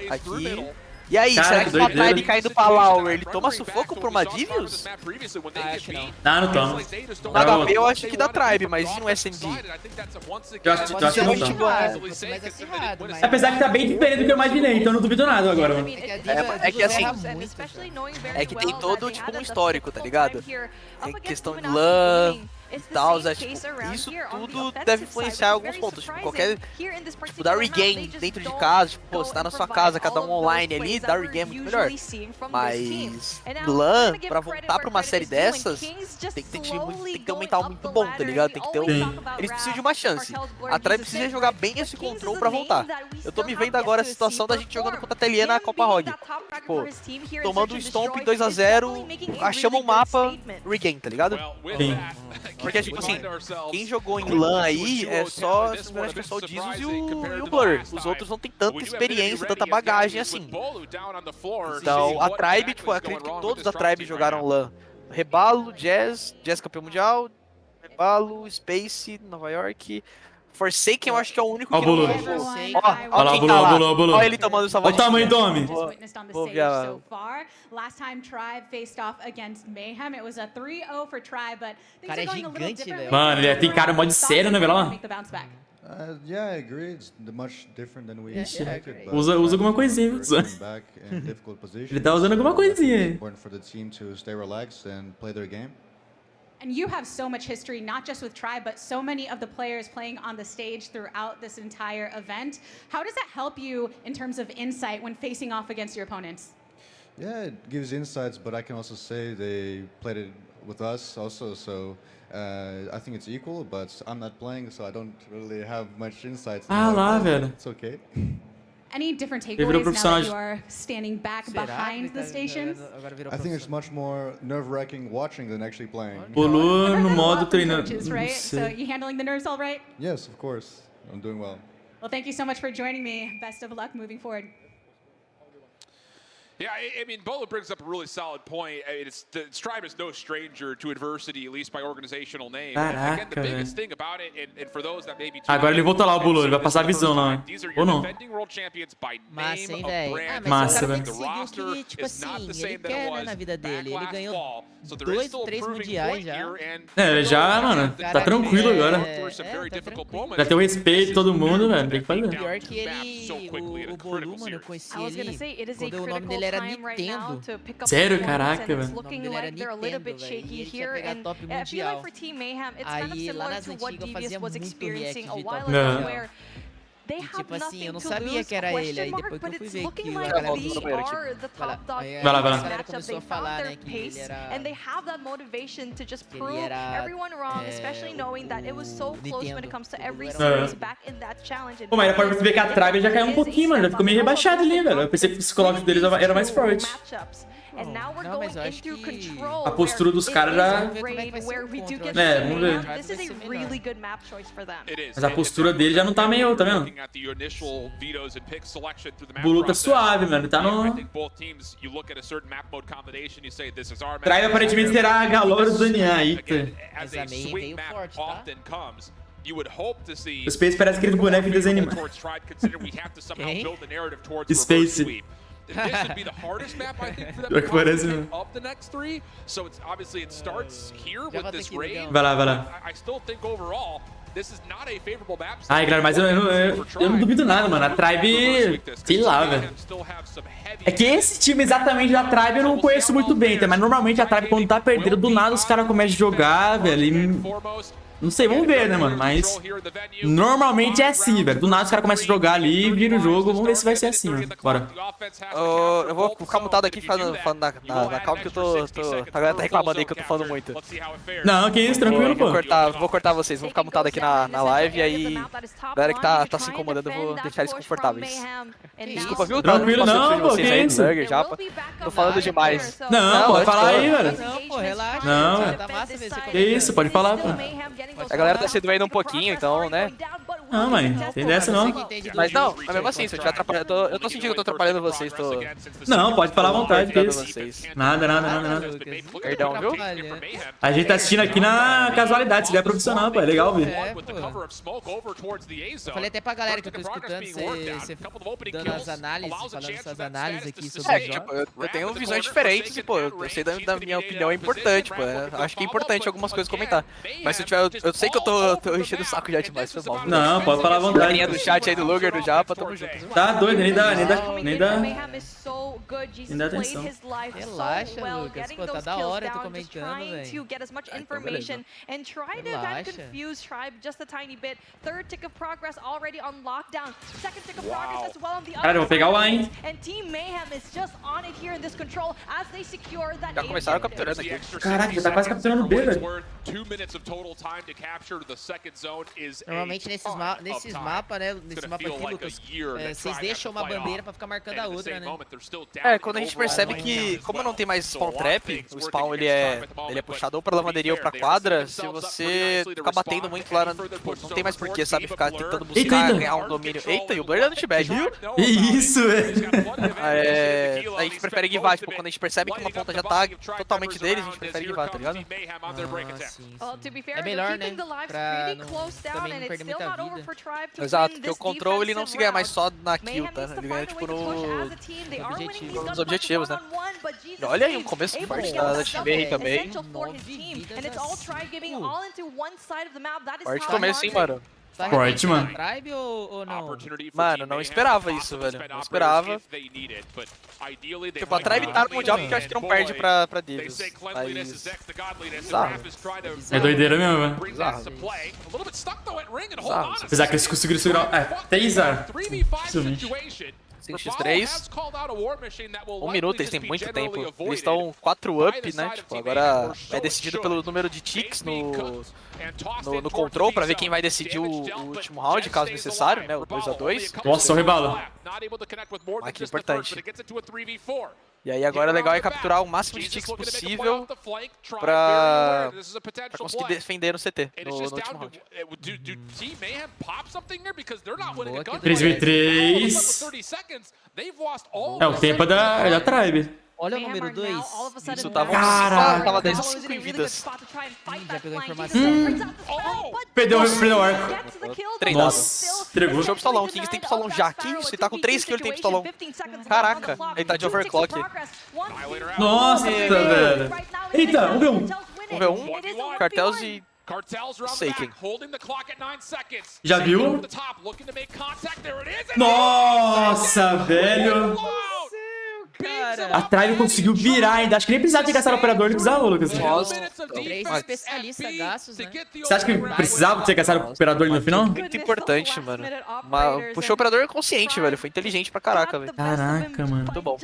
Aqui... E aí, cara, será que o Tribe caindo pra Lauer, ele toma sufoco por uma Divius? Não toma. No HP eu acho que dá Tribe, mas e no SMG? Eu acho que não toma. Apesar que tá bem diferente do que eu imaginei, então eu não duvido nada agora, mano. É que assim, é que tem todo, tipo, um histórico, tá ligado? Tem questão de LAN e tal, tipo, isso tudo deve influenciar alguns pontos, tipo, qualquer, tipo, dar regain dentro de casa, tipo, pô, você tá na sua casa, cada um online ali, dar regain é muito melhor, mas LAN, pra voltar pra uma série dessas, tem que ter um mental muito bom, tá ligado? Tem que ter eles precisam de uma chance, a Tribe precisa jogar bem esse control pra voltar. Eu tô me vendo agora a situação da gente jogando contra a TLE na Copa ROG, tipo, tomando um Stomp 2-0, achamos um mapa, regain, tá ligado? Sim. Porque, tipo assim, quem jogou em LAN aí é só o Jesus e o Blur. Os outros não tem tanta experiência, tanta bagagem assim. Então, a Tribe, tipo, eu acredito que todos da Tribe jogaram LAN. Rebalo, Jazz campeão mundial, Rebalo, Space, Nova York... Forsaken eu acho que é o único que não jogou. Ó quem tá lá. Ó ele tomando essa Olha o tamanho do homem. Vou ver a... Last time Tribe faced off against Mayhem, it was a 3-0 for Tribe, but things are going a little differently. Mano, ele tem cara mó de sério, né, velho? Yeah, I agree. It's much different than we expected. Usa alguma coisinha. Ele tá usando alguma coisinha. Important for the team to stay relaxed and play their game. And you have so much history, not just with Tribe, but so many of the players playing on the stage throughout this entire event. How does that help you in terms of insight when facing off against your opponents? Yeah, it gives insights, but I can also say they played it with us also, so I think it's equal, but I'm not playing, so I don't really have much insights. Ah lá, velho. It's okay. Any different takeaways now that you are standing back behind the stations? I think it's much more nerve-wracking watching than actually playing. Pulou no modo treinando. Right? So you handling the nerves all right? Yes, of course. I'm doing well. Well, thank you so much for joining me. Best of luck moving forward. Yeah, I mean, Bolo brings up a really solid point. I mean, Tribe is no stranger to adversity, at least by organizational name. Caraca, again, the biggest thing about it, and for those that maybe agora ele volta lá, o Bolo, ele vai passar a visão lá. Ou não? Massa, hein, velho? Massa, velho. Conseguiu que, tipo assim, ele quer, né, na vida dele. Ele ganhou 2 ou 3 mundiais já. É, ele já, mano, tá tranquilo agora. Tá tranquilo. Já tem o respeito de todo mundo, velho, tem que fazer. Pior que ele, o Bolu, mano, eu conheci ele quando o nome dele era Nintendo. Sério? Caraca, velho. O nome dele era Nintendo, velho. E ele quer pegar top mundial. Aí, lá nas antigas, eu fazia muito react de top mundial. E, tipo assim, eu não sabia que era ele, aí depois que eu fui ver que a galera começou vai lá. A galera começou a falar, né, que ele era Nintendo. Pô, mas pode perceber que a Tribe já caiu um pouquinho, mano, já ficou meio rebaixado ali, velho. Eu pensei que o psicológico deles era mais forte. Não, mas eu acho que a postura dos caras já... vamos ver. Mas a postura dele já não tá meio, tá vendo? O Bulu tá suave, mano, tá no... Tribe aparentemente será a galera do DNA aí. Mas a May veio forte, tá? O Space parece aquele boneco de desenho animado. Space. Pior que parece mesmo. Vai lá, vai lá. Ai, claro, mas eu não duvido nada, mano. A Tribe, sei lá, velho. É que esse time exatamente da Tribe eu não conheço muito bem, tá? Mas normalmente a Tribe, quando tá perdendo, do nada os caras começam a jogar, velho. E... não sei, vamos ver, né, mano? Mas normalmente é assim, velho. Do nada os caras começam a jogar ali, vira o jogo. Vamos ver se vai ser assim, mano. Bora. Eu vou ficar mutado aqui falando na calma que eu tô... A galera tá reclamando aí que eu tô falando muito. Não, que isso, tranquilo, pô. Vou cortar vocês, vou ficar mutado aqui na live e aí... A galera que tá se incomodando, eu vou deixar eles confortáveis. Desculpa, viu? Tranquilo, não, pô, que isso? Tô falando demais. Não, pode falar aí, velho. Não, pô, relaxa. Não, tá massa ver você que isso, pode falar, pô. A galera tá se doendo um pouquinho, então, né? Não, mãe, tem dessa não. Mas não, mas mesmo assim, se eu tiver atrapalhando, eu tô sentindo que eu tô atrapalhando vocês, tô... Não, pode falar à vontade, que isso. Vocês. Nada. Perdão, viu? A gente tá assistindo aqui na casualidade, se ele é profissional, pô, é legal ver. Eu falei até pra galera que eu tô escutando, você dando as análises, falando suas análises aqui sobre o jogo. Tipo, eu tenho visões diferentes e, pô, eu sei da minha opinião é importante, pô. Acho que é importante algumas coisas comentar. Mas se eu tiver, eu sei que eu tô enchendo o saco já demais, foi mal. Não, pode falar à vontade. Galerinha do chat aí do Luguer, do Japa, tamo junto. Tá doido, nem dá atenção. Relaxa, Lucas. Pô, tá da hora, eu tô comentando, velho. Cara, eu vou pegar o A, hein? Já começaram capturando aqui. Caraca, já tá quase capturando o B, velho. Normalmente nesses mapas, né? Nesse mapa aqui, Lucas, vocês deixam uma bandeira pra ficar marcando a outra, né? É, quando a gente percebe que, como não tem mais spawn trap, o spawn ele é puxado ou pra lavanderia ou pra quadra, se você ficar batendo muito lá, tipo, não tem mais porquê, sabe? Ficar tentando buscar, ganhar um domínio. Eita, e o Blur dando t-bag, viu? Isso, velho. A gente prefere guivar, tipo, quando a gente percebe que uma ponta já tá totalmente deles, a gente prefere guivar, tá ligado? É melhor, né? Pra também não perder muita vida. Exato, porque o control ele não se ganha mais só na kill, tá? Ele ganha tipo nos objetivos, né? E olha aí, um começo forte da Team também. Forte começo, hein, mano? Forte, mano. Tribe ou não? Mano, não esperava isso, velho. Não esperava. Tipo, a Tribe tá no Mundial porque eu acho que não perde pra Davis. Mas... É doideira mesmo, velho. Apesar que eles conseguiram segurar... 3-0. 5x3. 1 minuto, eles têm muito tempo. Eles estão 4 up, né? Tipo, agora é decidido pelo número de ticks no control pra ver quem vai decidir o último round, caso necessário, né? O 2x2. Nossa, o rebalo. Ah, que importante. E aí agora o legal é capturar o máximo de ticks possível pra conseguir defender no CT, no último round. 3v3. É o tempo da Tribe. Olha o número 2. Isso tava 10 a 5 em vidas. Já pegou a informação. Perdeu o arco. Treinado. Nossa, entregou. Puxou o pistolão. Kings tem pistolão já. Que isso? Ele tá com 3 kills, ele tem pistolão. Caraca, ele tá de overclock. Nossa, velho. Eita, 1v1. 1v1. Cartels e... Saken. Já viu? Nossa, velho. A Tribe conseguiu virar ainda. Acho que nem precisava ter gastado o operador, ele precisava, Lucas. Nossa. 3 especialistas gastos, né? Você acha que precisava ter gastado o operador no final? Muito importante, mano. Puxou o operador consciente, velho. Foi inteligente pra caraca, velho. Caraca, mano. Muito bom.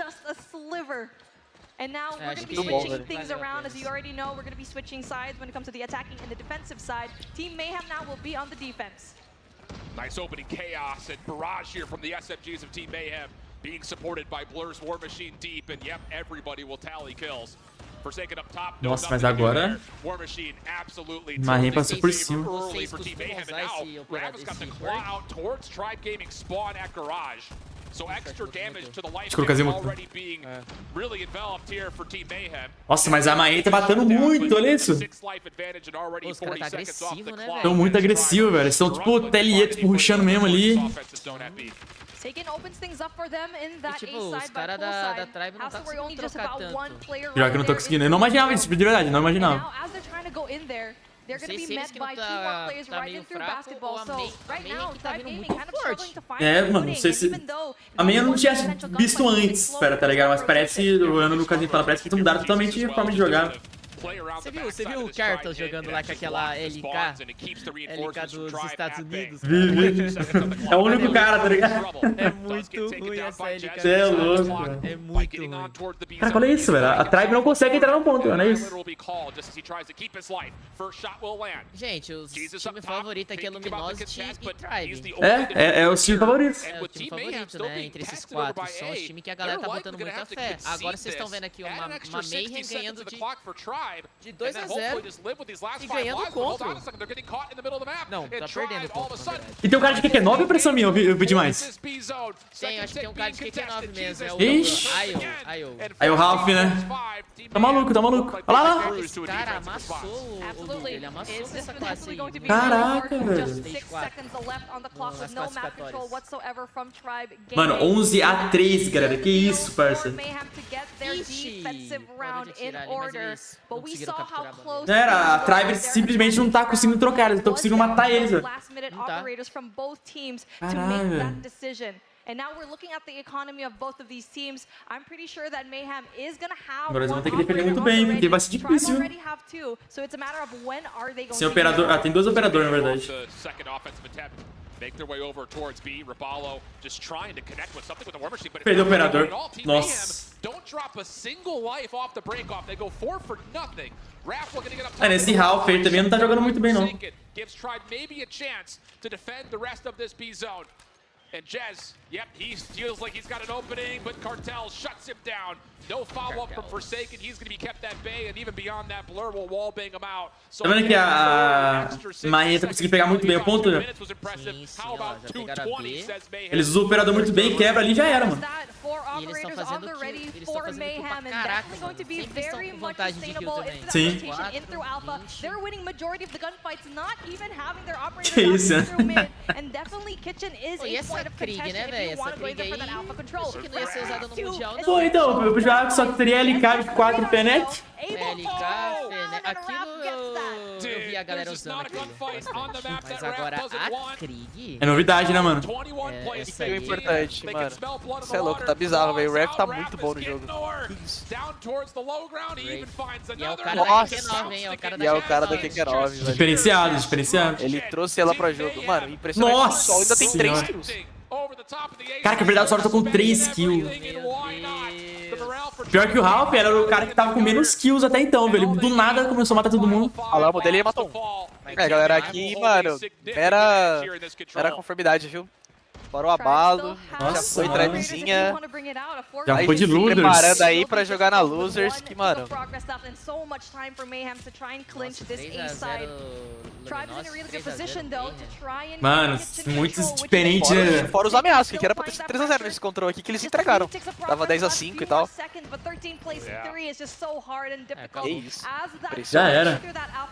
And now we're going to be switching things around. As you already know, we're going to be switching sides when it comes to the attacking and the defensive side. Team Mayhem now will be on the defense. Nice opening chaos and barrage here from the SFGs of Team Mayhem, being supported by Blur's War Machine deep, and yep, everybody will tally kills. Forsaken up top. Nossa, mas agora War Machine absolutely Marim passou por cima. early for Team Mayhem, and now Rav's got the claw out towards Tribe Gaming spawn at Garage. Deixa eu colocar muito. Nossa, mas a Maê tá batendo muito, olha isso. Os caras tá agressivo, né, velho? Estão muito agressivos, velho. Estão tipo TLE, tipo, rushando mesmo ali. E, tipo, os caras da Tribe não tá conseguindo trocar tanto. Pior que eu não tô conseguindo. Eu não imaginava isso, de verdade, não imaginava. Não sei se eles que não tá meio fraco ou a May que tá vindo muito forte. É, mano, não sei se... A minha eu não tinha visto antes, espera, tá ligado? Mas parece, o ano no casinho fala, parece que eles mudaram totalmente a forma de jogar. Você viu o Cartel jogando lá com aquela LK dos Estados Unidos? É o único cara, tá ligado? É muito ruim essa LK. Você é louco, mano. É muito ruim. Cara, olha isso, velho. A Tribe não consegue entrar no ponto, não é isso? Gente, os times favoritos aqui é Luminosity e Tribe. É os times favoritos. É o time favorito, né? Entre esses quatro. São os times que a galera tá botando muita fé. Agora vocês estão vendo aqui uma Mayhem ganhando de 2-0 e ganhando o contra. Não, tá perdendo o contra. E tem um cara de QQ9 ou impressão minha? Eu vi demais. Tem, acho que tem um cara de QQ9 mesmo. É o Ixi. Aí o Ralph, né? Tá maluco, tá maluco. Olha lá. Esse cara amassou o Luguer. Ele amassou essa classe aí. Caraca, velho. Mano, 11-3, galera. Que isso, parça. Ixi. Era, a Tribe simplesmente não tá conseguindo trocar, eles estão conseguindo matar eles, velho. Agora eles vão ter que defender muito bem, porque vai ser difícil. Sem operador. Ah, tem dois operadores, na verdade. Perdeu o operador. Nossa. Nesse Ralph ele também não tá jogando muito bem, não. And Jez, yep, he feels like he's got an opening, but Cartel shuts him down. No follow-up from Forsaken. He's going to be kept at bay, and even beyond that, Blur will wallbang him out. Tá vendo que a Maê tá conseguindo pegar muito bem o ponto? Eles usam o operador muito bem, quebra ali e já era, mano. E eles estão fazendo kill pra caraca, mano. Sempre estão com vantagem de kill também. Sim. Que isso, né? E essa Krieg, né, velho? Essa Krieg aí, acho que não ia ser usada no Mundial, não. Pô, então, eu já só teria LK de 4 Fenec. LK, Fenec. Aquilo eu vi a galera usando aquilo bastante. Mas agora a Krieg... É novidade, né, mano? Isso aí é importante, mano. Você é louco, tá bizarro, velho. O Ref tá muito bom no jogo. E é o cara da QQ9, hein? E é o cara da QQ9, velho. Diferenciado, diferenciado. Ele trouxe ela pra jogo. Mano, impressionante. Nossa! O Sol ainda tem 3 kills. Cara, que verdade, o Sol tô com 3 kills. Pior que o Ralph era o cara que tava com menos kills até então, velho. Ele do nada começou a matar todo mundo. Olha lá, o modelo matou um. Galera, aqui, mano, era conformidade, viu? Fora o abalo, já foi Tribezinha. Já foi de Losers. Preparando aí pra jogar na Losers, que, mano... Mano, muito diferente, né? Fora os ameaças, que era pra ter sido 3-0 nesse control aqui, que eles entregaram. Tava 10-5 e tal. Que isso. Já era.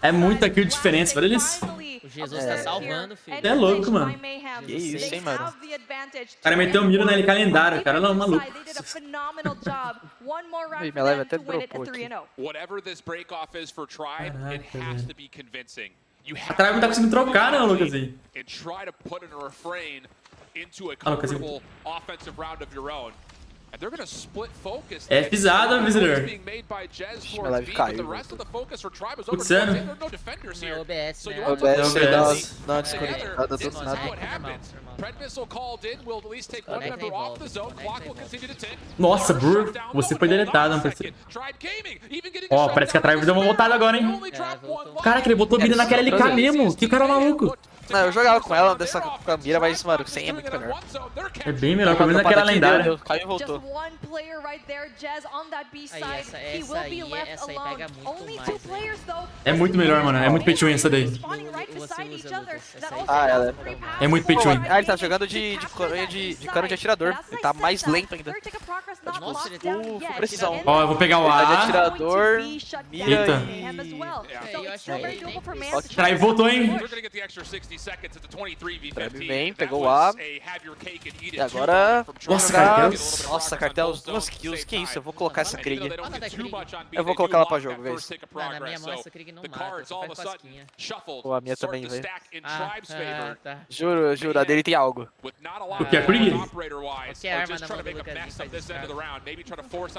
É muita kill de diferença, olha isso. O Jesus tá salvando, filho. É louco, mano. Que isso, hein, mano. O cara meteu um miro na LK lendário, cara. Não, maluco. Minha live até dropou aqui. A Tribe não tá conseguindo trocar, né, LUGUErzin? Ah, LUGUErzin. É pisada, Visitor. Minha live caiu. Putz, sério? É OBS, né? OBS dá uma desconectada do nada. Nossa, Brur, você foi deletado, não parece. Ó, parece que a Tribe deu uma voltada agora, hein? Cara, que ele botou mira naquela LK mesmo. Que cara maluco. Não, eu jogava com ela dessa com a mira, mas, mano, sem é muito melhor. É bem melhor, pelo menos aquela lendária. Caiu e voltou. Essa aí pega muito mais, É muito melhor, mano. É muito pay to win essa daí. Ah, ela é muito pay to win. Ah, ele tá jogando de cano de atirador. Ele tá mais lento ainda. Tá tipo, Nossa, ele full precisão. Ó, eu vou pegar o Cano de A. atirador, mira Eita. Trai voltou, hein? Bem, pegou o A. E agora... Nossa, cartel. Nossa, cartel, 2 kills. Que isso? Eu vou colocar essa Krieg. Eu vou colocar ela pra jogo, velho. Na minha mão essa Krieg não mata, só faz cosquinha. Pô, a minha também, velho. Tá. Juro, juro, a dele tem algo. O que é Krieg? Qualquer arma na mão do LUGUErzin faz isso, cara.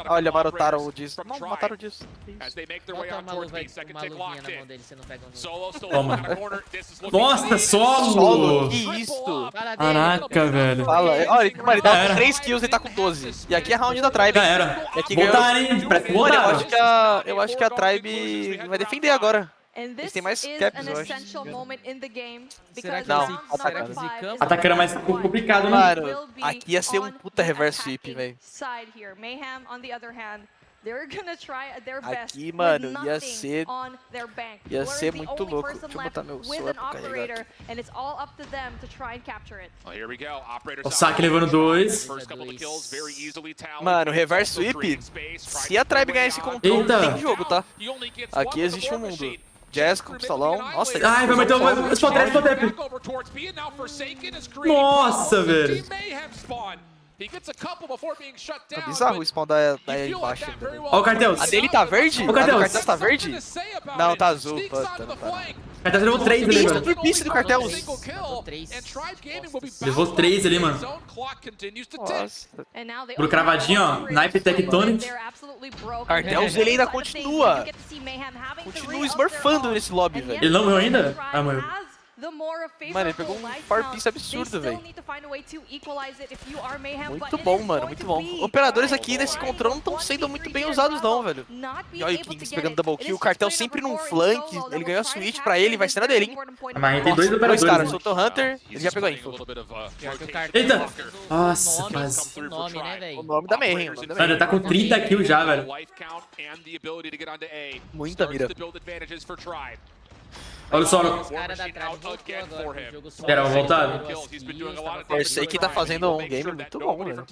Olha, mataram o Diz. Não, mataram o Diz. Bota uma luvinha na mão dele, você não pega no... Toma. Nossa, solo! Que isso? Caraca, velho. Fala, olha, mano, ele tá com 3 kills e tá com 12. E aqui é round da Tribe. Já era. E aqui Voltaram, hein? Parece que Mano, voltaram. eu acho que a Tribe vai defender agora. Eles têm mais caps, eu acho. Será que Não, zicamos? Atacando é mais complicado, né? Mano, aqui ia ser um puta reverse sweep, velho. Aqui, mano, ia ser muito louco. Deixa eu botar meu celular pra carregar aqui. O saque levando 2. Mano, reverse sweep, se a Tribe ganhar esse controle, tem jogo, tá? Aqui existe um mundo. Jazz com pistolão. Nossa, ai, vai meter o spot trap. Nossa, velho. Tá bizarro o spawn daí embaixo. Ó o Cartels. A dele tá verde? Ó o Cartels. A do Cartels tá verde? Não, tá azul. Puta, não tá. O Cartels levou 3 ali, Isso, mano. turpice do Cartels. Levou 3 ali, mano. Nossa. Pro cravadinho, ó. Naipe Tectonic. Cartels, ele ainda continua. Continua smurfando nesse lobby, velho. Ele não morreu ainda? Ah, morreu. Mano, ele pegou um farpice absurdo, velho. Muito bom, mano, muito bom. Operadores aqui nesse controle não estão sendo muito bem usados não, velho. E olha o Kings pegando double kill, o cartel sempre num flank, ele ganhou a switch pra ele, vai ser na dele, hein. Mas tem 2 operadores, caras, né? soltou o Hunter, ele já pegou a info. Eita! Nossa, quase. O nome, né, velho? O nome da Mayhem. Mano, ele tá com 30 kills já, velho. Muita mira. Olha o solo. Os caras da Tribe voltou agora, o jogo só... Era voltado? Esse aí que tá fazendo um game muito bom, velho.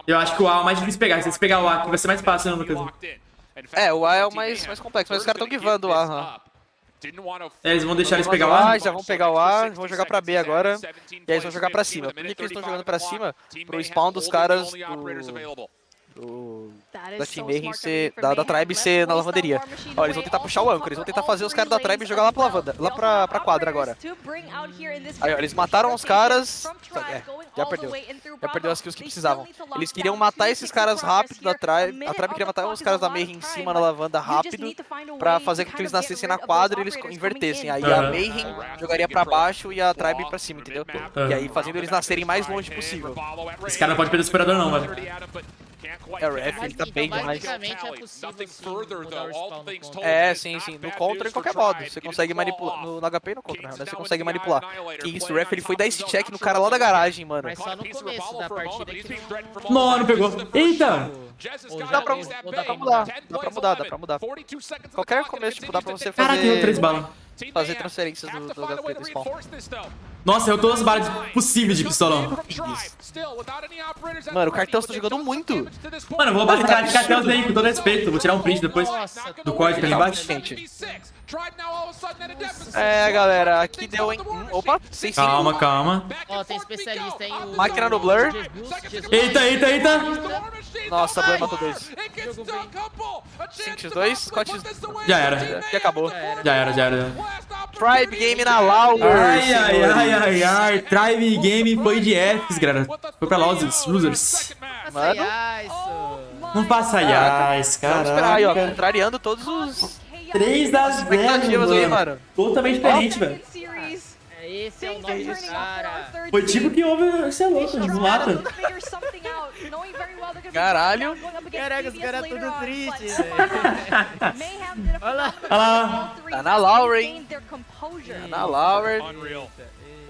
Eu acho que o A é o mais difícil de pegar. Se você pegar o A aqui, vai ser mais fácil, né, Lucas? É, o A é o mais complexo, mas os caras tão givando o A. É, eles vão deixar eles pegar o A? Já vão pegar o A, vão jogar pra B agora. E aí eles vão jogar pra cima. Por que eles estão jogando pra cima? Pro spawn dos caras da Team Mayhem ser, da Tribe ser na lavanderia. Ó, eles vão tentar puxar o Anchor, eles vão tentar fazer os caras da Tribe jogar lá pra lavanda, lá pra quadra agora. Aí, ó, eles mataram os caras. Já perdeu. Já perdeu as kills que precisavam. Eles queriam matar esses caras rápido da Tribe. A Tribe queria matar os caras da Mayhem em cima na lavanda rápido pra fazer com que eles nascessem na quadra e eles invertessem. Aí a Mayhem jogaria pra baixo e a Tribe pra cima, entendeu? E aí fazendo eles nascerem mais longe possível. Esse cara não pode perder o superador não, velho. É, o ref, ele tá bem demais. Basicamente é possível sim, mudar o spawn no contra. É, sim, sim. No contra, em qualquer modo. Você consegue manipular. No HP e no contra, né? Você consegue manipular. Que isso, o ref, ele foi dar esse check no cara lá da garagem, mano. Mas só no começo da partida que Não, não pegou. Eita! Dá pra mudar. Dá pra mudar. Qualquer começo, tipo, dá pra você fazer... Caraca, deu 3 balas. Fazer transferências do HP do spawn. Nossa, eu todas as balas possíveis de pistolão. Mano, o cartel tá jogando muito. Mano, eu vou roubar esse cara de cartel aí, com todo respeito. Vou tirar um print depois do código ali embaixo. É, galera, aqui deu em... Opa, 6-5. Calma, calma. Ó, tem especialista, hein? O Máquina no Blur. Eita, eita, eita. Nossa, Blur matou 2. 5x2, Scott... Já era. E acabou. Já era. Tribe Game na Luguer. Ai. Tribe Game foi de Fs, galera. Foi pra losers. Mano. Não passa Yais, cara. Vamos esperar aí, ó. Contrariando todos os... 3 das expectativas aí, mano. Totalmente diferente, velho. Esse é o nome do cara. Foi tipo que houve... Você é louco, não mata. Caralho. Caraca, os caras tudo tristes, velho. Olha lá. Tá na Luguer, hein? Tá na Luguer.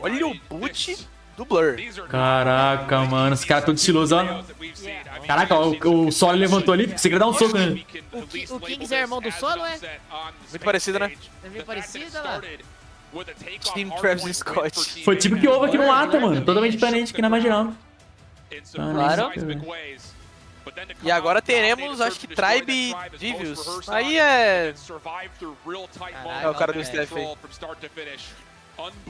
Olha o boot do Blur. Caraca, mano. Os caras todos estilosos, ó. Caraca, o Solo levantou ali. Você queria dar um soco nele. O Kings é irmão do Solo, é? Muito parecido, né? É meio parecido, olha lá. Team Travis Scott. Foi tipo que houve aqui no Ata, mano. Totalmente diferente que não imaginava. Claro. E agora teremos, acho que Tribe Divius. Aí é... É o cara do Steph aí.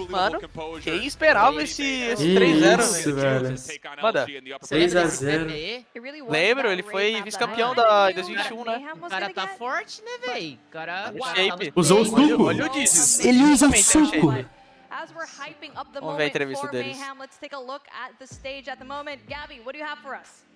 Mano, quem esperava esse 3-0, velho? Manda. 3-0. Lembro, ele foi vice-campeão da 2021, né? O cara tá forte, né, velho? O cara... Shape. Usou o suco. Olha o Dizes. Ele usa o suco. As we're hyping up the Vamos ver a moment entrevista for deles. Mayhem, let's take a look at the stage at the moment. Gabby, what do you have for us?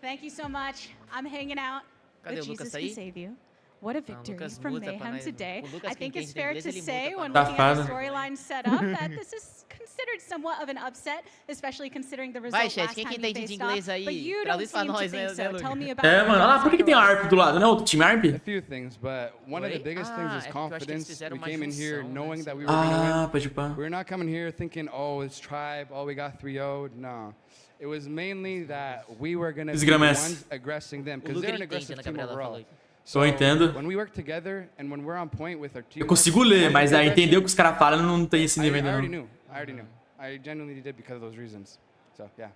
Thank you so much. I'm hanging out Cadê with o Lucas Jesus aí? Can Save You. What a victory Lucas from muta pra Mayhem nós. today. O Lucas, I think quem it's entende fair inglês, to ele say muta when pra looking at the Safado. storyline set up that this is considered somewhat of an upset, especially considering the result Vai, chat, last quem que time you entende de faced inglês off, but aí? you don't Traduz pra seem to nós, think né, so. Lucas? Tell me about É, your mano. Olha lá, por que tem ARP do lado? Não é outro time ARP? A few things, but one of the biggest things is é porque eu acho que eles confidence. fizeram We uma came in here junção, né, knowing assim. that we were gonna Ah, pode pá. win. We're not coming here thinking, oh, it's Tribe, oh, we got 3-0'd. No. It was mainly that we were gonna be the Desgramas. ones aggressing them, O because they're Luguer an aggressive entende, team né, Gabriela falou overall. aqui. Eu entendo. When we work together and when we're on point with our team, Eu consigo ler, mas aí entender o que os caras falam não tem esse nível I ainda already não. knew. I already knew. I genuinely did because of those reasons. So, yeah.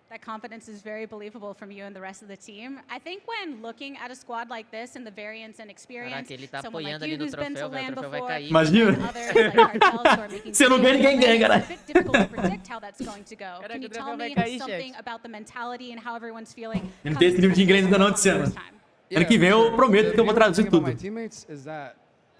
That confidence is very believable from you and the rest of the team. I think when looking at a squad like this and the variance and experience, Caraca, ele tá someone like apoiando you ali no who's been to troféu, velho. land O troféu vai before, cair. Imagina. and others like Cartels who are making Se eu não ganho, ninguém ganha, cara. it's a bit difficult to predict how that's going to go. Caraca, Can you o tell troféu vai me cair, something gente. about the mentality and how everyone's feeling? Eu não tenho esse nível de inglês ainda não, Tiziana. Ano que vem eu prometo que eu vou traduzir The thing about tudo. my teammates is that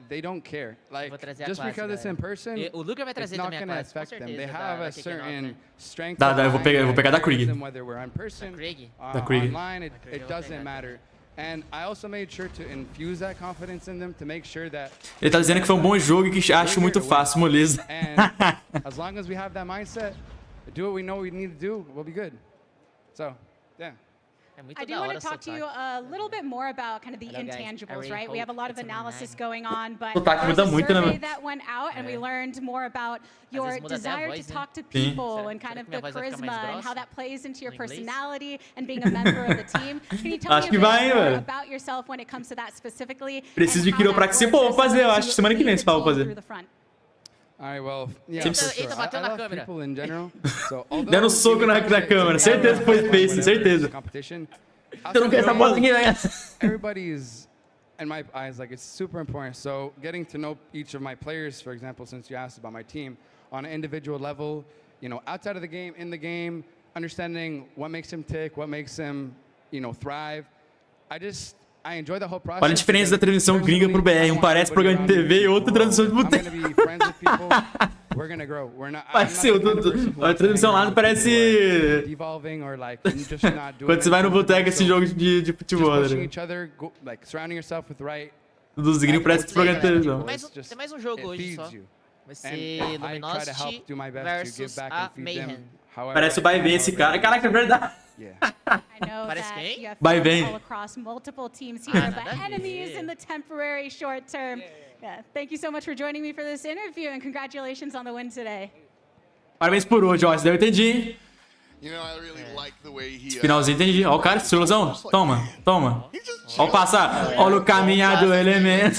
they don't care. Like, Vou trazer a just classe, because it's in galera. person, E o Luguer vai it's trazer not também a gonna classe, com affect them. certeza, They have da a Q9, certain né? strength. Dá, eu vou pegar da behind Krieg. them, whether we're in person, Krieg? Da Krieg. online, it Krieg eu vou doesn't pegar matter. And I also made sure to infuse that confidence in them to make sure that Ele tá dizendo que foi um bom jogo e que acho muito fácil, moleza. and as long as we have that mindset, do what we know we need to do, we'll be good. So, yeah. É muito I do da want hora to talk to you sotaque. a little bit more about kind of the Hello, guys. I intangibles, really right? We have a hope lot of it's a analysis nine. going on, but Sotaque there was muda a muito, né, survey mano? that went out and we É. learned more about your vezes muda até a desire voz, to né? talk to Sim. people Será- and kind será of que minha the voz vai ficar mais charisma and how grossa that plays into your no inglês? personality and being a member of the team. Can you tell Acho me que a vai, bit hein, more velho? about yourself when it comes to that specifically? Preciso de and how that quiropraxia. works Pô, vou fazer, eu as acho que you semana que vem lead esse the pau vou team fazer. through the front. All right, well, yeah, Sempre- for sure. Eita, bateu na I love câmera. people in general. So, although Dando soco na câmera. Certeza que foi face, certeza. competition, Você não quer essa bola, ninguém vai ganhar. everybody's, in my eyes, like it's super important. So getting to know each of my players, for example, since you asked about my team, on an individual level, you know, outside of the game, in the game, understanding what makes him tick, what makes him, you know, thrive. I enjoy the whole process. Olha a diferença da transmissão gringa pro BR. Um parece programa de TV e outro transmissão de boteco. We're gonna grow. We're not. Parece a transmissão lá não parece. Devolving or like just not doing. Quando você vai no boteco esse jogo de futebol, Just pushing né? each other, like surrounding yourself with right. Dos gringos parece programa de televisão. Tem mais um jogo hoje só. Vai ser Luminosity versus a Mayhem. Parece o Vai Vem esse cara. Caraca, é verdade. I know Parece that quem? you have Vai fans Vem. all across multiple teams here, but nada a ver. enemies in the temporary short term. Yeah. Thank you so much for joining me for this interview and congratulations on the win today. Parabéns por hoje, ó. Esse daí eu entendi. You know, I really like the way he, Esse finalzinho eu entendi. Ó o cara, explosão. Toma, toma. Ó o passar. Ó o caminhar do elemento.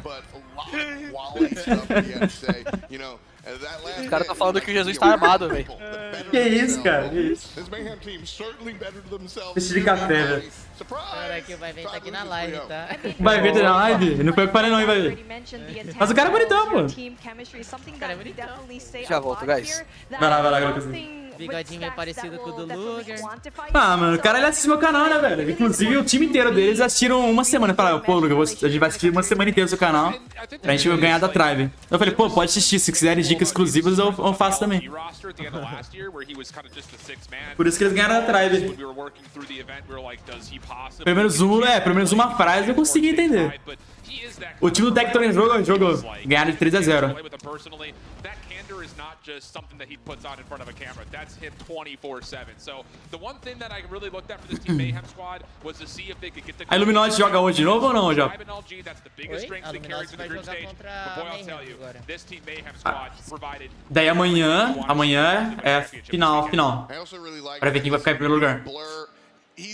but a lot of quality stuff he had to say. You know, that last Os caras tá falando que o Jesus tá armado, velho. Que isso, cara? Que isso? This Mayhem team certainly better themselves. Esse de café, velho. Caraca, vai ver, tá aqui na live, tá? Vai ver na live? Não foi eu que falei não, hein, vai ver. Mas o cara é bonitão, pô. Cara, é bonitão. Já volto, guys. Vai lá, Lucas. Bigodinho meio parecido com o do Luguer. Ah, mano, o cara ele assiste meu canal, né, velho? Inclusive, o time inteiro deles assistiram uma semana. Falaram, pô, Lucas, a gente vai assistir uma semana inteira do seu canal pra gente ganhar da Tribe. Eu falei, pô, pode assistir. Se quiserem dicas exclusivas, eu faço também. Por isso que eles ganharam da Tribe. Pelo menos uma frase eu consegui entender. O time do Tecton jogou. Ganharam de 3-0. Tripter is not just something that he puts on in front of a camera. That's him 24/7. So the one thing that I really looked at for this Team Mayhem squad was to see if they could get the. A LUGUErzin joga hoje de novo ou não, já? That's the biggest strength they carry to the group stage. But boy, I'll tell you, this Team Mayhem squad provided. Daí amanhã é final. Pra ver quem vai ficar em primeiro lugar.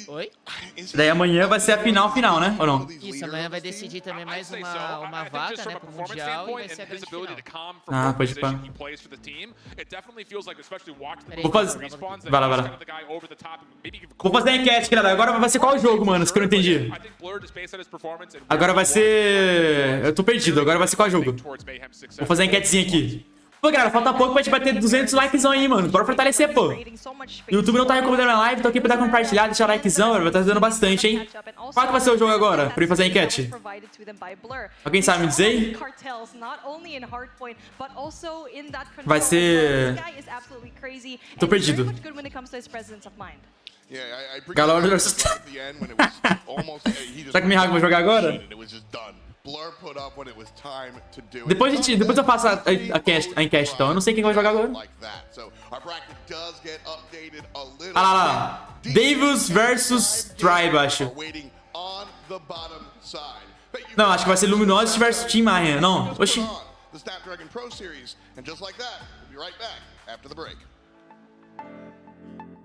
Oi? Daí amanhã vai ser a final, né? Ou não? Isso, amanhã vai decidir também mais uma vaga, né, pro Mundial e vai ser a grande final. Ah, pode ir. Vou fazer... Vai lá. Vou fazer a enquete, galera. Agora vai ser qual jogo, mano? Isso que eu não entendi. Agora vai ser... Eu tô perdido. Agora vai ser qual jogo? Vou fazer a enquetezinha aqui. Pô, galera, falta pouco pra gente bater 200 likezão aí, mano. Bora fortalecer, pô. O YouTube não tá recomendando a live, tô aqui pra dar compartilhar, deixar o likezão, vai estar ajudando bastante, hein? Qual que vai ser o jogo agora, pra eu fazer a enquete? Alguém sabe me dizer aí? Vai ser... Tô perdido. Galera, olha só. Será que o Mihawk vai jogar agora? Depois eu faço a enquete, então. Eu não sei quem vai jogar agora. Ah lá. Davis versus Tribe, acho. Não, acho que vai ser Luminosity versus Team Mayhem. Não, oxi.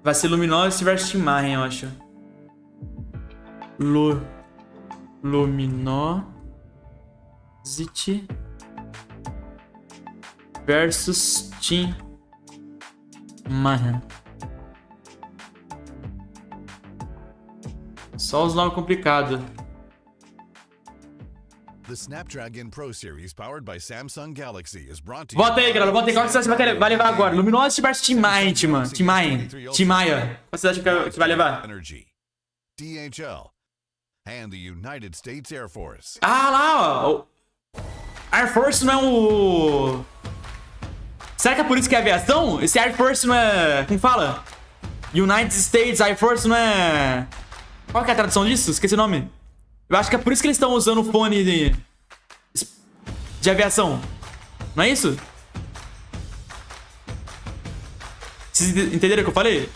Vai ser Luminosity versus Team Mayhem, eu acho. Luminosity versus Team Mayhem. Só os nomes complicados. The Snapdragon Pro Series powered by Samsung Galaxy is brought to you. Vota aí, galera. Vota aí. Qual que você acha que vai levar agora? Luminosity versus Team Mayhem, Team Mayhem. Qual você acha que vai levar? Energy, DHL, and the United States Air Force. Ah, lá, ó. Air Force não é o... Será que é por isso que é aviação? Esse Air Force não é... Como fala? United States Air Force não é... Qual que é a tradução disso? Esqueci o nome. Eu acho que é por isso que eles estão usando o fone de aviação. Não é isso? Vocês entenderam o que eu falei?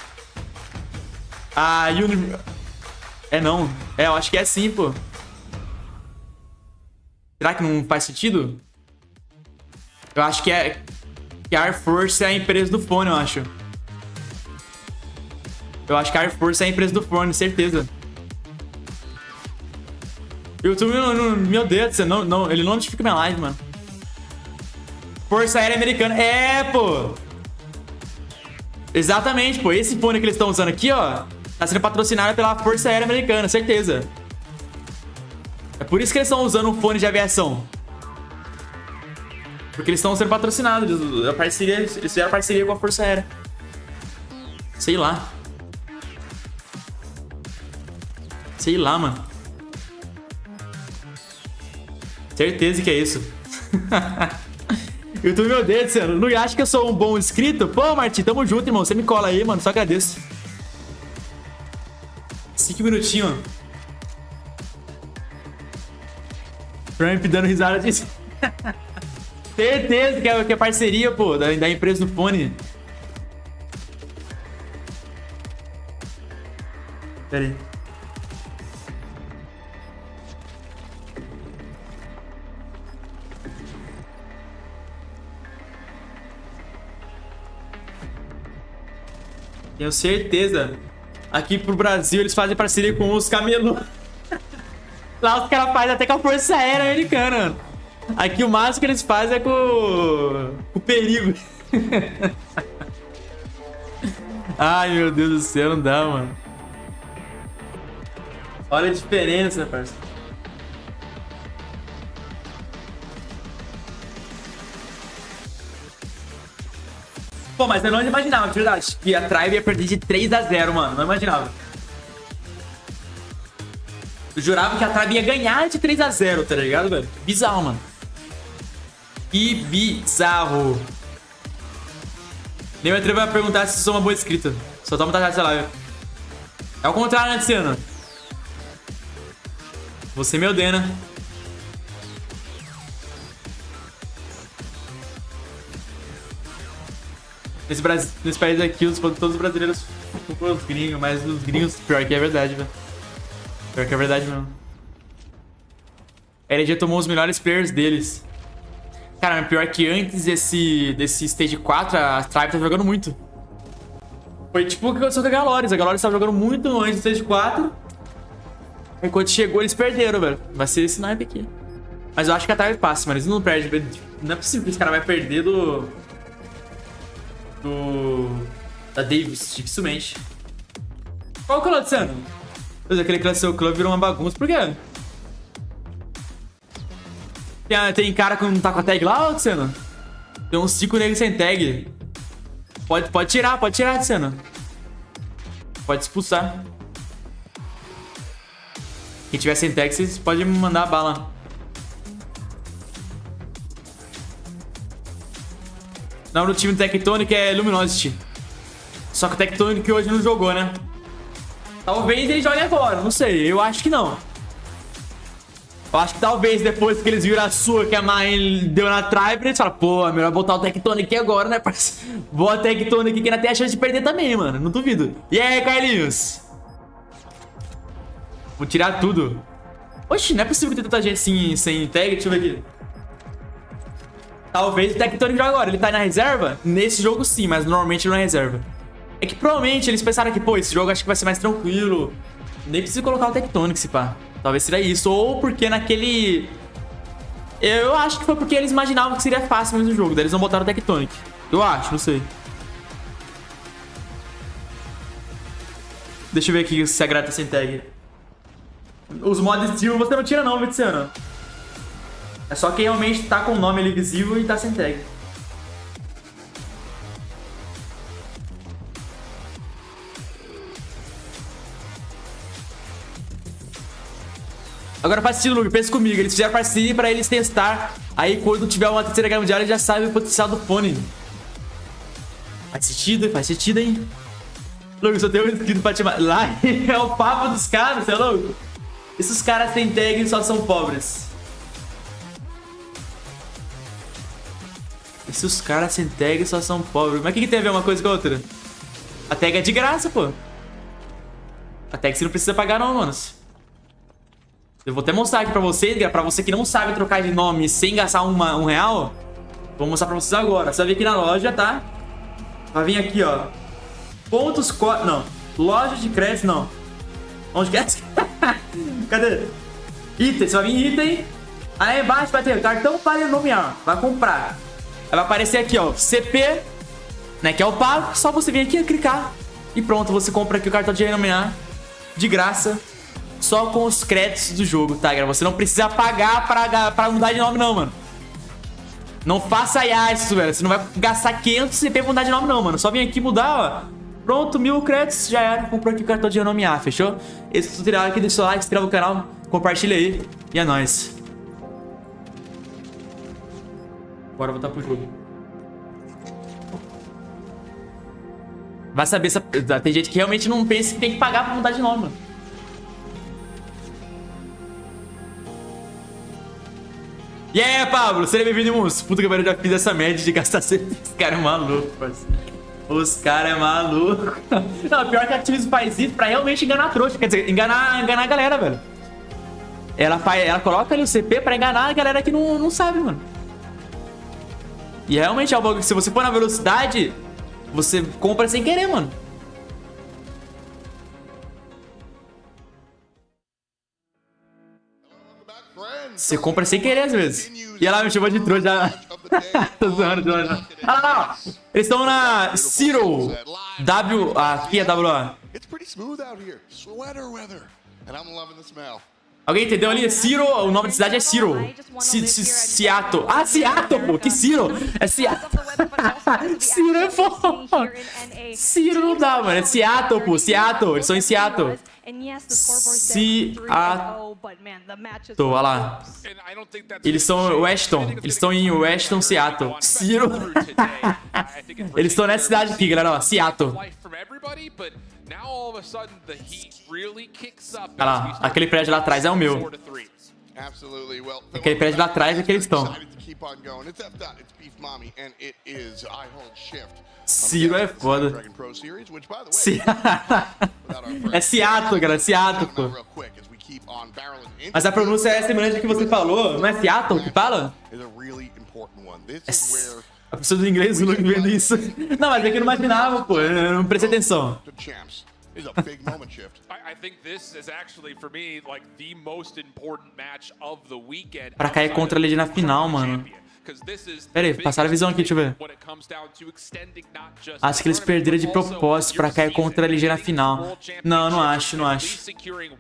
É não. É, eu acho que é sim, pô. Será que não faz sentido? Eu acho que a Air Force é a empresa do fone, eu acho. Eu acho que a Air Force é a empresa do fone, certeza. O YouTube, meu Deus do céu, ele não notifica minha live, mano. Força Aérea Americana. É, pô. Exatamente, pô. Esse fone que eles estão usando aqui, ó, tá sendo patrocinado pela Força Aérea Americana, certeza. É por isso que eles estão usando um fone de aviação. Porque eles estão sendo patrocinados. Eles fizeram parceria com a Força Aérea. Sei lá. Sei lá, mano. Certeza que é isso. YouTube, meu Deus do céu. Não acha que eu sou um bom inscrito? Pô, Martim, tamo junto, irmão. Você me cola aí, mano. Só agradeço. 5 minutinhos. Trump dando risada disso. Certeza que é parceria, pô, da empresa do fone. Pera aí. Tenho certeza. Aqui pro Brasil eles fazem parceria com os camelô. Lá os caras fazem até com a Força Aérea Americana. Aqui o máximo que eles fazem é com o perigo. Ai, meu Deus do céu, não dá, mano. Olha a diferença, parceiro. Pô, mas eu não imaginava, de verdade, que a Tribe ia perder de 3-0, mano. Não imaginava. Eu jurava que a Tribe ia ganhar de 3-0, tá ligado, velho? Bizarro, mano. Que bizarro. Nem me atrevo a perguntar se sou uma boa inscrita. Só toma vontade dessa live. É o contrário, né, Luciano? Você me ordena. Nesse país aqui, todos os brasileiros culpam os gringos, mas os gringos, pior que é verdade, velho. Pior que é verdade mesmo. A LG tomou os melhores players deles. Cara, mas pior que antes desse Stage 4, a Tribe tá jogando muito. Foi tipo o que aconteceu com a Galores. A Galores tava jogando muito antes do Stage 4. E quando chegou, eles perderam, velho. Vai ser esse naipe aqui. Mas eu acho que a Tribe passa, mano. Eles não perdem. Não é possível que esse cara vai perder da Davis, dificilmente. Qual que é o LUGUErzin? Pois aquele que seu clube virou uma bagunça. Por quê? Tem cara que não tá com a tag lá, LUGUErzin? Tem uns 5 negros sem tag. Pode tirar, LUGUErzin. Pode expulsar. Quem tiver sem tag, vocês podem me mandar a bala. O nome do time do Tectonic é Luminosity. Só que o Tectonic hoje não jogou, né? Talvez ele jogue agora, não sei. Eu acho que não. Eu acho que talvez depois que eles viram a sua que a mãe deu na Tribe, eles falam, pô, é melhor botar o Tectonic aqui agora, né, parceiro? Bota o Tectonic que ainda tem a chance de perder também, mano. Não duvido. E aí, Carlinhos? Vou tirar tudo. Oxi, não é possível ter tanta gente sem tag. Deixa eu ver aqui. Talvez o Tectonic jogue agora. Ele tá na reserva? Nesse jogo sim, mas normalmente não é reserva. É que provavelmente eles pensaram que, pô, esse jogo acho que vai ser mais tranquilo. Nem precisa colocar o Tectonic, se pá. Talvez seria isso. Ou porque naquele... Eu acho que foi porque eles imaginavam que seria fácil mesmo o jogo. Daí eles não botaram o Tectonic. Eu acho, não sei. Deixa eu ver aqui se a grata sem tag. Os mods Steel você não tira não, Vitiano. É só quem realmente tá com o nome ali visível e tá sem tag. Agora faz sentido, Luguer. Pensa comigo. Eles fizeram parceria pra eles testar. Aí quando tiver uma terceira guerra mundial, eles já sabem o potencial do fone. Faz sentido, hein? Luguer, só tem um inscrito pra te matar. Lá é o papo dos caras, você é louco? Esses caras sem tag só são pobres. Esses caras sem tag só são pobres. Mas o que tem a ver uma coisa com a outra? A tag é de graça, pô. A tag você não precisa pagar não, manos. Eu vou até mostrar aqui pra vocês, pra você que não sabe trocar de nome sem gastar um real. Vou mostrar pra vocês agora. Você vai vir aqui na loja, tá? Vai vir aqui, ó. Pontos... Não. Loja de crédito, não. Onde que é? Cadê? Item. Você vai vir em item. Aí embaixo vai ter cartão para nomear. Vai comprar. Aí vai aparecer aqui, ó. CP, né? Que é o pago. Só você vir aqui, clicar. E pronto, você compra aqui o cartão de nomear. De graça. Só com os créditos do jogo, tá, galera? Você não precisa pagar pra mudar de nome, não, mano. Não faça isso, velho. Você não vai gastar 500 CP pra mudar de nome, não, mano. Só vem aqui mudar, ó. Pronto, 1000 créditos, já era. Comprou aqui o cartão de nomear, fechou? Esse tutorial aqui, deixa o like, se inscreva no canal, compartilha aí. E é nóis. Bora voltar pro jogo. Vai saber se... Tem gente que realmente não pensa que tem que pagar pra mudar de nome, mano. E aí, Pablo, seja bem-vindo, irmãos. Puta que pariu, já fiz essa média de gastar CP. Os caras é maluco, parceiro. Os caras é maluco. Não, pior que a Activision faz isso pra realmente enganar a trouxa. Quer dizer, enganar a galera, velho. Ela coloca ali o CP pra enganar a galera que não sabe, mano. E realmente é um bagulho que se você for na velocidade, você compra sem querer, mano. Você compra sem querer às vezes. E ela me chamou de trouxa. Tô zoando, tô zoando. Ah, não. Eles estão na Zero. Aqui é WA. Alguém entendeu ali? Zero, o nome da cidade é Zero. Seattle. Ah, Seattle, pô. Que Zero? É Seattle. Zero é foda. Zero não dá, mano. É Seattle, pô. Seattle. Eles são em Seattle. Seattle. Olha lá. Eles são em Weston. Eles estão em Weston, Seattle. Zero. Eles estão nessa cidade aqui, galera. Ó, Seattle. Olha lá. Aquele prédio lá atrás é o meu. Aquele prédio lá atrás é que eles estão. Ciro é foda. É Seattle, cara. Seattle, pô. Mas a pronúncia é semelhante ao que você falou. Não é Seattle que fala? A pessoa do inglês não vendo isso. Não, mas é que eu não imaginava, pô. Eu não prestei atenção. Pra cair contra ele na final, mano. Pera aí, passaram a visão aqui, deixa eu ver. Acho que eles perderam de propósito pra cair contra a LG na final. Não, não acho, não acho.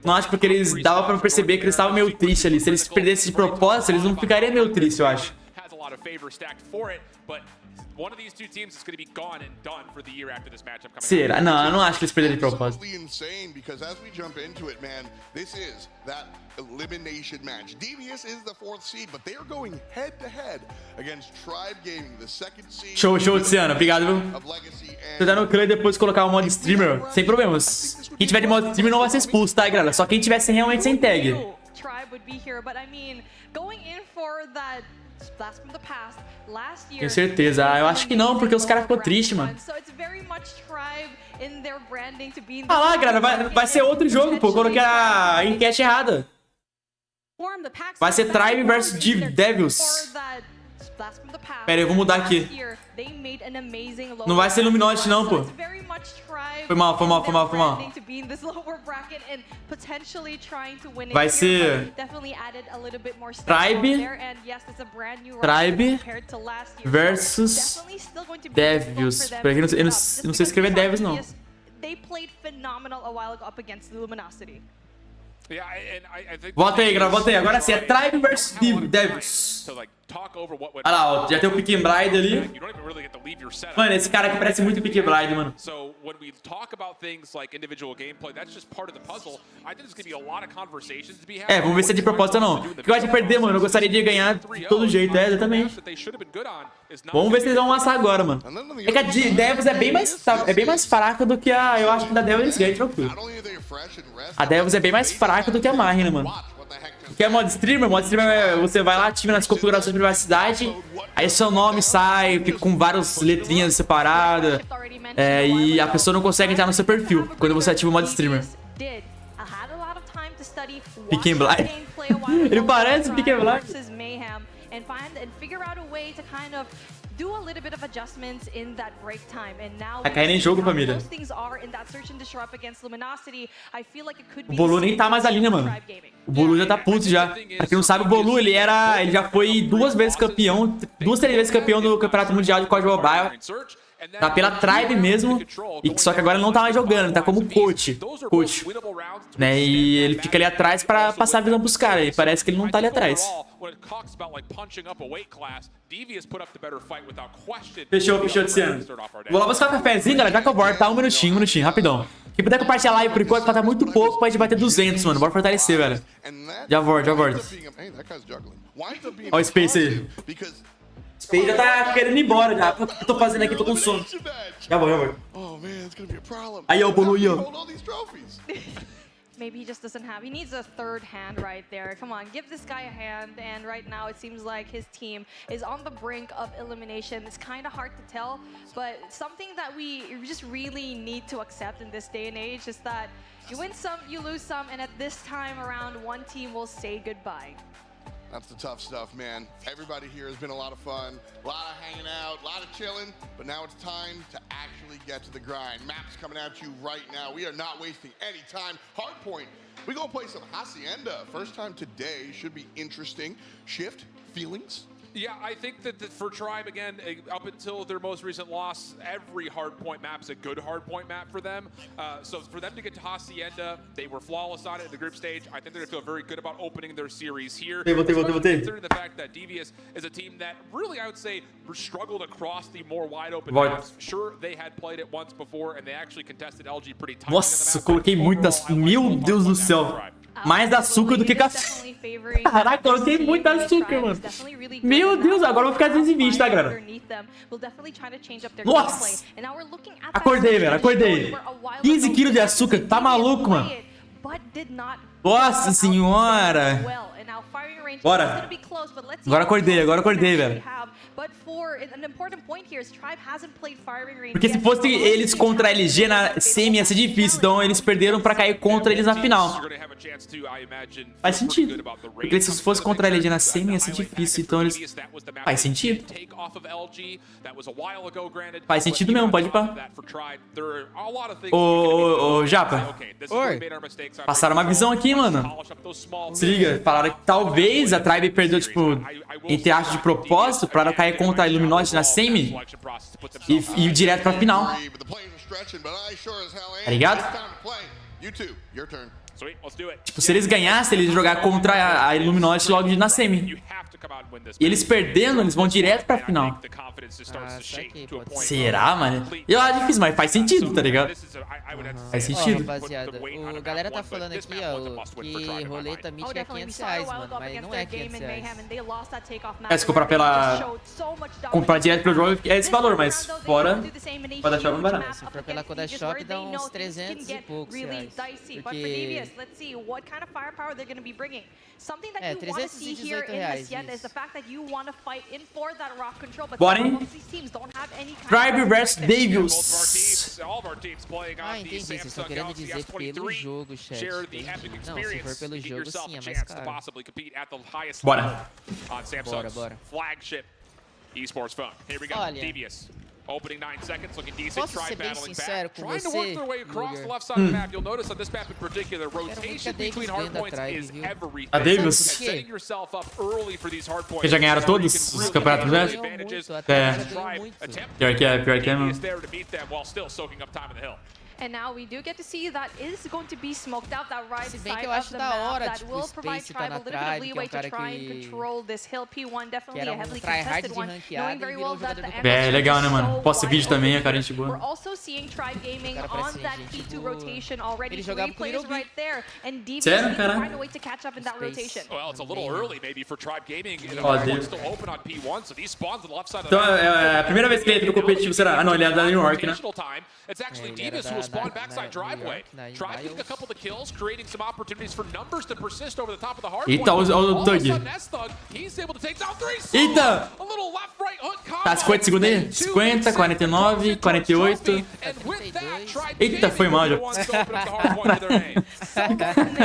Não acho porque eles dava pra perceber que eles estavam meio tristes ali. Se eles perdessem de propósito, eles não ficariam meio tristes, eu acho. Será? Não, eu não acho que eles perderam de propósito. Elimination match. Devious is the 4th seed, but they are going head to head against Tribe Gaming, the 2nd seed. Show, Luciano. Obrigado, viu? Você dá no clã e depois colocar o modo streamer, sem problemas. Quem tiver de modo streamer não vai ser expulso, tá, galera? Só quem tiver realmente sem tag. Tenho certeza. Ah, eu acho que não, porque os caras ficou tristes, mano. Ah lá, galera, vai ser outro jogo, pô. Coloquei a enquete errada. Vai ser Tribe vs Devils. Pera aí, eu vou mudar aqui. Não vai ser Illuminati não, pô. Foi mal. Vai ser Tribe versus Devils. Eu não sei escrever Devils, não. Volta aí, galera, volta aí. Agora sim, é Tribe vs Devils. Olha lá, ó, já tem o Pick and Bride ali. Mano, esse cara aqui parece muito Pick and Bride, mano. É, vamos ver se é de propósito ou não. Porque eu gosto de perder, mano. Eu gostaria de ganhar de todo jeito, é, exatamente. Vamos ver se eles vão amassar agora, mano. É que a de Devils é bem mais fraca do que a... Eu acho que da Devils eles ganham, tranquilo. A Devils é bem mais fraca do que a Marina, mano. Porque é modo streamer você vai lá, ativa nas configurações de privacidade, aí seu nome sai, fica com várias letrinhas separadas, e a pessoa não consegue entrar no seu perfil quando você ativa o modo streamer. Pick and Blind. Ele parece Pick and Blind. Tá caindo em jogo, família. O Bolu nem tá mais ali, né, mano? O Bolu já tá puto já. Pra quem não sabe, o Bolu, ele já foi 2 vezes campeão, 2, 3 vezes campeão do Campeonato Mundial de COD Mobile. Tá pela Tribe mesmo, só que agora ele não tá mais jogando, ele tá como coach, né? E ele fica ali atrás pra passar a visão pros caras, e parece que ele não tá ali atrás. Fechou, Luciano. Vou lá buscar um cafezinho, galera, já que eu volto, tá? Um minutinho, rapidão. Quem puder compartilhar a live por enquanto, falta muito pouco pra gente bater 200, mano. Bora fortalecer, velho. Já volto. Ó o Space aí. Space já tá querendo ir embora já. O que eu tô fazendo aqui? Tô com sono. Já vou. Aí, ó, o Bolu aí, ó. Maybe he just doesn't have. He needs a 3rd hand right there. Come on, give this guy a hand. And right now, it seems like his team is on the brink of elimination. It's kind of hard to tell, but something that we just really need to accept in this day and age is that you win some, you lose some, and at this time around, one team will say goodbye. That's the tough stuff, man. Everybody here has been a lot of fun, a lot of hanging out, a lot of chilling, but now it's time to actually get to the grind. Maps coming at you right now. We are not wasting any time. Hardpoint, we're going to play some Hacienda. First time today, should be interesting. Shift, feelings? Yeah, I think that for Tribe, again, up until their most recent loss, every hardpoint map's a good hardpoint map for them. So for them to get to Hacienda, they were flawless on it in the group stage. I think they're going to feel very good about opening their series here. Considering the fact that Devious is a team that really, I would say, struggled across the more wide open maps. Sure, they had played it once before, and they actually contested LG pretty tightly. Nossa, coloquei muitas. Meu Deus do céu. Mais açúcar do que café. Caraca, eu coloquei muito açúcar, mano. Meu Deus, agora eu vou ficar 220, tá, galera? Nossa! Acordei, velho, acordei. 15 quilos de açúcar, tá maluco, mano? Nossa senhora! Bora! Agora acordei, velho. Porque se fosse eles contra a LG na semi ia ser difícil, então eles perderam pra cair contra eles na final. Faz sentido. Porque se fosse contra a LG na semi ia ser difícil, então eles... Faz sentido. Faz sentido mesmo, pode ir pra... Ô, Japa. Oi. Passaram uma visão aqui, mano. Se liga, falaram que talvez a Tribe perdeu, tipo, entre aspas de propósito, pra não cair contra a Illuminati na semi e ir direto pra final. Tá ligado? Tipo, se eles ganhassem, eles iam jogar contra a Illuminati logo na semi. E eles perdendo, eles vão direto pra final. Será, mano? Eu acho difícil, mas faz sentido, tá ligado? Faz sentido. Ó, rapaziada, o galera tá falando aqui, ó, que roleta mítica é 500 reais, mano, mas não é 500 reais. É, se comprar pela... Comprar direto pelo jogo é esse valor, mas fora, pode achar mais barato. Se for pela Coda Shop, dá uns 300 e poucos reais. Porque... É, 318 reais. Bora, hein? Tribe vs Devils. Ah, entendi. Vocês estão querendo dizer pelo jogo, chat. Não, se for pelo jogo, sim, é mais caro. Bora. Bora. Olha, Opening 9 seconds, looking decent. posso ser bem sincero com Trying to você, work their way across the Luguer? left side of the map. You'll notice on this map in particular, rotation between hardpoints is everything. A Devils. Setting yourself up early for these hardpoints. Que já ganharam todos os campeonatos, né? Pior que é, mano. And now we do get to see that is going to be smoked out that right Se bem side que eu of acho the da map hora, that tipo, will o provide Space tá Tribe a na little bit of Tribe, que é leeway um cara to try and que... control this hill. P1 que definitely era a heavily tryhard contested de one, ranqueada knowing e very virou well that jogador the do Emperor É, legal, né, is mano? so Posta vídeo wide também, a open. cara de boa. We're also seeing Tribe Gaming Cara, on parece that gente P2 boa. rotation already. Ele 3 jogava com players Luguer. right there, and Devious Sério, need to caralho? find a way to catch up in that rotation. Well, it's a little early maybe for Tribe Gaming. Ó, Deus. Still open on P1, so these spawns on the left side of Então, the map. é a primeira vez que ele entra no competitivo, será? Ah, não, ele é da New York, né? It's actually ele era Divas who will spawn da backside driveway. New York, Tribe getting a couple of kills, creating some opportunities for numbers to persist over the top of the hard Eita, point. o All of a Thug. sudden, S-Thug, he's able to take down 3 solo. Eita! A little left, right hook combo. Tá, 50 segundos aí? 50, 49, 48. And with that, Tribe Eita, foi mal já. Gaming ones open up the hard point to their name.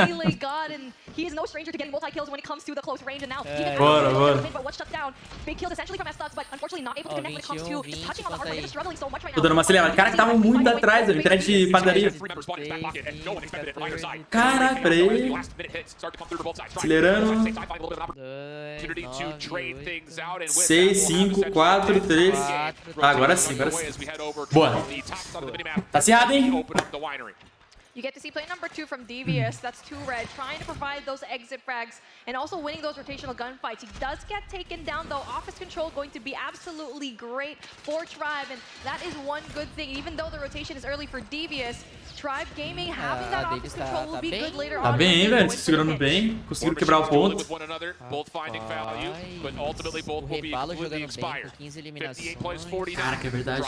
Melee god, and he is no stranger to getting multi-kills when it comes to the close range, and now Bora. but what's shut down. Big kills essentially from S-Thugs, but unfortunately not able to connect when it comes to just touching on the hardware. They're just struggling so much right Tô now. dando uma acelerada. Cara, que tava muito atrás, velho. Entrega de padaria. Caraca, peraí. Acelerando. 6, 5, 4, 3. Agora sim. Boa. Tá acirrado, hein? You get to see play number 2 from Devious. That's 2 red, trying to provide those exit frags and also winning those rotational gunfights. He does get taken down though. Office control going to be absolutely great for Tribe, and that is one good thing. Even though the rotation is early for Devious, Tribe Gaming having that office control will be good later on. Tá bem, hein, velho? Se segurando bem. Conseguiram quebrar o ponto. O Rebalo jogando bem por 15 eliminações. Caraca, é verdade.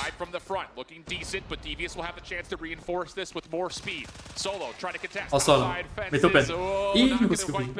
Ó o Solo. Meteu o pé. Ih, não conseguiu vir.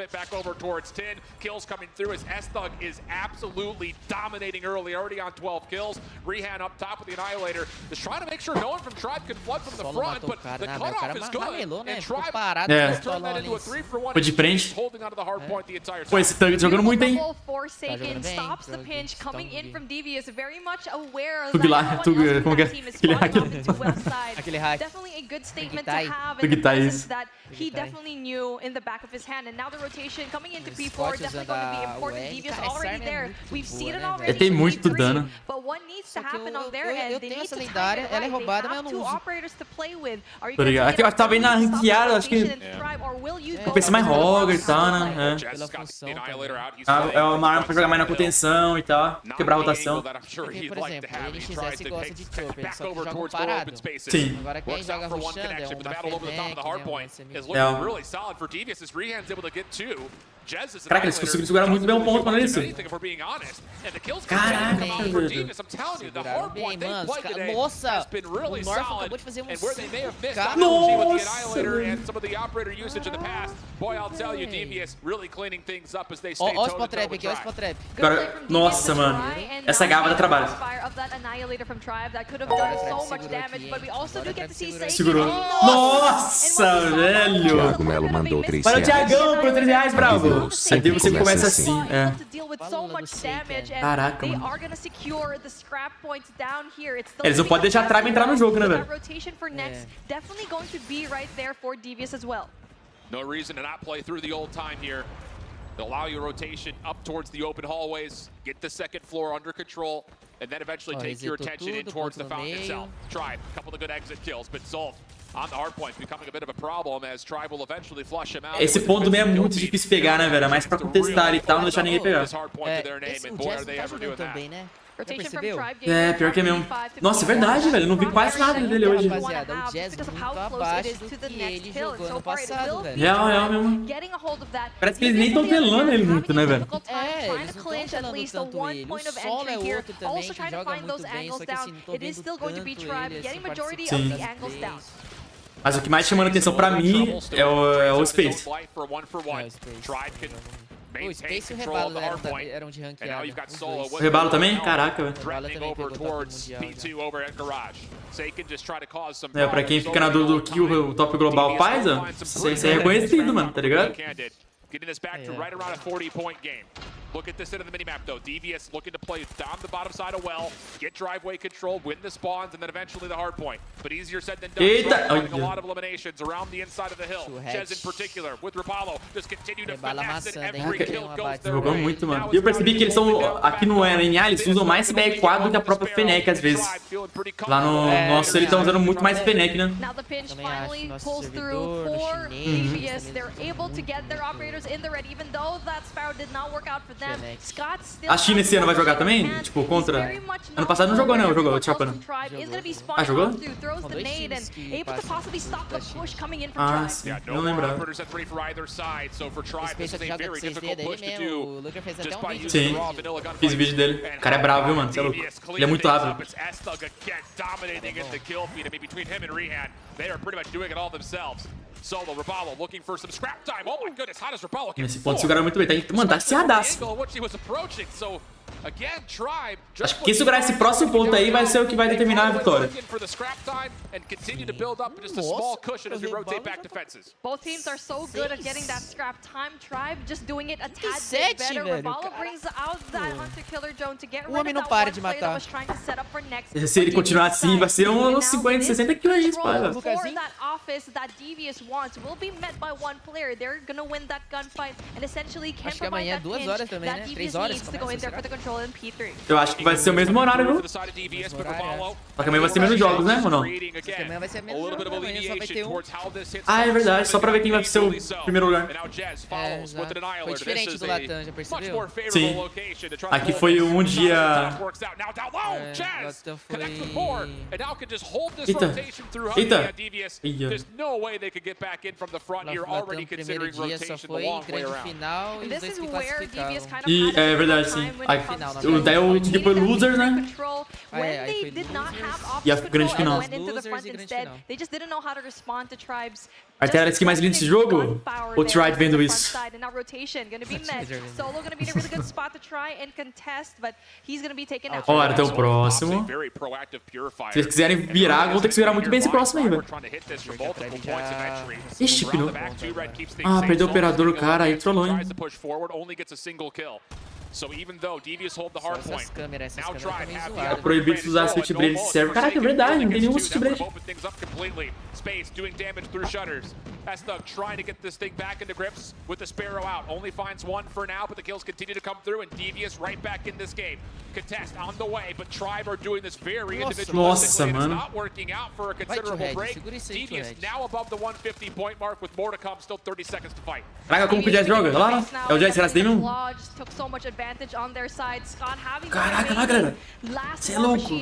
Kills coming through as S-Thug is absolutely dominating early, already on 12 kills. Rehan up top with the Annihilator is trying to make sure no one from Tribe can flood from the front, but the cutoff is good. And Tribe will turn that into a 3-for-1. Foi de frente. Holding onto the hard point the entire time. Pô, esse Thug jogando muito, hein? Forsaken stops the pinch coming in from Devious, very much aware Tug lá, that Tug, everyone como que é? else in that Aquele team is hack. spawning onto West side. Aquele hack. Definitely a good statement to have Tug in the tá presence isso. that he definitely knew in the back of his hand. And now the rotation coming into P4 definitely going to be important. Devious already there. We've seen it already. Tem muito dano. But what needs to happen on their end? They need to time lendária, it ela é right. roubada, They mas eu have não two uso. operators to play with. Are you Tô going ligado. to Acho que tava bem na ranqueada, acho que... or will you Compensa mais Roger e tal, né? Pela função É uma arma pra jogar mais na contenção e tal. Quebrar a rotação. Porque, por exemplo, o NXS gosta de Chopper, eles só que jogam parado. Sim. Agora quem joga rushando é uma Fennec, Caraca, eles conseguiram segurar muito bem um ponto, mano, isso. Caraca, velho. Seguraram bem, mano. Nossa, o North acabou de fazer um 5K. Nossa, ó o spot trap aqui, ó o spot trap. Agora, nossa, mano. Essa gava dá trabalho. Segurou. Nossa, velho. Thiago Melo mandou 3 Valeu, reais. Thiagão, por 3 reais, bravo. Aí você começa assim. Caraca, mano. Eles não podem deixar a trave entrar no jogo, né, velho? No reason to not play through the old time here. They'll allow you rotation up towards the open hallways, get the second floor under control, and then eventually take your attention in towards the fountain itself. Tribe, a couple of good exit kills, but Zolf on the hard point becoming a bit of a problem as Tribe will eventually flush him out. Esse ponto meio é muito difícil pegar, né, velho? É mais pra contestar e tal, não deixar ninguém pegar. Esse o Jazz tá jogando também, né? Já percebeu? É, pior que é mesmo. Nossa, é verdade, velho. Eu não vi quase nada dele hoje. Rapaziada, o Jazz muito abaixo do que ele jogou ano passado, velho. Real mesmo. Parece que eles nem estão telando ele muito, né, velho? É, eles não estão telando tanto ele. O Solo é outro também que joga muito bem, só que assim, não tô vendo tanto ele assim participando. Sim. Mas o que mais chamando atenção pra mim é o Space. O Space e o Rebalo eram de ranqueada. O Rebalo também? Caraca, velho. O Rebalo também pegou top mundial. É, pra quem fica na dúvida do que o top global faz, ó, você é reconhecido, mano, tá ligado? Getting this back to right around a 40-point game. Look at this end of the minimap, though. DVS looking to play down the bottom side of well, get driveway control, win the spawns, and then eventually the hard point. But easier said than done. Having a lot of eliminations around the inside of the hill. Chez in particular, with Rapallo, just continue to finesse it. Every kill goes their Jogou way. muito, mano. E eu percebi que eles são, aqui no NA, eles usam mais BR4 do que a própria Fennec, às vezes. Lá no nosso, eles estão usando muito mais Fennec, né? Now the pinch finally pulls through for Devious. They're able to get their operators in the red, even though that Sparrow did not work out for them. Scott still A China esse ano vai jogar também? Tipo, contra... Ano passado não jogou, não. Jogou, Chapa, não. Ah, jogou? Ah, sim. Não lembrava. O Space joga com 6D daí mesmo. O Luguer fez até um vídeo. Sim. Fiz o vídeo dele. O cara é bravo, viu, mano? Você é louco. Ele é muito rápido. Solo, Rapallo looking for some scrap time. Oh my goodness, how does Rapallo get Nesse ponto seguraram muito bem. Mano, tá aciadaço. Acho que quem segurar esse próximo ponto aí vai ser o que vai determinar a vitória. Both teams are so good at getting that scrap time. Tribe just doing it a tad bit better. Rapallo brings out that hunter killer drone to get rid of that one player that was trying to set up for next. Se ele continuar assim, vai ser uns 50, 60 kills aí, espalha. For that office that Devious wants will be met by one player. They're gonna win that gunfight and essentially can acho que amanhã é 2 horas também, né? 3 horas to go in there for the control in P3. Eu acho que vai ser o mesmo horário, viu? Só que amanhã vai ser menos jogos, né, ou não? Amanhã vai ser menos jogos, amanhã só vai ter um. Ah, é verdade. Só pra ver quem vai ser o primeiro lugar. É, foi diferente do Latam, já percebeu? Sim. Aqui foi um dia... Latam foi... Eita. Eita. Latam primeiro dia só foi grande final e os dois que classificavam. E é verdade, sim. Daí o que foi loser, né? Aí foi E a grande final. losers e grande final. A tela que mais linda desse jogo? O Tribe vendo isso. Ora, então o próximo. Se eles quiserem virar, vão ter que segurar muito bem esse próximo aí, velho. Ixi, pinou. Ah, perdeu o operador, cara. Aí trollou, hein? So even though Devious hold the hard point, now Tribe have É proibido de usar Switchblade de server. Caraca, é verdade, não tem nenhum Switchblade. Space doing damage through shutters. Thug trying to get this thing back into grips with the Sparrow out. Only finds one for now, but the kills continue to come through, and Devious right back in this game. Contest on the way, but Tribe are doing this very individualistically. It's not working out for a considerable break. Devious now above the 150 point mark with more to come, still 30 seconds to fight. Caraca, como que o Jazz joga? Olha lá, é o Jazz, será que tem mesmo? Caraca, lá, galera. Você é louco.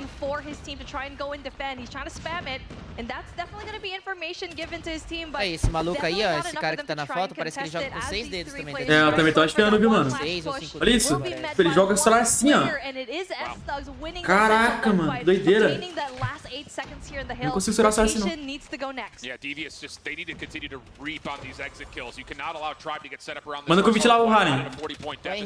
Aí, esse maluco aí, ó, esse cara que tá na foto, parece que ele joga com 6 dedos também. Tá? É, eu também tô achando, viu, mano? 6 ou 5 Olha isso. Ele joga com o celular assim, ó. Caraca, mano, doideira. Não consigo segurar o celular assim, não. Yeah, Devious just they need to continue to reap on these exit kills. You cannot allow Tribe to get set up around this. Manda convite lá, o Harry.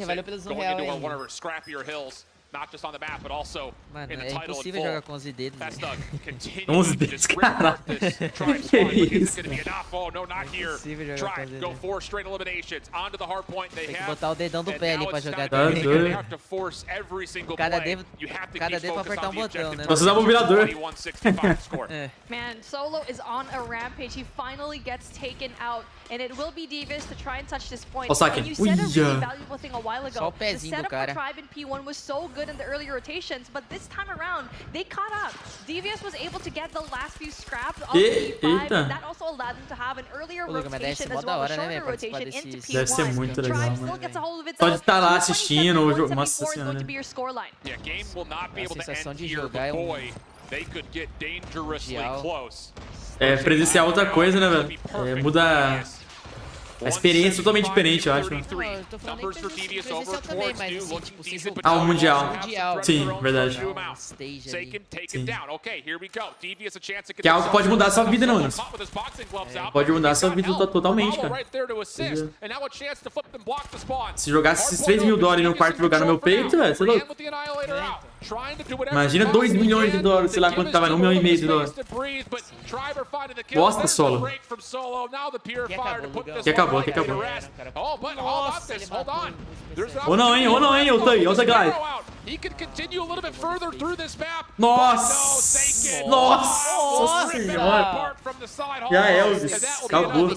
Valeu pelos going real, into hein? one of our scrappier hills. Not just on the map, but also Mano, in the é title impossível jogar com 11 dedos. Thug continues 11 to dedos, just rip cara. apart this Tribe squad. Is it going to be enough? Oh, no, not here. Tribe go 4 straight eliminations onto the hard point. They Tem que have. botar o dedão do pé ali pra jogar Tá também. doido. They have to force every single Cada play. dedo, You have to cada keep dedo pra focused apertar on the botão, objective. né? Nós usamos o virador. 2165 score. Man, Solo is on a rampage. He finally gets taken out, and it will be Devious to try and touch this point. Ó o saque. And you said a really Uia. valuable thing a while Só o ago. The pezinho do setup for cara. Tribe in P1 was so good in the early rotations, but this time around, they caught up. Devious was able to get the last few scraps of P5, Eita. and that also allowed them to have an earlier Ô, Luguer, mas deve ser rotation mó as da well, a hora, né, shorter velho, participar rotation into desses... P1. Deve ser muito legal, Tribe mano. still gets a hold of it, Só de though. estar lá 127 assistindo, points, and nossa P4 is senhora. going to be your scoreline. Yeah, game will not be A able to sensação end de here, jogar é but um- boy, they could get dangerously Mundial. close. É, presenciar outra coisa, né, velho? É, muda a experiência totalmente diferente, eu acho. Não, eu tô falando nem presencial também, mas assim, tipo, se juntar Ah, o Mundial. Mundial. Sim, verdade. Um stage ali. Sim. Okay, here we go. Devious a chance to get Que é algo que pode mudar a sua vida, não, Nunes? with his boxing gloves out. Pode mudar a sua vida totalmente, cara. Right there to assist, and now a chance to flip and block the spawn. Se jogasse esses 3 mil dólares no quarto lugar no meu peito, velho, você é louco. Imagina 2 milhões de dólares, sei lá quanto tava, 1,5 milhão de dólares. Bosta, Solo. Que acabou, que acabou. Ou não, hein, outra guy. Nossa! Nossa senhora! Já é, Elvis. Acabou.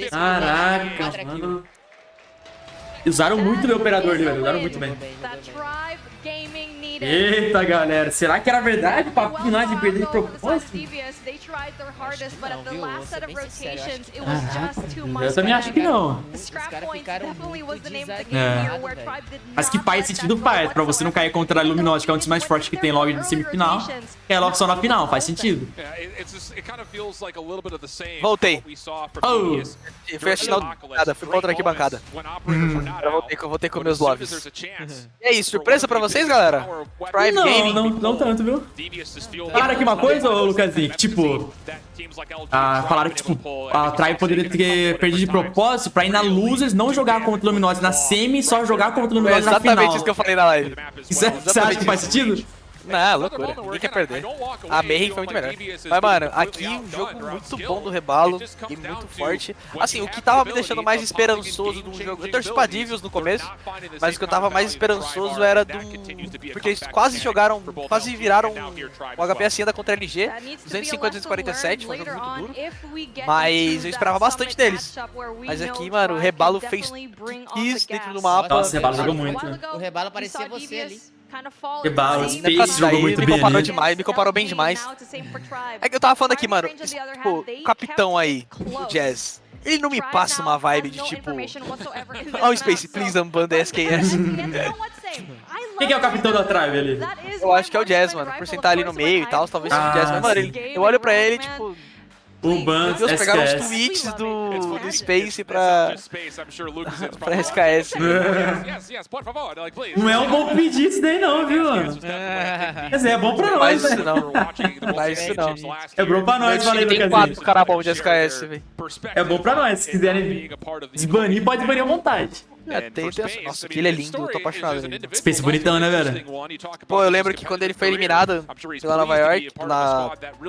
Caraca, mano. Usaram muito meu operador ali, velho. Usaram muito bem. Eita, galera. Será que era verdade? Papo final de perder de propósito? Eu também acho que não. Mas que faz sentido, faz. Pra você não cair contra a Luminosity, que é um dos mais fortes que tem logo de semifinal. É logo só na final, faz sentido. Voltei. Oh. Foi a final da bancada, fui contra aqui bancada. Agora eu voltei com meus loves. E aí, surpresa pra vocês, galera? Tribe Gaming? Não tanto, viu? Falaram aqui uma coisa, ô Luguerzin, que tipo... falaram que tipo, a Tribe poderia ter perdido de propósito pra ir na Losers, não jogar contra o Luminosity na semi, só jogar contra o Luminosity na final. Exatamente isso que eu falei na live. Você acha que faz sentido? Não, loucura. Ninguém quer perder. A Mayhem foi muito melhor. Mas, mano, aqui um jogo muito bom do Rebalo e muito forte. Assim, o que tava me deixando mais esperançoso de um jogo... Eu torci pra Divius no começo, mas o que eu tava mais esperançoso era de um... Porque eles quase jogaram, quase viraram um HP assim da contra LG. 250, 247, foi um jogo muito duro. Mas eu esperava bastante deles. Mas aqui, mano, o Rebalo fez isso dentro do mapa. Nossa, o Rebalo jogou muito, né? O Rebalo parecia você ali. Rebalo, Space jogou muito me bem comparou ali. demais, me comparou bem demais. É que eu tava falando aqui, mano, tipo, o capitão aí, o Jazz, ele não me passa uma vibe de tipo... Oh, Space, please unbanda SKS. Quem que é o capitão da Tribe ali? Eu acho que é o Jazz, mano, por sentar ali no meio e tal, talvez seja o Jazz. Mas, mano, eu olho pra ele, tipo... O Ban, Deus, pegaram os SKS. tweets do Space pra SKS. Não é um bom pedir isso daí não, viu, mano? Quer dizer, é bom pra nós, Faz isso né? não. Faz isso não. É bom pra nós, valeu, Tem Luguerzin. 4 cara bom de SKS, velho. É bom pra nós, se quiserem desbanir, pode banir à vontade. Tem intenção. Nossa, que ele é lindo, eu tô apaixonado nele. Space bonitão, né, velho? Pô, eu lembro que quando ele foi eliminado pela Nova York,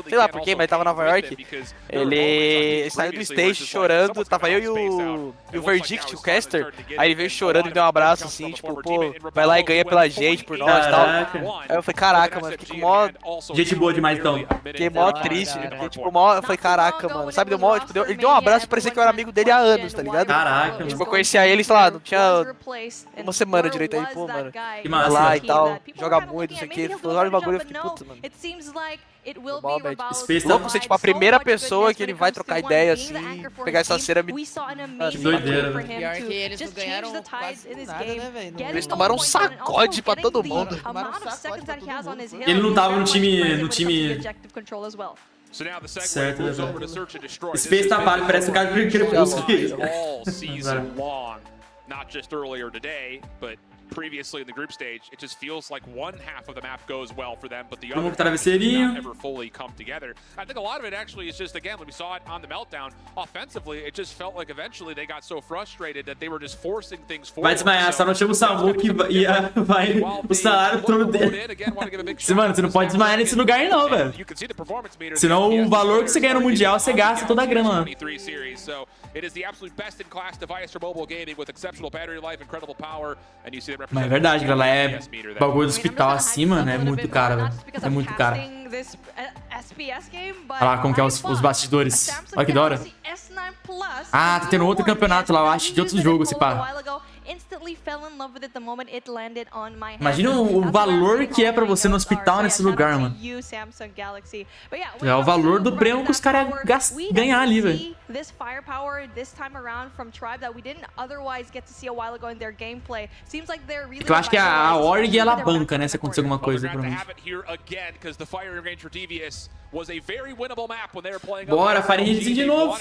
sei lá por quê, mas tava em Nova York, ele saiu do stage chorando, tava eu e o Verdict, o caster, aí ele veio chorando e me deu um abraço assim, tipo, pô, vai lá e ganha pela gente, por nós e tal. Aí eu falei, caraca, mano, fiquei com mó... Gente boa demais, então. Fiquei mó triste, fiquei tipo, mó... Eu falei, caraca, mano, sabe, deu mó... Tipo, ele deu um abraço e parecia que eu era amigo dele há anos, tá ligado? Caraca, tipo, eu conhecia ele, sei lá, não tinha uma semana direito aí, pô, mano. Que Vai massa. lá e tal, joga muito, não sei o que. Ele falou, olha o bagulho, eu fiquei, puta, mano. Space Louco ser, tipo, a primeira pessoa que ele vai trocar ideia, assim, pegar essa cera... Que doideira, velho. Pior que eles não ganharam quase nada, né, velho? Eles tomaram um sacode pra todo mundo. Ele não tava no time... Certo, né, velho? Space tá pago, parece o cara do Crepúsculo. Not just earlier today, but previously in the group stage, it just feels like one half of the map goes well for them, but the other half does not ever fully come together. I think a lot of it actually is just, again, like we saw it on the meltdown, offensively, it just felt like eventually they got so frustrated that they were just forcing things forward. Vai desmaiar, só não chama o Samu que vai o salário todo dele. Mano, você não pode desmaiar nesse lugar não, velho. Senão o valor que você ganha no Mundial, você gasta toda a grana lá. It is the absolute best in class device for mobile gaming with exceptional battery life, incredible power, and you see them Mas é verdade, ela é bagulho do hospital assim, mano, é muito caro, velho. É muito caro. Olha lá como que é os bastidores. Olha que da hora. Ah, tá tendo outro campeonato lá, eu acho, de outro jogo, se pá. Imagina o valor que é pra você no hospital nesse lugar, mano. É o valor do prêmio que os caras ganhar ali, velho. Eu acho que a org ela banca, né, se acontecer alguma coisa, provavelmente. Bora, Fahrenheit de novo.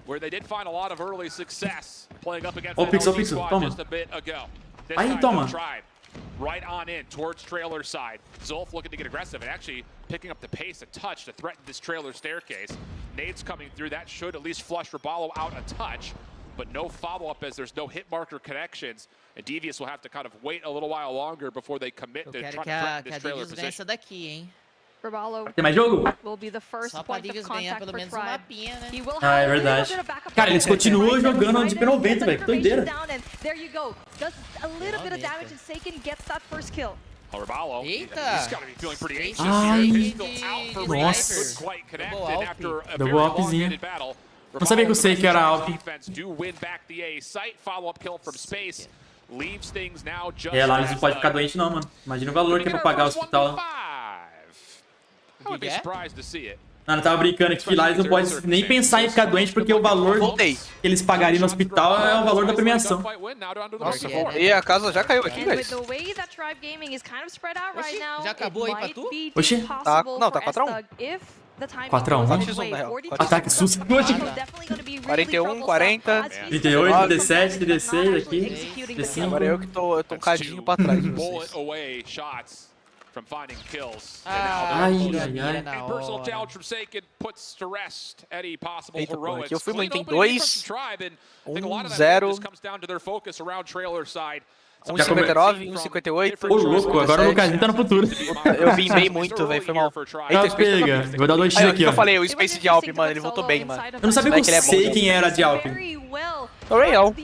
Where they did find a lot of early success playing up against Pixel, LG squad toma. just a bit ago. This Aí, time toma. Tribe right on in towards trailer side. Zolf looking to get aggressive and actually picking up the pace a touch to threaten this trailer staircase. Nades coming through, that should at least flush Raballo out a touch, but no follow-up as there's no hit marker connections. And Devious will have to kind of wait a little while longer before they commit to trying to threaten this trailer position. Essa daqui, hein? Tem mais jogo? Só pra Devious ganhar pelo menos um mapinha, né? Ah, é verdade. Cara, eles continuam jogando no DP 90, velho. Que doideira. Eita! Ai, nossa. Double Alpzinha. Não sabia que eu sei que era Alp. É, lá eles não podem ficar doentes não, mano. Imagina o valor que é pra pagar o hospital. Não, eu tava brincando aqui que lá eles não podem nem pensar em ficar doente porque o valor que eles pagariam no hospital é o valor da premiação. Nossa, e a casa já caiu aqui, velho. Já acabou aí pra tu? Oxi. Tá, não, tá 4x1. 4x1, né? Ataque SUS. 41, 40. 38, 37, 36 aqui. 35. Agora eu que tô um cadinho pra trás. From finding kills. Ai. Personal challenge from Saken puts to rest any possible heroics. Eu fui muito em 2, 1-0. comes down to their focus around trailer side. 1,59, 1,58. Ô, louco, agora o Luguerzin tá no futuro. Eu vim bem muito, velho, foi mal. Eita, pega. Vou dar 2x aqui, ó. Eu falei, o Space de Alp, mano, ele voltou bem, mano. Eu não sabia que eu sei quem era de Alp. O Real.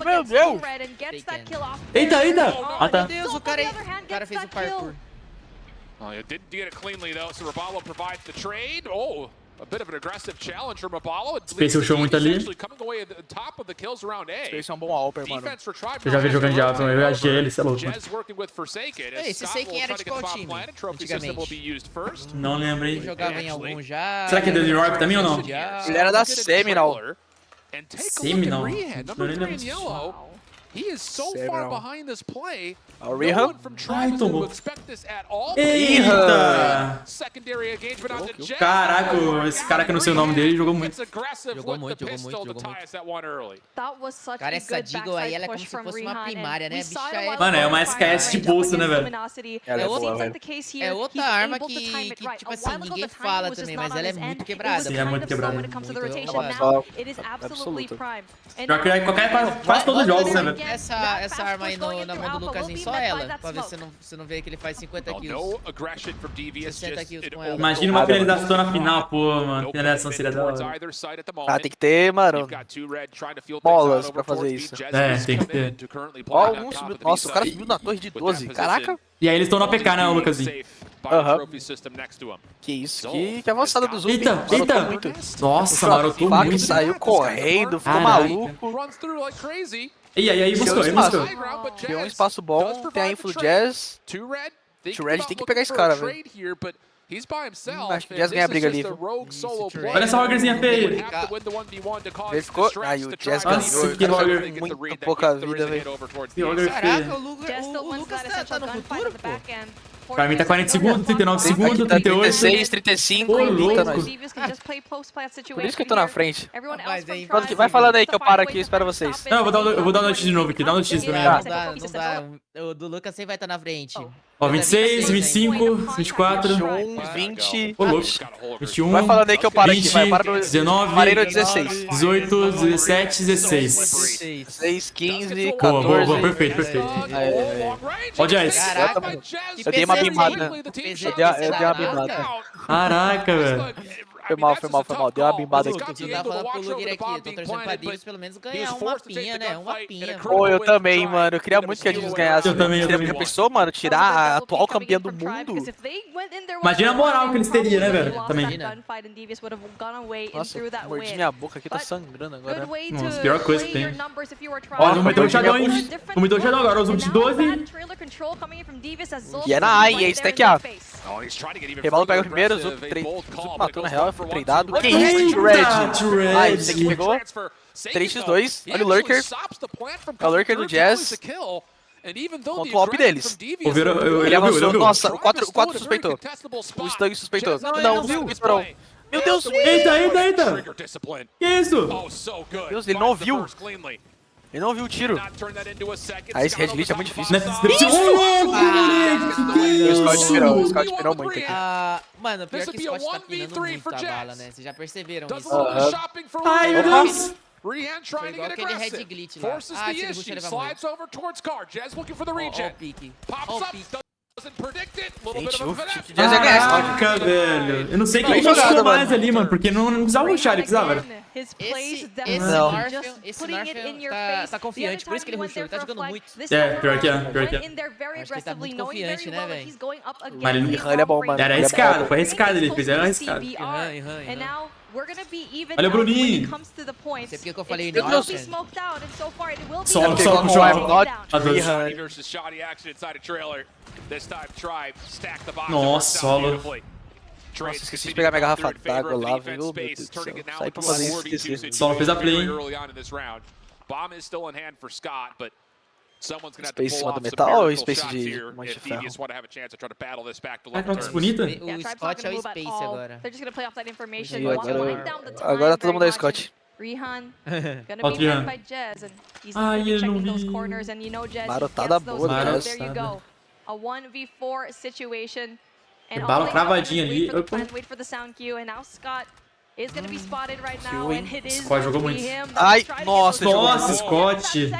Meu Deus. Eita. Ah, tá. Meu Deus, o cara fez o parkour. Oh, it didn't get it cleanly though, so Raballo provides the trade. Oh, a bit of an aggressive challenge from Raballo. Space puxou muito ali. Space é um bom Alper, mano. Eu já vi jogando de Alp, eu achei ele, isso é louco. Ei, você sei quem era de qual time, antigamente? Não lembro, hein? Jogava em algum já. Será que é do New York também ou não? Ele era da Seminole. Seminole? Não lembro. He is so far behind this play. O Rihan. Ai, tomou. Eita! Caraca, esse cara que eu não sei o nome dele jogou muito. Jogou muito. Cara, essa Deagle aí, ela é como se fosse uma primária, né? Bicha é... Mano, é uma SKS de bolso, né, velho? Ela é boa, velho. É outra arma que, tipo assim, ninguém fala também, mas ela é muito quebrada. Sim, é muito quebrada. Absoluta. Pior que quase todos os jogos, né, velho? Essa arma aí na mão do LUGUErzin, só ela. Pra ver se você não vê que ele faz 50 kills. 60 kills com ela. Imagina uma finalização na final, pô, mano. Finalização seria da hora. Ah, tem que ter, mano, bolas pra fazer isso. É, tem que ter. Ó, nossa, o cara subiu na torre de 12, caraca. E aí eles estão no APK, né, o LUGUErzin? Que isso, que avançada do Zumbi. Eita! Nossa, marotou muito. Saiu correndo, ficou maluco. E aí buscou. Deu um espaço bom, tem a info do Jazz. Too Red tem que pegar esse cara, velho. Acho que o Jazz ganha a briga ali. Olha essa LUGUErzinha feia. Ele ficou... Aí o Jazz ganhou. Muito pouca vida, velho. Caraca, o Lucas tá no futuro, pô? Pra mim tá 40 segundos, 39 segundos, 38. 36, 35, Ô, louco. Por isso que eu tô na frente. Vai falando aí que eu paro aqui e espero vocês. Não, eu vou dar notícia de novo aqui. Dá notícia pra mim. Não dá. O do Lucas sempre vai estar na frente. Ó, 26, 25, 24, 20. Ô, louco. 21, vai falando aí que eu paro 20, aqui. Vai, para no 19, parei no 16. 18, 17, 16. 16, 15, 14. Boa, perfeito. Ó, o Jazz. Eu dei uma bimbada. Eu dei uma bimbada. Caraca, velho. Foi mal. Deu uma bimbada aqui. Eu tava falando pro Luguer aqui, eu tô torcendo pra Divas pelo menos ganhar um mapinha, né? Um mapinha. Pô, eu também, mano. Eu queria muito que a Divas ganhasse. Eu também. Já pensou, mano, tirar a atual campeã do mundo? Imagina a moral que eles teriam, né, velho? Também. Nossa, mordi minha boca aqui, tá sangrando agora. Nossa, pior coisa que tem. Ó, não meteu o Shadow, hein? Não meteu o Shadow agora, os últimos 12. E é na A, e é stack A. Rebalo pega o primeiro, Zup matou na real, foi tradado. Que isso, Red? Ah, esse aqui pegou. 3x2, olha o Lurker. É o Lurker do Jazz. Contra o AWP deles. Ele avançou, nossa, o 4 suspeitou. O Stug suspeitou. Não, viu? Meu Deus! Eita! Que isso? Meu Deus, ele não ouviu. Ele não viu o tiro. Ah, esse Red Glitch é muito difícil. O Scott pirou muito aqui. Mano, pior que o Scott tá pirando muito a bala, né? Vocês já perceberam isso? Ai, meu Deus! Foi igual aquele Red Glitch lá. Se ele ruxa, ele vai morrer. Ó o pique. Caraca, velho. Eu não sei quem gostou mais ali, mano, porque não precisava rushar, ele precisava. Esse Norfion tá confiante, por isso que ele rushou, ele tá jogando muito. Pior que é. Acho que ele tá muito confiante, né, velho? Mas ele é bom, mano. Era arriscado, foi arriscado, ele fez, era arriscado. Olha o Bruninho. Não sei porque que eu falei Meu Deus. Só Nossa, solo. Nossa, esqueci de pegar minha garrafa d'água lá, viu? Meu Deus do céu. Saí pra fazer isso, esqueci. Solo fez a play. Space em cima do metal ou Space de mancha de ferro? Ah, que bonita. O Scott é o Space agora. Agora todo mundo é o Scott. Ó, o Trihan. Ai, eu não vi. Marotada boa, né? A 1v4 situation. Tem bala cravadinha ali. Scott jogou muito. Ai, nossa, Scott.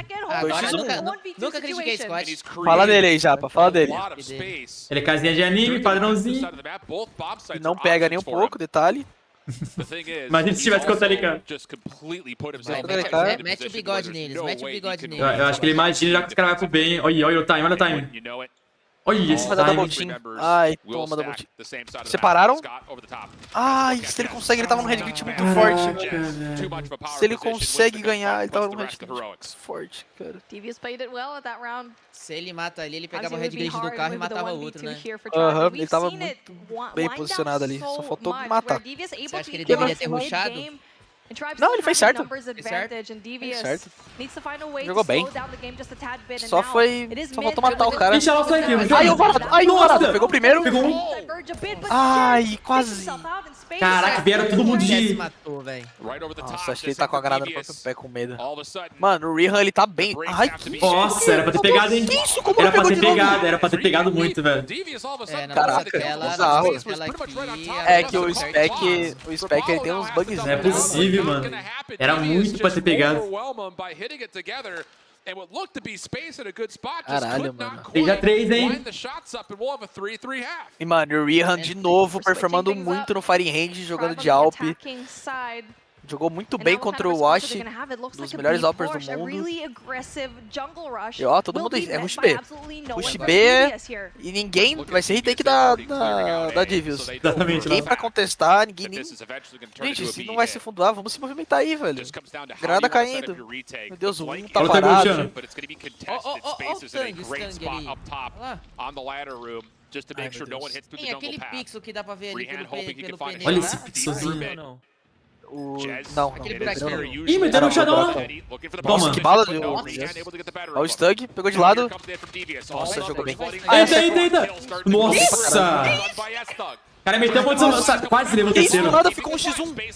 Nunca critiquei Scott. Fala dele aí, Japa, fala dele. Ele é casinha de anime, padrãozinho. E não pega nem um pouco, detalhe. Imagina se tivesse contra ele, cara. Mete o bigode neles, Eu acho que ele imagina já que os caras vão pro bem. Olha o time, olha o time. Olha esse time. Ai, toma double team. Separaram? Ai, se ele consegue, ele tava num red glitch muito forte. Se ele consegue ganhar, ele tava num red glitch muito forte, cara. Se ele mata ali, ele pegava o red glitch do carro e matava o outro, né? Aham, ele tava muito bem posicionado ali, só faltou matar. Você acha que ele deveria ter rushado? Não, ele fez certo. Jogou bem. Só faltou matar o cara. Ixi, ela foi aqui. Ai, o Varado. Ai, o Varado. Pegou primeiro. Pegou um. Ai, quase. Caraca, vieram todo mundo de... matou, velho. Nossa, acho que ele tá com a granada no próprio pé com medo. Mano, o Rihan, ele tá bem. Ai, que Nossa, era pra ter pegado, hein? isso? Como Era ele pra pegou ter de novo? pegado, era pra ter pegado muito, velho. Caraca, bizarro. É que o Spec ele tem uns bugs. Não é possível, mano. Era muito pra ter pegado. Caralho, mano. Tem já 3, hein? E, mano, o Rihan de novo performando muito no Fire Range, jogando de Alp. Jogou muito bem contra o Wash, dos melhores Alpers do mundo. E ó, todo mundo é Rush B. Rush B e ninguém vai ser retake da Divius. Exatamente. Ninguém pra contestar, ninguém nem... Gente, se não vai se funduar, vamos se movimentar aí, velho. Granada caindo. Meu Deus, o 1 tá parado. Tem aquele pixel que dá pra ver ali pelo pneu. Olha esse pixelzinho. Não, aquele buraquinho. Ih, meteram um shutdown. Nossa, que bala deu. Olha o Stug, pegou de lado. Nossa, jogou bem. Eita. Nossa. O cara meteu um monte de... Quase levou o terceiro. Nada, ficou um X1.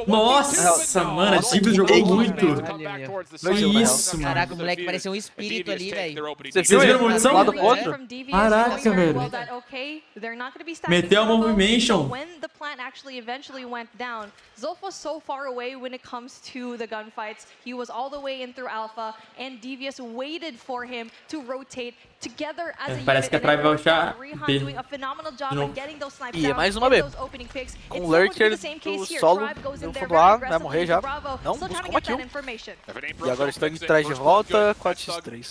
Nossa, mano, a Divius jogou muito. Que isso, mano. Caraca, o moleque parecia um espírito ali, velho. Você viu ele munição? lado do outro? Caraca, velho. Meteu a Movimentation. Zolf was so far away when it comes to the gunfights. He was all the way in through Alpha, and Devious waited for him to rotate together as a unit. Parece que a Tribe vai achar B. Doing a phenomenal job at getting those snipes E é down, mais uma B. those opening picks. Com It's o Lurker going to be the same case do here. solo Tribe goes in no there fundo very A, vai aggressively morrer já. into Bravo, Não, still busca trying to uma get that kill. information. E agora o Stug traz de volta, 4x3.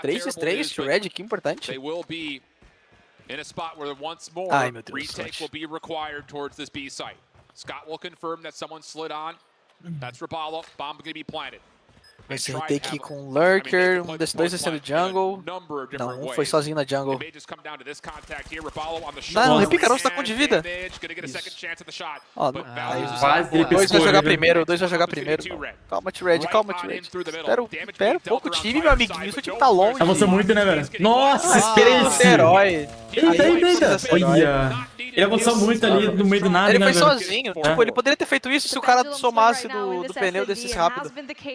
3x3, Red, que importante. Ai, meu Deus. Scott will confirm that someone slid on. That's Rapallo. Bomb gonna be planted. Vai ser retake com o Lurker, um desses dois descendo jungle. Não, um foi sozinho na jungle. Não, o Repica não está com de vida. Ó, dois vai jogar primeiro, Calma, T-Red, Espera um pouco o time, meu amiguinho, seu time tá longe. Avançou muito, né, velho? Nossa, Space! Herói. Eita. Olha. Ele avançou muito ali no meio do nada, ele né, foi velho? sozinho. Tipo, ele poderia ter feito isso se o cara somasse do pneu desses rápido.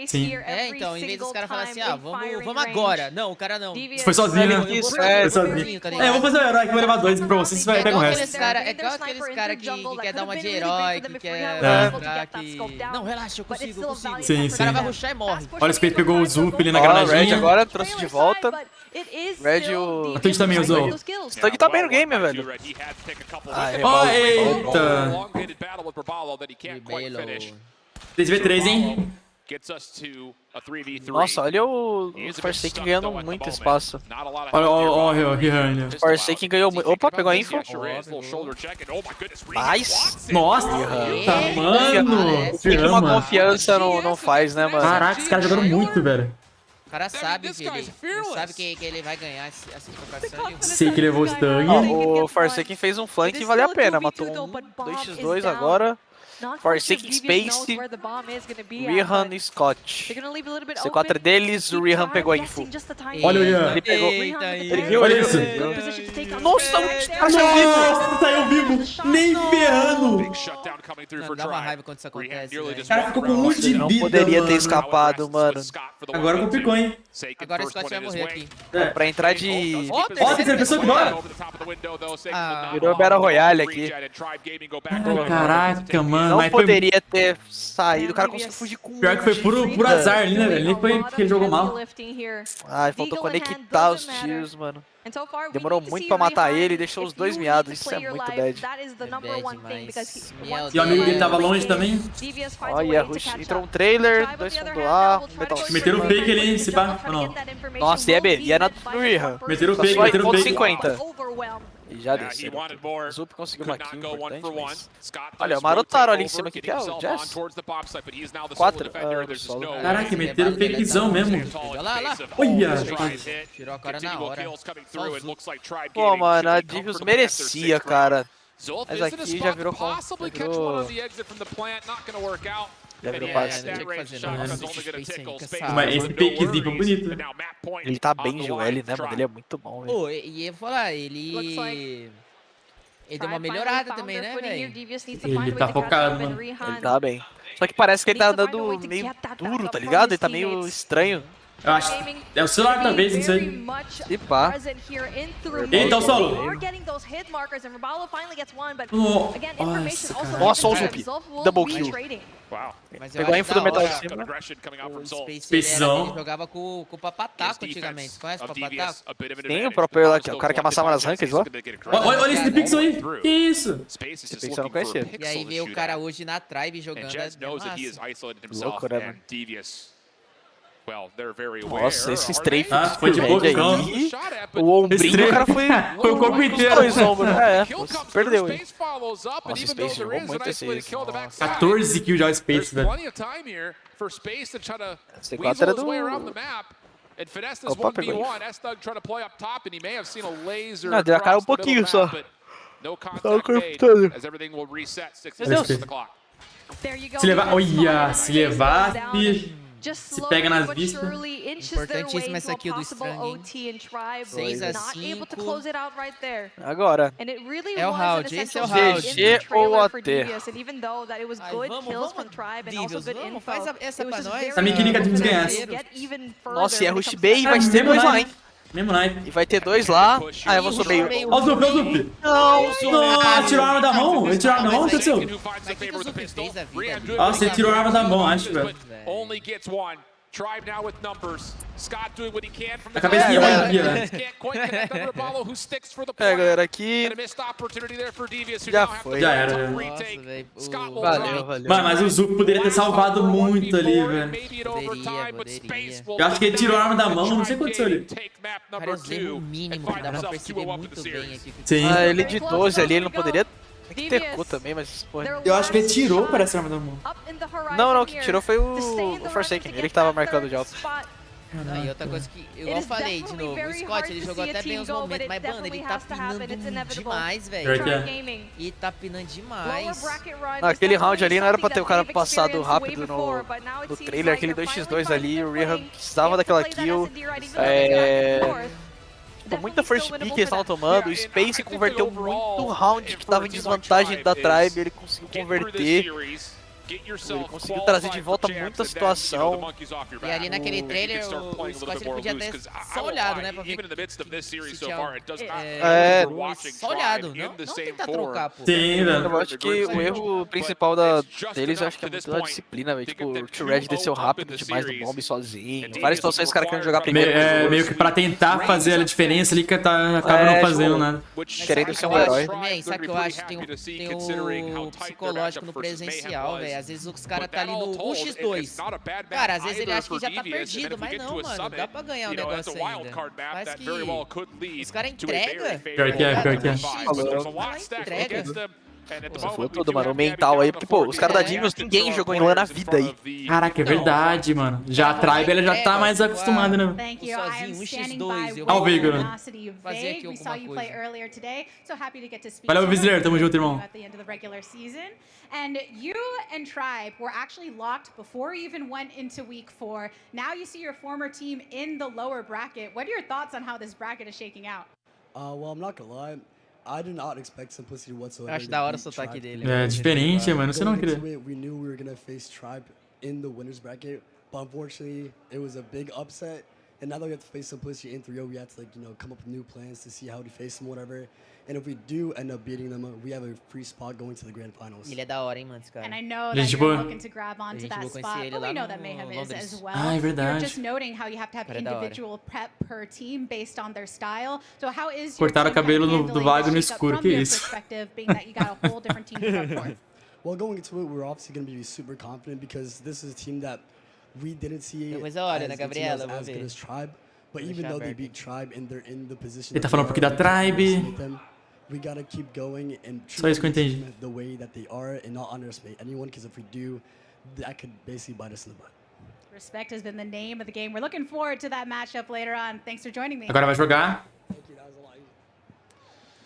Sim. É, então, em vez dos caras falarem assim, ah, vamos agora. Não, o cara não. Foi sozinho, né? Isso, Foi sozinho. Eu vou fazer o herói que vai levar 2 pra vocês, vai pegar o resto. É igual aqueles caras que quer dar uma de herói, que quer mostrar que... Não, relaxa, eu consigo. Sim. O cara vai rushar e morre. Olha, o Space pegou o Zup ali na O granadinha. Red agora trouxe de volta. Red, o... A Twitch também usou. Stug tá bem no game, velho. Ó, eita. 3v3, hein? Nossa, olha o Forsaken ganhando muito espaço. Olha o Rihan. Forsaken ganhou muito. Opa, pegou a info. Nice. Nossa, mano. O que uma confiança não faz, né, mano? Caraca, os caras jogaram muito, velho. O cara sabe, filho. Ele sabe que ele vai ganhar essa trocação. Sei que levou o stun. O Forsaken fez um flank e valeu a pena. Matou um 2x2 agora. Forsaken Space, Rihan e Scott. C4 deles, o Rihan pegou a info. Olha o Rihan. Ele pegou. Ele viu, olha isso. Nossa, Nossa, saiu vivo. Nem ferrando. Dá uma raiva quando isso acontece. O cara ficou com um de vida, não poderia ter mano. escapado, mano. Agora complicou, hein? Agora o Scott vai morrer aqui. Pra entrar de... Ó, terceira pessoa que dói. Virou Battle Royale aqui. Caraca, mano. Não poderia ter saído. O cara conseguiu fugir com Pior que foi por azar ali, né, velho? Nem foi porque ele jogou mal. Ai, faltou conectar os tiros, mano. Demorou muito pra matar ele e deixou os dois miados. Isso é muito bad. E o amigo dele tava longe também. Olha, entrou um trailer, 2 fundo A, um metal. Meteram o fake ali, se pá, ou não? Nossa, e é B, e é na Rihan. Meteram o fake, meteram o fake. 50. E já desceu. O Zup conseguiu uma kill importante, mas... Olha, marotaram ali em cima aqui, que é o Jazz. 4. Caraca, meteram o fakezão mesmo. Olha lá. Olha. Tirou a cara na hora. Pô, mano, a Divius merecia, cara. Mas aqui já virou com... Já virou passe. Mas esse piquezinho foi bonito. Ele tá bem de UL, né, mano? Ele é muito bom, velho. Pô, e eu vou falar, ele deu uma melhorada também, né, velho? Ele tá focado, mano. Ele tá bem. Só que parece que ele tá andando meio duro, tá ligado? Ele tá meio estranho. Eu acho que é o celular talvez, não sei. E pá. Eita, o solo. Nossa, olha o Zup. Double kill. Pegou a info do metal de cima. Spacezão. Ele jogava com o Papataco antigamente. Conhece o Papataco? Tem o próprio lá, o cara que amassava nas rankings lá. Olha esse pixel aí. Que isso? Esse pixel eu não conhecia. E aí veio o cara hoje na Tribe jogando. Louco, né, mano? Nossa, esse strafe foi de boca, aí. O ombrinho, o cara foi o corpo inteiro. Dois ombros, né? Perdeu, hein? Nossa, Space jogou muito esse. 14 kills já o Space, velho. C4 era do... Opa, pegou. Não, deu a cara um pouquinho só. Só o corpo todo. Se levar... Olha, se levar... Se pega nas vistas. Importantíssima essa kill do Strang, hein? 6-5. Agora. É o round, esse é o round. GG ou AT? Vamos, faz essa pra nós. Essa minha queria que a Dreams ganhasse. Nossa, e é Rush B e vai ter dois lá, hein? Mesmo naipe. E vai ter dois lá. Ah, eu vou subir. Olha o Zup, olha o Zup. Não, tirou a arma da mão. Ele tirou a arma da mão, o que aconteceu? Nossa, ele tirou a arma da mão, acho, velho. A cabecinha vai aqui, né? É, galera, aqui. Já foi. Já era. Valeu, valeu. Mano, mas o Zup poderia ter salvado muito ali, velho. Poderia. Eu acho que ele tirou a arma da mão, não sei o que aconteceu ali. Cara, eu usei o mínimo, que dá pra perceber muito bem aqui. Sim. Ah, ele de 12 ali, ele não poderia... Tem que ter cu também, mas... Porra. Eu acho que ele tirou, parece, a arma da mão. Não, o que tirou foi o Forsaken, ele que tava marcando de alto. Não, e outra coisa que, igual eu falei de novo, o Scott ele jogou até bem os momentos, mas mano, ele tá pinando demais, velho. E tá pinando demais. Aquele round ali não era pra ter o cara passado rápido no trailer, aquele 2x2 ali, o Rihan precisava daquela kill. Tipo, muita first pick eles estavam tomando, o Space converteu muito round que tava em desvantagem da Tribe, ele conseguiu converter. Ele conseguiu trazer de volta muita situação. E ali naquele trailer, o Scott ele podia ter só olhado, né, pra ver se tinha... só olhado, não tentar trocar, pô. Sim, velho. Eu acho que o erro principal deles, eu acho que é muito a disciplina, velho. Tipo, o Too Red desceu rápido demais no bomb sozinho. Várias situações os caras querendo jogar primeiro. Meio que pra tentar fazer a diferença ali, que acaba não fazendo nada. Querendo ser um herói. Sabe o que eu acho? Tem o psicológico no presencial, velho. Às vezes os caras tá ali no 1x2. Cara, às vezes ele acha que já tá perdido, mas não, mano. Dá pra ganhar o negócio ainda. Parece que os caras entregam. Pior que é, pior que é. Entrega. Você falou tudo, mano. O mental aí, porque, pô, os caras da Divius, ninguém jogou em LAN na vida aí. Caraca, é verdade, mano. Já a Tribe, ela já tá mais acostumada, né? Sozinho, 1x2. Ó o Vigor, né? Fazer aqui alguma coisa. Valeu, Visitor. Tamo junto, irmão. And you and Tribe were actually locked before you even went into week 4. Now you see your former team in the lower bracket. What are your thoughts on how this bracket is shaking out? Well, I'm not gonna lie. I did not expect Simplicity whatsoever. Acho da hora o sotaque dele. É diferente, mano. Você não queria. We knew we were gonna face Tribe in the winners bracket, but unfortunately, it was a big upset. And now that we have to face Simplicity in 3-0, we have to, like, come up with new plans to see how to face them, whatever. And if we do end up beating them, we have a free spot going to the grand finals. Ele é da hora, hein, mano, esse cara. And I know that you're looking to grab onto that spot, but we know that Mayhem is as well. Ah, é verdade. You're just noting how you have to have individual prep per team based on their style. So how is your Cortaram o cabelo do Wagner no escuro, que isso? Being that you got a whole different team to prep for? Well, going into it, we're obviously going to be super confident because this is a team that we didn't see as good as Tribe. But even though they beat Tribe and they're in the position, ele tá falando um pouquinho da Tribe. We gotta keep going and Só isso que eu entendi. the way that they are and not underestimate anyone, because if we do, that could basically bite us in the butt. Respect has been the name of the game. We're looking forward to that matchup later on. Thanks for joining me. Agora vai jogar.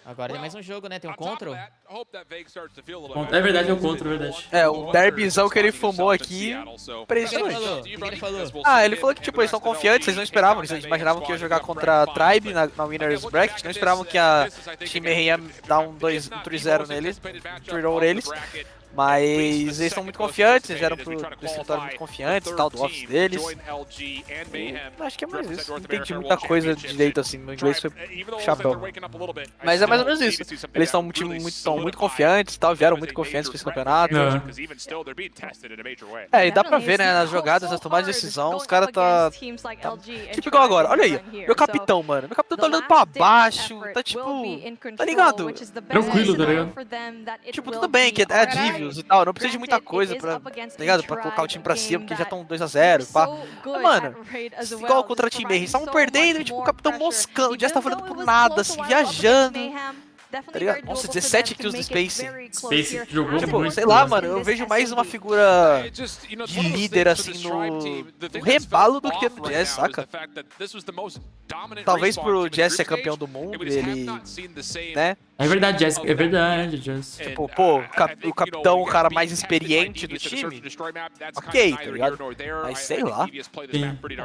Agora tem mais um jogo, né? Tem um Control. É verdade, é o Control, é verdade. É, o derbyzão que ele fumou aqui, impressionante. O que ele falou? Ah, ele falou que, tipo, eles estão confiantes, eles não esperavam, eles imaginavam que ia jogar contra a Tribe na Winners Bracket, não esperavam que a time ia dar um 3-0 neles, tirou eles. Mas eles estão muito confiantes, eles eram pro escritório muito confiantes, tal, do office deles. Acho que é mais isso, não entendi muita coisa direito assim, meu inglês foi chabão. Mas é mais ou menos isso, eles estão muito confiantes, tal, vieram muito confiantes pra esse campeonato. É, e dá pra ver, né, nas jogadas, nas tomadas de decisão, os caras tá... Tipo igual agora, olha aí, meu capitão, mano, meu capitão tá olhando pra baixo, tá tipo, tá ligado? Tranquilo, tá ligado? Tipo, tudo bem que é Divius e tal, não precisa de muita coisa pra, tá ligado? Pra colocar o time pra cima, porque já estão 2-0, pá. Mas, mano, igual contra o time eles estavam perdendo, tipo, o capitão moscando, o Jazz tá falando por nada, assim, viajando. Tá ligado? Nossa, 17 kills do Space. Space jogou tipo, muito. sei lá, mano, eu vejo mais uma figura de líder, assim, no rebalo do que no Jazz, saca? Talvez pro Jazz ser campeão do mundo, ele, né? É verdade, Jazz, é verdade, Jazz. Tipo, pô, o capitão, o cara mais experiente do time, ok, tá ligado? Mas sei lá.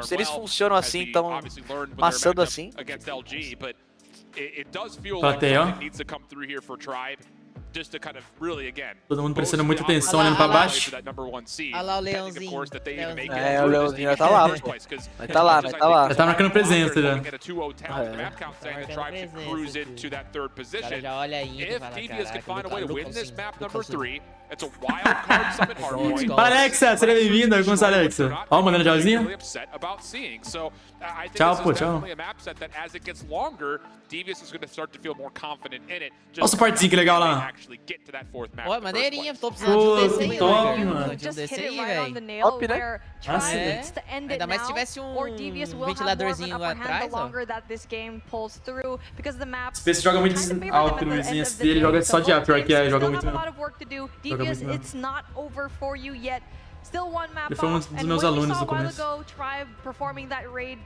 Se eles funcionam assim, tão maçando assim. Plateia. Todo mundo prestando muita atenção, olhando pra baixo. Olha lá o Leãozinho. É, o Leãozinho vai tá lá, pô. Vai tá lá, vai tá lá. Já tá marcando presença já. O cara já olha aí e fala, Fala, Alexa, seja bem-vinda. Como está, Alexa? Ó, mandando tchauzinho. Tchau, pô, tchau. Olha o suportezinho, que legal lá. Ó, maneirinha, tô precisando de um desse aí, top, mano. De um desse aí, velho. Top, né? Nossa, ainda mais se tivesse um ventiladorzinho lá atrás, ó. Space joga muito alto, Luizinho. Esse dele joga só de A, pior que é, joga muito mesmo. Joga muito mesmo. Ele foi um dos meus alunos no começo.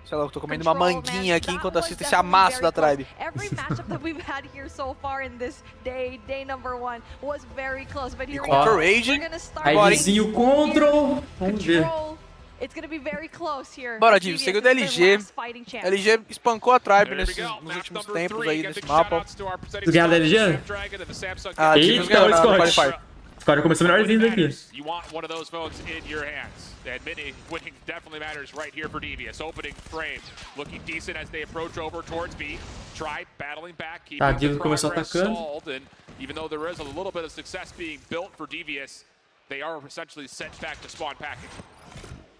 Sei lá, eu tô comendo uma manguinha aqui enquanto assisto esse amasso da Tribe. E contra o Rage. Raidzinho control. Vamos ver. Bora, Div, segue o da LG. A LG espancou a Tribe nos últimos tempos aí nesse mapa. Tu ganhou da LG? Ah, Div ganhou na Qualifier. Agora começou melhorzinho daqui. You want one of those votes in your hands. And winning definitely matters right here for Devious. Opening frame, looking decent as they approach over towards B. Try battling back, keeping the progress stalled. And even though there is a little bit of success being built for Devious, they are essentially sent back to spawn packing.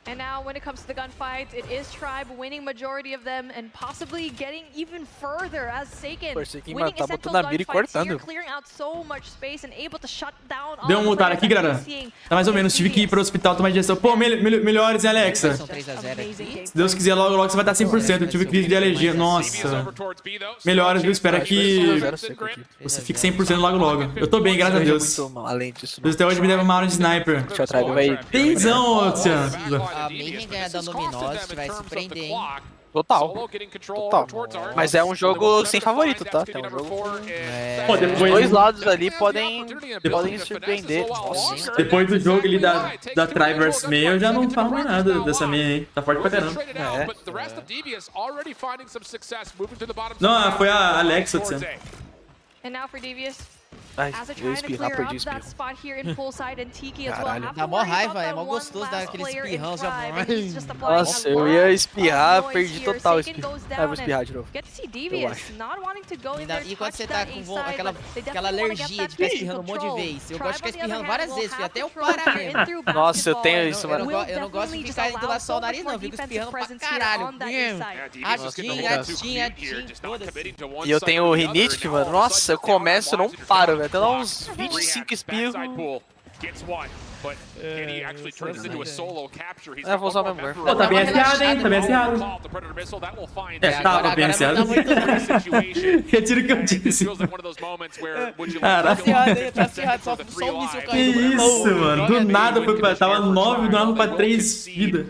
And now when it comes to the gunfights, it is Tribe winning majority of them and possibly getting even further as Seiken winning essential gunfights here, clearing out so much space and able to shut down all Deu um mutar aqui, galera. Tá mais ou menos. Tive que ir pro hospital tomar digestão. Pô, melhores, hein, Alexa? Se Deus quiser, logo você vai estar 100%. Eu tive crise de alergia. Nossa. Melhores, viu? Espero que você fique 100% logo. Eu tô bem, graças a Deus. Deus até hoje me deve uma aula de sniper. Tenzão, Luciano. A Mayhem ganhar da Luminosity vai surpreender, hein? Total. Mas é um jogo sem favorito, tá? É um jogo... Pô, os dois lados ali podem surpreender. Nossa. Depois do jogo ali da Tribe vs May, eu já não falo mais nada dessa May aí. Tá forte pra caramba. Não, foi a Alexa, Luciano. And now for Devious. Ai, eu espirrar, perdi o espirro. Caralho, dá mó raiva, é mó gostoso dar aquele espirrão já. Nossa, eu ia espirrar, perdi total o espirro. Ah, eu vou espirrar de novo. Eu acho. E quando você tá com aquela alergia de ficar espirrando um monte de vez? Eu gosto de ficar espirrando várias vezes, filho, até eu parar mesmo. Nossa, eu tenho isso, mano. Eu não gosto de ficar indo lá só o nariz, não. Eu fico espirrando pra caralho. Atinha, foda-se. E eu tenho rinite, mano. Nossa, eu começo e não paro, velho. Até lá uns 25 espirros. É, vou usar o mesmo. Pô, tá bem afiado, hein? Tá bem afiado. É, tava bem afiado. Retiro o que eu disse. Caralho. Tá afiado, só um míssil Que isso, mano. Do nada foi pra... Tava 9, do nada pra 3 vidas.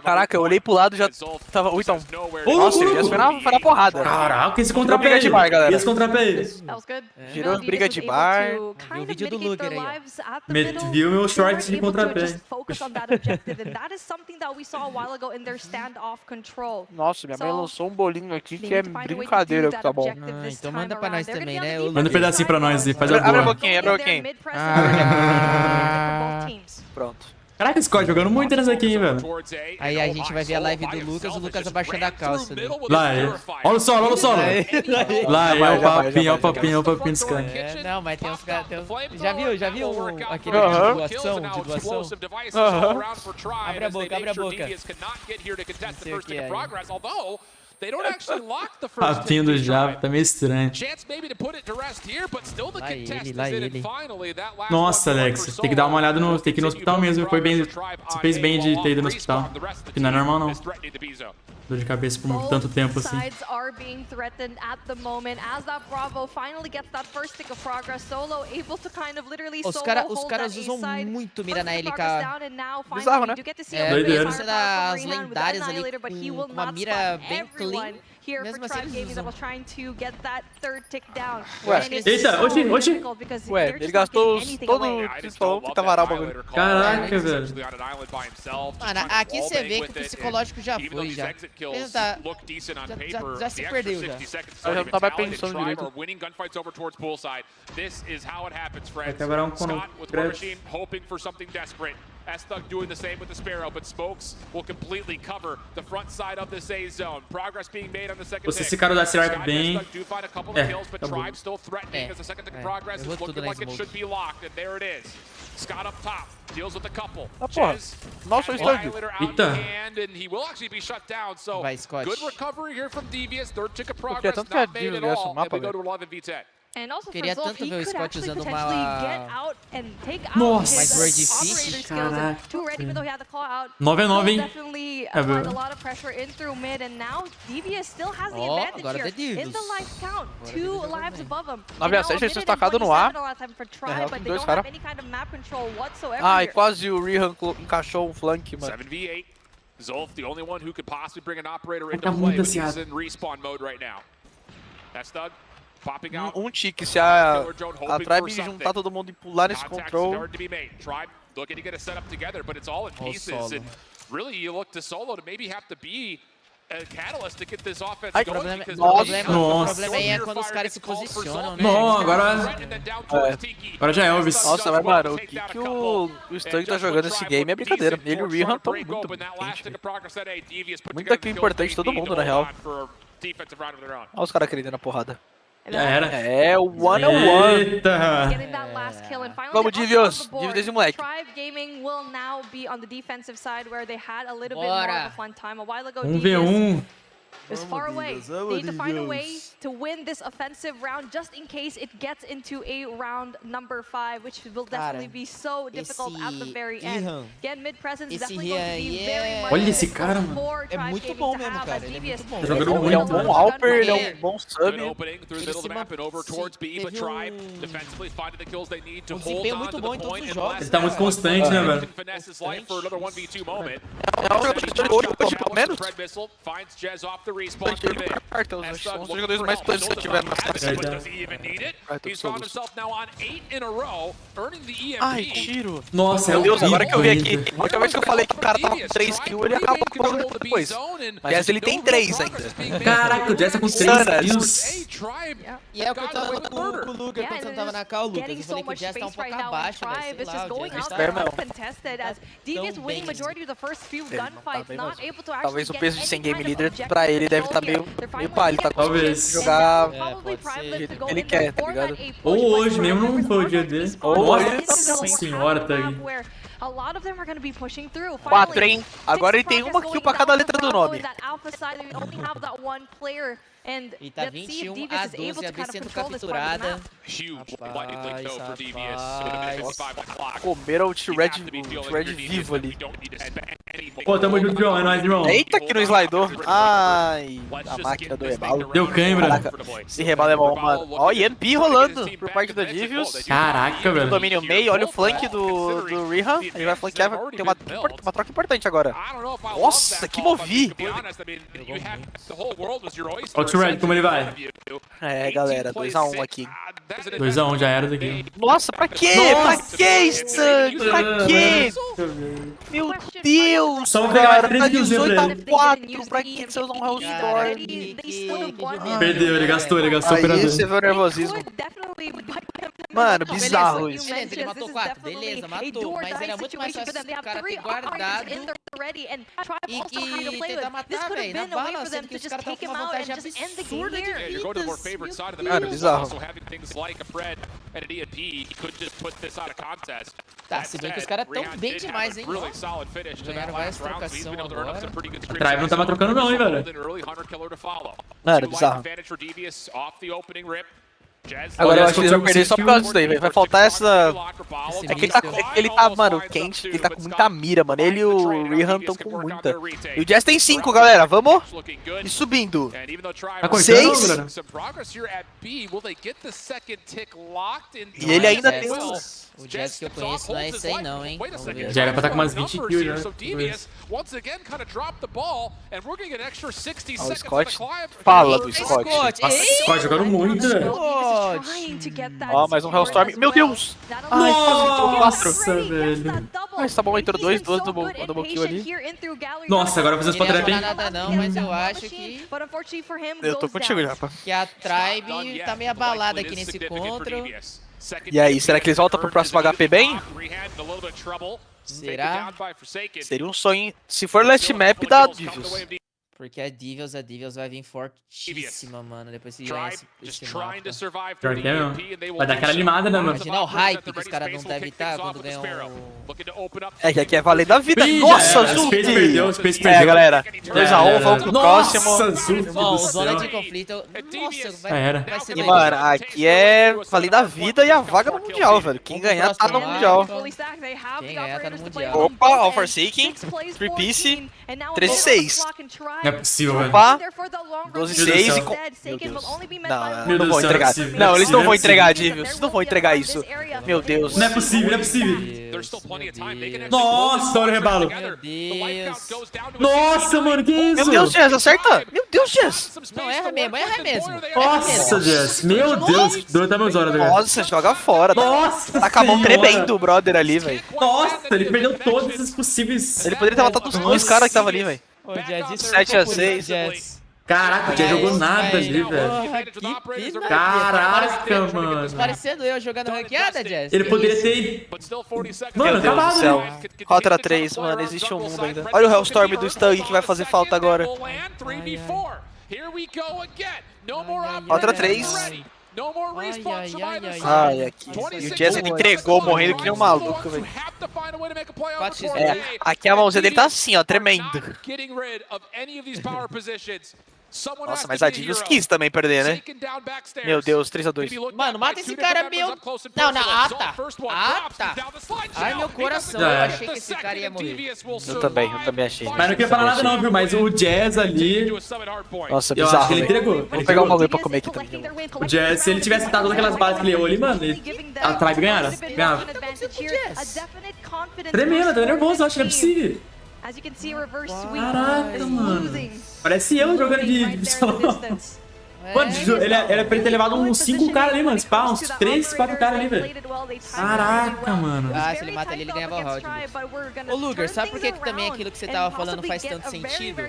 Caraca, eu olhei pro lado e já tava... Então. Nossa, o Jazz foi na porrada. Caraca, esse contrapé aí. Esse contrapé aí. Virou briga de bar. Vi o vídeo do Luguer aí, ó. Viu meu short de contrapé. Nossa, minha mãe lançou um bolinho aqui que é brincadeira que tá bom. Então manda pra nós também, né? Manda um pedacinho pra nós e faz a boa. Abre a boquinha, abre a boquinha. Pronto. Caraca, esse Scott jogando muito nessa aqui, hein, velho. Aí a gente vai ver a live do Lucas, o Lucas abaixando a calça dele. Lá é. Olha o solo, olha o solo. Lá é o papinho dos caras. Não, mas tem uns caras... Já viu aquele de doação? Abre a boca. Não sei o que é. Papinho do Java, tá meio estranho. Lá ele. Nossa, Alex, tem que dar uma olhada no... Tem que ir no hospital mesmo. Você fez bem de ter ido no hospital. Que não é normal, não. Dor de cabeça por tanto tempo assim. Os caras usam muito mira na LK. Bizarro, né? Doideira. Você dá as lendárias ali com uma mira bem clean. Mesmo assim, eles usam. Ué, eita, oxi. Ué, ele gastou todo o que tava o bagulho. Caraca, velho. Mano, aqui você vê que o psicológico já foi, já. Já se perdeu, já. Eu já não tava pensando direito. Vai quebrar um concreto. S-Thug doing the same with the Sparrow, but Smokes will completely cover the front side of this A zone. Progress being made on the second Se esse cara dá esse arco bem... but Tribe still threatening as the second tick progress is looking like it should be locked, and there it is. Scott up top, deals with a couple. Nossa, o Stug. Eita. And he will actually be shut down, so good recovery here from Devious. Third tick of progress not made at all, and we go to 11v10. Queria tanto ver o Scott usando uma... Nossa! Mais word difícil. Caraca. 9-9, hein? Agora é Devious. 9-7, eles destacado no ar. Dois caras. E quase o Rihan encaixou um flank, mano. 7v8. Zolf, the only one who could possibly bring an operator into play, but he's in respawn mode right now. That's Doug. Um tique, se a Tribe juntar todo mundo e pular nesse control. Tribe looking to get a setup together, but it's all in pieces. And really, you look to Solo to maybe have to be a catalyst to get this offense going. O problema aí é quando os caras se posicionam, né? Não, agora já é Elvis. Nossa, mas mano, o que o Stug tá jogando nesse game é brincadeira. Ele e o Rihan estão muito aqui importante, todo mundo na real. Olha os caras querendo na porrada. Já era. É, o 1-on-1. Eita. Vamos, Divios. Divios desse moleque. Bora. 1v1. is far away. They need to find a way to win this offensive round just in case it gets into a round number 5, which will definitely be so difficult at the very end. Again, mid-presence definitely going to be very much olha esse cara, mano. É muito bom mesmo, cara. Ele é muito bom. Tá jogando muito. Ele é um bom Alper, ele é um bom sub. Teve um desempenho muito bom em todos os jogos. Ele tá muito constante, né, velho? Pelo menos. São os jogadores mais planos que tiveram na Ai, tiro. Nossa, meu Deus, agora que eu vi aqui. A última vez que eu falei que o cara tava com 3 kills, ele acabou com depois. Mas ele tem 3 ainda. Caraca, o Jazz tá com 3 kills. E é o que eu tava falando com o Luguer quando você não tava na call, Lucas. Eu falei que o Jazz tá um pouco abaixo, velho. Sei lá, o Jazz tá talvez o peso de 100 game leader pra ele deve estar meio pálido, tá conseguindo jogar ele quer, tá ligado? Ou hoje mesmo não foi o dia dele. Nossa senhora, Tag. 4, hein? Agora ele tem uma kill pra cada letra do nome. E tá 21-12, a B sendo capturada. Comeram o T-Red vivo ali. Pô, tamo junto, João. É nóis, irmão. Eita, que não slidou. Ai, a máquina do rebalo. Deu cãibra. Caraca, esse rebalo é bom, mano. Ó, EMP rolando por parte da Divius. Caraca, velho. Domínio meio, olha o flank do Rihan. Ele vai flanquear, vai ter uma troca importante agora. Nossa, que movi! Olha o T-Red, como ele vai. É, galera, 2x1 aqui. 2x1, já era daqui. Nossa, pra quê? Pra quê, Stan? Pra quê? Meu Deus, só vou pegar cara, 3 tá kills, 18x4, pra que você usar um Hellstorm? Perdeu, ele gastou o Aí operador. você vê o nervosismo. Mano, bizarro isso. Beleza, ele matou 4, beleza, matou. Mas era muito mais fácil o cara ter guardado e tentar matar, velho, na bala, sendo que os caras estão com uma vantagem absurda de vidas. Mano, bizarro. Tá, se bem que os caras tão bem demais, hein? Ganharam várias trocações agora. A Tribe não tava trocando não, hein, velho. Mano, bizarro. Agora eu acho que eles vão perder só por causa disso daí, velho. Vai faltar essa... É que ele tá, mano, quente, ele tá com muita mira, mano. Ele e o Rihan estão com muita. E o Jazz tem 5, galera. Vamos? E subindo. Tá 6. E ele ainda tem uns... O Jazz que eu conheço não é esse aí não, hein? Já era pra estar com umas 20 kills, já. Ó, o Scott. Fala do Scott. Nossa, Scott jogando muito, velho. Ó, mais um Hellstorm. Meu Deus! Ai, Nossa, velho. Mas tá bom, entrou 2 double kill ali. Nossa, agora fazer os Ele não trap, tá hein? nada não, mas eu acho que... Eu tô contigo, Japa. Que a Tribe tá meio abalada aqui nesse encontro. E aí, será que eles voltam pro próximo HP bem? Será? Seria um sonho. Se for last map, dá Divius. Porque a Divius vai vir fortíssima, mano, depois que ganhar esse mapa. Pior que é mesmo. Vai dar aquela animada, né, mano? Imagina o hype que os caras não devem estar quando ganham É que aqui é valer da vida. Ih, Nossa, já era. Zult! O Space perdeu, o Space perdeu. É, galera. 2x1, vamos pro próximo. Nossa, Zult Irmão, do zona céu. de conflito. Nossa, vai ser E, mano, aqui é valer da vida e a vaga no Mundial, velho. Quem ganhar tá no Mundial. Quem ganhar tá no Mundial. Opa, All Forsaken, 3 Piece, 13-6. Não é possível, velho. Opa, 12-6 e com... Meu Deus. Não, não vou entregar. Não, eles não vão entregar, Divius. Eles não vão entregar isso. Meu Deus. Não é possível, não é possível. Nossa, olha o rebalo. Meu Deus. Nossa, mano, que isso? Meu Deus, Jazz, acerta. Meu Deus, Jazz. Não, erra mesmo. Nossa, Jess. Meu Deus. Deu até meus horas agora. Nossa, joga fora. Nossa, tá com a mão senhora. tremendo o brother ali, velho. Nossa, ele perdeu todos os possíveis. Ele poderia ter matado os 2 caras que estavam ali, velho. 7-6. Caraca, o Jazz jogou nada ali, velho. Porra, que pena. Caraca, mano. Parecendo eu jogando ranqueada, Jazz. Ele poderia ter... Mano, Meu Deus do acabado, céu. né? Rota 3, mano, existe um mundo ainda. Olha o Hellstorm do Stug que vai fazer falta agora. Rota 3. Ai, aqui. E o Jazz ele entregou morrendo que nem um maluco, velho. É, aqui a mãozinha dele tá assim, ó, tremendo. Nossa, mas a Divius quis também perder, né? Meu Deus, 3x2. Mano, mata esse cara, meu... Não, tá. Ai, meu coração, eu achei que esse cara ia morrer. Eu também achei. Mas não queria falar nada não, viu? Mas o Jazz ali... Nossa, eu bizarro, acho que ele velho. entregou. Vou pegar um bagulho pra comer aqui também. O Jazz, se ele tivesse dado todas aquelas bases que ele errou ali, mano, a Tribe ganhava. Tremendo, tá nervoso, eu acho que não é possível. Caraca, mano. Parece eu jogando de salão. Mano, ele era pra ele ter levado uns 5 caras ali, mano. Pá, uns 3, 4 caras ali, velho. Caraca, mano. Ah, se ele mata ali, ele ganhava o round. Ô, Luguer, sabe por que também aquilo que você tava falando faz tanto sentido?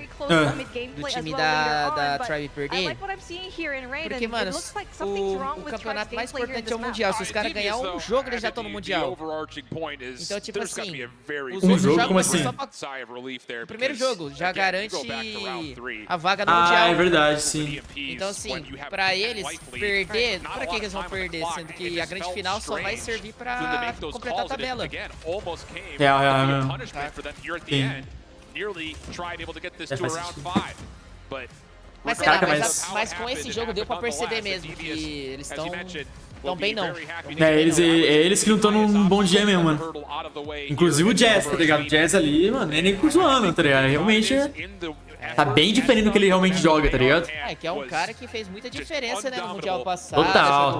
Do time da Tribe perder? Porque, mano, o campeonato mais importante é o Mundial. Se os caras ganhar um jogo, eles já estão no Mundial. Então, tipo assim, os outros jogos como assim? só pra... O primeiro jogo já garante a vaga no Mundial. Ah, é verdade, sim. Então, assim, pra eles perder, pra que eles vão perder? Sendo que a grande final só vai servir pra completar a tabela. Real mesmo. Mas sei lá, mas com esse jogo deu pra perceber mesmo que eles estão Tão bem não. Eles que não estão num bom dia mesmo, mano. Inclusive o Jazz, tá ligado? O Jazz ali, mano, nem zoando, tá ligado? Realmente tá bem diferente do que ele realmente joga, tá ligado? É, que é um cara que fez muita diferença, né, no Mundial passado. Total.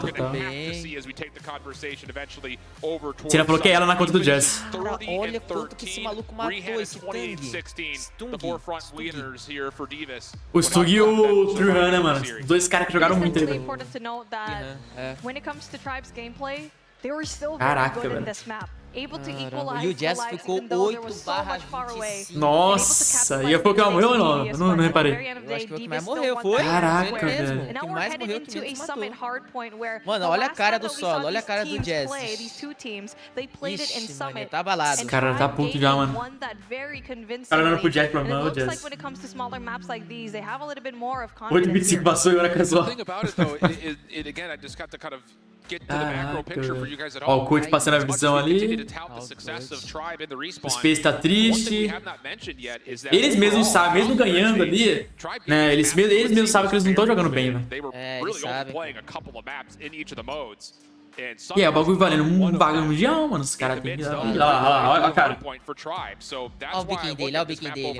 Tina falou que é ela na conta do Jazz. Cara, olha quanto que esse maluco matou, esse O Stug e o Truhan, né, mano? Os dois caras que jogaram muito ali. Caraca, velho. E o Jazz ficou 8/25. Nossa, e foi o que ela morreu ou não? Eu não reparei. Eu acho que foi o que mais morreu, foi? Caraca, foi mesmo. velho. O que mais morreu, que menos matou. Mano, olha a cara do solo, olha a cara do Jazz. Ixi, mano, ele tá abalado. Esse cara tá puto já, mano. O cara olhando pro Jack pra mim, o Jazz. 8/25 passou e agora casou. Ó, o coach passando a visão ali. O Space tá triste. Eles mesmos sabem, mesmo ganhando ali, né? Eles mesmos sabem que eles não estão jogando bem, né? É, eles sabem. E é o bagulho valendo um vaga mundial, mano. Os caras têm que... Olha lá, olha a cara. Olha o biquinho dele, olha o biquinho dele.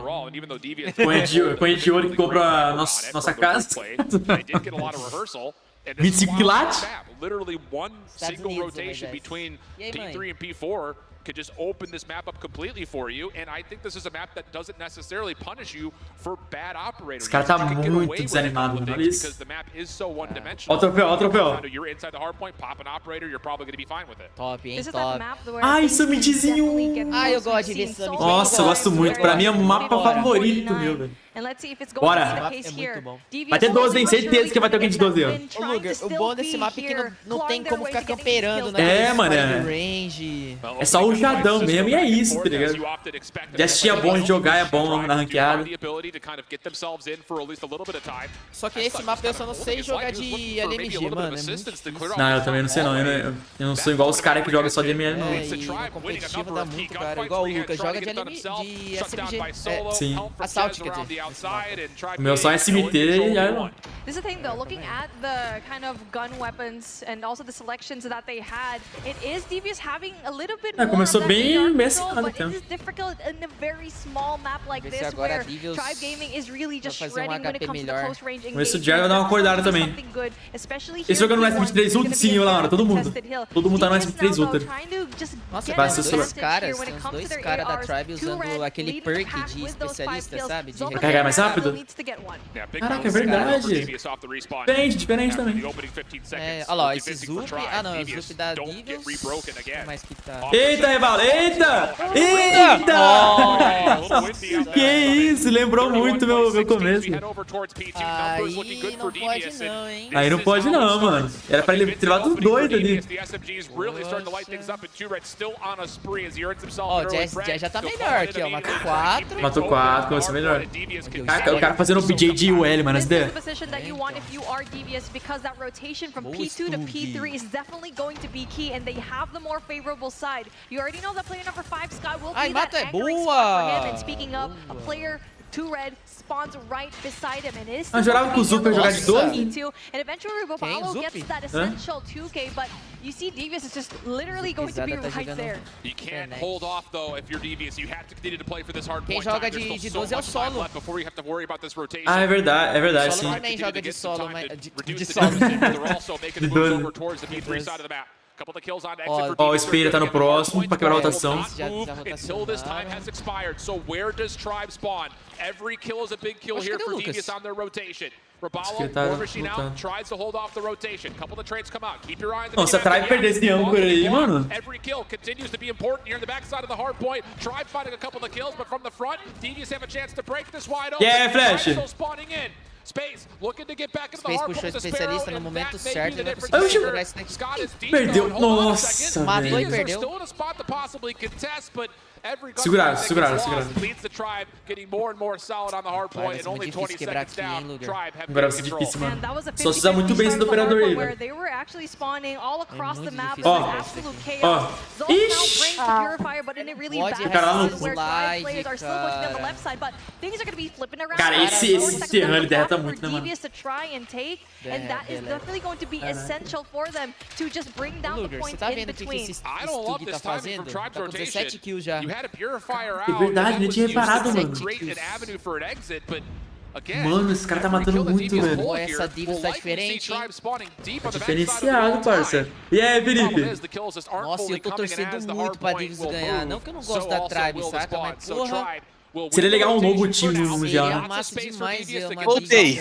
Coelho de ouro que compra a nossa casa. 25 quilates? Literally one single rotation between P3 and P4 could just open this map up completely for you, and I think this is a map that doesn't necessarily punish you for bad operators. Esse cara tá muito desanimado, mano. Olha isso. Ó o troféu, ó o troféu. Top, hein, top. Ai, summitzinho. Ai, eu gosto de ver summit. Nossa, eu gosto muito. Pra mim é o mapa favorito, meu, velho. Bora. É muito bom. Vai ter 12, hein? Certeza que vai ter alguém de 12 anos. Ô, Luger, o bom desse mapa é que não tem como ficar camperando, né? É, mano. É só o jadão mesmo e é isso, tá ligado? Já assistia bom de jogar, é bom na ranqueada. Só que esse mapa eu só não sei jogar de LNG, mano. É muito não, eu também não sei não. Eu não sou igual os caras que jogam só de ML, não. E no competitivo dá muito, cara. Igual o Lucas joga de SMG. Sim. Assault, quer dizer. O meu só é SMT e já é. This is the thing though, looking at the kind of gun weapons and also the selections that they had, it is Devious having a little bit more começou bem mesclado, but it is difficult in a very small map like this where Tribe Gaming is really just shredding when it comes to the close range engagement. Esse Jair vai dar uma acordada também. Esse jogando no S23 ult, sim, olha lá, todo mundo. Todo mundo tá no S23 ult. Nossa, vai ser dois caras da Tribe usando aquele perk de especialista, sabe? Pra carregar mais rápido? Caraca, é verdade. Diferente também. É, olha lá, esse Zup. Ah, não, é o Zup da Devious. Mas que tá. Eita, Reval, eita! Eita! Que isso, lembrou muito meu começo. Aí não pode não, hein? Aí não pode não, mano. Era pra ele levar tudo doido ali. Ó, o Jazz já tá melhor aqui, ó. Matou 4. Matou 4, vai ser melhor. Caraca, o cara fazendo o BJ de UL, mano, essa ideia. You want if you are Devious, because that rotation from P2 to P3 is definitely going to be key, and they have the more favorable side. You already know that player number 5, Sky, will be that anchoring spot for him. And speaking of, a player 2 red spawns right beside him, and is eu jurava que o Zup ia jogar de 12. And eventually Bobalo gets that essential 2K, but you see Devious is just literally going to be right there. You can't hold off though if you're Devious. You have to continue to play for this hard point. Quem joga de 12 é o solo. Before you have to worry about this rotation. Ah, é verdade, sim. Solo também joga de solo, mas de solo. They're also making the moves over towards the P3 side of the map. Ó, o Spear tá no próximo pra quebrar a rotação. Until this time has expired. So where does Tribe spawn? Every kill is a big kill here for Devious on their rotation. Rabalo, War Machine out, tries to hold off the rotation. Couple of trades come out. Keep your eye on the Nossa, Tribe perder esse âncora aí, mano. Every kill continues to be important here in the backside of the hard point. Tribe finding a couple of kills, but from the front, Devious have a chance to break this wide open. Yeah, Flash. Still spawning in. Space looking to get back into the hard puxou especialista no momento certo, ele não conseguiu segurar esse daqui. Perdeu, nossa, matou e perdeu. Seguraram. Agora vai ser difícil, mano. Só se usar muito bem esse do operador aí, velho. Ó. Ixi! O cara lá no... Cara, esse terrão ele derreta muito, né, mano? Luguer, você tá vendo o que esse Stug tá fazendo? Tá com 17 kills já. É verdade, nem tinha reparado, mano. Mano, esse cara tá matando muito, velho. Pô, essa Divius tá diferente, hein? Tá diferenciado, parça. E aí, Felipe? Nossa, eu tô torcendo muito pra Divius ganhar. Não que eu não gosto da Tribe, saca? Mas porra... Seria legal um novo time no Mundial, né? Voltei.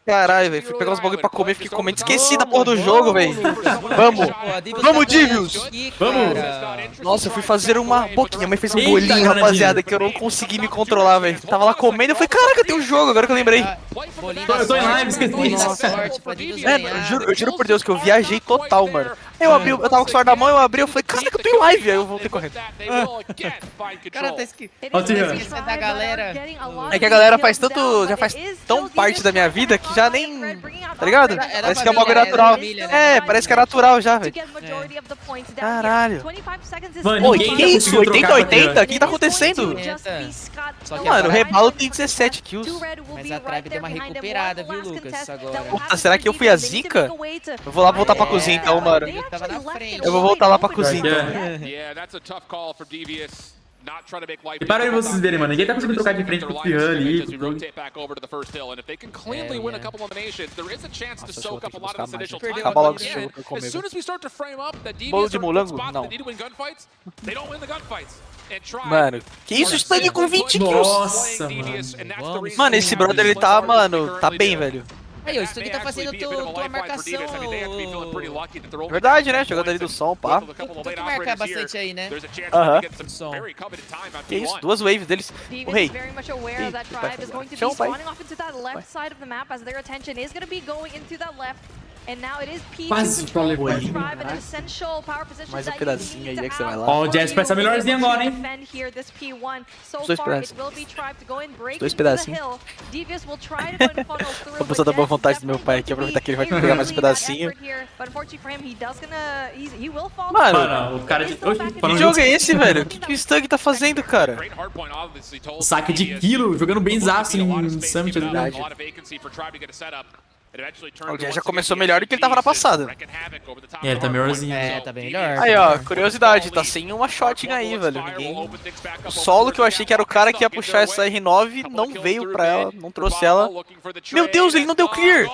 Caralho, velho. Fui pegar uns bagulho pra comer, fiquei comendo. Esqueci da porra do jogo, velho. Vamos, Divius. Vamos. Nossa, eu fui fazer uma boquinha. Minha mãe fez um bolinho, rapaziada, que eu não consegui me controlar, velho. Tava lá comendo, eu falei, caraca, tem um jogo, agora que eu lembrei. Eu tô em live, esqueci. Eu juro por Deus que eu viajei total, mano. Eu tava com o celular na mão, eu abri, eu falei, caraca, eu tô em live, aí eu voltei correndo. Cara, tá esquecendo da galera. É que a galera faz tanto, já faz tão parte da minha vida que já nem, tá ligado? Parece que é um bagulho natural. É, parece que é natural já, velho. Caralho. Mano, que isso? 80-80? O que tá acontecendo? Mano, o Rebalo tem 17 kills. Mas a Tribe deu uma recuperada, viu, Lucas, agora. Puta, será que eu fui a zica? Eu vou lá voltar pra cozinha então, mano. Eu vou voltar lá pra cozinha então. E para aí vocês verem, mano. Ninguém tá conseguindo trocar de frente pro Piran ali. Acaba logo esse jogo pra eu comer. Bolo de molango? Não. Mano, que isso? Stun com 20 kills? Nossa, mano. Mano, esse brother, ele tá, mano, tá bem, velho. Aí, o Stug tá fazendo tua marcação. Verdade, né? Jogando ali do som, pá. Tem que marcar bastante aí, né? Aham. Som. Que isso? Duas waves deles. O rei. Chão, pai. Quase pro levou ali. Mais um pedacinho aí, é que você vai lá. Ó, o Jazz vai ser melhorzinho agora, hein? Dois pedacinhos. Tô passando a boa vontade do meu pai aqui, aproveitar que ele vai pegar mais um pedacinho. Mano, o cara de... Que jogo é esse, velho? O que o Stug tá fazendo, cara? Saque de quilo, jogando bem zaço em Summit ali. O Jazz já começou melhor do que ele tava na passada. É, ele tá melhorzinho. É, tá bem melhor. Aí, ó, curiosidade, tá sem uma shotgun aí, velho. Ninguém... O solo que eu achei que era o cara que ia puxar essa R9 não veio pra ela, não trouxe ela. Meu Deus, ele não deu clear!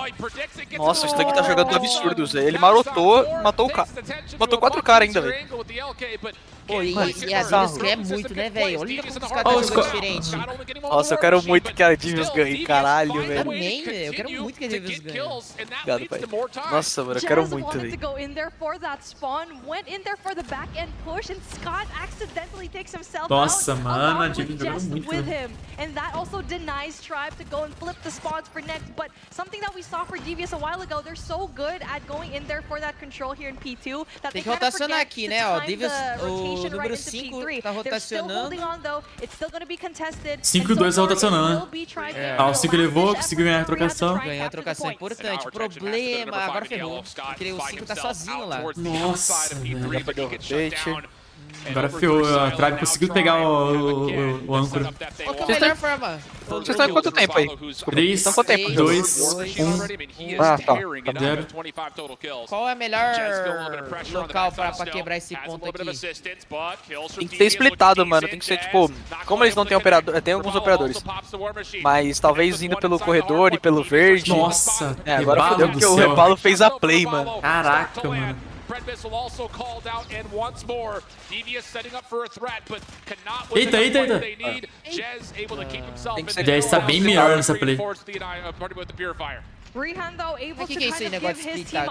Nossa, o Stug tá jogando absurdos, velho. Ele marotou, matou o cara. Matou 4 caras ainda, velho. Pô, e a Divius quer muito, né, velho? Olha como os caras jogam diferente. Nossa, eu quero muito que a Divius ganhe, caralho, velho. Também, velho. Eu quero muito que a Divius ganhe. Obrigado, pai. Nossa, mano, eu quero muito, velho. Nossa, mano, a Divius jogando muito. And that also denies Tribe to go and flip the spawns for next, but something that we saw for Devious a while ago, they're so good at going in there for that control here in P2 that tem que rotacionar aqui, né, ó, Devious, o número 5 tá rotacionando. 5-2 tá rotacionando. Ah, o 5 levou, conseguiu ganhar a trocação. Ganhou a trocação importante. Problema, agora ferrou. Porque o 5 tá sozinho lá. Nossa, velho. Agora ferrou, a Tribe conseguiu pegar o âncora. Qual que é a melhor forma? Vocês estão em quanto tempo aí? 3, 2, 1. Ah, tá. 0. Qual é o melhor local pra quebrar esse ponto aqui? Tem que ser splitado, mano. Tem que ser, tipo... Como eles não têm operador... Tem alguns operadores. Mas talvez indo pelo corredor e pelo verde. Nossa, é, agora fodeu porque o Rebalo fez a play, mano. Caraca, mano. Eita, eita, eita. Jazz tá bem melhor nessa play. O que é isso aí, negócio de splitar?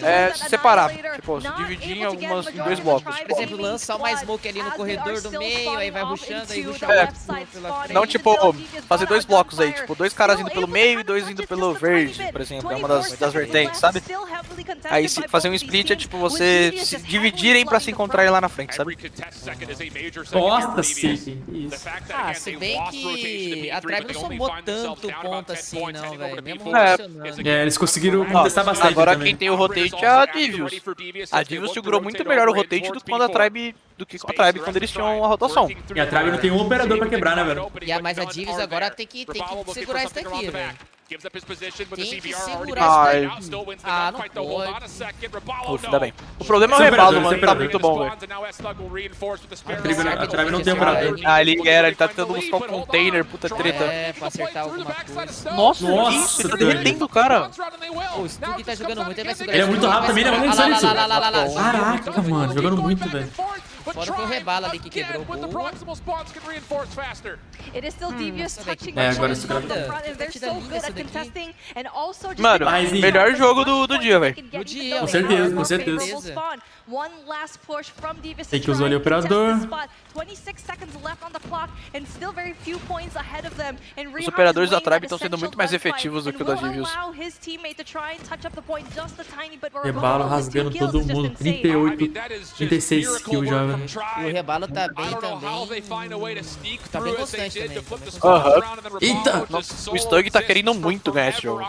É se separar, tipo, se dividir em dois blocos. Por exemplo, lançar uma smoke ali no corredor do meio, aí vai rushando, aí rusha o outro pela frente. Não, tipo, fazer dois blocos aí, tipo, 2 caras indo pelo meio e 2 indo pelo verde, por exemplo, é uma das vertentes, sabe? Aí se fazer um split é tipo, você se dividirem pra se encontrarem lá na frente, sabe? Nossa, sim. Isso. Ah, se bem que a Tribe não somou tanto ponto assim, não, velho. Mesmo eles conseguiram contestar bastante. Agora também. quem tem o rotate é a Divius. A Divius segurou muito melhor o rotate do que quando a Tribe, com a Tribe quando eles tinham a rotação. E a Tribe não tem um operador pra quebrar, né, velho? Mas a Divius agora tem que segurar isso daqui, velho. Tem que segurar isso daqui. Ah, não pode. Ufa, ainda bem. O problema é o rebalo, mano, tá muito bom, velho. A Tribe não tem operador. Ah, ele tá tentando buscar um container, puta treta. É, pra acertar alguma coisa. Nossa, que isso? Ele tá derretendo o cara. O Stug tá jogando muito, ele vai segurar. Ele é muito rápido também, né? Olha isso. Lá. Caraca, mano, jogando muito, velho. Fora foi o rebala ali que quebrou o gol. Agora isso Mano, melhor jogo do dia, velho. Com certeza. Tem que usar ali o operador. Os operadores da Tribe estão sendo muito mais efetivos do que o da Divius. Rebalo rasgando todo mundo. 38, 36 kills já, velho. E o rebalo tá bem também. Tá bem constante também. Eita! O Stug tá querendo muito ganhar esse jogo.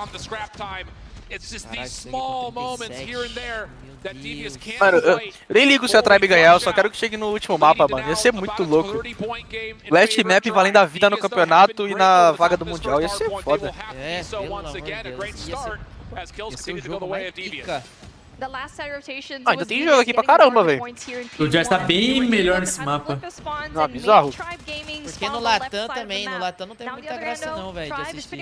Mano, eu nem ligo se a Tribe ganhar, eu só quero que chegue no último mapa, mano. Ia ser muito louco. Last map valendo a vida no campeonato e na vaga do Mundial. Ia ser foda. É, pelo amor de Deus. Ia ser o jogo mais pica. Ainda tem jogo aqui pra caramba, velho. O Jazz tá bem melhor nesse mapa. Não, bizarro. Porque no Latam também, no Latam não tem muita graça não, velho, de assistir.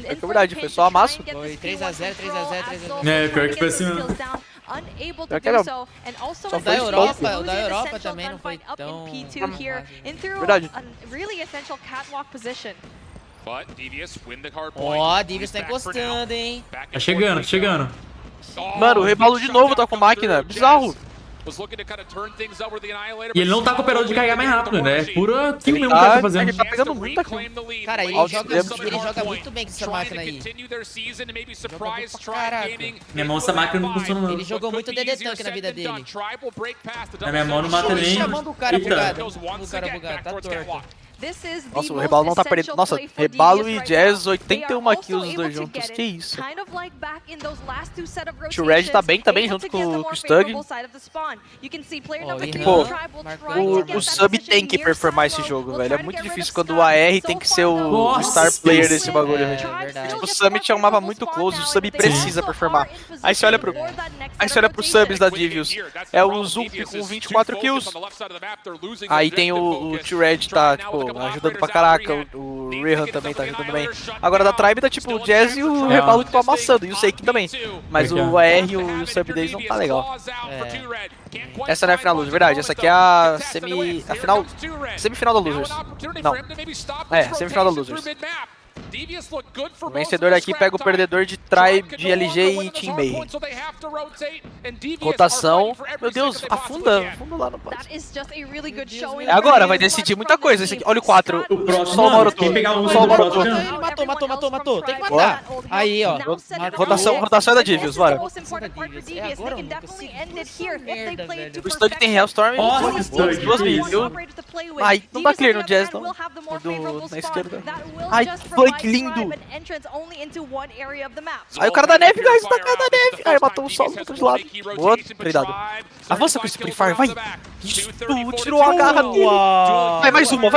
É que é verdade, foi só a massa. Foi 3x0, 3x0. É, pior que foi assim mesmo. O da Europa também não foi tão... Verdade. Ó, a Divius tá encostando, hein. Tá chegando. Mano, o rebalo de novo tá com máquina. Bizarro. E ele não tá cooperando de carregar mais rápido, né? É pura kill mesmo que ele tá fazendo. Ele tá pegando muita kill. Cara, ele joga muito bem com essa máquina aí. Caraca. Minha mão, essa máquina não funciona não. Ele jogou muito DD Tank na vida dele. Na minha mão não mata nem. Chamando o cara bugado. Tá torto. Nossa, o rebalo não tá perdendo. Nossa, rebalo e Jazz, 81 kills os dois juntos. Que isso? O Red tá bem junto com o Stug. Pô, o Sub tem que performar esse jogo, velho. É muito difícil quando o AR tem que ser o star player desse bagulho, velho. Tipo, o Summit é um mapa muito close, o Sub precisa performar. Aí você olha pro Subs da Divius. É o Zulp com 24 kills. Aí tem o T-Red tá, tipo, ajudando pra caraca, o Rehan também tá ajudando bem. Agora da Tribe tá tipo o Jazz e o Rebalo que tá amassando, e o Seiki também. Mas o AR e o Sub deles não tá legal. Essa não é a final Losers, verdade, essa aqui é a semifinal da Losers. Não, semifinal da Losers. O vencedor aqui pega o perdedor de Tribe, de LG e Team May. Rotação. Meu Deus, afunda lá no passe. É agora, vai decidir muita coisa. Esse aqui, olha o 4. O próximo, só o Maroto. Só o Maroto. Matou. Tem que matar. Aí, ó. Rotação da Divius, bora. Agora, o Stug tem Hellstorm. Duas mil. Ai, não dá clear no Jazz, não. Na esquerda. Ai, que lindo! Aí o cara da neve, guys, tá cara da neve! Aí matou um solo do outro lado. Boa, treinado. Avança com esse Free Fire, vai! Isso, tirou a garra dele! Vai, mais uma,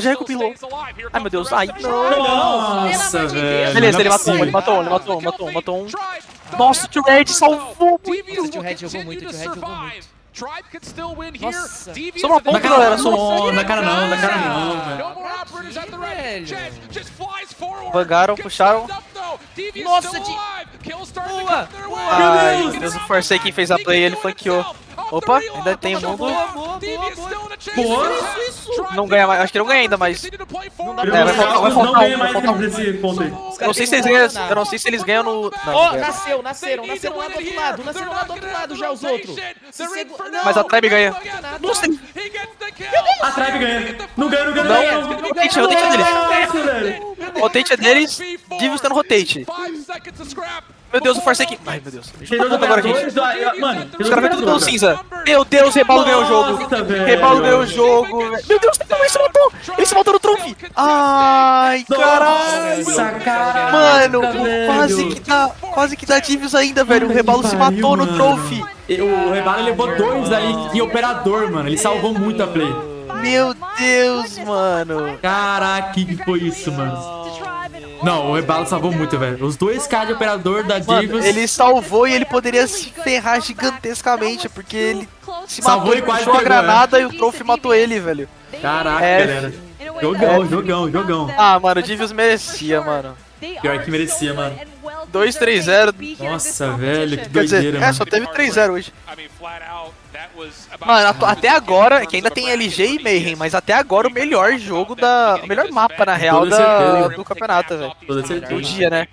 já recopilou. Ai, meu Deus, ai, não! Nossa, velho! Beleza, ele matou um. Nossa, o T-Red salvou muito! O T-Red jogou muito. Nossa, só uma ponta, galera, na cara não, velho. Vangaram, puxaram. Nossa, boa! Ai, meu Deus, o Forsaken fez a play e ele flanqueou. Opa, ainda tem o mundo. Boa. Não ganha mais, acho que não ganha ainda, mas... vai faltar desse ponto aí. Eu não sei se eles ganham, eu não sei se eles ganham no... Ó, nasceram lá do outro lado. Nasceram lá do outro lado já os outros. Mas a Tribe ganha. Nossa, A Tribe ganha. Não ganha. Rotate deles. Rotate é deles, Divius tá no rotate. Meu Deus, o Force aqui. Ai, meu Deus. Agora, gente. Mano, Os caras vai tudo no cinza. Meu Deus, Rebalo ganhou o jogo. Rebalo ganhou o jogo. Meu Deus, ele se matou. Ele se matou no Trophy. Ai, caralho. Mano, quase que dá Divius ainda, velho. O Rebalo se matou no Trophy. O Rebalo levou 2 ali em Operador, mano. Ele salvou muito a play. Meu Deus, mano. Caraca, que foi isso, mano? Não, o Rebalo salvou muito, velho. Os 2K de Operador da Divius... Ele salvou e ele poderia se ferrar gigantescamente, porque ele se salvou matou, e quase puxou a granada e o Trophy matou ele, velho. Caraca, galera. Jogão. Ah, mano, o Divius merecia, mano. Pior que merecia, mano. 2-3-0. Nossa, velho, que doideira, mano. Só teve 3-0 hoje. Mano, até agora, que ainda tem LG e Mayhem, mas até agora o melhor jogo o melhor mapa, na real, do campeonato, velho. Do dia, né?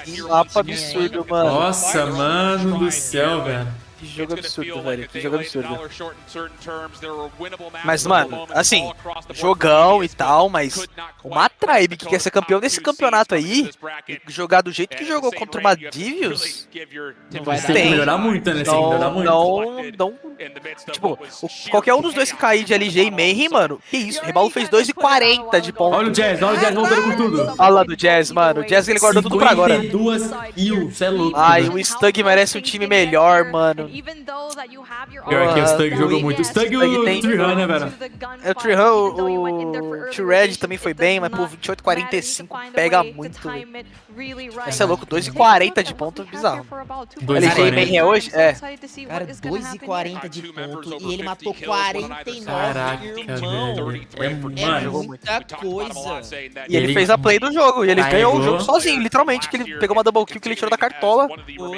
Que mapa absurdo, mano. Nossa, mano do céu, velho. Que jogo absurdo, velho. Que jogo absurdo. Mas, mano, assim, jogão e tal, mas uma Tribe que quer ser campeão desse campeonato aí, jogar do jeito que jogou contra uma Divius, não vai ter que melhorar muito, né? Não. Tipo, qualquer um dos dois que cair de LG e Mayhem, mano, que isso? O Rebalo fez 2,40 de ponto. Olha o Jazz voltando com tudo. Olha lá do Jazz, mano. O Jazz ele guardou tudo pra agora. 52 kills, cê é louco. Ai, o Stug merece um time melhor, mano. Pior que o Stug jogou muito. O Stug e o Treehan, né, velho? É o Treehan, o T-Red também foi bem, mas, pô, 28,45 pega muito. Esse é louco, 2,40 de ponto, bizarro. LG Mayhem é hoje? É. Cara, 2,40 de ponto e ele matou 49, Caraca, irmão. É muita coisa. E ele fez a play do jogo, e ele ganhou o jogo sozinho, literalmente, que ele pegou uma double kill que ele tirou da cartola.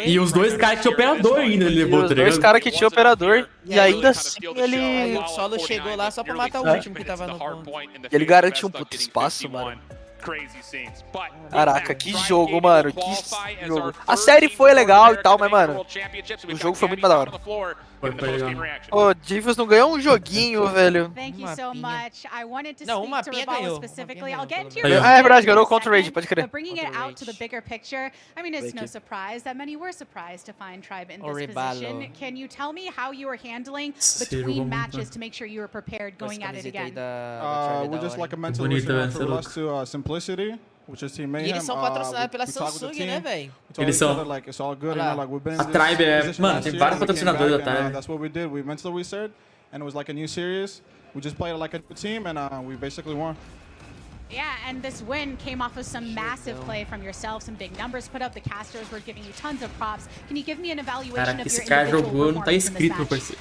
E os 2 caras que tinha operador ainda, ele levou, tá ligado? Os 2 caras que tinha operador, e ainda assim ele... O solo chegou lá só pra matar o último que tava no ponto. E ele garantiu um puto espaço, mano. Caraca, que jogo, mano. Que jogo. A série foi legal e tal, mas, mano, o jogo foi muito mais da hora. Ô, Divius não ganhou um joguinho, velho. Não, uma mapinha ganhou. Ah, é verdade, ganhou contra o Rage, pode crer. Bringing it out to the bigger picture, I mean, it's no surprise that many were surprised to find Tribe in this position. Can you tell me how you were handling between matches to make sure you were prepared going at it again? We just like a mental reset for us to simplicity, which is Team Mayhem. E eles são patrocinados pela Samsung, né, velho? Eles são. Like, it's all good, you know, like we've been a Tribe é... Mano, tem vários patrocinadores da Tribe. That's what we did. We mental reset, and it was like a new series. We just played like a team, and we basically won. Yeah, and this win came off of some massive play from yourself, some big numbers put up. The casters were giving you tons of props. Can you give me an evaluation of your individual performance in this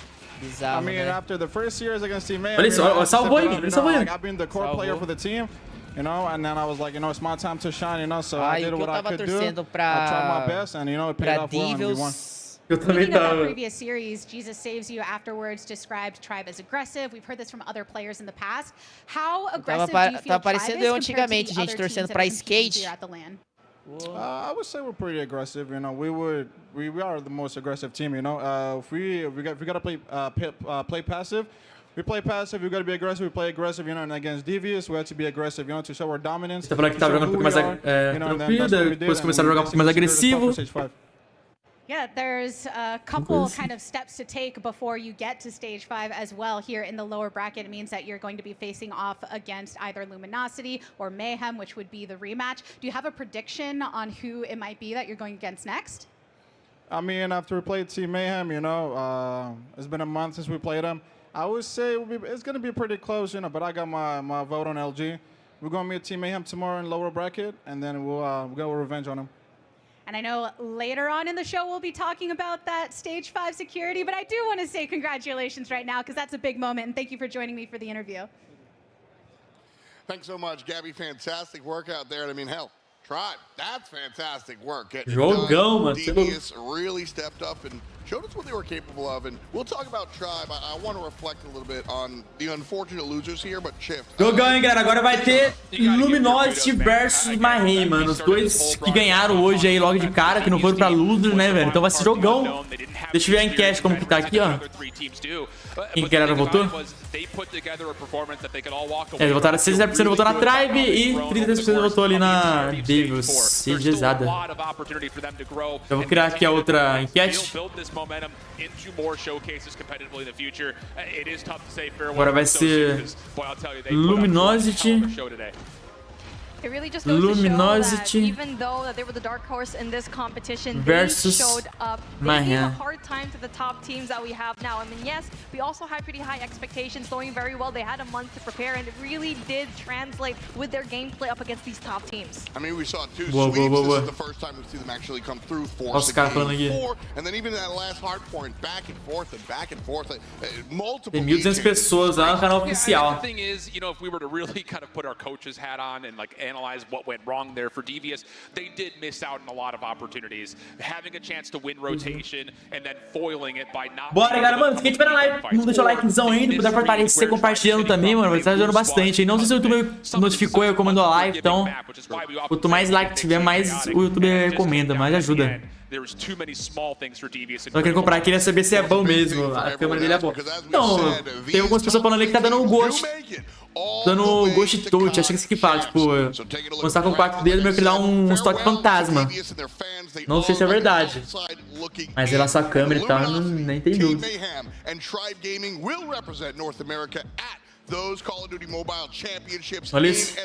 match? I mean, after the first series against Team Mayhem, Olha só, salvou ele, salvou ele. I've been the core player for the team, you know, and then I was like, you know, it's my time to shine, you know, so I did what I could do. I tried my best, and you know, it paid off well, and we won. Speaking of that previous series, Jesus Saves You afterwards described Tribe as aggressive. We've heard this from other players in the past. How aggressive do you feel Tribe is compared to the other teams that have competed here at the LAN? I would say we're pretty aggressive. You know, we are the most aggressive team. You know, if we gotta play passive. We play passive. We gotta be aggressive. We play aggressive. You know, and against Devious, we have to be aggressive. You know, to show our dominance. Você falou que tava jogando um pouco mais tranquilo, depois começaram a jogar um pouco mais agressivo. Yeah, there's a couple kind of steps to take before you get to stage 5 as well. Here in the lower bracket, it means that you're going to be facing off against either Luminosity or Mayhem, which would be the rematch. Do you have a prediction on who it might be that you're going against next? I mean, after we played Team Mayhem, you know, it's been a month since we played them. I would say it's going to be pretty close, you know, but I got my vote on LG. We're going to meet Team Mayhem tomorrow in lower bracket, and then we'll go revenge on them. And I know later on in the show we'll be talking about that stage 5 security, but I do want to say congratulations right now because that's a big moment, and thank you for joining me for the interview. Thanks so much, Gabby. Fantastic work out there. I mean, hell, Tribe, that's fantastic work. Jogão, mano. Devious really stepped up and showed us what they were capable of. And we'll talk about Tribe. I want to reflect a little bit on the unfortunate losers here, but Shift. Jogão, hein, galera. Agora vai ter Luminosity versus Mayhem, mano. Os dois que ganharam hoje aí logo de cara, que não foram pra loser, né, velho? Então vai ser jogão. Deixa eu ver a enquete como que tá aqui, ó. Quem que galera votou? Eles votaram 60% votou na Tribe e 33% votou ali na Devious. CGzada. Eu vou criar aqui a outra enquete. Agora vai ser Luminosity. It really just goes to show that even though that they were the dark horse in this competition, they showed up. They gave a hard time to the top teams that we have now. I mean, yes, we also had pretty high expectations, throwing very well. They had a month to prepare, and it really did translate with their gameplay up against these top teams. I mean, we saw two sweeps. This is the first time we see them actually come through force four, and then even that last hard point, back and forth, multiple. Tem 1.200 pessoas lá no canal oficial. The thing is, you know, if we were to really kind of put our coach's hat on and like analyze what went wrong there for Devious, they did miss out on a lot of opportunities. Having a chance to win rotation and then foiling it by not. Bora, galera, mano, se quem tiver na live, não deixou o likezão ainda, puder fortalecer compartilhando também, mano, vai estar ajudando bastante. E não sei se o YouTube notificou e recomendou a live, então quanto mais like tiver, mais o YouTube recomenda, mais ajuda. Só queria comprar, queria saber se é bom mesmo, a câmera dele é boa. Então, tem algumas pessoas falando ali que tá dando um ghost. Dando ghost touch, acho que isso que fala, tipo, quando você tá com o quarto dedo, meio que dá um toque fantasma. Não sei se é verdade. Mas ela só a câmera e tal, nem tem dúvida. Olha isso.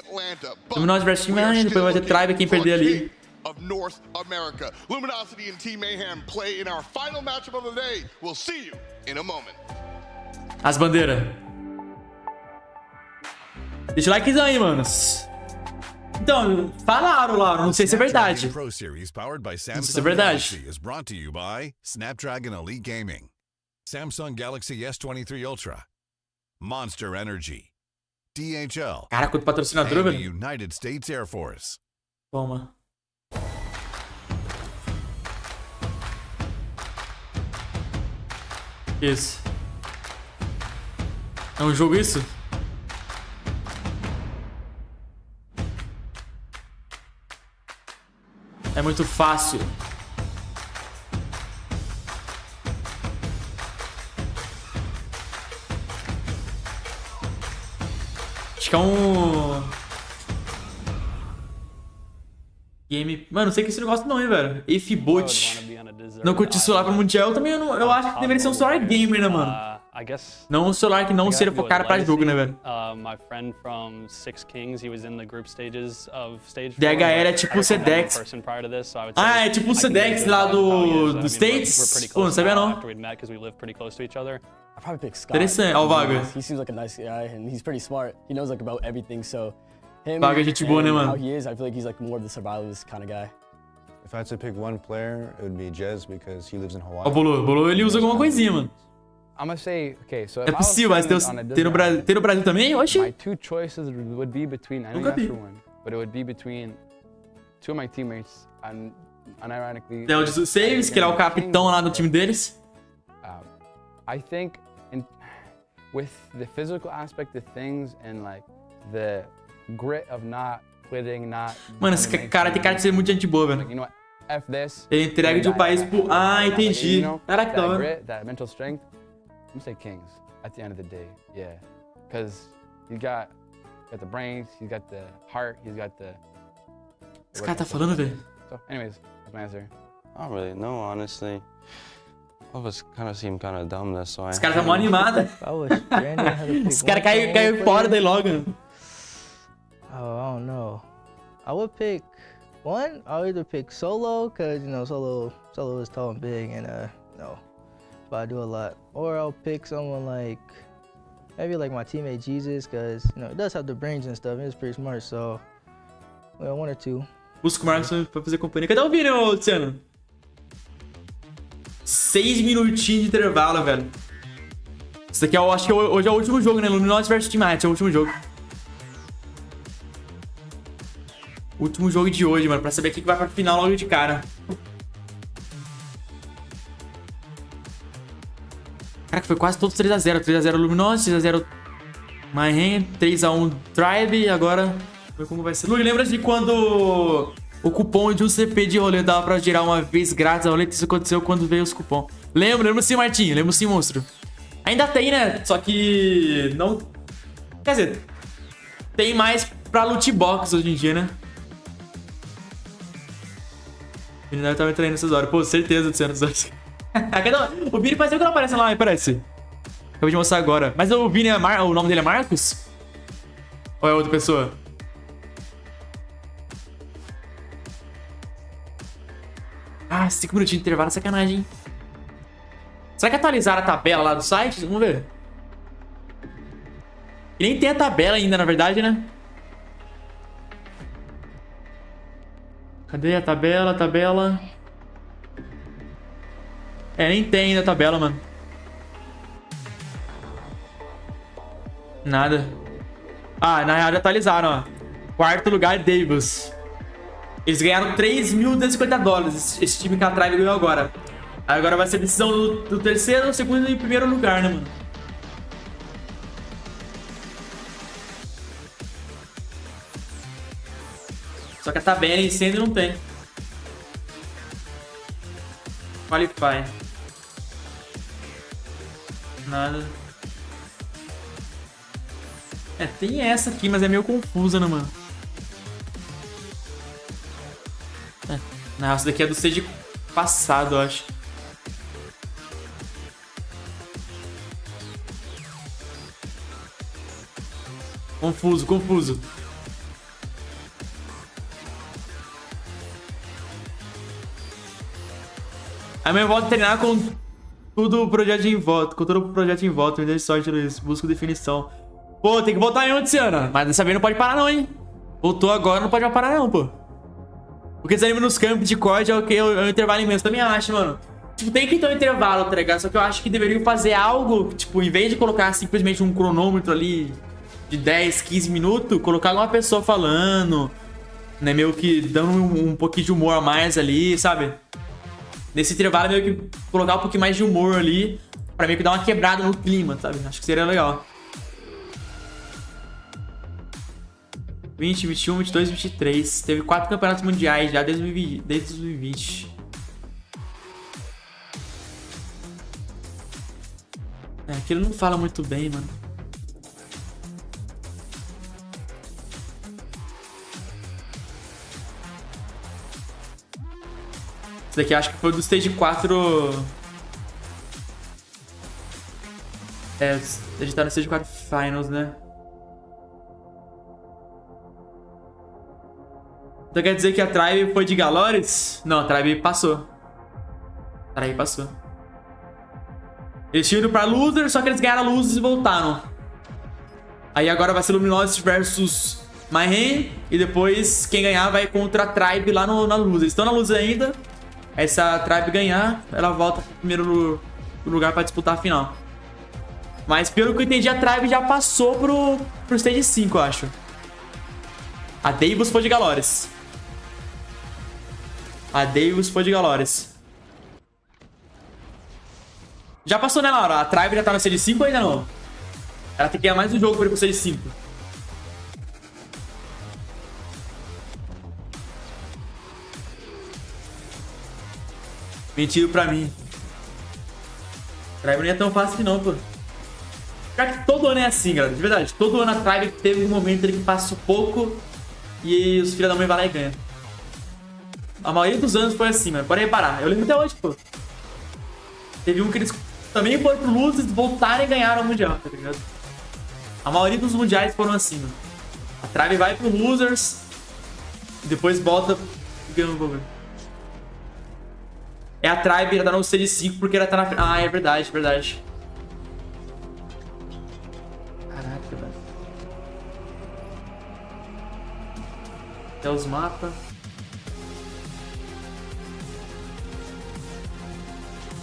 Luminosity vs Team Mayhem, depois vai ter Tribe, quem perder ali. Of North America. Luminosity and Team Mayhem play in our final matchup of the day. We'll see you in a moment. As bandeiras. Deixa o likezão aí, manos. Então, falaram lá, não sei se é verdade. Não sei se é verdade. Is brought to you by Snapdragon Elite Gaming, Samsung Galaxy S23 Ultra, Monster Energy, DHL, Cara, quanto patrocinador, and the velho. United States Air Force. Toma. Isso. É um jogo isso? É muito fácil. Acho que é um... game... Mano, não sei que esse negócio não, hein, velho. Ifboot. Não curti celular pro Mundial. Também eu acho que deveria ser um celular gamer, né, mano? Não um celular que não seja focado pra jogo, né, velho? DHL é tipo o Sedex. Ah, é tipo o Sedex lá do States? Pô, não sabia não. Interessante. Ó o Vaga. Vaga é gente boa, né, mano? If I had to pick one player, it would be Jez because he lives in Hawaii. Ó, o Bolo, ele usa alguma coisinha, mano. I'm gonna say, okay, so é possível, mas tem no Brasil também? Oxi. My two choices would be between, I know you one, but it would be between two of my teammates and unironically. Tem o Jesus Saves, que ele é o capitão lá do time deles. I think with the physical aspect of things and like the grit of not quitting, not. Mano, esse cara tem cara de ser muito gente boa, velho. Ele entrega de um país pro... Ah, entendi. Caraca, que da hora. That mental strength. I'm gonna say Kings at the end of the day, yeah, because he's got the brains, he's got the heart, he's got the. Esse cara tá falando, velho. So, anyways, that's my answer. I don't really know, honestly. All of us kind of seem kind of dumb, that's why. Esse cara tá mó animado. Esse cara caiu fora daí logo. Oh, I don't know. I would pick one. I'll either pick Solo, cause you know Solo is tall and big, and no, but I do a lot. Or I'll pick someone like maybe like my teammate Jesus, cause you know he does have the brains and stuff. He's pretty smart, so well, one or two. Busca o Marcos pra fazer companhia. Cadê o vídeo, Luciano? 6 minutinhos de intervalo, velho. Isso aqui eu acho que hoje é o último jogo, né? Luminosity vs Team Mayhem, é o último jogo. Último jogo de hoje, mano. Pra saber quem que vai pra final logo de cara. Caraca, foi quase todos 3x0. 3x0 Luminosity, 3x0 Mayhem, 3x1 Tribe. E agora, vamos ver como vai ser. Luguer, lembra de quando o cupom de um CP de rolê dava pra girar uma vez grátis a roleta? Isso aconteceu quando veio os cupons. Lembro sim, Martinho. Lembro sim, monstro. Ainda tem, né? Só que não... Quer dizer, tem mais pra loot box hoje em dia, né? O Vini deve estar me traindo nessas horas. Pô, certeza do Senhor. O Vini faz tempo que não aparece lá, me parece. Acabei de mostrar agora. Mas o Vini é o nome dele é Marcos? Ou é outra pessoa? Ah, 5 minutinhos de intervalo, sacanagem, hein? Será que atualizaram a tabela lá do site? Vamos ver. E nem tem a tabela ainda, na verdade, né? Cadê a tabela? Tabela. É, nem tem ainda a tabela, mano. Nada. Ah, na real já atualizaram, ó. Quarto lugar, Davis. Eles ganharam $3.250. Esse time que a Tribe ganhou agora. Aí agora vai ser a decisão do terceiro, segundo e primeiro lugar, né, mano? Só que a tabela em si ainda não tem. Qualify. Nada. É, tem essa aqui, mas é meio confusa, né, mano? É, não, essa daqui é do stage passado, eu acho. Confuso, confuso. Amanhã eu volto a treinar com tudo o projeto em volta. Com todo o projeto em volta. Me dê sorte, Luiz. Busco definição. Pô, tem que voltar em onde, Ciana? Mas dessa vez não pode parar não, hein? Voltou agora, não pode mais parar não, pô. Porque desanima nos campos de corte é o intervalo imenso. Também acho, mano. Tipo, tem que ter um intervalo, tá ligado? Só que eu acho que deveriam fazer algo, tipo, em vez de colocar simplesmente um cronômetro ali de 10, 15 minutos, colocar uma pessoa falando, né? Meio que dando um pouquinho de humor a mais ali, sabe? Nesse intervalo, meio que colocar um pouquinho mais de humor ali, pra meio que dar uma quebrada no clima, sabe? Acho que seria legal. 20, 21, 22, 23. Teve 4 campeonatos mundiais já desde 2020. É, aquilo não fala muito bem, mano. Esse daqui acho que foi do Stage 4... É, a gente tá no Stage 4 Finals, né? Então quer dizer que a Tribe foi de Galores? Não, a Tribe passou. A Tribe passou. Eles tinham ido pra Loser, só que eles ganharam a Losers e voltaram. Aí agora vai ser Luminosity versus Mayhem. E depois quem ganhar vai contra a Tribe lá na Loser. Estão na Loser ainda. Aí se a Tribe ganhar, ela volta pro primeiro lugar pra disputar a final. Mas pelo que eu entendi, a Tribe já passou pro Stage 5, eu acho. A Davis foi de Galores. A Davis foi de Galores. Já passou, né, Laura? A Tribe já tá no Stage 5 ou ainda não? Ela tem que ganhar mais um jogo pra ir pro Stage 5. Mentiram pra mim. A Tribe não é tão fácil que não, pô. Pior que todo ano é assim, galera. De verdade. Todo ano a Tribe teve um momento que passa pouco e os filhos da mãe vão lá e ganham. A maioria dos anos foi assim, mano. Pode reparar. Eu lembro até hoje, pô. Teve um que eles também foram pro Losers, voltaram e ganharam o Mundial, tá ligado? A maioria dos mundiais foram assim, mano. A Tribe vai pro Losers e depois volta e ganha o bagulho. É a Tribe, ela tá no Stage 5 porque ela tá na... Ah, é verdade, verdade. Caraca, velho. Até os mapas.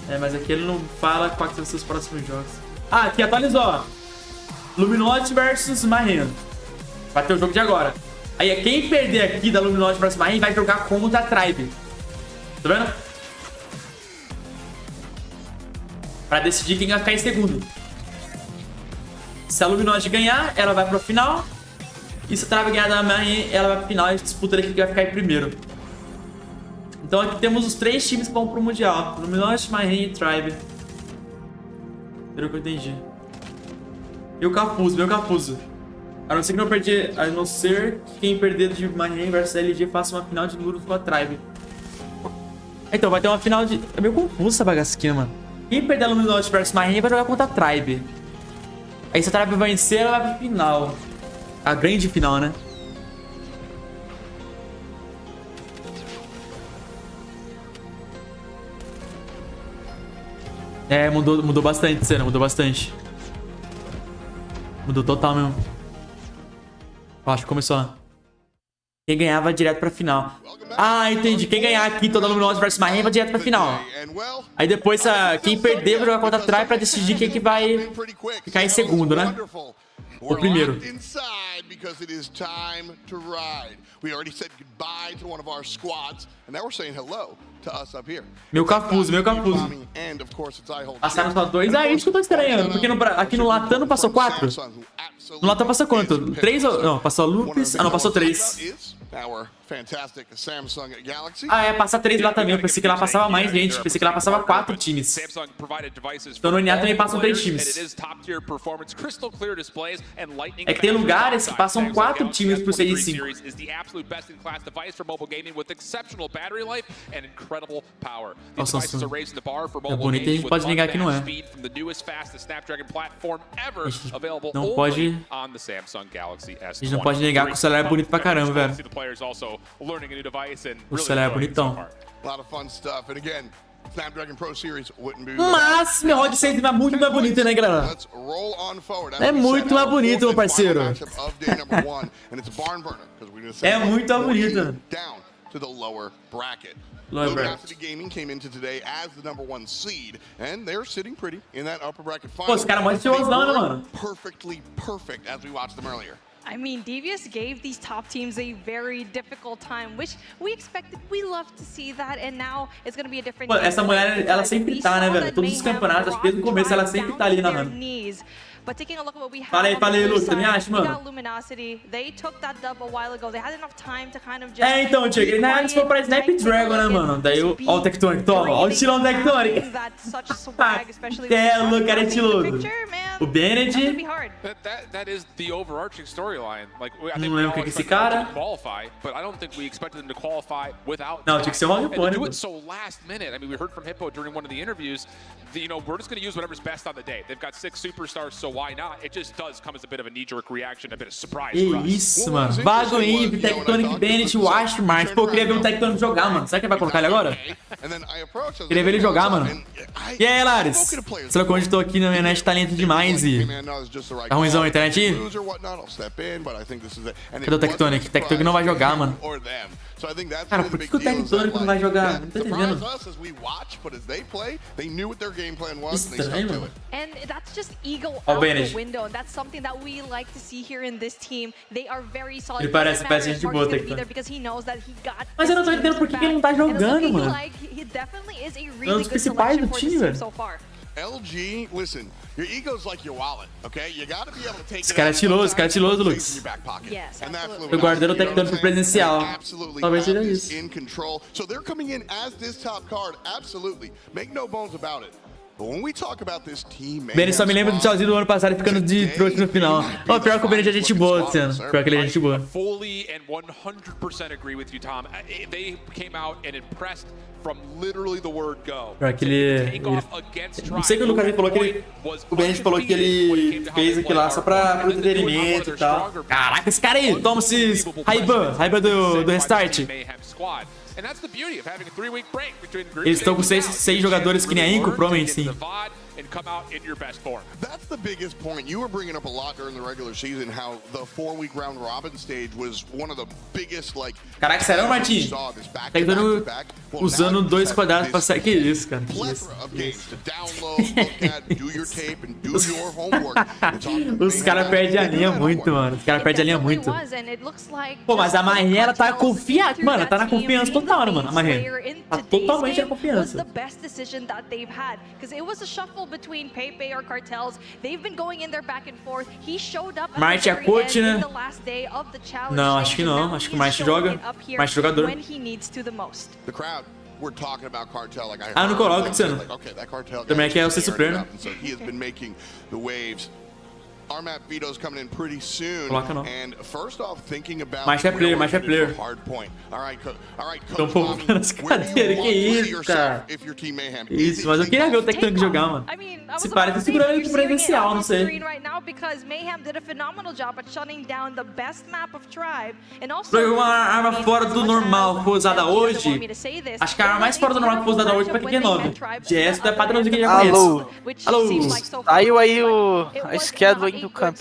É, mas aqui ele não fala quais são os seus próximos jogos. Ah, aqui atualizou, ó. Luminosity versus Mayhem. Vai ter o jogo de agora. Aí quem perder aqui da Luminosity vs Mayhem vai jogar contra a Tribe. Tá vendo? Pra decidir quem vai ficar em segundo. Se a Luminosity ganhar, ela vai pro final. E se a Tribe ganhar da Mayhem, ela vai pro final e disputa quem vai ficar em primeiro. Então aqui temos os 3 times que vão pro Mundial. Luminosity, Mayhem e Tribe. Pelo que eu entendi. E o Capuzo, meu Capuzo. A não ser que não perder, a não ser que quem perder de Mayhem vs LG faça uma final de Luguer com a Tribe. Então vai ter uma final de... É meio confuso essa bagaça aqui, mano. Quem perder a Luminosity vs Mayhem vai jogar contra a Tribe. Aí se a Tribe vencer, ela vai pro final. A grande final, né? É, mudou bastante, cena, mudou bastante. Mudou total mesmo. Acho que começou lá. Quem ganhar vai direto pra final. Ah, entendi. Quem ganhar aqui toda Luminosity vs Mayhem vai direto pra final. Aí depois quem perder vai jogar contra a Tribe pra decidir quem que vai ficar em segundo, né? O primeiro. Meu Capuzo, meu Capuzo. Passaram só 2? Ah, isso que eu tô estranhando. Porque aqui no Latam não passou 4? No Latam passou quanto? 3 ou... Não, passou Lupus. Ah, não, passou 3. Ah, é, passa 3 lá também. Eu pensei que lá passava mais gente. Pensei que lá passava 4 times. Então no NA também passam 3 times. É que tem lugares que passam 4 times por 6 e 5. Nossa, é bonito e a gente pode negar que não é. A gente não pode... A gente não pode negar que o celular é bonito pra caramba, velho. O celular é bonitão. Mas meu Rod 6 é muito mais bonito, né, galera? É muito mais bonito, meu parceiro. É muito mais bonito. Lower bracket. Gaming came into today as the #1 seed, and they're sitting pretty in that upper bracket final. Pô, os caras mais estilosos, né, mano? Perfectly perfect as we watched them earlier. I mean, Devious gave these top teams a very difficult time, which we expected. We love to see that, and now it's going to be a different. Pô, essa mulher, ela sempre tá, né, velho? Todos os campeonatos, desde o começo, ela sempre tá ali narrando. But taking a look at what we have Falei, Luke, você me acha, mano? É, então, Tigre, na real eles foram pra Snapdragon, né, mano? Daí, ó o Tectonic, toma, ó o estilão do Tectonic. É, o Luke, cara, é estiloso. O Bennett. Não lembro o que é esse cara. Não, tinha que ser o Rock Pony. We're just going to use whatever's best on the day. They've got 6 superstars, so why not? It just does come as a bit of a knee-jerk reaction, a bit of surprise for us. Isso, mano. Vago Imp, Tectonic, Bennett, Wash, Mars. Pô, eu queria ver o Tectonic jogar, mano. Será que ele vai colocar ele agora? Queria ver ele jogar, mano. E aí, Lares? Será que onde tô aqui na minha net tá lento demais e... Tá ruimzão a internet aí? Cadê o Tectonic? Tectonic não vai jogar, mano. Cara, por que o Tectonic não vai jogar? Não tô entendendo. Estranho, mano. Ó o Bennett. Ele parece gente boa, Tectonic. Mas eu não tô entendendo por que ele não tá jogando, mano. É um dos principais do time, velho. LG, listen, your ego's like your wallet, okay? You gotta be able to take esse cara é estiloso, Lucas. Eu guardei o Tectonic pro presencial. Talvez seja isso. So they're coming in as this top card, absolutely. Make no bones about it. Bennett só me lembra do tchauzinho do ano passado ficando de trouxa no final. Ó, pior que o Bennett é gente boa, Luciano. Pior que ele é gente boa. Fully and 100% agree with you, Tom. They came out and impressed from literally the word go. Pior que ele não sei que o Lucas falou que ele... O Bennett falou que ele fez aquilo lá só pra entretenimento e tal. Caraca, esse cara aí! Toma esses Raiban do Restart. Eles estão com 6 jogadores que nem a Inco, provavelmente sim. and come out in your best form. That's the biggest point. You were bringing up a lot during the regular season how the 4-week round robin stage was one of the biggest, like... Caraca, sério, Martin? Tá tentando usando 2 quadrados pra sair. Que isso, cara? Que isso? Os caras perdem a linha muito, mano. Os caras perdem a linha muito. Pô, mas a Marrinha, ela tá confiante. Mano, tá na confiança total, mano, a Marrinha. Tá totalmente na confiança. Martin é coach, né? Não, acho que não. Acho que o Martin joga. Martin é jogador. Ah, não coloca, Luciano. Também aqui é o ser supremo. RMAP veto's coming in pretty soon. And first off, thinking about mais é player, mais é player. Tô poupando as cadeiras, que isso, cara. Isso, mas eu queria ver o Tectonic jogar, mano. Se parece segurando ele presencial, não sei. Jogou uma arma fora do normal que foi usada hoje. Acho que a arma mais fora do normal que foi usada hoje foi a Q9. Gesto é padrãozinho que já conhece. Alô. Saiu aí a schedule do camp.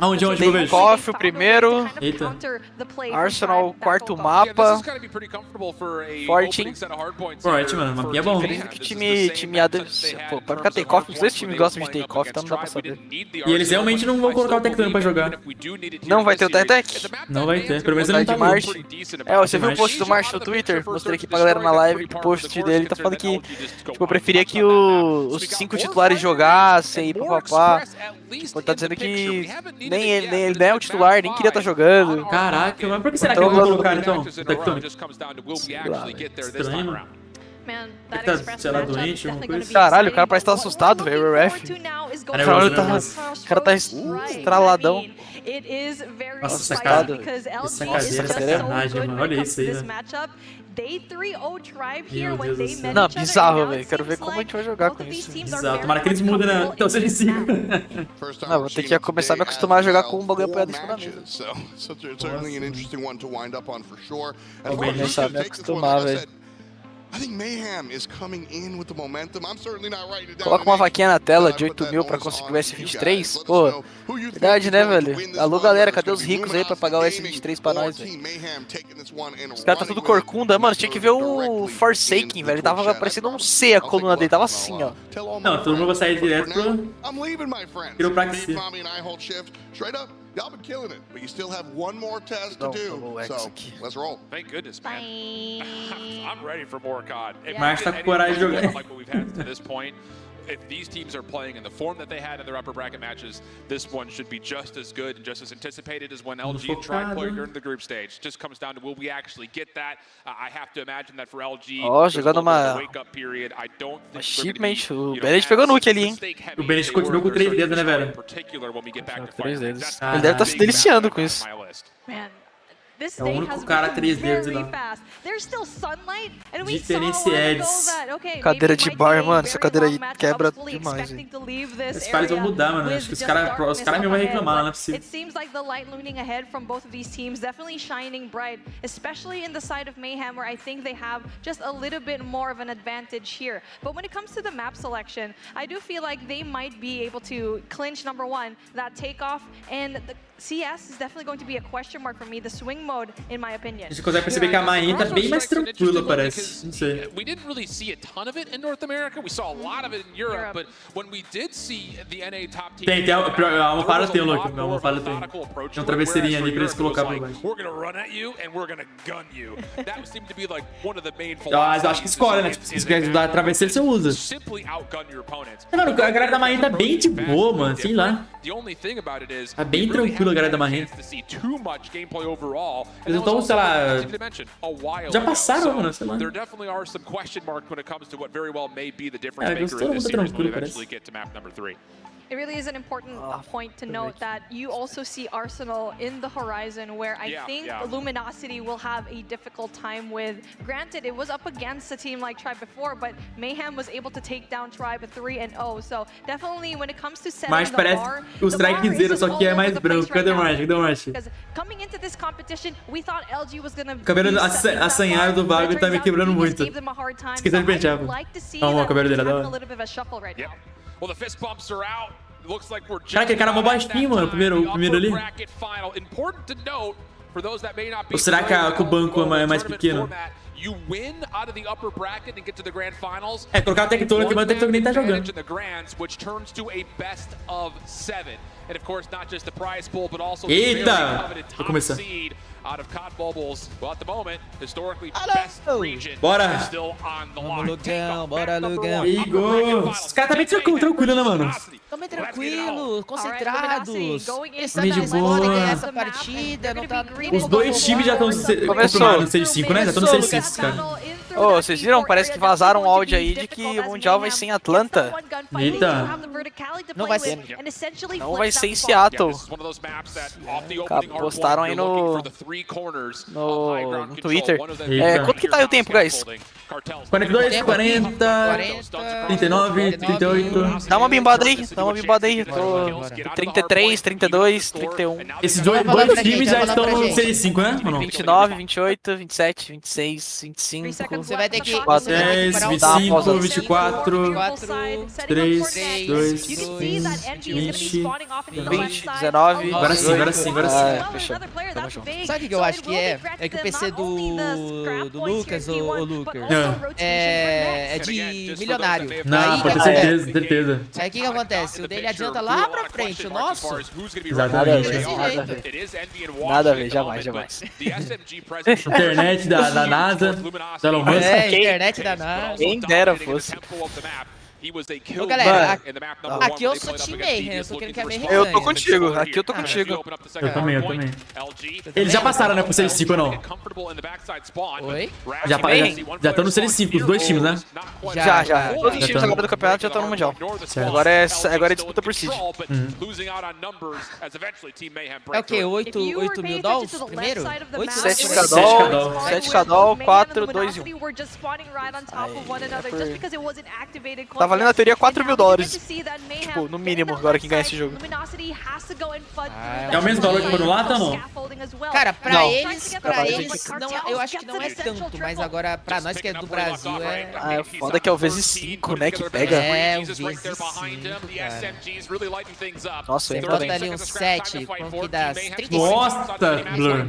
Onde eu vejo? KOF o primeiro. Eita. Arsenal o quarto mapa. Forte. Forte, mano. Mapinha é bom. Que time ADC. Pô, pra ficar take-off, os dois times gostam de take-off, então não dá pra saber. E eles realmente não vão colocar o Tectonic pra jogar. Não vai ter o Tech? Não vai ter. Pelo menos ele não tá March. Você viu o post do March no Twitter? Mostrei aqui pra galera na live. O post dele tá falando que tipo, eu preferia que os 5 titulares jogassem e papapá. Tipo, tá dizendo que nem ele nem é o titular, nem queria estar jogando. Caraca, mas por que será que ele vai colocar então o Tectonic? Estranho, mano. Sei lá, doente, alguma coisa. Caralho, o cara parece estar assustado, velho, o ref. O cara tá estraladão. Nossa, essa cadeira é sacanagem, mano. Olha isso aí, velho. Meu Deus do céu. Não, bizarro, velho. Quero ver como a gente vai jogar com isso. Bizarro. Tomara que eles mudem, né? Então seja 5. Não, vou ter que começar a me acostumar a jogar com um bagulho apoiado em cima da mesa. Vou começar a me acostumar, velho. Coloca uma vaquinha na tela de 8 mil pra conseguir o S23. Pô, verdade, né, velho? Alô, galera, cadê os ricos aí pra pagar o S23 pra nós, velho? Os caras tá tudo corcunda. Mano, tinha que ver o Forsaken, velho. Tava parecendo um C a coluna dele. Tava assim, ó. Não, todo mundo vai sair direto pro quiropraxia. Y'all been killing it, but you still have one more test to do. So, let's roll. Thank goodness, man. I'm ready for more COD. Mas tá com coragem de jogar. Like what we've had to this point. If these teams are playing in the form that they had in their upper bracket matches, this one should be just as good and just as anticipated as when LG and Tribe played during the group stage. Just comes down to will we actually get that? I have to imagine that for LG, jogando uma wake-up period. I don't think shipment. O Bennett pegou nuke ali, hein? O Bennett continuou com 3 dedos, né, velho? 3 dedos. Ele deve estar se deliciando com isso. É o único cara 3 dedos lá. Diferenciados. Cadeira de bar, mano. Essa cadeira aí quebra demais, hein? Esses caras vão mudar, mano. Acho que os caras mesmo vão reclamar, não é possível. It seems like the light looming ahead from both of these teams definitely shining bright, especially in the side of Mayhem, where I think they have just a little bit more of an advantage here. But when it comes to the map selection, I do feel like they might be able to clinch #1, that takeoff, and the CS is definitely going to be a question mark for me, the swing mode, in my opinion. A gente consegue perceber que a Main tá bem mais tranquila, parece. Não sei. We didn't really see a ton of it in North America. We saw a lot of it in Europe, but when we did see the NA top team, tem a almofada tem, Luke. A almofada tem. Tem uma travesseirinha ali pra eles colocar por baixo. We're gonna run at you and we're gonna gun you. That seemed to be like one of the main philosophies. Eu acho que escolhe, né? Tipo, se você quer ajudar a travesseira, você usa. Simply outgun your opponents. Mano, a galera da Main tá bem de boa, mano. Sei lá. Tá bem tranquilo a galera da Main. Eles não estão, sei lá, já passaram, mano, sei lá. Eles estão muito tranquilo, parece. It really is an important point to note that you also see Arsenal in the horizon, where I think Luminosity will have a difficult time with. Granted, it was up against a team like Tribe before, but Mayhem was able to take down Tribe 3-0. So definitely when it comes to setting Mas the parece bar, o Strikezera, só que é mais branco. Cadê o March? Cadê o March? Because coming into this competition, we thought LG was gonna O cabelo assanhado do Vago tá me quebrando muito. Esqueci de pentear. Ó, o cabelo dele é da hora. Well, the fist bumps are out. Looks like we're Cara, aquele cara é mó baixinho, mano. O primeiro ali. Ou será que o banco é mais pequeno? É, colocar o Tectonic, mas o Tectonic nem tá jogando. Eita! Vou começar. Bora! Vamos, Lugão, bora, Lugão. Igor! Os caras tá bem tranquilo, né, mano? Tão bem tranquilos, concentrados. Meio de boa. Ganhar essa partida, não tá... Os dois times já estão acostumados no Series 5, né? Já estão no Series 5, cara. Ô, vocês viram? Parece que vazaram um áudio aí de que o Mundial vai ser em Atlanta. Eita. Não vai ser. Não vai ser em Seattle. Postaram aí no Twitter. Quanto que tá aí o tempo, guys? 42, 40, 39, 38. Dá uma bimbada aí, Tô 33, 32, 31. Esses dois times já estão no Series 5, né? 29, 28, 27, 26, 25. Você vai ter que... 10, 25, 24, 3, 2, 20, 19. Agora sim. Fechou. Sabe o que eu acho que é? É que o PC do Lucas, o Luguer, é de milionário. Não, pode ter certeza. Aí o que acontece? O dele adianta lá pra frente, o nosso... Exatamente. Nada a ver, jamais. Internet da NASA, da Elon Musk. Internet da NASA. Quem dera fosse. Ô, galera, aqui eu sou time Mayhem, eu sou quem quer Mayhem. Eu tô contigo, aqui eu tô contigo. Eu também. Eles já passaram, né, pro Series 5 ou não? Oi? Já estão no Series 5, os dois times, né? Já. Todos os times agora do campeonato já estão no Mundial. Agora é disputa por seed. É o quê? 8 mil dólares primeiro? 7 cada 4, 2 e 1. Tá valendo a teoria $4.000. Tipo, no mínimo, agora quem ganha esse jogo. É o mesmo valor que foram lá, tá não? Cara, pra eles não, eu acho que não é tanto, mas agora pra nós que é do Brasil é... Ah, é foda que é o vezes 5, né, que pega. É, o vezes 5, cara. Nossa, você bota ali uns 7, como que dá? 35. Nossa, Blur.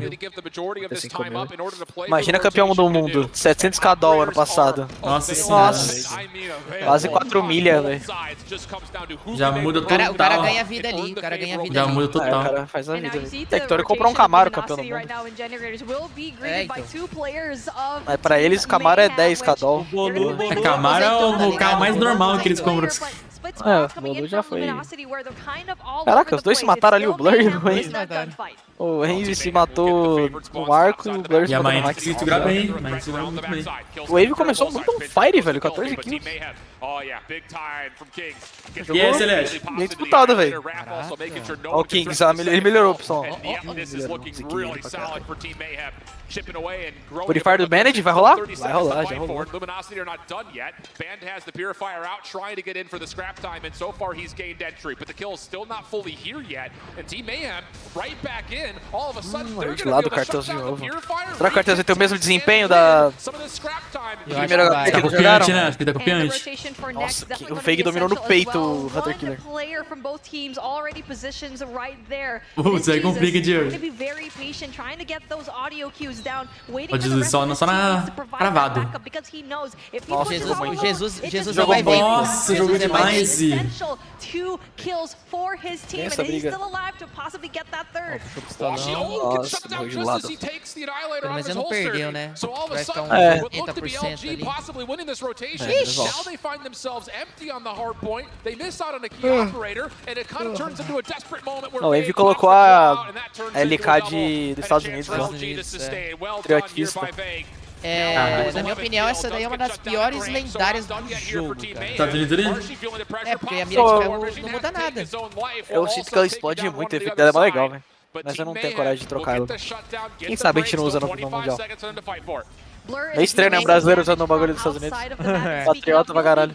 Imagina campeão do mundo, 700 cada ano passado. Nossa senhora. Quase 4 milha, velho. Já muda total. O cara ganha vida ali, Já muda total. O cara faz a vida. Tectory comprou um Camaro campeão do mundo. Mas pra eles, Camaro é 10 cada um. Camaro é o carro mais normal que eles compram. O Bolu já foi. Caraca, os dois se mataram ali, o Blur e o Enzy. O Enzy se matou no arco e o Blur se matou no Max. O Wave começou muito on fire, velho, 14 kills. E aí, Celeste? Bem disputado, velho. Ó o Kings, ele melhorou, pessoal. Purifier do Bandit vai rolar? Vai rolar, já rolou. De lado o cartelzinho novo. Será que o cartelzinho tem o mesmo desempenho da primeira vez que eles jogaram? Né? Acho que tá confiante. Nossa, o Fake dominou no peito o Hunter Killer. Isso aí complica, Diego. Ó, Jesus, só na cravado. Jesus jogou vai bem. Nossa, jogou demais. Essa briga. Nossa, morreu de lado. Pelo menos não perdeu, né? Vai ficar um 80% ali. O Envy colocou a LK dos Estados Unidos, ó. Patriotismo. Na minha opinião, essa daí é uma das piores lendárias do jogo, cara. Tá vendo ali? Porque a mira de ferro não muda nada. Eu sinto que ela explode muito, o efeito dela é mó legal, velho. Mas eu não tenho coragem de trocar ela. Quem sabe a gente não usa no Mundial. É estranho, né? Um brasileiro usando um bagulho dos Estados Unidos. Patriota pra caralho.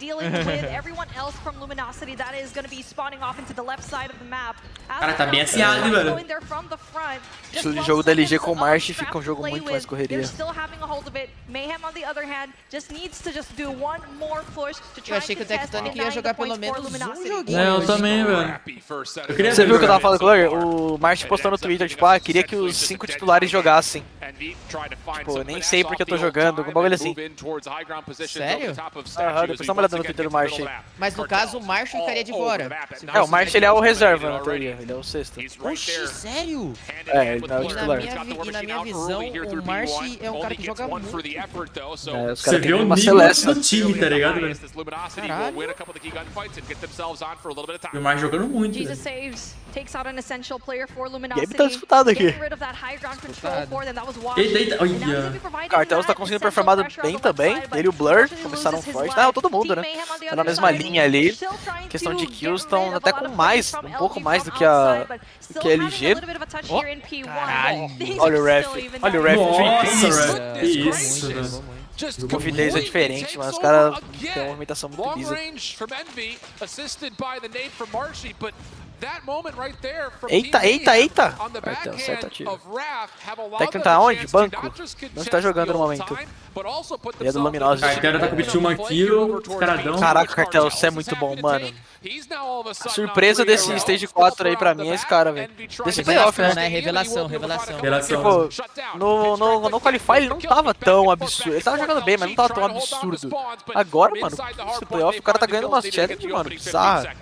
Cara, tá bem acirrado, hein, velho? O estilo de jogo da LG com o March fica um jogo muito mais correria. Eu achei que o Tectonic ia jogar pelo menos um joguinho. Eu também, velho. Você viu o que eu tava falando com o Luguer? O March postou no Twitter, tipo, queria que os 5 titulares jogassem. Tipo, nem sei porque eu tô jogando, algum bagulho assim. Sério? Aham, depois dá uma olhada no Twitter do March aí. Mas no caso, o March ficaria de fora. O March ele é o reserva na teoria, ele é o sexto. Oxi, sério? Ele não é o titular. E na minha visão, o March é um cara que joga muito. Você vê o nível do time, tá ligado, velho? Caralho. E o March jogando muito, velho. Game tá disputado aqui. Eita, olha. O Cartel tá conseguindo performar bem também. Ele e o Blur começaram forte. Todo mundo, né? Tá na mesma linha ali. Questão de kills estão até com mais, um pouco mais do que a LG. Caralho. Olha o ref. Olha o ref. Nossa, ref. Isso, velho. O move deles é diferente, mas os caras têm uma movimentação muito bizarra. Eita! Cartel, certo tiro. Tecno tá onde? Banco? Não está jogando no momento. Ele é do Luminosa. Cartel tá com 21 kills, caradão. Caraca, Cartel, você é muito bom, mano. A surpresa desse Stage 4 aí pra mim é esse cara, velho. Desse playoff, né? Revelação. Tipo, no Qualify ele não tava tão absurdo. Ele tava jogando bem, mas não tava tão absurdo. Agora, mano, esse playoff o cara tá ganhando umas challenge, mano, bizarra.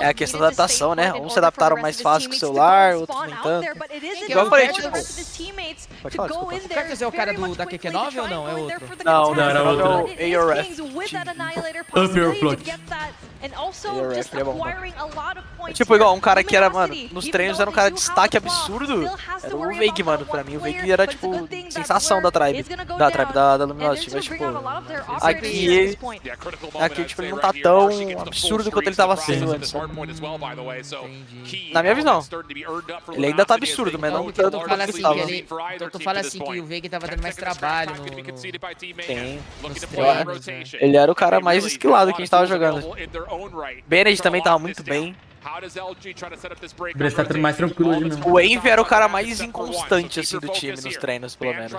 É a questão da adaptação, né? Uns se adaptaram mais fácil com o celular, outros nem tanto. Igual eu falei, tipo... Pode falar, desculpa. O Cartus é o cara da QQ9 ou não? É outro? Não, era outro. É o ARF. Ele é bom, mano. Tipo, igual um cara que era, mano, nos treinos era um cara de destaque absurdo. Era o Veig, mano, pra mim. O Veig era, tipo, sensação da Tribe. Da Luminosity. Mas, tipo, aqui, tipo, ele não tá tão absurdo quanto ele tava sendo antes. Na minha visão. Ele ainda tá absurdo, mas não tanto quanto ele tava. Então tu fala assim que o Veig tava dando mais trabalho Tem. Ele era o cara mais esquilado que a gente tava jogando. Bennett também tava muito bem. O Brest tá mais tranquilo hoje mesmo. O Envy era o cara mais inconstante, assim, do time, nos treinos, pelo menos.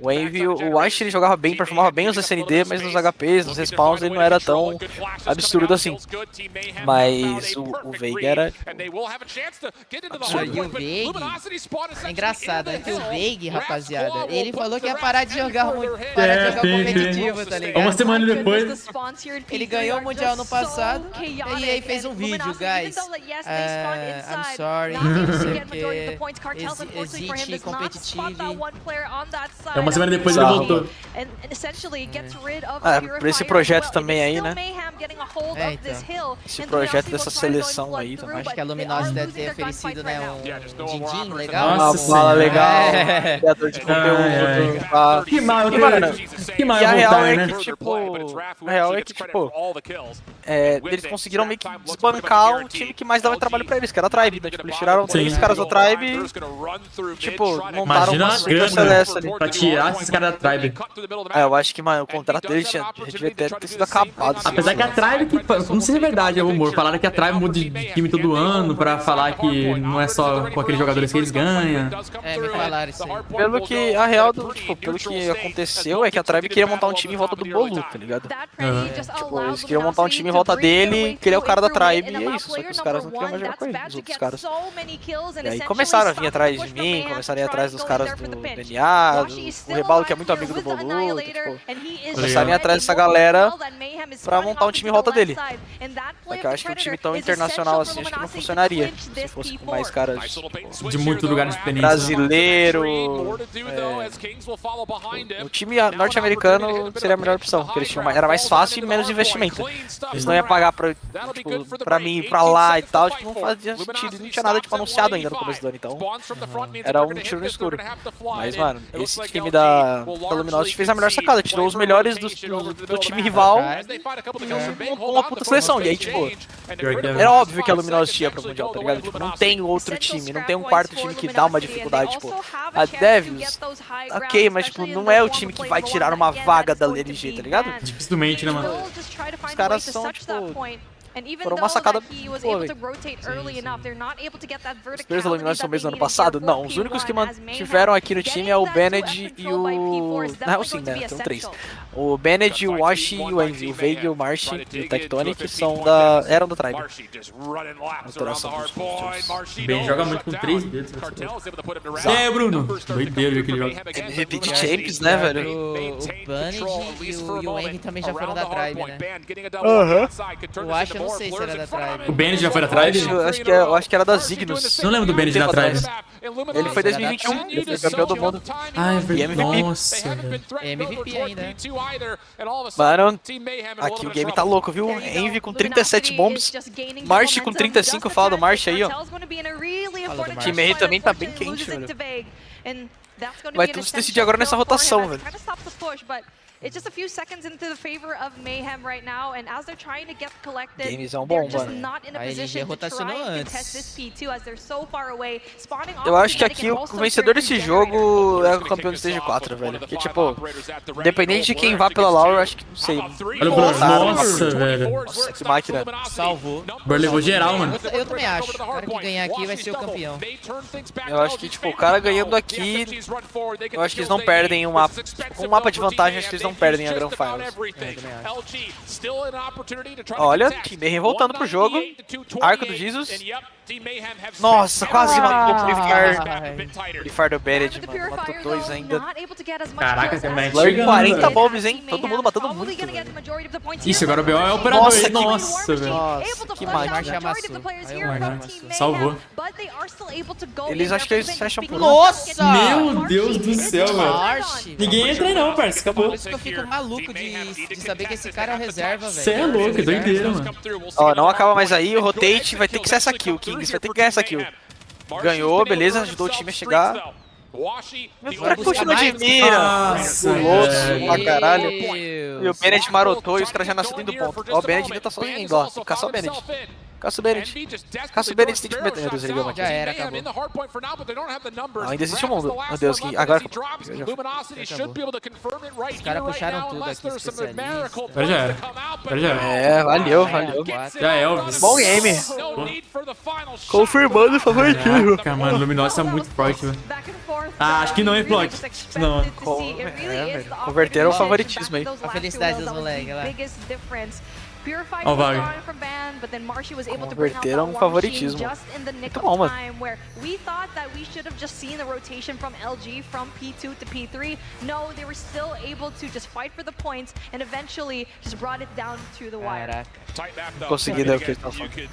O Envy, o Ash, ele jogava bem, performava bem nos SND, mas nos HPs, nos respawns, ele não era tão absurdo assim. Mas o Veig era absurdo. E o Veig, é engraçado, é que o Veig, rapaziada, ele falou que ia parar de jogar muito, competitivo, tá ligado? Uma semana depois. Ele ganhou o Mundial no passado, e aí fez um vídeo, guys. I'm sorry, não sei o que, existe competitivo. Uma semana depois ele voltou. Pra esse projeto também aí, né? Então. Esse projeto dessa seleção aí também. Acho que a Luminosity deve ter oferecido, né, um din-din legal. Uma bala legal, criador de conteúdo. Que mal, e a real é que, tipo, eles conseguiram meio que desbancar o time que mais dava trabalho pra eles, que era a Tribe. Então, tipo, eles tiraram 3 caras da Tribe e, tipo, montaram uma super celeste ali. Pra tirar esses caras da Tribe. Eu acho que, mano, o contrato deles já devia ter sido acabado. Apesar que a Tribe, não sei se é verdade, é rumor, falaram que a Tribe muda de time todo ano pra falar que não é só com aqueles jogadores que eles ganham. Me falaram isso aí. Pelo que, a real, tipo, pelo que aconteceu é que a Tribe queria montar um time em volta do Bolu, tá ligado? Tipo, eles queriam montar um time em volta dele, que ele é o cara da Tribe, e é isso. Só que os caras não queriam mais jogar com ele, os outros caras. E aí começaram a vir atrás de mim, começaram a ir atrás dos caras do DNA, o Rebalo que é muito amigo do Bolu, tipo, começaram a ir atrás dessa galera pra montar um time em volta dele. Só que eu acho que um time tão internacional assim, acho que não funcionaria, se fosse com mais caras de muitos lugares diferentes. Brasileiro, o time norte-americano seria a melhor opção, porque eles tinham era mais fácil e menos investimento. Eles não iam pagar pra mim ir pra lá e tal, tipo, não fazia sentido, não tinha nada, tipo, anunciado ainda no começo do ano, então era um tiro no escuro. Mas, mano, esse time da Luminosity fez a melhor sacada, tirou os melhores do time rival e montou uma puta seleção. E aí, tipo, era óbvio que a Luminosity ia pro Mundial, tá ligado? Tipo, não tem outro time, não tem um quarto time que dá uma dificuldade, tipo, a Devils, ok, mas, tipo, não é o time que vai tirar uma vaga da LG, tá ligado? Dificilmente, né, mano? Os caras são, tipo, foram uma sacada boa, velho. Os players da Luminosity são mesmo do ano passado? Não, os únicos que mantiveram aqui no time é o Bennett e o... Não, sim, né? São 3. O Bennett, o Washi e o Envy. O Veig, o Marsh e o Tectonic eram do Tribe. O Ben joga muito com 3 dedos. É, Bruno. Doideiro que ele joga. MVP de Champions, né, velho? O Banned e o Envy também já foram da Tribe, né? Aham. Eu acho, eu não sei se era da Tribe. O Bennett já foi da Tribe? Eu acho que era da Zignus. Não lembro do Bennett na Tribe. Ele foi 2021, ele foi campeão do mundo. Ah, é verdade. Nossa, velho. MVP ainda. Mano, aqui o game tá louco, viu? Envy com 37 bombs, Marsh com 35, fala do Marsh aí, ó. O time aí também tá bem quente, velho. Vai tudo se decidir agora nessa rotação, velho. It's just a few seconds into the favor of Mayhem right now, and as they're trying to get collected, Games é um they're bom, just mano. not in a position to try and contest this P2 as they're so far away. Spawning off Eu acho que aqui o vencedor desse jogo é o campeão do Stage 4, velho. Porque, tipo, independente de quem vá pela Laura, eu acho que, não sei. Olha o Bruno. Nossa, velho. Nossa, que máquina. Salvou. O Burr levou geral, mano. Eu também acho. O cara que ganhar aqui vai ser o campeão. Eu acho que, tipo, o cara ganhando aqui, eu acho que eles não perdem um mapa. Com um mapa de vantagem, acho que eles não perdem a Grand Finals. Olha, time Mayhem voltando pro jogo. Arco do Jesus. Nossa, quase matou o Purifar do Bennett, mano. Matou 2 ainda. Caraca, que match. 40 bombs, hein? Todo mundo matando muito, velho. Isso, agora o BO é o operador. Nossa, velho. Nossa, que máquina. Salvou. Eles acham que eles fecham por Nossa! Meu Deus do céu, mano. Ninguém entra aí não, parça. Acabou. Por isso que eu fico maluco de saber que esse cara é reserva, velho. Você é louco, é doideira, mano. Ó, não acaba mais aí, o rotate vai ter que ser essa kill, Kings vai ter que ganhar essa kill. Ganhou, beleza, ajudou o time a chegar. Meu cara continua de mira. Nossa, louco pra caralho. E o Bennett marotou e os caras já nasceram dentro do ponto. Ó, o Bennett ainda tá sozinho ainda, ó. Tem que caçar o Bennett. Caça o Bennett. Caça o Bennett, tem que meter. Meu Deus, ele ganhou. Já era, acabou. Ainda existe o mundo. Meu Deus, que agora... Os caras puxaram tudo aqui, especialista. Agora já era. Agora já era. É, valeu, valeu. Já é, Elvis. Bom game. Confirmando o favoritismo. Caraca, mano, o Luminosa tá muito forte, velho. Ah, acho que não, hein, Flock? Não. Velho. Converteram o favoritismo aí. A felicidade dos moleques lá. Ó, Vaga. Converteram um favoritismo. Muito bom, mano. We thought that we should have just seen the rotation from LG from P2 to P3. No, they were still able to just fight for the points and eventually just brought it down to the wire. Consegui dar o que ele tava falando.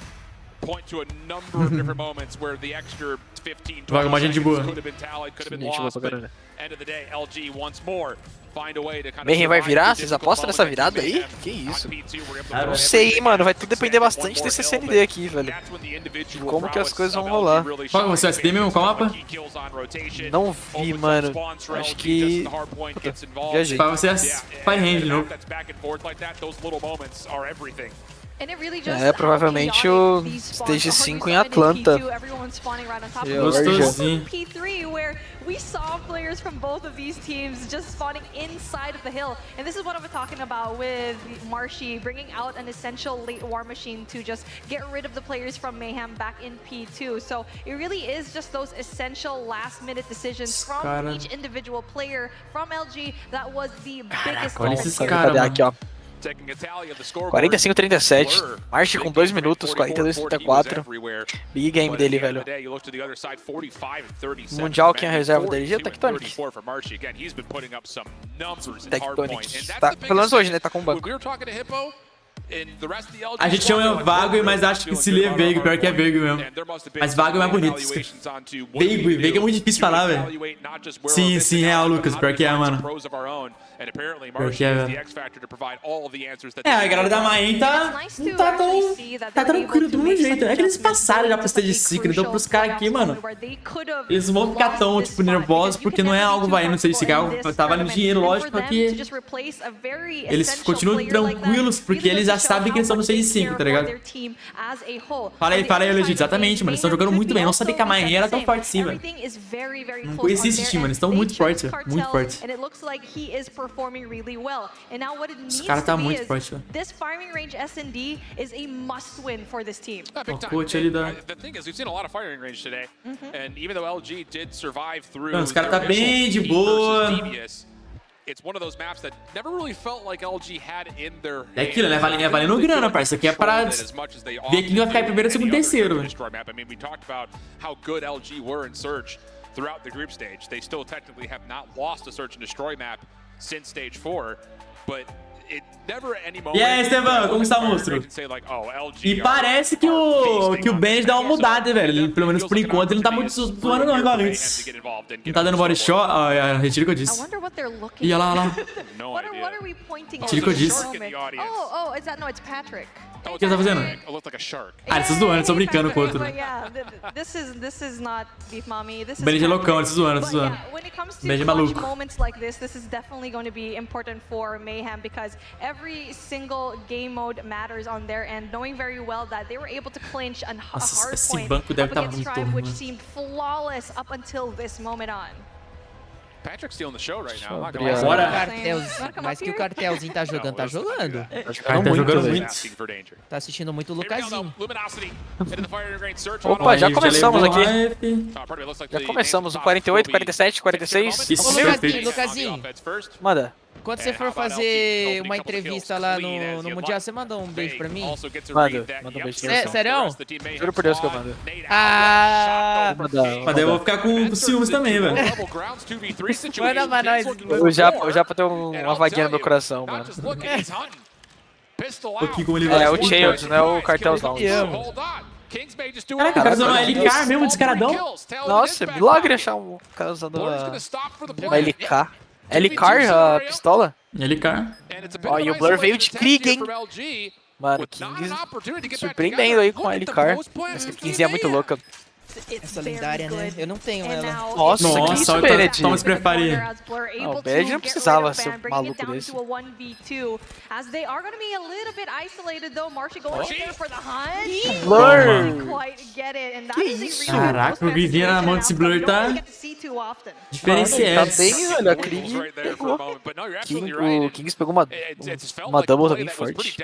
Point to a number of different moments where the extra 15, 20 Vaga, mais gente boa. could have been tallied, could have been lost, but end of the day, LG once more find a way to kind of Mayhem vai virar? Vocês apostam nessa virada aí? Que isso? Não sei, mano. Vai tudo depender bastante desse CND aqui, velho. De como que as coisas vão rolar. Qual você é SD mesmo? Qual mapa? Não vi, mano. Acho que... Puta, viajei. Pra você é Fire Hand de novo. É, provavelmente o Stage 5 em Atlanta. Gostosinho. We saw players from both of these teams just spawning inside of the hill. And this is what I'm talking about with Marshy bringing out an essential late war machine to just get rid of the players from Mayhem back in P2. So it really is just those essential last minute decisions from each individual player from LG that was the biggest Cadê aqui, ó? 45-37, March com 2 minutos, 42-34. Big game dele, velho. Mundial, quem é a reserva dele? O Tectonic. Tectonic. Tá, pelo menos hoje, né? Tá com o banco. A gente chama Vago, mas acho que se lê Veigo. Pior que é Veigo mesmo. Mas Vago é mais bonito. Veigo é muito difícil falar, velho. Sim, real, Lucas. Pior que é, mano. Pior que é, velho. A galera da Main tá tranquilo do mesmo jeito. É que eles passaram já pro Stage 5, então pros caras aqui, mano, eles não vão ficar tão, tipo, nervosos, porque não é algo vai no Stage 5, é algo tá valendo dinheiro, lógico, aqui. Eles continuam tranquilos, porque eles já sabem que eles estão no Stage 5, tá ligado? Fala aí, Legit, exatamente, mano, eles estão jogando muito bem, não sabia que a Main era tão forte assim, velho. Não conhecia esse time, mano, eles estão muito fortes, velho, muito fortes. Esse cara tá muito forte, velho. O coach ali da... Não, os caras tá bem de boa. É aquilo, né? É valendo grana, parça. Isso aqui é pra ver quem vai ficar em primeiro, segundo e terceiro. Throughout the group stage, they still technically have not lost a search and destroy map since stage 4, but it never at any moment. E aí, Esteban, como está, monstro? E parece que o Benji dá uma mudada, velho. Pelo menos por enquanto ele não tá muito zoando não, igual antes. Não tá dando body shot. Retira o que eu disse. Ih, olha lá. Retira o que eu disse. Oh, is that no? It's Patrick. O que ele tá fazendo? Eles estão zoando, eles estão brincando com o outro. Benji é loucão, eles estão zoando, Benji é maluco. Moments like this is definitely going to be important for Mayhem because every single game mode matters on their end, knowing very well that they were able to clinch a hard point up against Tribe, which seemed flawless up until this moment on. Patrick's stealing the show right now. Mas que o Cartelzinho tá jogando, tá jogando. Tá jogando muito. Tá assistindo muito o LUGUErzin. Opa, já começamos aqui. Já começamos o 48, 47, 46. Isso, LUGUErzin. Manda. Quando você for fazer uma entrevista lá no Mundial, você manda um beijo pra mim? Manda um beijo pra você. Sério? Juro por Deus que eu mando. Mas daí eu vou ficar com ciúmes também, velho. Manda pra nós. Eu já botei uma vaguinha no meu coração, mano. Aqui como ele É o Chaos, não é o Cartelzão. Caraca, o cara usando uma LK mesmo, descaradão. Nossa, milagre achar um cara usando uma LK. LCAR, a pistola? LCAR. Ó, e o Blur veio de Krieg, hein? Mano, Kings surpreendendo aí com a LCAR. Essa Kings é muito louca. Essa lendária, né? Eu não tenho ela. Nossa, que isso, Bennett? Toma esse prepare. O Bennett não precisava ser um maluco desse. Blur! Que isso? Caraca, o Grizinho na mão desse Blur tá diferenciado. Tá bem, olha, a Krieg pegou. O Kings pegou uma double também forte.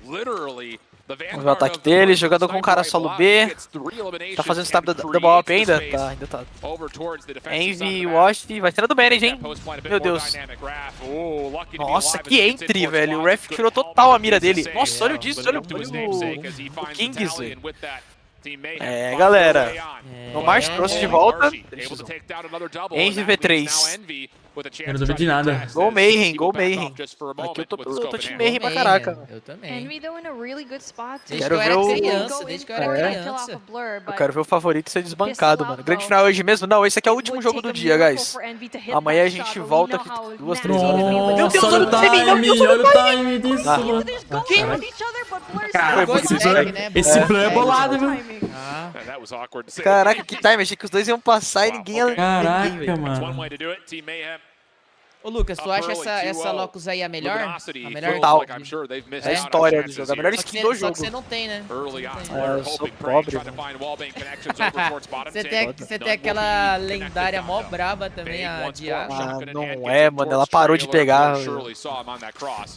Vamos ver o ataque dele, jogando com o cara solo B. Tá fazendo stab da double up ainda? Tá, ainda tá. Envy, Wash, vai ser do manage, hein? Meu Deus. Nossa, que entry, velho. O ref tirou total a mira dele. Nossa, olha o disso, olha o Kings, velho. É, galera. No March trouxe de volta. Envy V3. Eu não tô vendo de nada. Gol Mayhem, gol Mayhem. Aqui eu tô de Mayhem pra caraca. Eu também. Quero ver o... Desde que eu era criança. Eu quero ver o favorito ser desbancado, mano. Grande final hoje mesmo? Não, esse aqui é o último jogo do dia, guys. Amanhã a gente volta aqui 2, 3 horas. Meu Deus, olha o time, olha o time disso, mano. Caraca, esse Blur é bolado, viu? Caraca, que time. Achei que os dois iam passar e ninguém ia... Caraca, mano. Ô Lucas, tu acha essa Locus aí a melhor? A melhor total. É a história do jogo, a melhor skin do jogo. Só que você não tem, né? Eu sou pobre, mano. Você tem aquela lendária mó braba também, a Diago. Ah, não é, mano. Ela parou de pegar.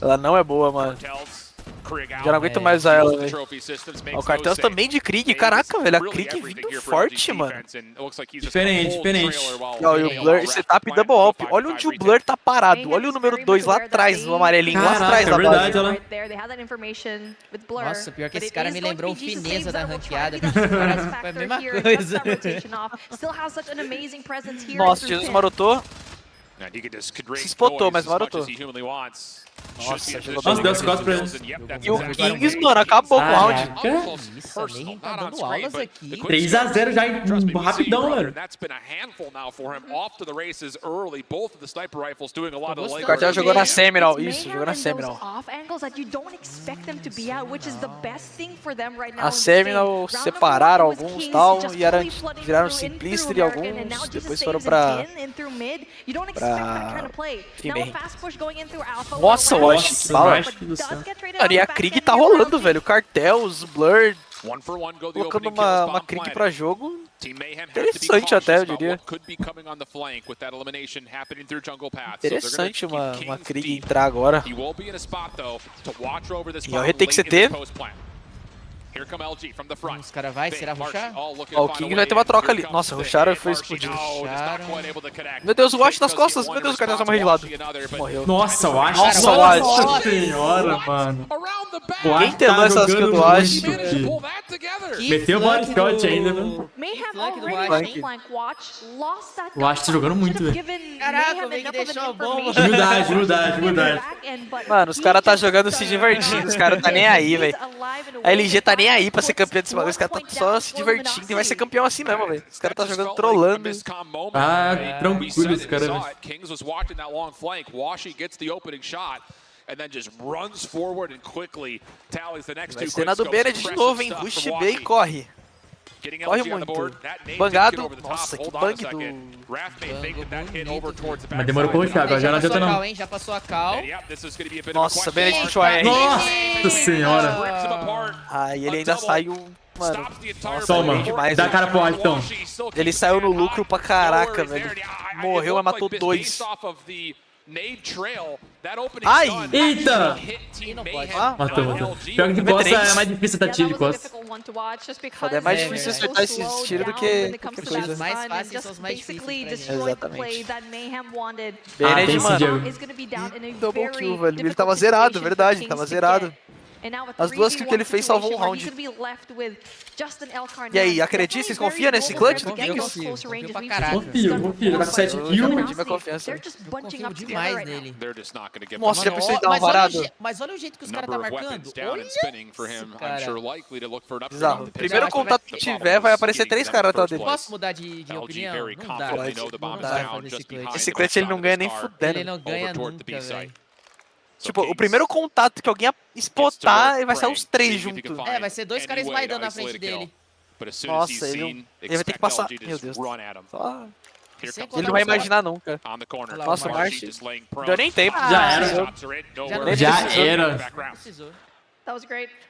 Ela não é boa, mano. Já não aguento mais usar ela, velho. O Cartel também de Krieg. Caraca, velho. A Krieg vindo forte, mano. Diferente. Ó, e o Blur, setup double up. Olha onde o Blur tá parado. Olha o número 2 lá atrás, o amarelinho. Lá atrás da base. Nossa, pior que esse cara me lembrou o Fineza da ranqueada. Foi a mesma coisa. Nossa, Jesus marotou. Se spotou, mas marotou. Nossa, Nossa, deu as costas pra ele. E o Kings, mano, acabou com o round. Isso, a Mayhem tá dando aulas aqui. 3x0 já, rapidão, mano. O Cartel jogou na Seminole, isso, jogou na Seminole. A Seminole separaram alguns tal, e viraram Simplicity alguns, depois foram pra Team. Nossa, Wash, que bala. E a Krieg tá rolando, velho. O Cartel, os Blur, colocando uma Krieg pra jogo. Interessante até, eu diria. Interessante uma Krieg entrar agora. E o retake CT. Os caras vai, será rushar? Ó, o King vai ter uma troca ali. Nossa, rusharam e foi explodido. Meu Deus, o Wash nas costas. Meu Deus, o Cartel só morreu de lado. Morreu. Nossa, o Wash. Nossa, o Wash. Nossa senhora, mano. Quem telou essa skill do Wash? Meteu o body shot ainda, né? O Wash tá jogando muito, velho. Caraca, o Meg deixou a bomba. Humildade. Mano, os caras tá jogando se divertindo. Os caras tá nem aí, velho. A LG tá nem aí pra ser campeão desse bagulho. Os caras tá só se divertindo e vai ser campeão assim mesmo, velho. Os caras tá jogando trolando. Ah, tranquilo esse cara, velho. Vai ser na do Bennett de novo, hein? Rush B e corre. Corre muito. Bangado. Nossa, que bang do... Mas demorou pra rushar, agora já não adianta não. Já passou a cal. Nossa, Bennett puxou a R. Nossa senhora. Ah, e ele ainda saiu... Mano, nossa, toma, demais, dá a cara pro ar, então. Ele saiu no lucro pra caraca, velho. Morreu, mas matou 2. Ai! Eita! Matou. Pior que de costa é mais difícil dar tiro de costa. É mais difícil acertar esses tiros do que qualquer coisa. Os mais fáceis são os mais difíceis pra gente. Exatamente. Tem esse Diego. Double kill, velho. Ele tava zerado, verdade. Tava zerado. As duas kills que ele fez salvou um round. E aí, acredita? Vocês confiam nesse clutch do Kings? Confio pra caraca. Confio. Tá com 7 kills. Eu perdi minha confiança. Confio demais nele. Nossa, já pensou em dar um varado? Mas olha o jeito que os caras tá marcando. Olha isso, cara. Bizarro. Primeiro contato que tiver, vai aparecer 3 caras atrás dele. Posso mudar de opinião? Não dá. Não dá pra fazer esse clutch. Esse clutch ele não ganha nem fudendo. Ele não ganha nunca, velho. Tipo, o primeiro contato que alguém spotar, vai sair os 3 juntos. É, vai ser 2 caras slidando na frente dele. Nossa, ele vai ter que passar. Meu Deus. Só... Ele não vai imaginar nunca. Nossa, o Marsh. Não deu nem tempo. Já era.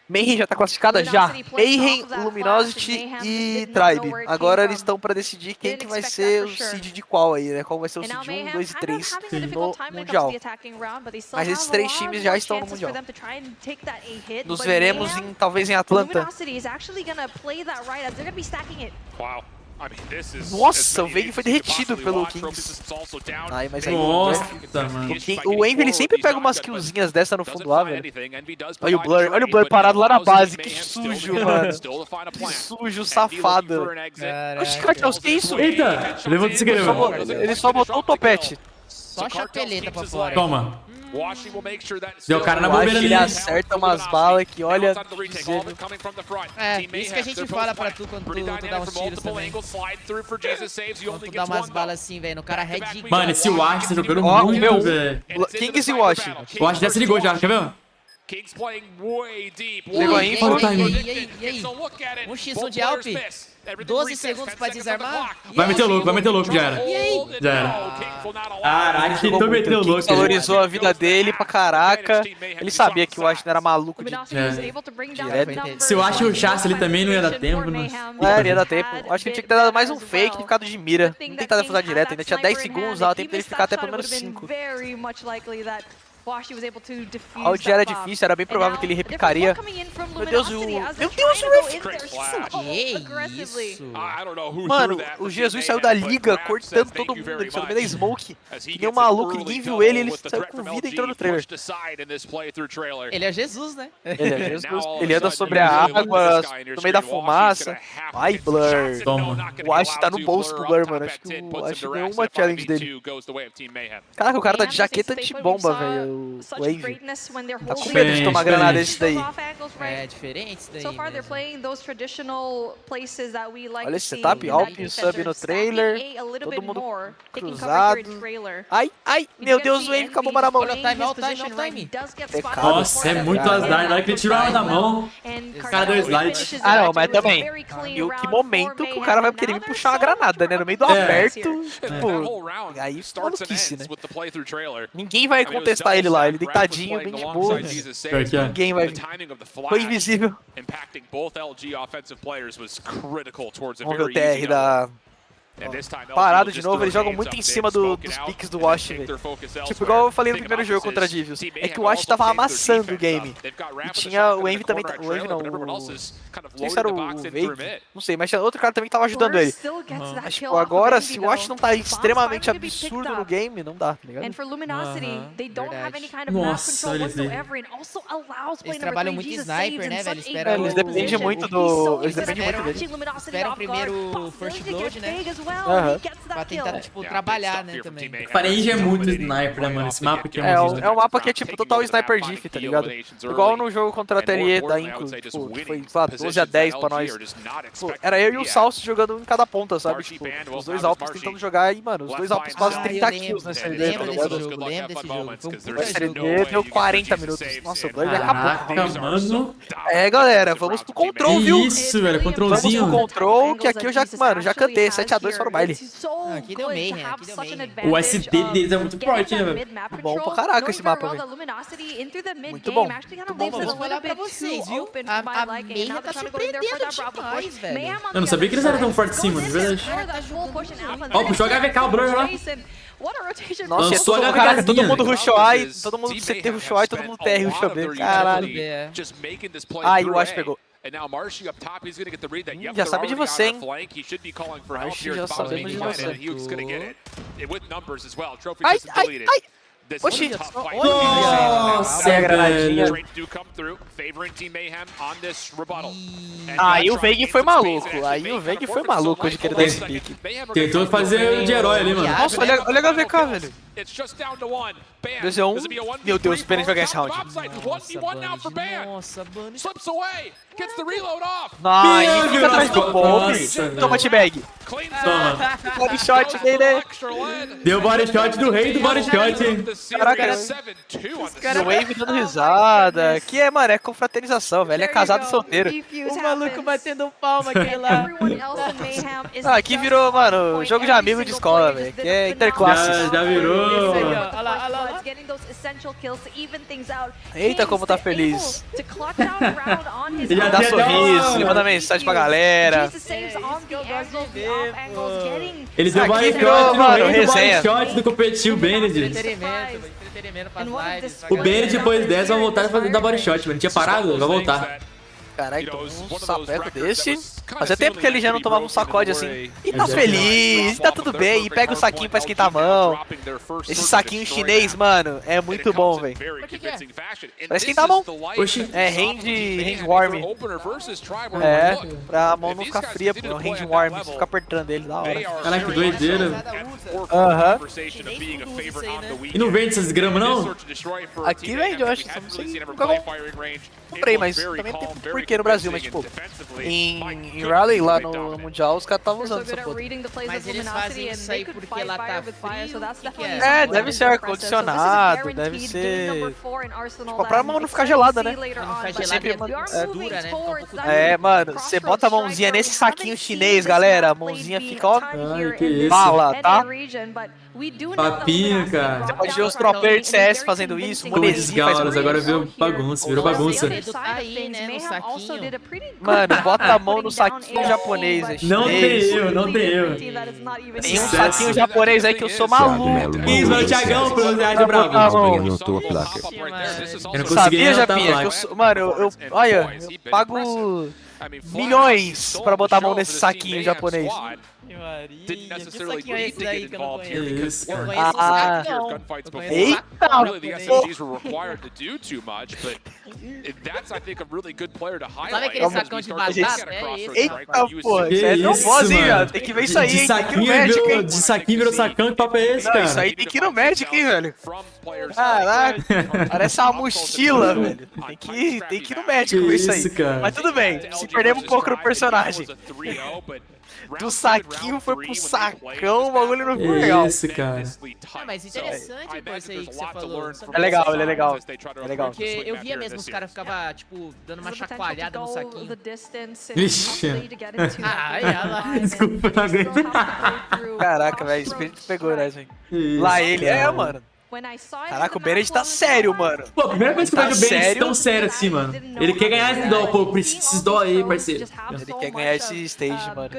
Mayhem já tá classificada? Já. Mayhem, Luminosity e Tribe. Agora eles estão pra decidir quem que vai ser o seed de qual aí, né? Qual vai ser o seed 1, 2 e 3 no Mundial. Mas esses 3 times já estão no Mundial. Nos veremos talvez em Atlanta. Nossa, o Vayne foi derretido pelo Kings. Ai, mas aí nossa, mano. O Envy ele sempre pega umas killzinhas dessa no fundo lá, velho. Olha o Blur parado lá na base. Que sujo, mano. Que sujo, safado. Oxi, Cartels, que isso? Eita, levanta esse grama. Ele só botou o topete. Só chapeleta pra fora. Toma. Deu cara na bobeira ali. Ele acerta umas balas que, olha... É, isso que a gente fala pra tu quando tu dá uns tiros também. Quando tu dá umas balas assim, velho, no cara red. Mano, esse Wash tá jogando muito, velho. Kings e Wash. O Wash já se ligou já, quer ver? Ligou a info. E aí? 1x1 de Alp? 12 segundos pra desarmar? Vai meter o louco, já era. E aí? Já era. Caraca, tentou meter o louco. Valorizou a vida dele pra caraca. Ele sabia que o Wash não era maluco de direto. Se o Wash rushasse ali também, não ia dar tempo. Não ia dar tempo. Acho que ele tinha que ter dado mais um fake e ficado de mira. Não tentar defusar direto, ainda tinha 10 segundos, dava tempo dele ficar até pelo menos 5. O round era difícil, era bem provável que ele repicaria. Meu Deus, o Ref! Que isso? Mano, o Jesus saiu da liga cortando todo mundo, ele saiu no meio da smoke. Que nem um maluco, ninguém viu ele, ele saiu com vida e entrou no trailer. Ele é Jesus, né? Ele é Jesus, ele anda sobre a água, no meio da fumaça. Ai, Blur. Toma. O Ash tá no bolso do Blur, mano. Acho que o Ash ganhou uma challenge dele. Caraca, o cara tá de jaqueta antibomba, velho. o such Wave. greatness when they're Tá com holding medo de tomar granada desse daí. É diferente isso daí. So far they're playing those traditional places that we like Olha to esse see setup, in Alp that e o defensive, sub no stacking trailer, A little todo bit mundo more, taking cover cruzado. here in trailer. Ai, ai, meu Deus, o Wave acabou na mão. Olha o time, olha o time, olha o time. Pecado. Nossa, é muito azar. Na hora que ele tirou a arma da mão, o cara deu slide. Ah, não, mas também. E que momento que o cara vai querer me puxar uma granada, né? No meio do aberto. Tipo, aí maluquice, né? Ninguém vai contestar ele lá. Ele deitadinho, bem de boa. Ninguém vai vir. Foi invisível. Vamos ver o TR da... Parado de novo, eles jogam muito em cima dos piques do Wash, velho. Tipo, igual eu falei no primeiro jogo contra a Divius. É que o Wash tava amassando o game. E tinha o Envy também. O Envy não, não sei se era o Wave. Não sei, mas tinha outro cara também que tava ajudando ele. Mas tipo, agora, se o Wash não tá extremamente absurdo no game, não dá, tá ligado? Nossa, eles trabalham muito sniper, né, velho? Eles dependem muito do... Eles dependem muito dele. Esperam primeiro o first blood, né? Pra tentar, tipo, trabalhar, né, também. Faringe é muito sniper, né, mano? Esse mapa aqui é muito É um mapa que é, tipo, total sniper diff, tá ligado? Igual no jogo contra a Atelier da Inco, tipo, que foi, sei lá, 12-10 pra nós. Tipo, era eu e o Salso jogando em cada ponta, sabe? Tipo, os dois Alpes tentando jogar e, mano, os dois Alpes quase 30 kills nessa série D, tá ligado? Lembro desse jogo. A série D deu 40 minutos. Nossa, o Blood acabou. Caraca, mano. É, galera, vamos pro control, viu? Isso, velho, controlzinho. Vamos pro control, que aqui eu já, mano, já cantei 7-2 para o baile. Aqui deu Mayhem, aqui deu Mayhem. O SD deles é muito forte, né, velho? Bom pra caraca esse mapa, velho. Muito bom. Vou falar pra vocês, viu? A Mayhem tá surpreendendo demais, velho. Eu não sabia que eles eram tão fortes assim, mano, de verdade. Ó, puxou a HVK, o Blur lá. Nossa, lançou a caraca, HVKzinha. todo mundo rushou A e todo mundo CT rushou A e todo mundo TR rushou B. Caralho. Ai, o Ash pegou. Já sabe de você, hein? March, já sabemos de você. Ai, ai, ai! Oxi! Nossa, a granadinha. Aí o Veig foi maluco. Aí o Veig foi maluco de querer dar esse pique. Tentou fazer de herói ali, mano. Nossa, olha a HVK, velho. 2-1. Meu Deus, o Pênis vai ganhar esse round. Nossa, Bunny. Não, fica atrás do bomb. Toma, T-Bag. Toma. Body shot dele. Deu body shot do rei do body shot, hein? Caraca, o Wave dando risada. Que é, mano, é confraternização, velho. É casado solteiro. O maluco batendo palma aquele lá. Ah, aqui virou, mano, jogo de amigo de escola, velho. Que é interclasses. Já virou. Olha lá. Eita, como tá feliz. Ele já dá tem até sorriso, ele manda mensagem pra galera. Ele deu body shot no rei do body shot do competitivo Benedict. Entretenimento pras lives. O Benedict depois dessa vai voltar a fazer da body shot, mano. Tinha parado? Vai voltar. Caralho, tomou um sapeco desse. Fazia tempo que ele já não tomava um sacode assim. E tá feliz, tá tudo bem. E pega o saquinho pra esquentar a mão. Esse saquinho chinês, mano, é muito bom, velho. Pra esquentar a mão. Oxi. É hand warm. É, pra mão não ficar fria, pô. É um hand warm, você fica apertando ele, da hora. Caraca, que doideira. Aham. E não vende essas gramas, não? Aqui vende, eu acho. Não sei, nunca comprei, mas também tem porquê no Brasil, mas tipo, em Raleigh, lá no Mundial, os caras estavam usando essa porra. Mas eles fazem isso aí porque lá tá frio, É, deve ser ar-condicionado, deve ser... Tipo, pra mão não ficar gelada, né? Não ficar gelada, é dura, né? É, mano, você bota a mãozinha nesse saquinho chinês, galera, a mãozinha fica, ó, Ai, que isso. bala, tá? Papinho, cara. Você pode ver os pro players de CS fazendo isso, o Monezinho faz Gauras, agora virou bagunça, virou bagunça. Aí, né, no saquinho. Mano, bota a mão no saquinho japonês, é Não tem eu, não tem eu. Tem um saquinho japonês aí que eu sou maluco. Isso, mano, Thiagão, pro Reais Bravo. Eu não consegui sabia, anotar a Japinha, placa. mano, olha, eu pago milhões pra botar a mão nesse saquinho japonês. Didn't necessarily need to get que eu não involved here because conheço. Eu we're conheço o sacão. gunfights Eu before. conheço o sacão. Really, the SMGs were required to do too much, but that's, I think, a really good player to highlight. Sabe aquele sacão de batata? Eita, pô, isso é no boss, hein, velho? Tem que ver isso aí, hein? De saquinho virou sacão, que papo é esse, cara? Isso aí tem que ir no Magic, hein, velho? Caraca, parece uma mochila, velho. Tem que ir no Magic ver isso aí. Cara. Mas tudo bem, se perdemos um pouco no personagem. Do saquinho foi pro sacão, o bagulho não foi legal. Isso, cara. Ah, mas interessante, pô, isso aí que você falou. É legal, ele é legal. É legal. Porque eu via mesmo os caras ficavam, tipo, dando uma chacoalhada no saquinho. Vixe. Desculpa, não aguento. Caraca, velho, esse Bennett pegou, né, gente? Lá ele é, mano. Caraca, o Bennett tá sério, mano. Pô, a primeira coisa que eu vejo o Bennett tão sério assim, mano. Ele quer ganhar esse dó, pô. Precisa desses dó aí, parceiro. Ele quer ganhar esse stage, mano.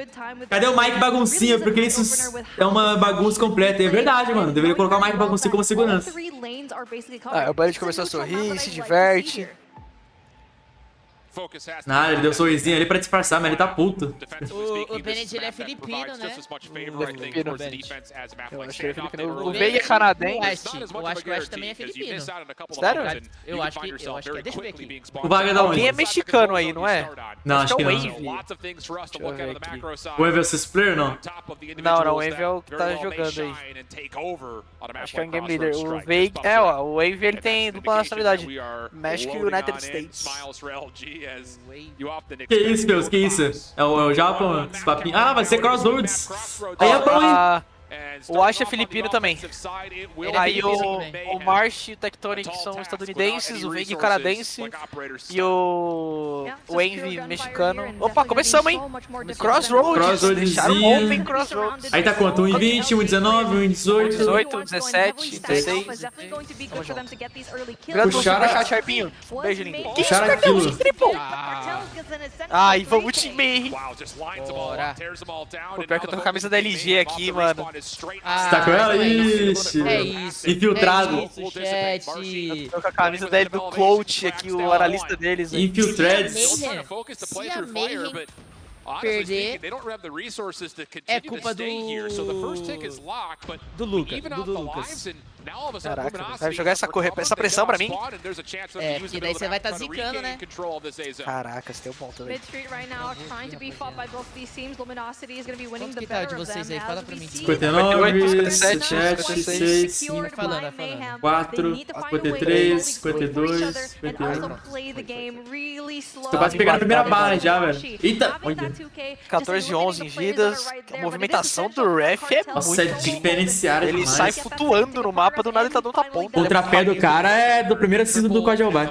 Cadê o Mike baguncinha? Porque isso é uma bagunça completa. E é verdade, mano. Deveria colocar o Mike baguncinha como segurança. Ah, o Bennett começou a sorrir, se diverte. Nada, ele deu um sorrisinho ali pra disfarçar, mas ele tá puto. O Bennett, ele é filipino, né? Eu acho que ele é filipino. O Veiga é canadense. Eu acho que o Ash também é filipino. Sério? Eu acho que é. Deixa eu ver aqui. O Vaga é da onde? Alguém é mexicano aí, não é? Não, acho que não. O Envy é o player, não? Não, o Envy é o que tá jogando aí. Acho que é o Game Leader. O Veiga... É, ó, o Envy ele tem dupla nacionalidade. México e United States. Que isso, Deus? Que isso? É o Japão? Esse papinho. Ah, vai ser Crossroads. Aí é bom, hein? O Ash é filipino também. Aí o Marsh e o Tectonic são estadunidenses, o Veiga canadense e o Envy mexicano. Opa, começamos, hein? Crossroads. Deixaram open Crossroads. Aí tá quanto? 1,20, 1,19, 1,18. 18, 17, 16. Puxaram a Sharpinho. Um beijo, lindo. Puxaram aquilo. Ai, vamos time. Bora. Pô, pior que eu tô com a camisa da LG aqui, mano. Você tá com ela? Ixi. É isso. Infiltrado. É isso, chat. Eu tô com a camisa dele do Clout aqui, o analista deles. Infiltrados. Se a Mayhem perder, é culpa do Lucas. Caraca, vai jogar essa pressão pra mim? É, porque daí você vai estar zicando, né? Caraca, você tem um ponto ali. Quanto que tá de vocês aí? Fala pra mim. 59, 57, 56, 5, Vai falando. 4, 53, 52, 51. Tô quase pegando a primeira bala já, velho. Eita! Olha. 14 11 em vidas. A movimentação do ref é Nossa, é muito... diferenciada Ele demais. sai flutuando no mapa, do nada ele tá dando tapão. O contrapé do cara é do primeiro season do Code By.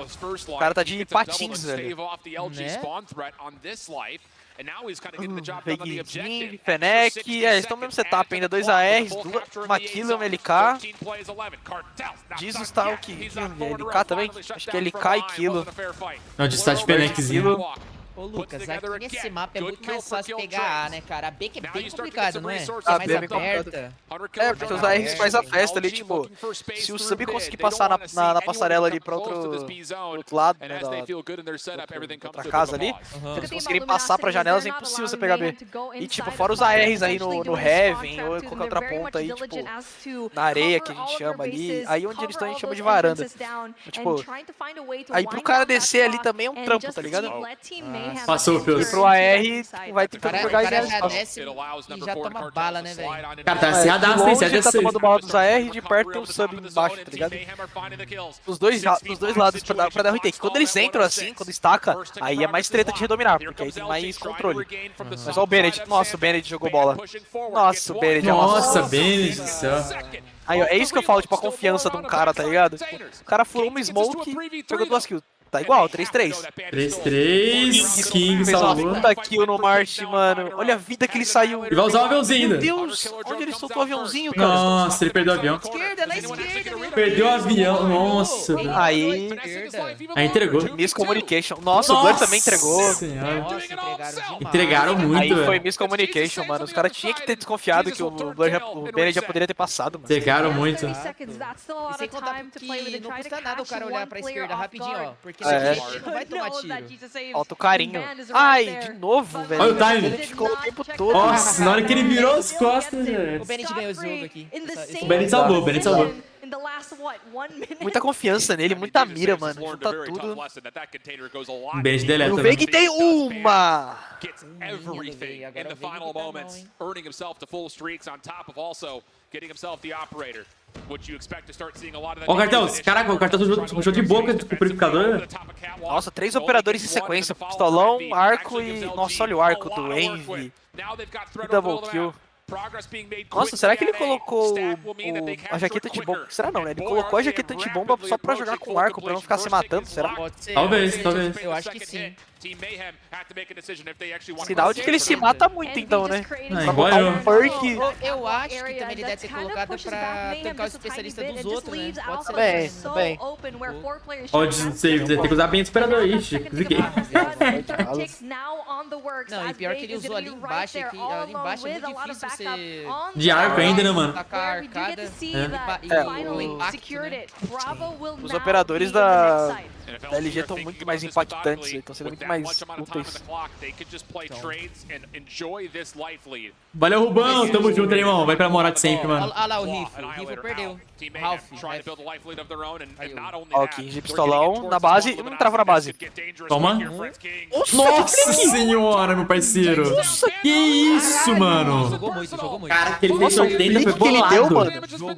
O cara tá de patins, velho. Veiguinho, Fennec, eles estão no mesmo setup ainda, 2 ARs, uma kill, uma LK. Jesus tá o que? LK também? Acho que é LK e Kilo. Não, de estar de Fenneczinho. Ô Lucas, aqui nesse mapa é muito mais fácil pegar A, né, cara? A B que é bem complicado, não é? A Mais B é bem aberta. É, porque os ARs faz a festa ali, tipo, se o Sub conseguir passar na passarela ali pra outro lado, né, da outra casa ali, se eles conseguirem passar pra janelas, é impossível você pegar B. E, tipo, fora os ARs aí no Heaven ou em qualquer outra ponta aí, tipo, na areia que a gente chama ali, aí onde eles estão a gente chama de varanda. Tipo, aí pro cara descer ali também é um trampo, tá ligado? Passou, Phil. E pro AR vai ter que jogar O cara já já desce e já toma bala, né, velho? Cara, tá acirradaço, tem Ele tá 7 tomando bala dos AR e de perto tem um sub embaixo, tá ligado? Dos dois lados pra dar retake. Quando eles entram assim, quando estaca, aí é mais treta de redominar, porque aí tem mais controle. Mas ó o Bennett. Nossa, o Bennett jogou bola. Nossa, o Bennett Nossa, Bennett do céu. Aí, ó, é isso que eu falo, tipo, a confiança de um cara, tá ligado? Tipo, o cara furou uma smoke e jogou 2 kills. Tá igual, 3-3. 3-3, King Fez uma salvou. puta kill no March, mano. Olha a vida que ele saiu. Ele vai usar o aviãozinho ainda. Meu Deus, onde ele soltou o aviãozinho, cara? Nossa, ele perdeu o avião. Na esquerda, Perdeu o avião, nossa. Aí entregou. Miscommunication. Nossa, o Blur também entregou. Senhora. Entregaram Entregaram muito, Aí velho. foi miscommunication, mano. Os caras tinham que ter desconfiado que o Bennett já poderia ter passado, mano. Entregaram muito. E sem contar que não custa nada o cara olhar pra esquerda rapidinho, ó. Porque ele não vai tomar tiro. Alto carinho. Ai, de novo, velho. Olha o time. Ele ficou o tempo todo. Nossa, na hora que ele virou as costas, velho. O Bennett ganhou esse jogo aqui. O Bennett salvou, o Bennett salvou. Muita confiança nele, muita mira, mano. Junta tudo. O Bennett deleta. O Veiga tem uma! Everything in the final moments, earning himself to full streaks on top of also getting himself the operator. Would you expect to start seeing a lot of that? Ó o cartão, caraca, o cartão puxou de boca com o purificador. Nossa, 3 operadores em sequência. Pistolão, arco e... Nossa, olha o arco do Envy. Double kill. Nossa, será que ele colocou a jaqueta antibomba? Será não, né? Ele colocou a jaqueta antibomba só pra jogar com arco, pra não ficar se matando, será? Talvez, talvez. Eu acho que sim. Sinal de que ele se mata muito, então, né? Pra igual botar eu. um perk. Eu acho que também ele deve ter colocado pra tancar os especialistas dos outros, né? Pode ser. Bem. Pode ser, tem que usar bem o esperador. Ixi, cliquei. Não, e pior que ele usou ali embaixo, aqui, ali embaixo é muito difícil você... De arco ainda, né, mano? Tacar a arcada e o impacto, né? Os operadores da LG estão muito mais impactantes, estão sendo muito mais úteis. Valeu, Rubão. Tamo junto aí, irmão. Vai pra morar de sempre, mano. Olha lá o Riff. O Riff perdeu. Ralph. Ó, o King de pistolão na base. Não travou na base. Toma. Nossa senhora, meu parceiro. Que isso, mano. Jogou muito, jogou muito. Cara, que ele fez 80 foi que ele deu, bolado. mano.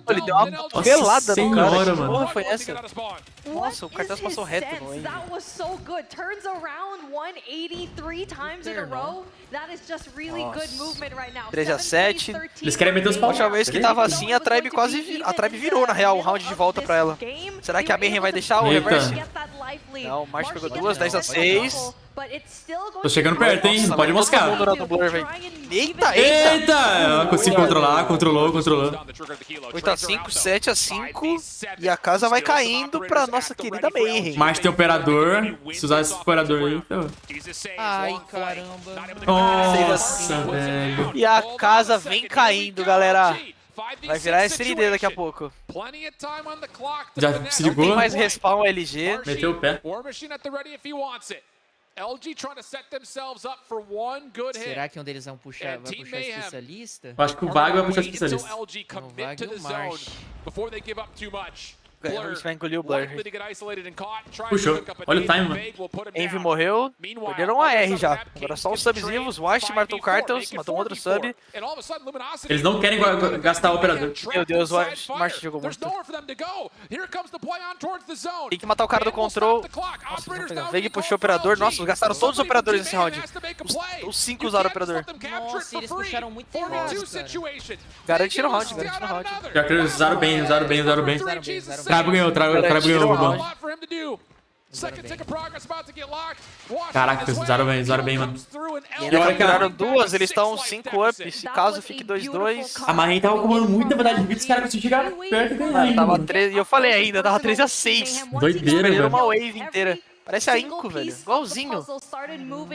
Ele deu uma pelada no cara. Senhora, Que mano. porra foi essa? Nossa, o cartão passou reto no Envy. That was so good. Turns around 183 times in a row. That is just really good movement right now. 3-7. Eles querem meter os A pau. última vez que tava assim, a Tribe virou, na real, o round de volta pra ela. Será que a Mayhem vai deixar o Eita. reverse? Não, o March pegou 2, 10-6. Tô chegando perto, hein? Nossa, Pode mas todo moscar. mundo na do Blur, velho. Eita, Eita! Eu consigo controlar, controlou. 8-5, 7-5. E a casa vai caindo pra nossa querida Mayhem. Mas tem operador. Se usar esse operador aí, então... Ai, caramba. Nossa, velho. E a casa vem caindo, galera. Vai virar SND daqui a pouco. Já se Não tem ligou? mais respawn LG. Meteu o pé. LG trying to set themselves up for one good hit. Será que um deles vai puxar especialista? Eu acho que o Vago vai puxar especialista. LG commit to the zone before they give up too much. A gente vai engolir o Blur. Puxou. Olha o time, mano. Envy morreu. Perderam um AR já. Agora só os subs vivos. Wash matou o Cartels. Matou um outro sub. Eles não querem gastar o operador. Meu Deus, o March jogou muito. Tem que matar o cara do control. Nossa, Veig puxou o operador. Nossa, gastaram todos os operadores nesse round. Os 5 usaram o operador. Nossa, eles puxaram muito errado, cara. Garantiram o round, garantiram o round. Já que eles usaram bem. Tribe ganhou, Tribe ganhou, Rubão. Caraca, eles usaram bem, mano. E ainda capturaram 2, eles estão 5 up. Se caso fique 2-2. A Mayhem tava comando muita vantagem de vida, os caras conseguiram chegar perto e ganhar. Tava 13, e eu falei ainda, tava 13-6. Doideira, Perderam uma velho. wave inteira. Parece a Inco, velho. Igualzinho.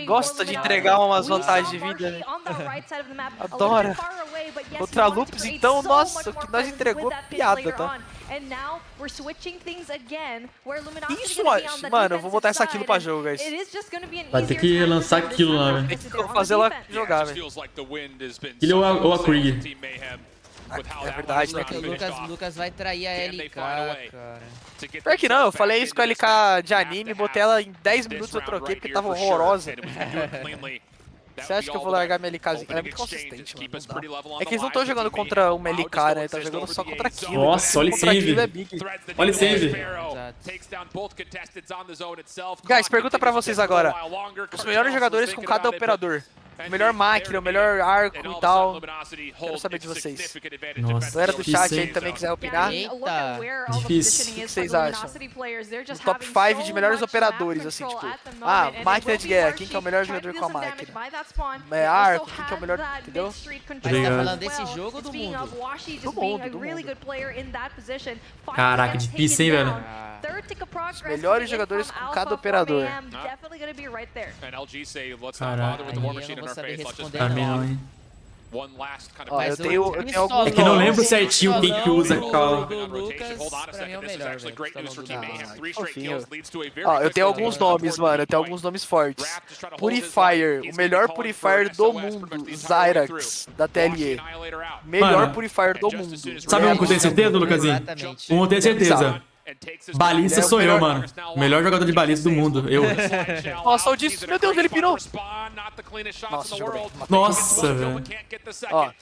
Gosta de entregar umas vantagens de vida, né? Adora. Contra Loops, então, nossa, o que nós entregou é piada, tá? Isso, mano, eu vou botar essa kill pra jogo, guys. Vai ter que lançar aquilo lá, velho. Tem que fazer ela jogar, velho. Ele ou a Krieg. É verdade, né? O Lucas vai trair a LK, cara. Pior que não, eu falei isso com a LK de anime, botei ela em 10 minutos, eu troquei porque tava horrorosa. Você acha que eu vou largar minha LKzinha? Ela é muito consistente, mano. É que eles não estão jogando contra uma LK, né? Estão jogando só contra kill. Nossa, olha esse Envy. Olha esse Envy. Guys, pergunta pra vocês agora. Os melhores jogadores com cada operador. melhor máquina, o melhor arco e tal. Quero saber de vocês. Nossa, Galera do chat aí difícil, também quiser opinar. Eita. Difícil. O que vocês acham? Um top 5 de melhores operadores, assim, tipo... máquina de guerra, quem que é o melhor jogador com a máquina? Arco, quem que é o melhor, entendeu? Mas tá falando desse jogo ou do mundo? Do mundo. Caraca, difícil, hein, velho? Os melhores jogadores com cada operador. Caraca. Aí eu não vou saber responder Também não. não, hein? Ó, eu tenho É que eu não lembro certinho quem que usa qual. Do Lucas, pra mim é o melhor, velho. Ó, eu tenho alguns nomes, mano. Eu tenho alguns nomes fortes. Purifier, o melhor Purifier do mundo. Zyrax, da TLE. Melhor Mano, Purifier do mundo. Sabe um que eu tenho certeza, Lucasinho? Exatamente. Um eu tenho certeza. Balista sou eu, mano. O melhor jogador de balista do mundo. Eu. Nossa, o disso. Meu Deus, ele pirou. Nossa, jogou bem. Nossa, velho. Ó.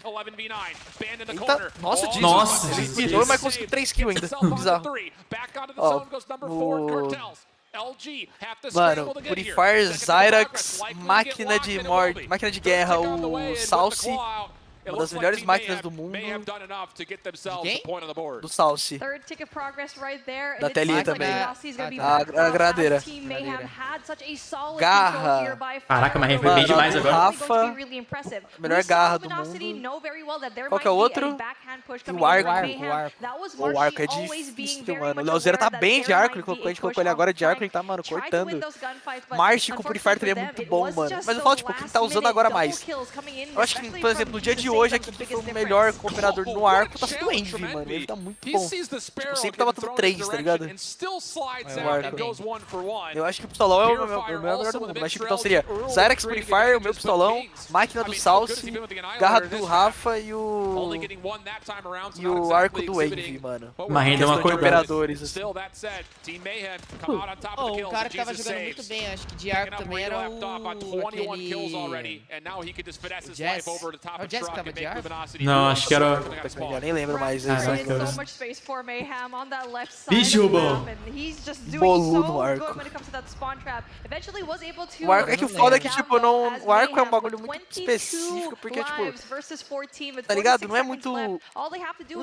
Eita. Nossa, o disso. Nossa. Ele pirou, mas conseguiu 3 kills ainda. Bizarro. Ó, mano, Purifier, Zyrax, máquina de morte, máquina de guerra, o Salsi. Uma das melhores máquinas do mundo. Quem? Do Salsi. Da TLE também. A gradeira. Garra. Caraca, mas foi bem demais agora. Rafa. Melhor garra do mundo. Qual que é o outro? E o arco. O arco é difícil, mano. O LUGUEr tá bem de arco. A gente colocou ele agora de arco. Ele tá, mano, cortando. March com o Purifier também é muito bom, mano. Mas eu falo, tipo, quem tá usando agora mais. Eu acho que, por exemplo, no dia de hoje aqui, que foi o melhor cooperador no arco, tá sendo o Envy, mano. Ele tá muito bom. Tipo, sempre tá matando 3, tá ligado? Eu acho que o pistolão é o meu melhor do mundo. Mas tipo, então seria Zyrax, Purifier, o meu pistolão, máquina do Salsi, garra do Rafa e o arco do Envy, mano. Mas ainda é uma coisa. Operadores, assim. Um cara que tava jogando muito bem, acho que de arco também era o Jazz. É o Jazz que tava de arco? Não, acho que era. Eu nem lembro mais. Bicho, Rubão. Bolou no arco. O arco é que o foda é que, tipo, não. O arco é um bagulho muito específico, porque, tipo. Tá ligado? Não é muito. Um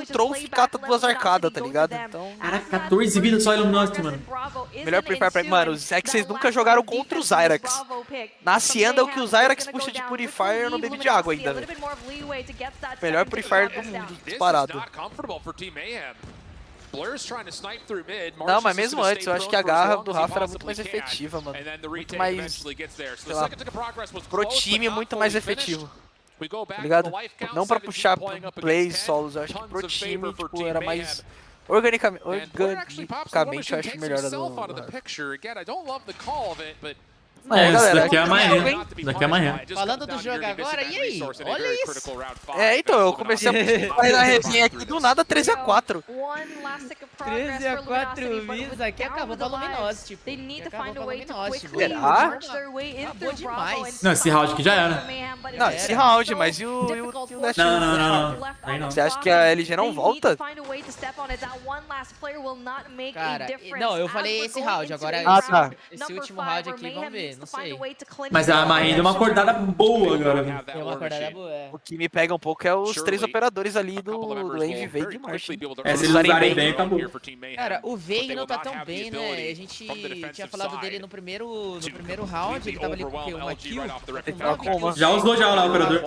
trophy cata 2 arcadas, tá ligado? Então. Caraca, 14 vidas só Illuminati, mano. Melhor Purifier pra mim. Mano, é que vocês nunca jogaram contra o Zyrax. Na Hacienda, o que o Zyrax puxa de Purifier, eu não bebi de água ainda, velho. Melhor Purifier do mundo, disparado. Não, mas mesmo antes, eu acho que a garra do Rafa era muito mais efetiva, mano. Muito mais, sei lá, pro time, muito mais efetivo. Tá ligado? Não pra puxar plays solos, eu acho que pro time, tipo, era mais... Organicamente, eu acho melhor a do Esse daqui é amanhã, hein? Daqui é amanhã. Falando do jogo agora, e aí? Olha isso. Então, eu comecei a fazer na resenha aqui do nada 13-4. 13-4 vidas aqui, acabou pra Luminosity. Acabou pra Luminosity. Será? Acabou demais. Não, esse round aqui já era. Não, esse round, mas e o Last Não. Aí não. Você acha que a LG não volta? Cara, não, eu falei esse round, agora tá. esse último round aqui, vamos ver, não sei. Mas a Marine deu uma acordada boa agora. Deu uma acordada boa, é. O que me pega um pouco é os 3 operadores ali do Envy, Vayne e March. Se eles usarem bem, acabou. Cara, o Vayne não tá tão bem, né? A gente tinha falado dele no primeiro round, ele tava ali com o quê? Uma kill? Já usou já lá o operador.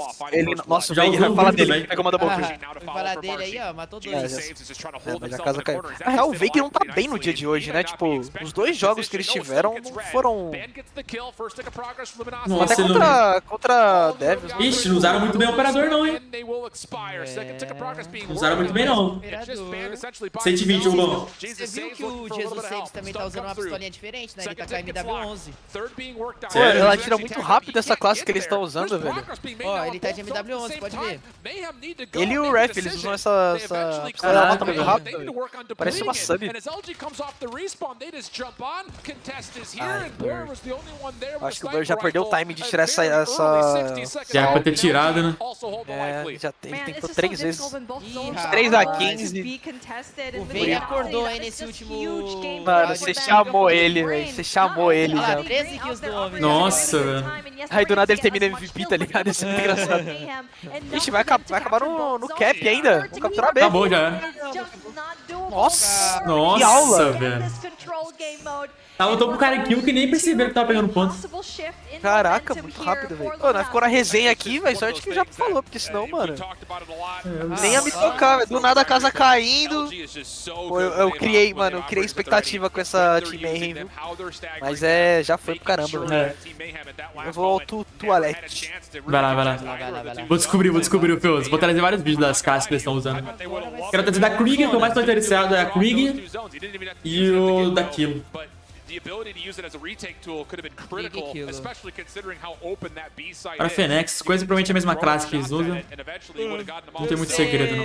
Nossa, já vai falar dele, pega uma double kill. Vai falar dele aí, ó, matou 2. Mas a casa caiu. Na real, o Vayne não tá bem no dia de hoje, né? Tipo, os 2 jogos que eles tiveram não foram... Nossa, até contra Devils. Ixi, não usaram muito bem o operador não, hein? Não usaram muito bem não. 120, o bom. Você viu que o Jesus Saves também tá usando uma pistolinha diferente, né? Ele tá com a MW11. Sério? Ela tira muito rápido essa classe que eles estão usando, velho. Ó, ele tá de MW11, pode ver. Ele e o Ref, eles usam essa mata muito rápido. Parece uma sub. Acho que o Blur já perdeu o time de tirar essa... Já era pra ter tirado, né? É, já tem que por 3 vezes. Uns 3 a 15. O Veiga acordou aí nesse último... Mano, você chamou ele, velho. Você chamou ele já. 13 kills do homem. Nossa, velho. Aí do nada ele termina MVP, tá ligado? Isso é muito engraçado. Ixi, vai acabar no cap ainda. Vamos capturar B. Acabou, já era. Nossa! Nossa, que aula! velho. Tava tão com cara kill que nem perceberam que tava pegando ponto. Caraca, muito rápido, velho. Pô, nós ficou na resenha aqui, velho. Sorte que já falou, porque senão, mano. Nem ia me tocar, velho. Do nada a casa caindo. Pô, eu criei, mano. Eu criei expectativa com essa Team Mayhem, viu? Mas já foi pro caramba, velho. Eu vou ao toalete. Vai lá. Vou descobrir o Feus. Vou trazer vários vídeos das classes que eles estão usando. Quero trazer da Krieger, que eu mais tô interessado é a Krieger. E o da Kill. Para Fenix, coisa provavelmente a mesma classe que eles usam. Não tem muito segredo, não.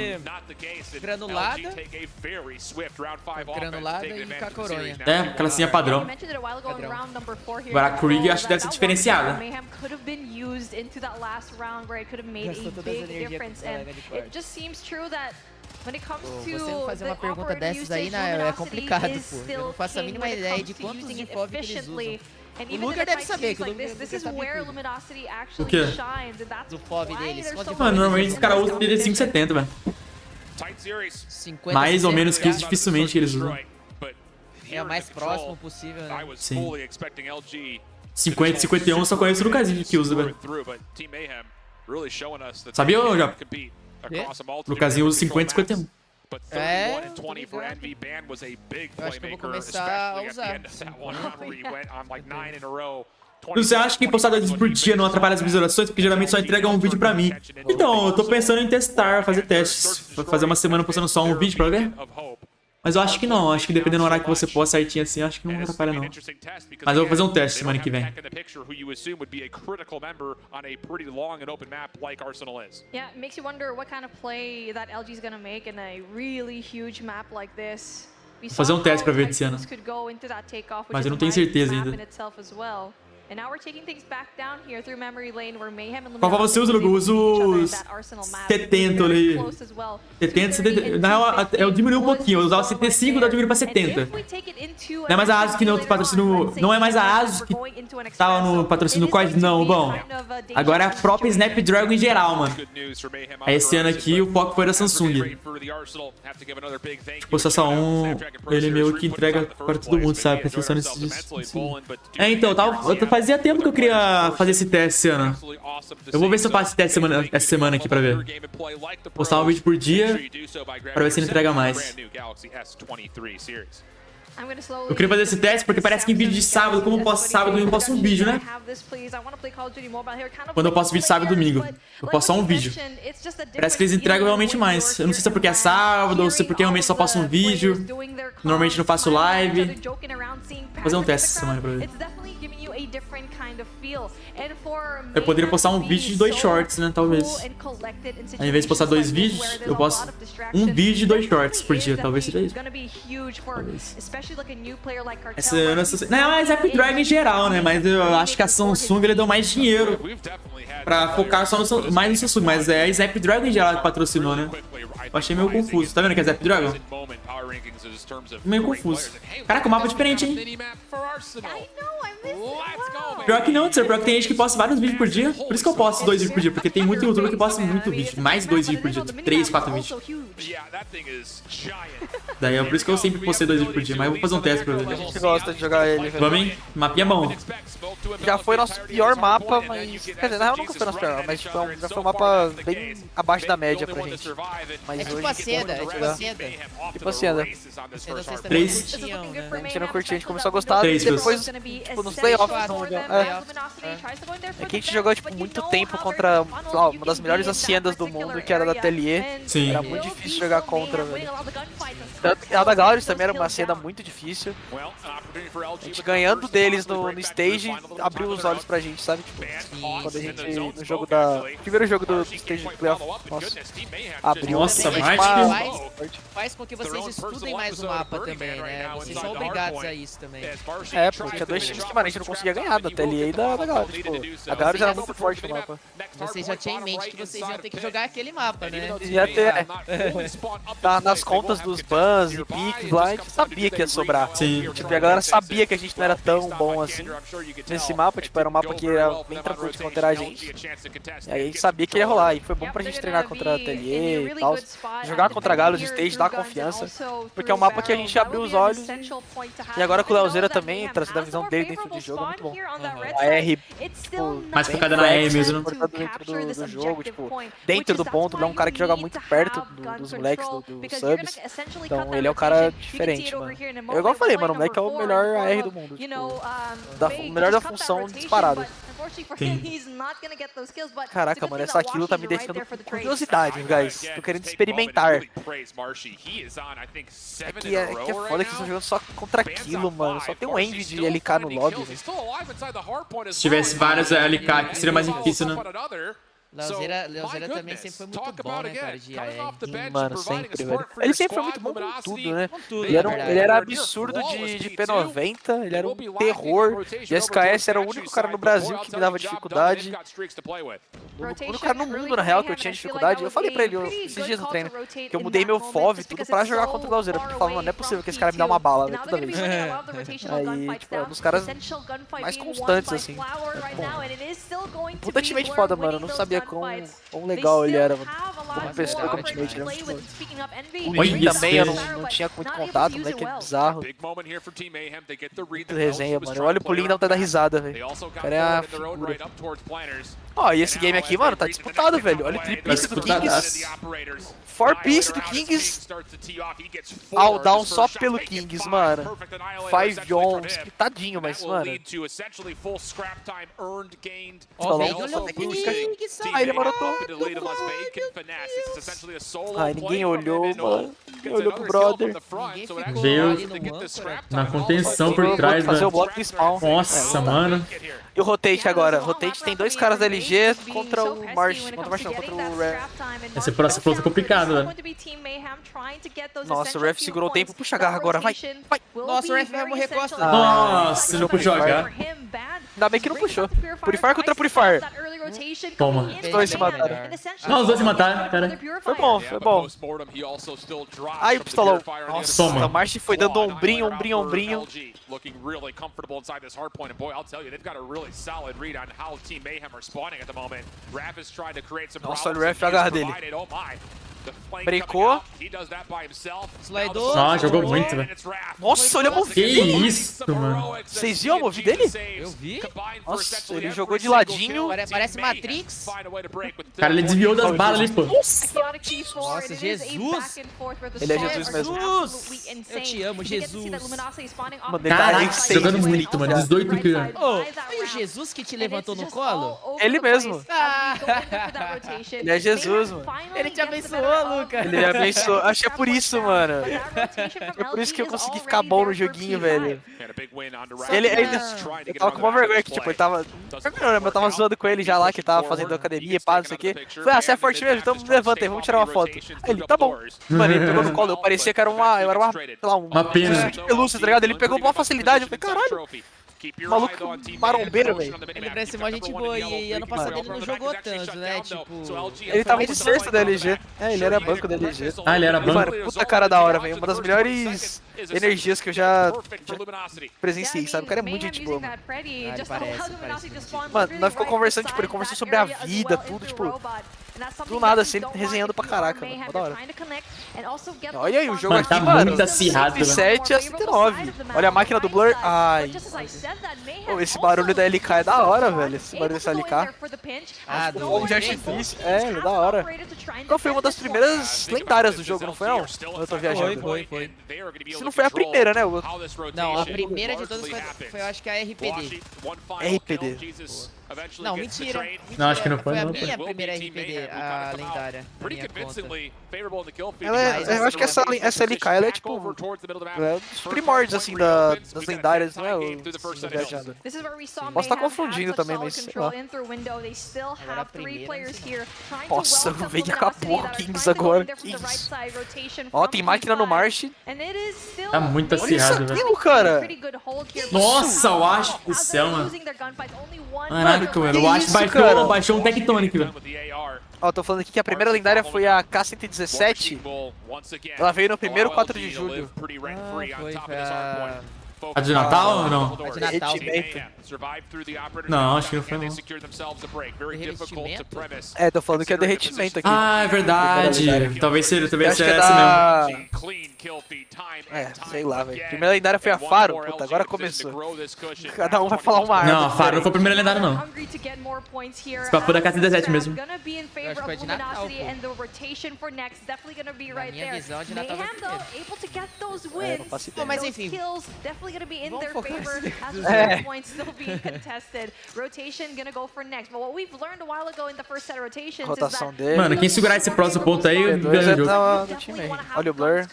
Granulada e Cacoronha. É, classinha padrão. Agora a Krieg acho que deve ser diferenciada. Você não fazer uma pergunta dessas aí, né, é complicado, pô. Eu não faço a mínima ideia de quantos de FOV que eles usam. O Luguer deve saber, que o Luguer sabe tudo. O quê? Do FOV deles. Mano, normalmente os caras usam de 570, velho. Mais ou menos que isso, dificilmente que eles usam. É o mais próximo possível, né? Sim. 50, 51 eu só conheço o Lucasinho que usa, velho. Sabia, ô, já? Lucasinho usa 50 e 51. É, eu acho que eu vou começar a usar. Você acha que postar 2 vídeos por dia não atrapalha as visualizações? Porque geralmente só entrega um vídeo pra mim. Então, eu tô pensando em testar, fazer testes. Fazer uma semana postando só um vídeo pra ver. Mas eu acho que não, acho que dependendo do horário que você posta certinho assim, acho que não atrapalha não. Mas eu vou fazer um teste semana que vem. Yeah, it makes you wonder what kind of play that LG is gonna make in a really huge map like this. Vou fazer um teste pra ver desse ano. Mas eu não tenho certeza ainda. Qual você usa, Lugu? Eu uso os 70 ali. 70. Na real, eu diminui um pouquinho. Eu usava 75, eu diminui pra 70. Não é mais a Asus que não patrocina. Não é mais a Asus que tava no patrocínio do Quad, não. Bom, agora é a própria Snapdragon em geral, mano. Aí esse ano aqui o foco foi da Samsung. Tipo, só um. Ele é meio que entrega para todo mundo, sabe? Pensando É, então, fazia tempo que eu queria fazer esse teste esse ano. Eu vou ver se eu faço esse teste essa semana aqui pra ver. Postar um vídeo por dia pra ver se ele entrega mais. Eu queria fazer esse teste porque parece que em vídeo de sábado, como eu posto sábado, eu não posto um vídeo, né? Quando eu posto vídeo sábado e domingo, eu posto só um vídeo. Parece que eles entregam realmente mais. Eu não sei se é porque é sábado ou se é porque realmente só posto um vídeo. Normalmente não faço live. Vou fazer um teste essa semana pra ver. Eu poderia postar um vídeo de 2 shorts, né? Talvez. Ao invés de postar 2 vídeos, eu posto um vídeo de 2 shorts por dia. Talvez seja isso. Talvez. Esse ano, não, é Snapdragon em geral, né? Mas eu acho que a Samsung ele deu mais dinheiro pra focar só mais no Samsung. Mas é a Snapdragon em geral que patrocinou, né? Eu achei meio confuso. Tá vendo que é Snapdragon? Meio confuso. Caraca, o mapa é diferente, hein? Pior que não, pior que tem gente que posta vários vídeos por dia. Por isso que eu posto 2 vídeos por dia, porque tem muito youtuber que posta muito vídeo. Mais 2 vídeos por dia, 3, 4 vídeos. Daí é por isso que eu sempre postei 2 vídeos por dia, mas eu vou fazer um teste pra ver. A gente gosta de jogar ele, velho. Vamos, hein? Mapinha é bom. Já foi nosso pior mapa, mas... Quer dizer, na real nunca foi nosso pior, mas tipo, já foi um mapa bem abaixo da média pra gente. Mas é tipo a seda, é tipo a seda. Tipo a seda. 3. A gente não curtiu, a gente começou a gostar e depois, tipo, nos playoffs não jogou. É que a gente jogou, tipo, muito tempo contra uma das melhores haciendas do mundo, que era da Atelier. Sim. Era muito difícil jogar contra, velho. A da Gallery também era uma cena muito difícil. A gente ganhando deles no stage, abriu os olhos pra gente, sabe? Tipo, quando a gente, no jogo primeiro jogo do stage de playoff, nossa, abriu. Nossa, faz com que vocês estudem mais o mapa também, né? Vocês são obrigados a isso também. Pô, tinha dois times que, mano, a gente não conseguia ganhar, da TLA e da Gallery. Tipo, a Gallery era muito forte no mapa. Vocês já tinham em mente que vocês iam ter que jogar aquele mapa, né? Ia ter, nas contas dos bans e piques lá, a gente sabia que ia sobrar. Sim. Tipo, e a galera sabia que a gente não era tão bom assim nesse mapa, tipo, era um mapa que era bem tranquilo de counterar a gente. E aí a gente sabia que ia rolar, e foi bom pra gente treinar contra a TLA e tal. Jogar contra a Galos de stage dá confiança, porque é um mapa que a gente abriu os olhos. E agora com o LUGErzin também, trazendo a visão dele dentro do jogo, é muito bom. A R, tipo, mais focada na R mesmo. Dentro do jogo, tipo, dentro do ponto, ele é um cara que joga muito perto dos moleques, dos subs. Então ele é um cara diferente, mano. Eu igual falei, mano, o moleque é o melhor AR do mundo. Tipo, o melhor da função disparado. Caraca, mano, essa kill tá me deixando com curiosidade, guys. Tô querendo experimentar. É que é foda que vocês estão jogando só contra aquilo, mano. Só tem um envy de LK no lobby, velho. Se tivesse vários LK aqui, seria mais difícil, né? LUGErzin também sempre foi muito bom, né, cara, de AR. Mano, sempre, velho. Ele sempre foi muito bom com tudo, né? Ele era absurdo de P90, ele era um terror. De SKS era o único cara no Brasil que me dava dificuldade. O único cara no mundo, na real, que eu tinha dificuldade. Eu falei pra ele esses dias no treino que eu mudei meu FOV tudo pra jogar contra o LUGErzin, porque eu falava, mano, não é possível que esse cara me dá uma bala, velho, toda vez. Aí, tipo, é um dos caras mais constantes, assim. Puta teammate foda, mano. Eu não sabia quão legal ele era, mano. Como pessoa, como teammate, ele é muito foda. O Lin também, eu não tinha muito contato, o moleque é bizarro. Muito resenha, mano. Eu olho pro Lin e dá vontade da risada, velho. O cara é a figura. Ó, e esse game aqui, mano, tá disputado, velho. Olha o tripice do Kings. 4-piece do Kings. All down só pelo Kings, mano. 5 on, tadinho, mas, mano. Ó, veio o Kings. Aí ele marotou. Ai, ninguém olhou, mano. Ninguém olhou pro brother. Veio na contenção por trás, fazer né? o bloco de spawn. Nossa, mano. E o Rotate agora? Rotate tem dois caras da LG contra o Marsh. Contra o Ref. Esse próximo plano é complicado, velho. Nossa, o Ref segurou o tempo. Puxa a garra agora, vai. Nossa, o Ref vai morrer costa. Nossa, não puxou a garra. Ainda bem que não puxou. Purifier contra Purifier. Toma. Os dois se mataram. Não, os dois se mataram, cara. Foi bom, foi bom. Aí o pistolão. Nossa, Toma. o Marsh foi dando ombrinho. Nossa, olha o Ref, a garra dele. Brecou. Slidou. Nossa, jogou muito, velho. Nossa, olha a move Que dele. isso, mano. Vocês viram a move dele? Eu vi. Nossa, ele jogou de ladinho. Parece Matrix. Cara, ele desviou das balas ali, pô. Nossa, Jesus. Ele é Jesus mesmo. Eu te amo, Jesus. Mano, ele tá Caraca, insane. jogando muito, mano. 18 kills. Foi o Jesus que te levantou no colo? Ele mesmo. Ele é Jesus, mano. Ele te abençoou, Lucas. Ele me abençoou. Acho que é por isso, mano. É por isso que eu consegui ficar bom no joguinho, velho. Eu tava com uma vergonha que, tipo, ele tava... Eu tava zoando com ele já lá, que ele tava fazendo academia, pá, não sei o quê. Falei, você é forte mesmo? Então levanta aí, vamos tirar uma foto. Aí ele, tá bom. Mano, ele pegou no colo, eu parecia que eu era uma, sei lá, uma pena de pelúcia, tá ligado? Ele pegou com uma facilidade, eu falei, caralho. Maluco marombeiro, velho. Ele parece uma gente boa e ano passado ele não jogou tanto, né? Tipo... Ele tava de sexto da LG. É, ele era banco da LG. Ah, ele era banco? Mano, puta cara da hora, velho. Uma das melhores energias que eu já presenciei, sabe? O cara é muito gente boa, mano. Mano, nós ficamos conversando, tipo, ele conversou sobre a vida, tudo, tipo... Do nada, assim, ele resenhando pra caraca, mano. Da hora. Olha aí, o jogo mano, aqui, tá mano. muito acirrado, 107 a 109. Olha a máquina do Blur. Ai. Pô, esse barulho da LK é da hora, velho. Esse barulho dessa LK. Ah, o fogo de artifício. É, ele é da hora. Qual foi uma das primeiras lendárias do jogo, não foi, não? Eu tô viajando. Foi. Se não foi a primeira, né? Não, a primeira de todas foi, eu acho que a RPD. RPD. Não, mentira. Não, acho que não foi, a não. minha primeira RPD. a lendária. Eu acho que essa LK ela é tipo um dos primórdios assim das lendárias, né? Posso estar confundindo também, mas sei lá. Nossa, o Veiga acabou o Kings agora. Kings. Ó, tem máquina no March. Tá muito acirrado, velho. Cara. Nossa, o Ash do céu, mano. Caraca, mano. O Ash baixou um Tectonic, velho. Ó, tô falando aqui que a primeira lendária foi a K117. Ela veio no primeiro 4 de julho. Foi a... A de Natal ou não? A de Natal. Não, acho que não foi não. É, tô falando que é derretimento aqui. Ah, é verdade. Talvez seja essa mesmo. É, sei lá, velho. Primeira lendária foi a Faro. Puta, agora começou. Cada um vai falar uma arma. Não, a Faro não foi a primeira lendária, não. Esse papo da K17 mesmo. Eu acho que foi de Natal, pô. Na minha visão, de Natal vai primeiro. Pô, mas enfim. Gonna be in Vamos their focar favor nesse as deck. the points still being contested. Rotation gonna go for next. But what we've learned a while ago in the first set of rotations is that Mano, quem segurar esse próximo ponto aí, ganha o jogo. Olha o Blur.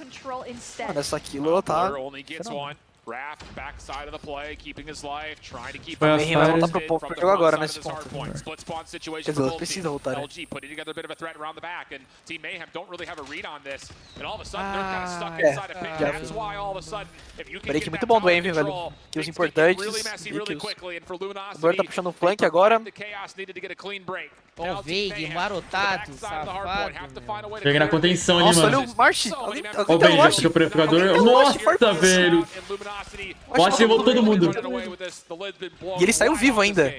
Mano, essa kilo tá... Foi a Mayhem vai voltar pro jogo agora nesse ponto. Quer dizer, precisa voltar, né? Break muito bom do Envy, velho. Kills importantes. O Blur tá puxando um flank agora. Ó, o Veig, marotado, safado. Chega na contenção ali, Nossa, mano. olha o March. Ó o Ben, já puxou o purificador. Nossa, velho. O Ash levou todo mundo. E ele saiu vivo ainda.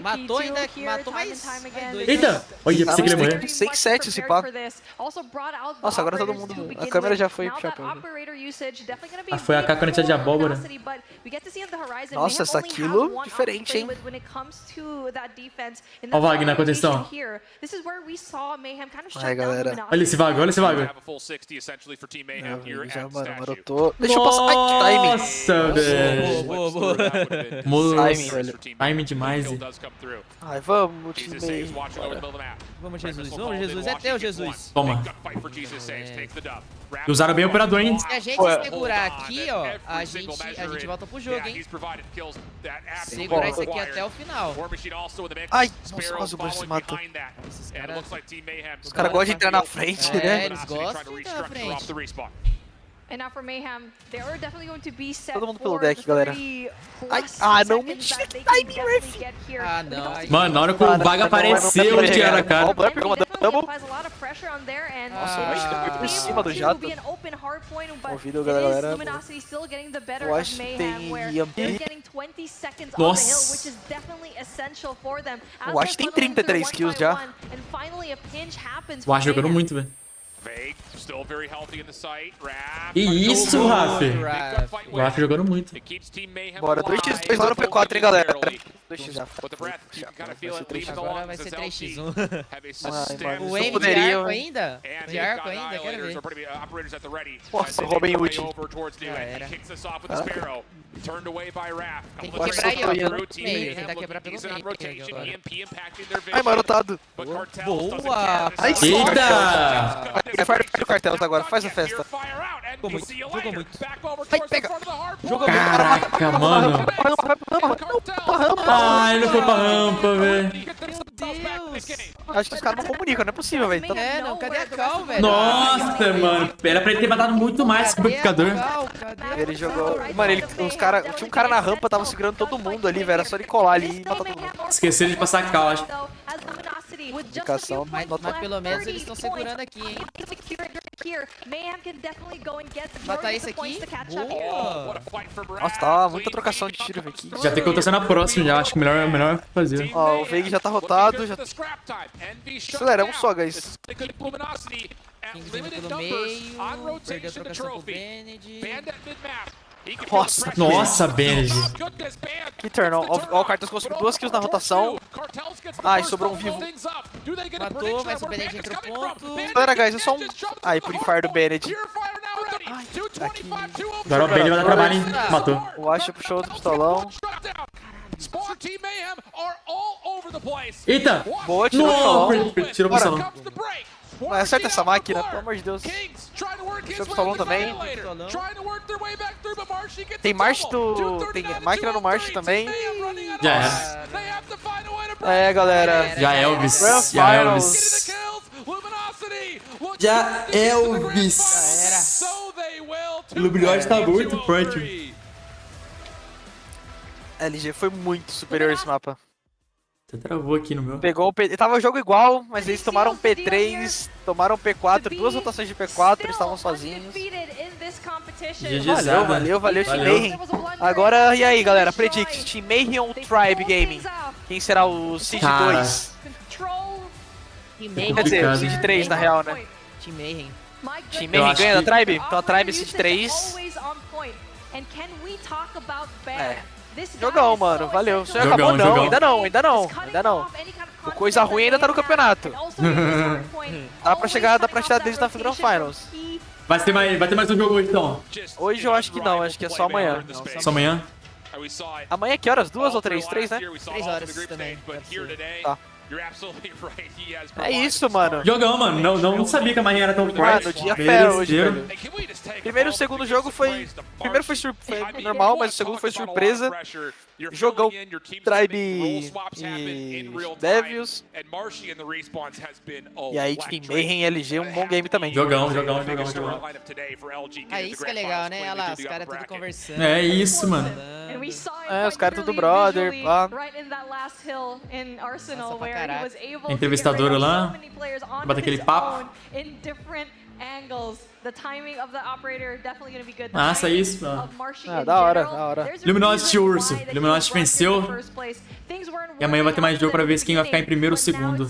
Matou ainda, matou mais. Eita! Olha, pensei que ele ia morrer. 6-7 esse pá. Nossa, agora todo mundo... A câmera já foi puxar pra ele. Ah, foi a cacanete de abóbora. Nossa, essa kilo diferente, hein? Ó o Wagner na contenção. Aí, galera. Olha esse Wagner, olha esse Wagner. Já, mano, marotou. Deixa eu passar. Ai, que timing. Nossa, velho. Boa. Timing, velho. Timing demais. Ai, vamos, time. Vamos, Jesus. É teu, Jesus. Toma. Usaram bem o operador, hein? Se a gente segurar aqui, ó, a gente volta pro jogo, hein? Segurar isso aqui até o final. Ai, nossa, o Blur se matou. Os caras gostam de entrar na frente, né? Eles gostam de entrar na frente. And now for Mayhem, they are definitely going to be set Todo mundo pelo for deck, galera. Ai, não, mentira, que timing, ref. Ah, não. Mano, na hora que o Vaga apareceu, eles tiraram a cara. Ó, o Blur pegou uma double. Nossa, eu acho que foi por cima do jato. Ouvido, galera. Eu acho que tem Yampi. Nossa. Eu acho que tem 33 kills já. O Ash jogando muito, velho. Que isso, Raf? O Raf jogando muito. Bora, 2x2 lá no P4, hein, galera. 2x já. Agora vai ser 3x1. O M M de arco ainda? De arco ainda? Quero ver. Nossa, o Robin Wood. Já era. Tem que quebrar aí, ó, pelo meio. Tentar quebrar pelo meio agora. Ai, marotado. Boa! Eita! Fire o cartel agora, faz a festa. Jogou muito. Vai, pega. Jogou muito. Caraca, mano. Ah, ele não foi pra rampa, velho. Meu Deus. Acho que os caras não comunicam, não é possível, velho. É, não, cadê a Cal, velho? Nossa, mano. Era pra ele ter matado muito mais com o purificador. Ele jogou... Mano, os cara... tinha um cara na rampa, tava segurando todo mundo ali, velho. Era só ele colar ali e matar todo mundo. Esqueceram de passar a Cal, acho. Indicação, mas pelo menos eles estão segurando aqui, hein? Matar esse aqui. Boa! Nossa, tá muita trocação de tiro aqui. Já tem que acontecer na próxima, já. Acho que melhor fazer. Ó, o Veig já tá rotado. Já... Acelera, é um só, guys. Kingzinho pelo meio. Perdeu a trocação pro Bened. Nossa, Benji. Que turn, ó o Cartas conseguiu 2 kills na rotação. Ai, sobrou um vivo. Matou, mas o Bened entrou ponto. Galera, guys, é só um... Ai, Purifier do Bened. Agora o Benji vai dar trabalho, hein? Matou. O Asha puxou outro pistolão. Spawn Team Mayhem are all over the place. Eita! Boa, tirou pro salão. Tirou pro salão. Mas acerta essa máquina, pelo amor de Deus. Tirou pro salão também. Tem March do... Tem máquina no March também. Já era. É, galera. Já Elvis. Já Elvis. Já Elvis. O Luguer tá muito forte. LG foi muito superior esse mapa. Até travou aqui no meu. Pegou o P... Tava o jogo igual, mas eles tomaram P3, tomaram P4, 2 rotações de P4, eles estavam sozinhos. Valeu, Team Mayhem. Agora, e aí, galera? Predict, Team Mayhem ou Tribe Gaming? Quem será o Seed 2? Quer dizer, Seed 3, na real, né? Team Mayhem. Team Mayhem ganha da Tribe? Então a Tribe Seed 3. É. Jogão, mano, valeu. Isso acabou não, ainda não. O coisa ruim ainda tá no campeonato. Dá pra tirar deles na Final Finals. Vai ter mais um jogo hoje, então? Hoje eu acho que não, acho que é só amanhã. Só amanhã? Amanhã que horas? 2 ou 3? 3, né? 3 horas também. Tá. É isso, mano. Jogão, mano. Não sabia que a marinha era tão forte. Mano, dia fé hoje, velho. Primeiro e o segundo jogo foi... Primeiro foi normal, mas o segundo foi surpresa. Jogão Tribe e Devils. E aí Team Mayhem e LG, um bom game também. Jogão. É isso que é legal, né? Olha lá, os caras tudo conversando. É isso, mano. É, os caras tudo brother, pá. Entrevistadora lá, bate aquele papo. Massa, isso, ó. Da hora. Luminosity Urso. Luminosity venceu. E amanhã vai ter mais jogo pra ver quem vai ficar em primeiro ou segundo.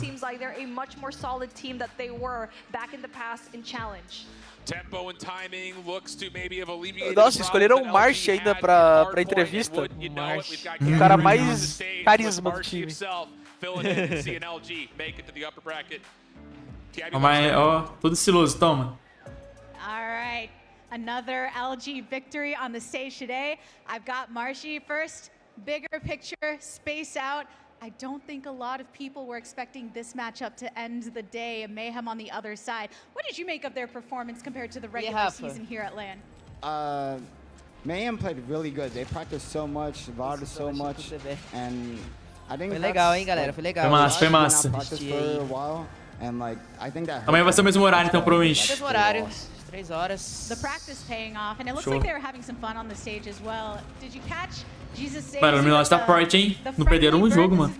Nossa, escolheram o March ainda pra entrevista. O cara mais carisma do time. Ó, todo estiloso, toma. All right, another LG victory on the stage today. I've got Marshy first, bigger picture, space out. I don't think a lot of people were expecting this matchup to end the day, and Mayhem on the other side. What did you make of their performance compared to the regular season here at LAN? Mayhem played really good. They practiced so much, evolved so much, and I think foi legal, hein, galera? Foi legal. Foi massa. Amanhã vai ser o mesmo horário, então, provavelmente. Mesmo horário. 3 horas. The practice paying off, and it looks like they were having some fun on the stage as well. Did you catch Jesus say? Mano, o Milan tá forte, hein? Não perderam um jogo, mano.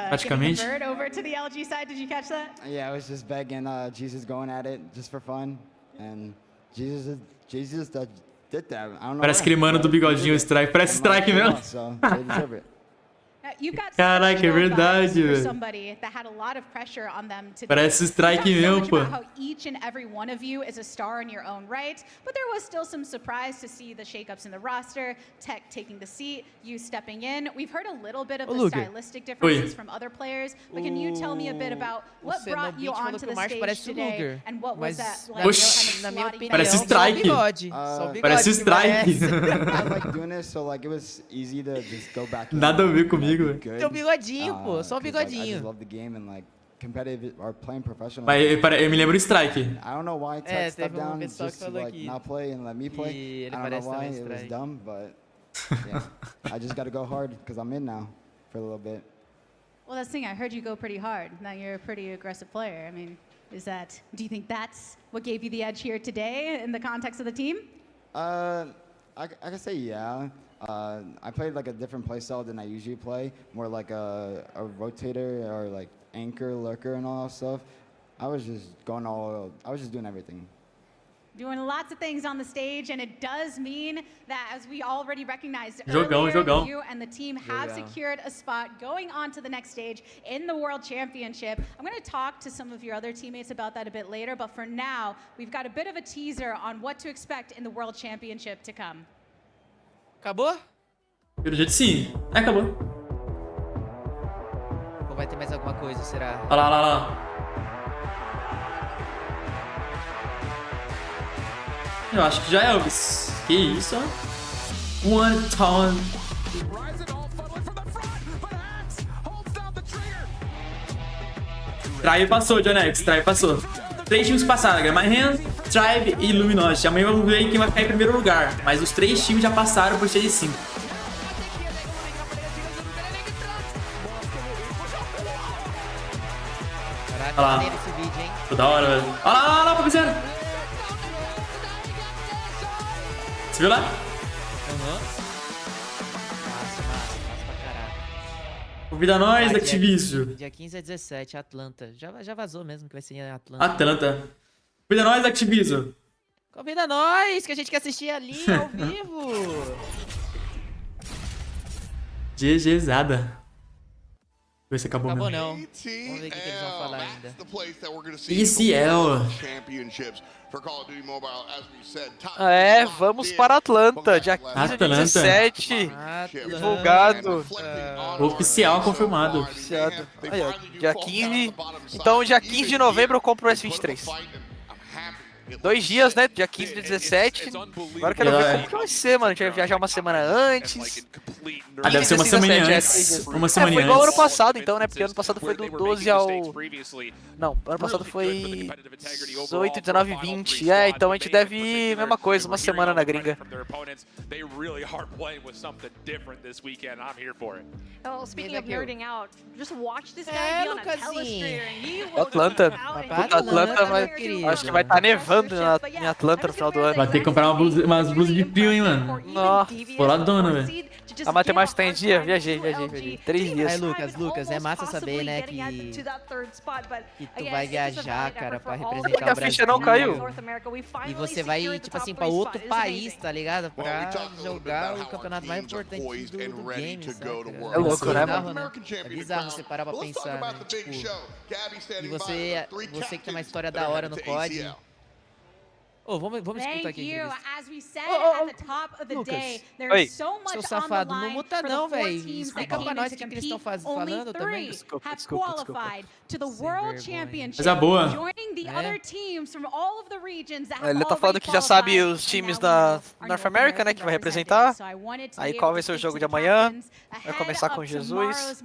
Praticamente. Over to the LG side. Did you catch that? Yeah, I was just begging Jesus going at it just for fun, and Jesus did that. I don't know. Parece aquele mano do bigodinho, Strike. Parece Strike mesmo. Caraca, é verdade, velho. Parece Strike mesmo, pô. Ô, Luguer. Oi. Parece o Luguer. Mas, oxi, na minha opinião, parece Strike. Parece Strike. Nada a ver comigo. Teu bigodinho, pô, só o bigodinho. Eu me lembro Strike. Teve um pessoal que falou aqui. E ele parece também Strike. I just gotta go hard because I'm in now for a little bit. Well, that's the thing. I heard you go pretty hard. Now you're a pretty aggressive player. I mean, do you think that's what gave you the edge here today in the context of the team? I can say yeah. I played like a different playstyle than I usually play, more like a rotator or like anchor, lurker, and all that stuff. I was just doing everything. Doing lots of things on the stage, and it does mean that, as we already recognized earlier, you and the team have secured a spot going on to the next stage in the World Championship. I'm going to talk to some of your other teammates about that a bit later, but for now, we've got a bit of a teaser on what to expect in the World Championship to come. Acabou? Pelo jeito sim. Acabou. Ou vai ter mais alguma coisa, será? Olha lá. Eu acho que já é Elvis. Que isso, ó. One time. Tribe passou, Jonex. Tribe passou. 3 times passaram, Gramahan, Tribe e Luminosity. Amanhã vamos ver quem vai ficar em primeiro lugar. Mas os 3 times já passaram por stage 5. Caraca, Olha lá. maneiro esse vídeo, hein? Tô da hora, velho. Olha lá, Popzero. Você viu lá? Massa pra caralho. Convida nós, Activision. Dia 15 a 17, Atlanta. Já vazou mesmo que vai ser em Atlanta. Atlanta. Convida nós, Activision. Convida nós, que a gente quer assistir ali, ao vivo. GGzada. Vê se acabou Acabou mesmo. não. Vamos ver o que eles vão falar ainda. ECL. É, vamos para Atlanta, dia 15 Atlanta. de 17. Divulgado. Oficial confirmado. Oficiado. Aí, ó, dia 15. Então, dia 15 de novembro eu compro o S23. 2 dias, né? Dia 15 de 17. Agora eu quero ver como que vai ser, mano. A gente vai viajar uma semana antes. Ah, deve ser uma semana antes. Uma semana foi igual antes. ano passado, então, né? Porque ano passado foi do 12 ao... Não, ano passado foi 18, 19 e 20. É, então a gente deve ir, mesma coisa, uma semana na gringa. Oh, speaking of nerding out, just watch this guy be on a telestrator and he will Atlanta. out. Atlanta vai... Acho que vai estar nevando em Atlanta no final do ano. Vai ter que comprar umas blusas de frio, hein, mano. Nossa. Boladona, velho. A matemática tá em dia? Viajei. 3 dias. Aí, Lucas, é massa saber, né, que tu vai viajar, cara, pra representar o a Brasil. ficha não caiu. E você vai, tipo assim, pra outro país, tá ligado? Pra jogar o campeonato mais importante do game, sabe? É louco, né, mano? É bizarro você parar pra pensar, né? Tipo, e você que tem uma história da hora no COD... Oh, vamos escutar aqui. Oi. Seu safado, não muta não, velho. Explica pra nós o que eles estão falando também. Desculpa. Coisa boa. Ele tá falando que já sabe os times da North America, né, que vai representar. Aí qual vai ser o jogo de amanhã? Vai começar com Jesus.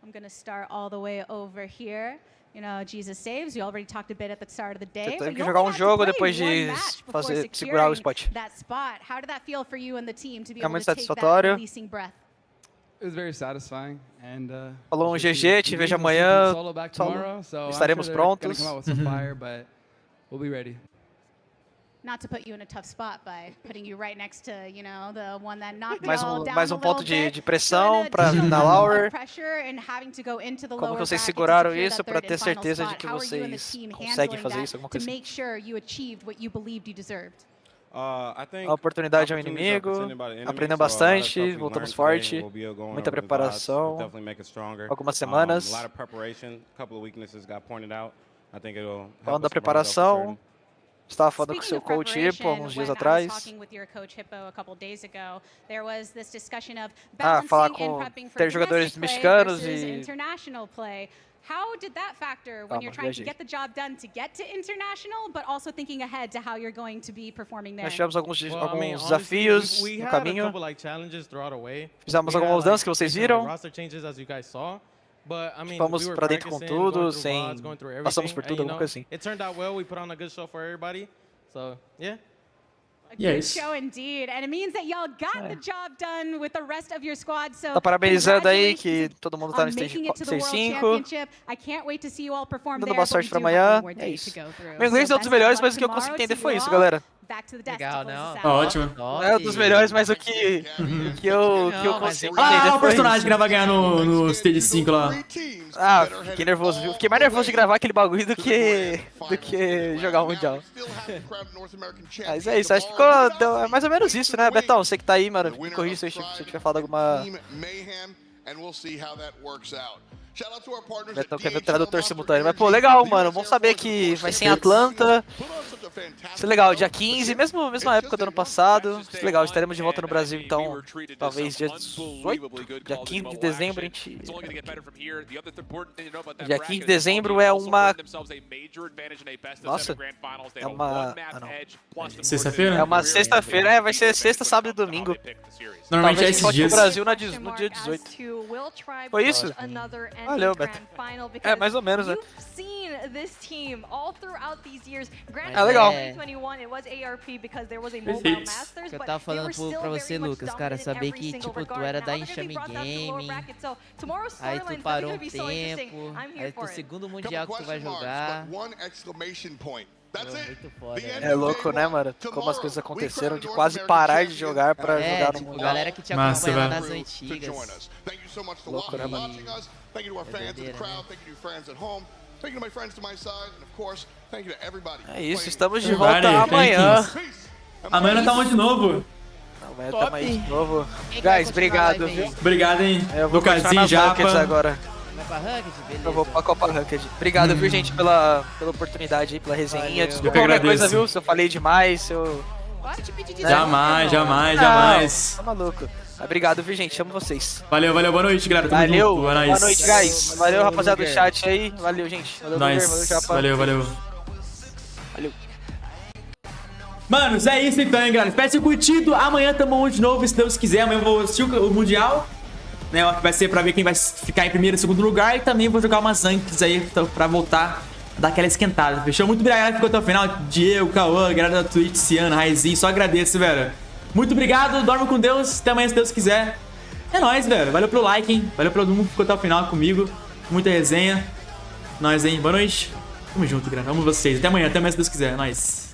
I'm gonna start all the way over here. You know, Jesus saves. We already talked a bit at the start of the day. Tem que jogar um jogo depois de segurar o spot. How did that feel for you and the team to be É able muito to take that satisfatório. releasing breath? It was very satisfying and Falou um GG, te vejo amanhã. Estaremos prontos. We'll be ready. Not to put you in a tough spot by putting you right next to, you know, the one that knocked you Mais all down um a ponto little bit. de pressão para na Lauer. Como que vocês seguraram isso para ter certeza de que vocês conseguem fazer isso, alguma coisa assim? A oportunidade é um inimigo, aprendemos bastante, voltamos forte, muita preparação, algumas semanas. Falando da preparação, estava falando com o seu coach Hippo alguns dias atrás. Falar com ter jogadores mexicanos e... How did that factor when you're trying to get the job done to get to international, but also thinking ahead to how you're going to be performing there? Nós tivemos alguns desafios no caminho. Fizemos algumas mudanças que vocês viram. Vamos pra dentro com tudo, sem... Passamos por tudo, alguma coisa assim. Yes. Show indeed, and it means that y'all got the job done with the rest of your squad. So tá parabenizando aí que todo mundo tá no stage 5. Dando boa sorte pra amanhã. É isso. Meu inglês é um dos melhores, mas o que eu consegui entender foi isso, galera. Legal, não. Ótimo. É um dos melhores, mas o que eu consigo entender o personagem que vai ganhar no Stage 5 lá. Ah, fiquei nervoso, viu? Fiquei mais nervoso de gravar aquele bagulho do que jogar o Mundial. Mas é isso, acho que é mais ou menos isso, né? Betão, você que tá aí, mano, me corrija se eu tiver falado alguma... Betão quer ver o tradutor simultâneo. Mas, pô, legal, mano. Vamos saber que vai ser em Atlanta. Isso é legal, dia 15, mesma época do ano passado. Isso é legal, estaremos de volta no Brasil, então, talvez dia 18, dia 15 de dezembro a gente... Dia 15 de dezembro é uma... Nossa, é uma... Ah, não. Sexta-feira? É uma sexta-feira, vai ser sexta, sábado e domingo. Normalmente é esses dias. No Brasil no dia 18. Foi isso? Valeu, Beto. É, mais ou menos, né? É legal. Eu tava falando pra você, Lucas, cara, saber que, tipo, tu era da Enxame Gaming, aí tu parou um tempo, aí tu segundo mundial que tu vai jogar. Muito foda, é louco, né, mano? Como as coisas aconteceram, de quase parar de jogar pra jogar no tipo, mundial. Galera que te acompanha nas antigas. Louco, né, mano? É isso, estamos de volta amanhã. Amanhã nós estamos de novo. Amanhã estamos aí de novo. Guys, obrigado, viu? Obrigado, hein? Eu vou Lucaszinho, Japa. agora. Vai pra Ranked? Beleza. Eu vou pra Copa Ranked. Obrigado, viu, gente, pela oportunidade aí, pela resenha. Desculpa Eu que qualquer agradeço. coisa, viu? Se eu falei demais, se eu... Jamais. Tá maluco. Obrigado, viu, gente? Amo vocês. Valeu, boa noite, galera. Tamo Valeu, junto. boa noite, guys. Valeu, rapaziada do chat aí. Valeu, gente. Valeu, Luguer. Valeu, Nice. Japa. Valeu. Valeu. Manos, é isso então, hein, galera. Espero que tenham curtido. Amanhã tamo de novo, se Deus quiser. Amanhã eu vou assistir o Mundial. Né, vai ser pra ver quem vai ficar em primeiro e segundo lugar. E também vou jogar umas rankings aí pra voltar a dar aquela esquentada. Fechou? Muito obrigado, galera, que ficou até o final. Diego, Cauã, galera da Twitch, Ciano, Raizinho. Só agradeço, velho. Muito obrigado. Dorme com Deus. Até amanhã, se Deus quiser. É nóis, velho. Valeu pelo like, hein. Valeu pelo mundo que ficou até o final comigo. Muita resenha. Nós, hein. Boa noite. Tamo junto, galera. Amo vocês. Até amanhã, se Deus quiser. É nóis.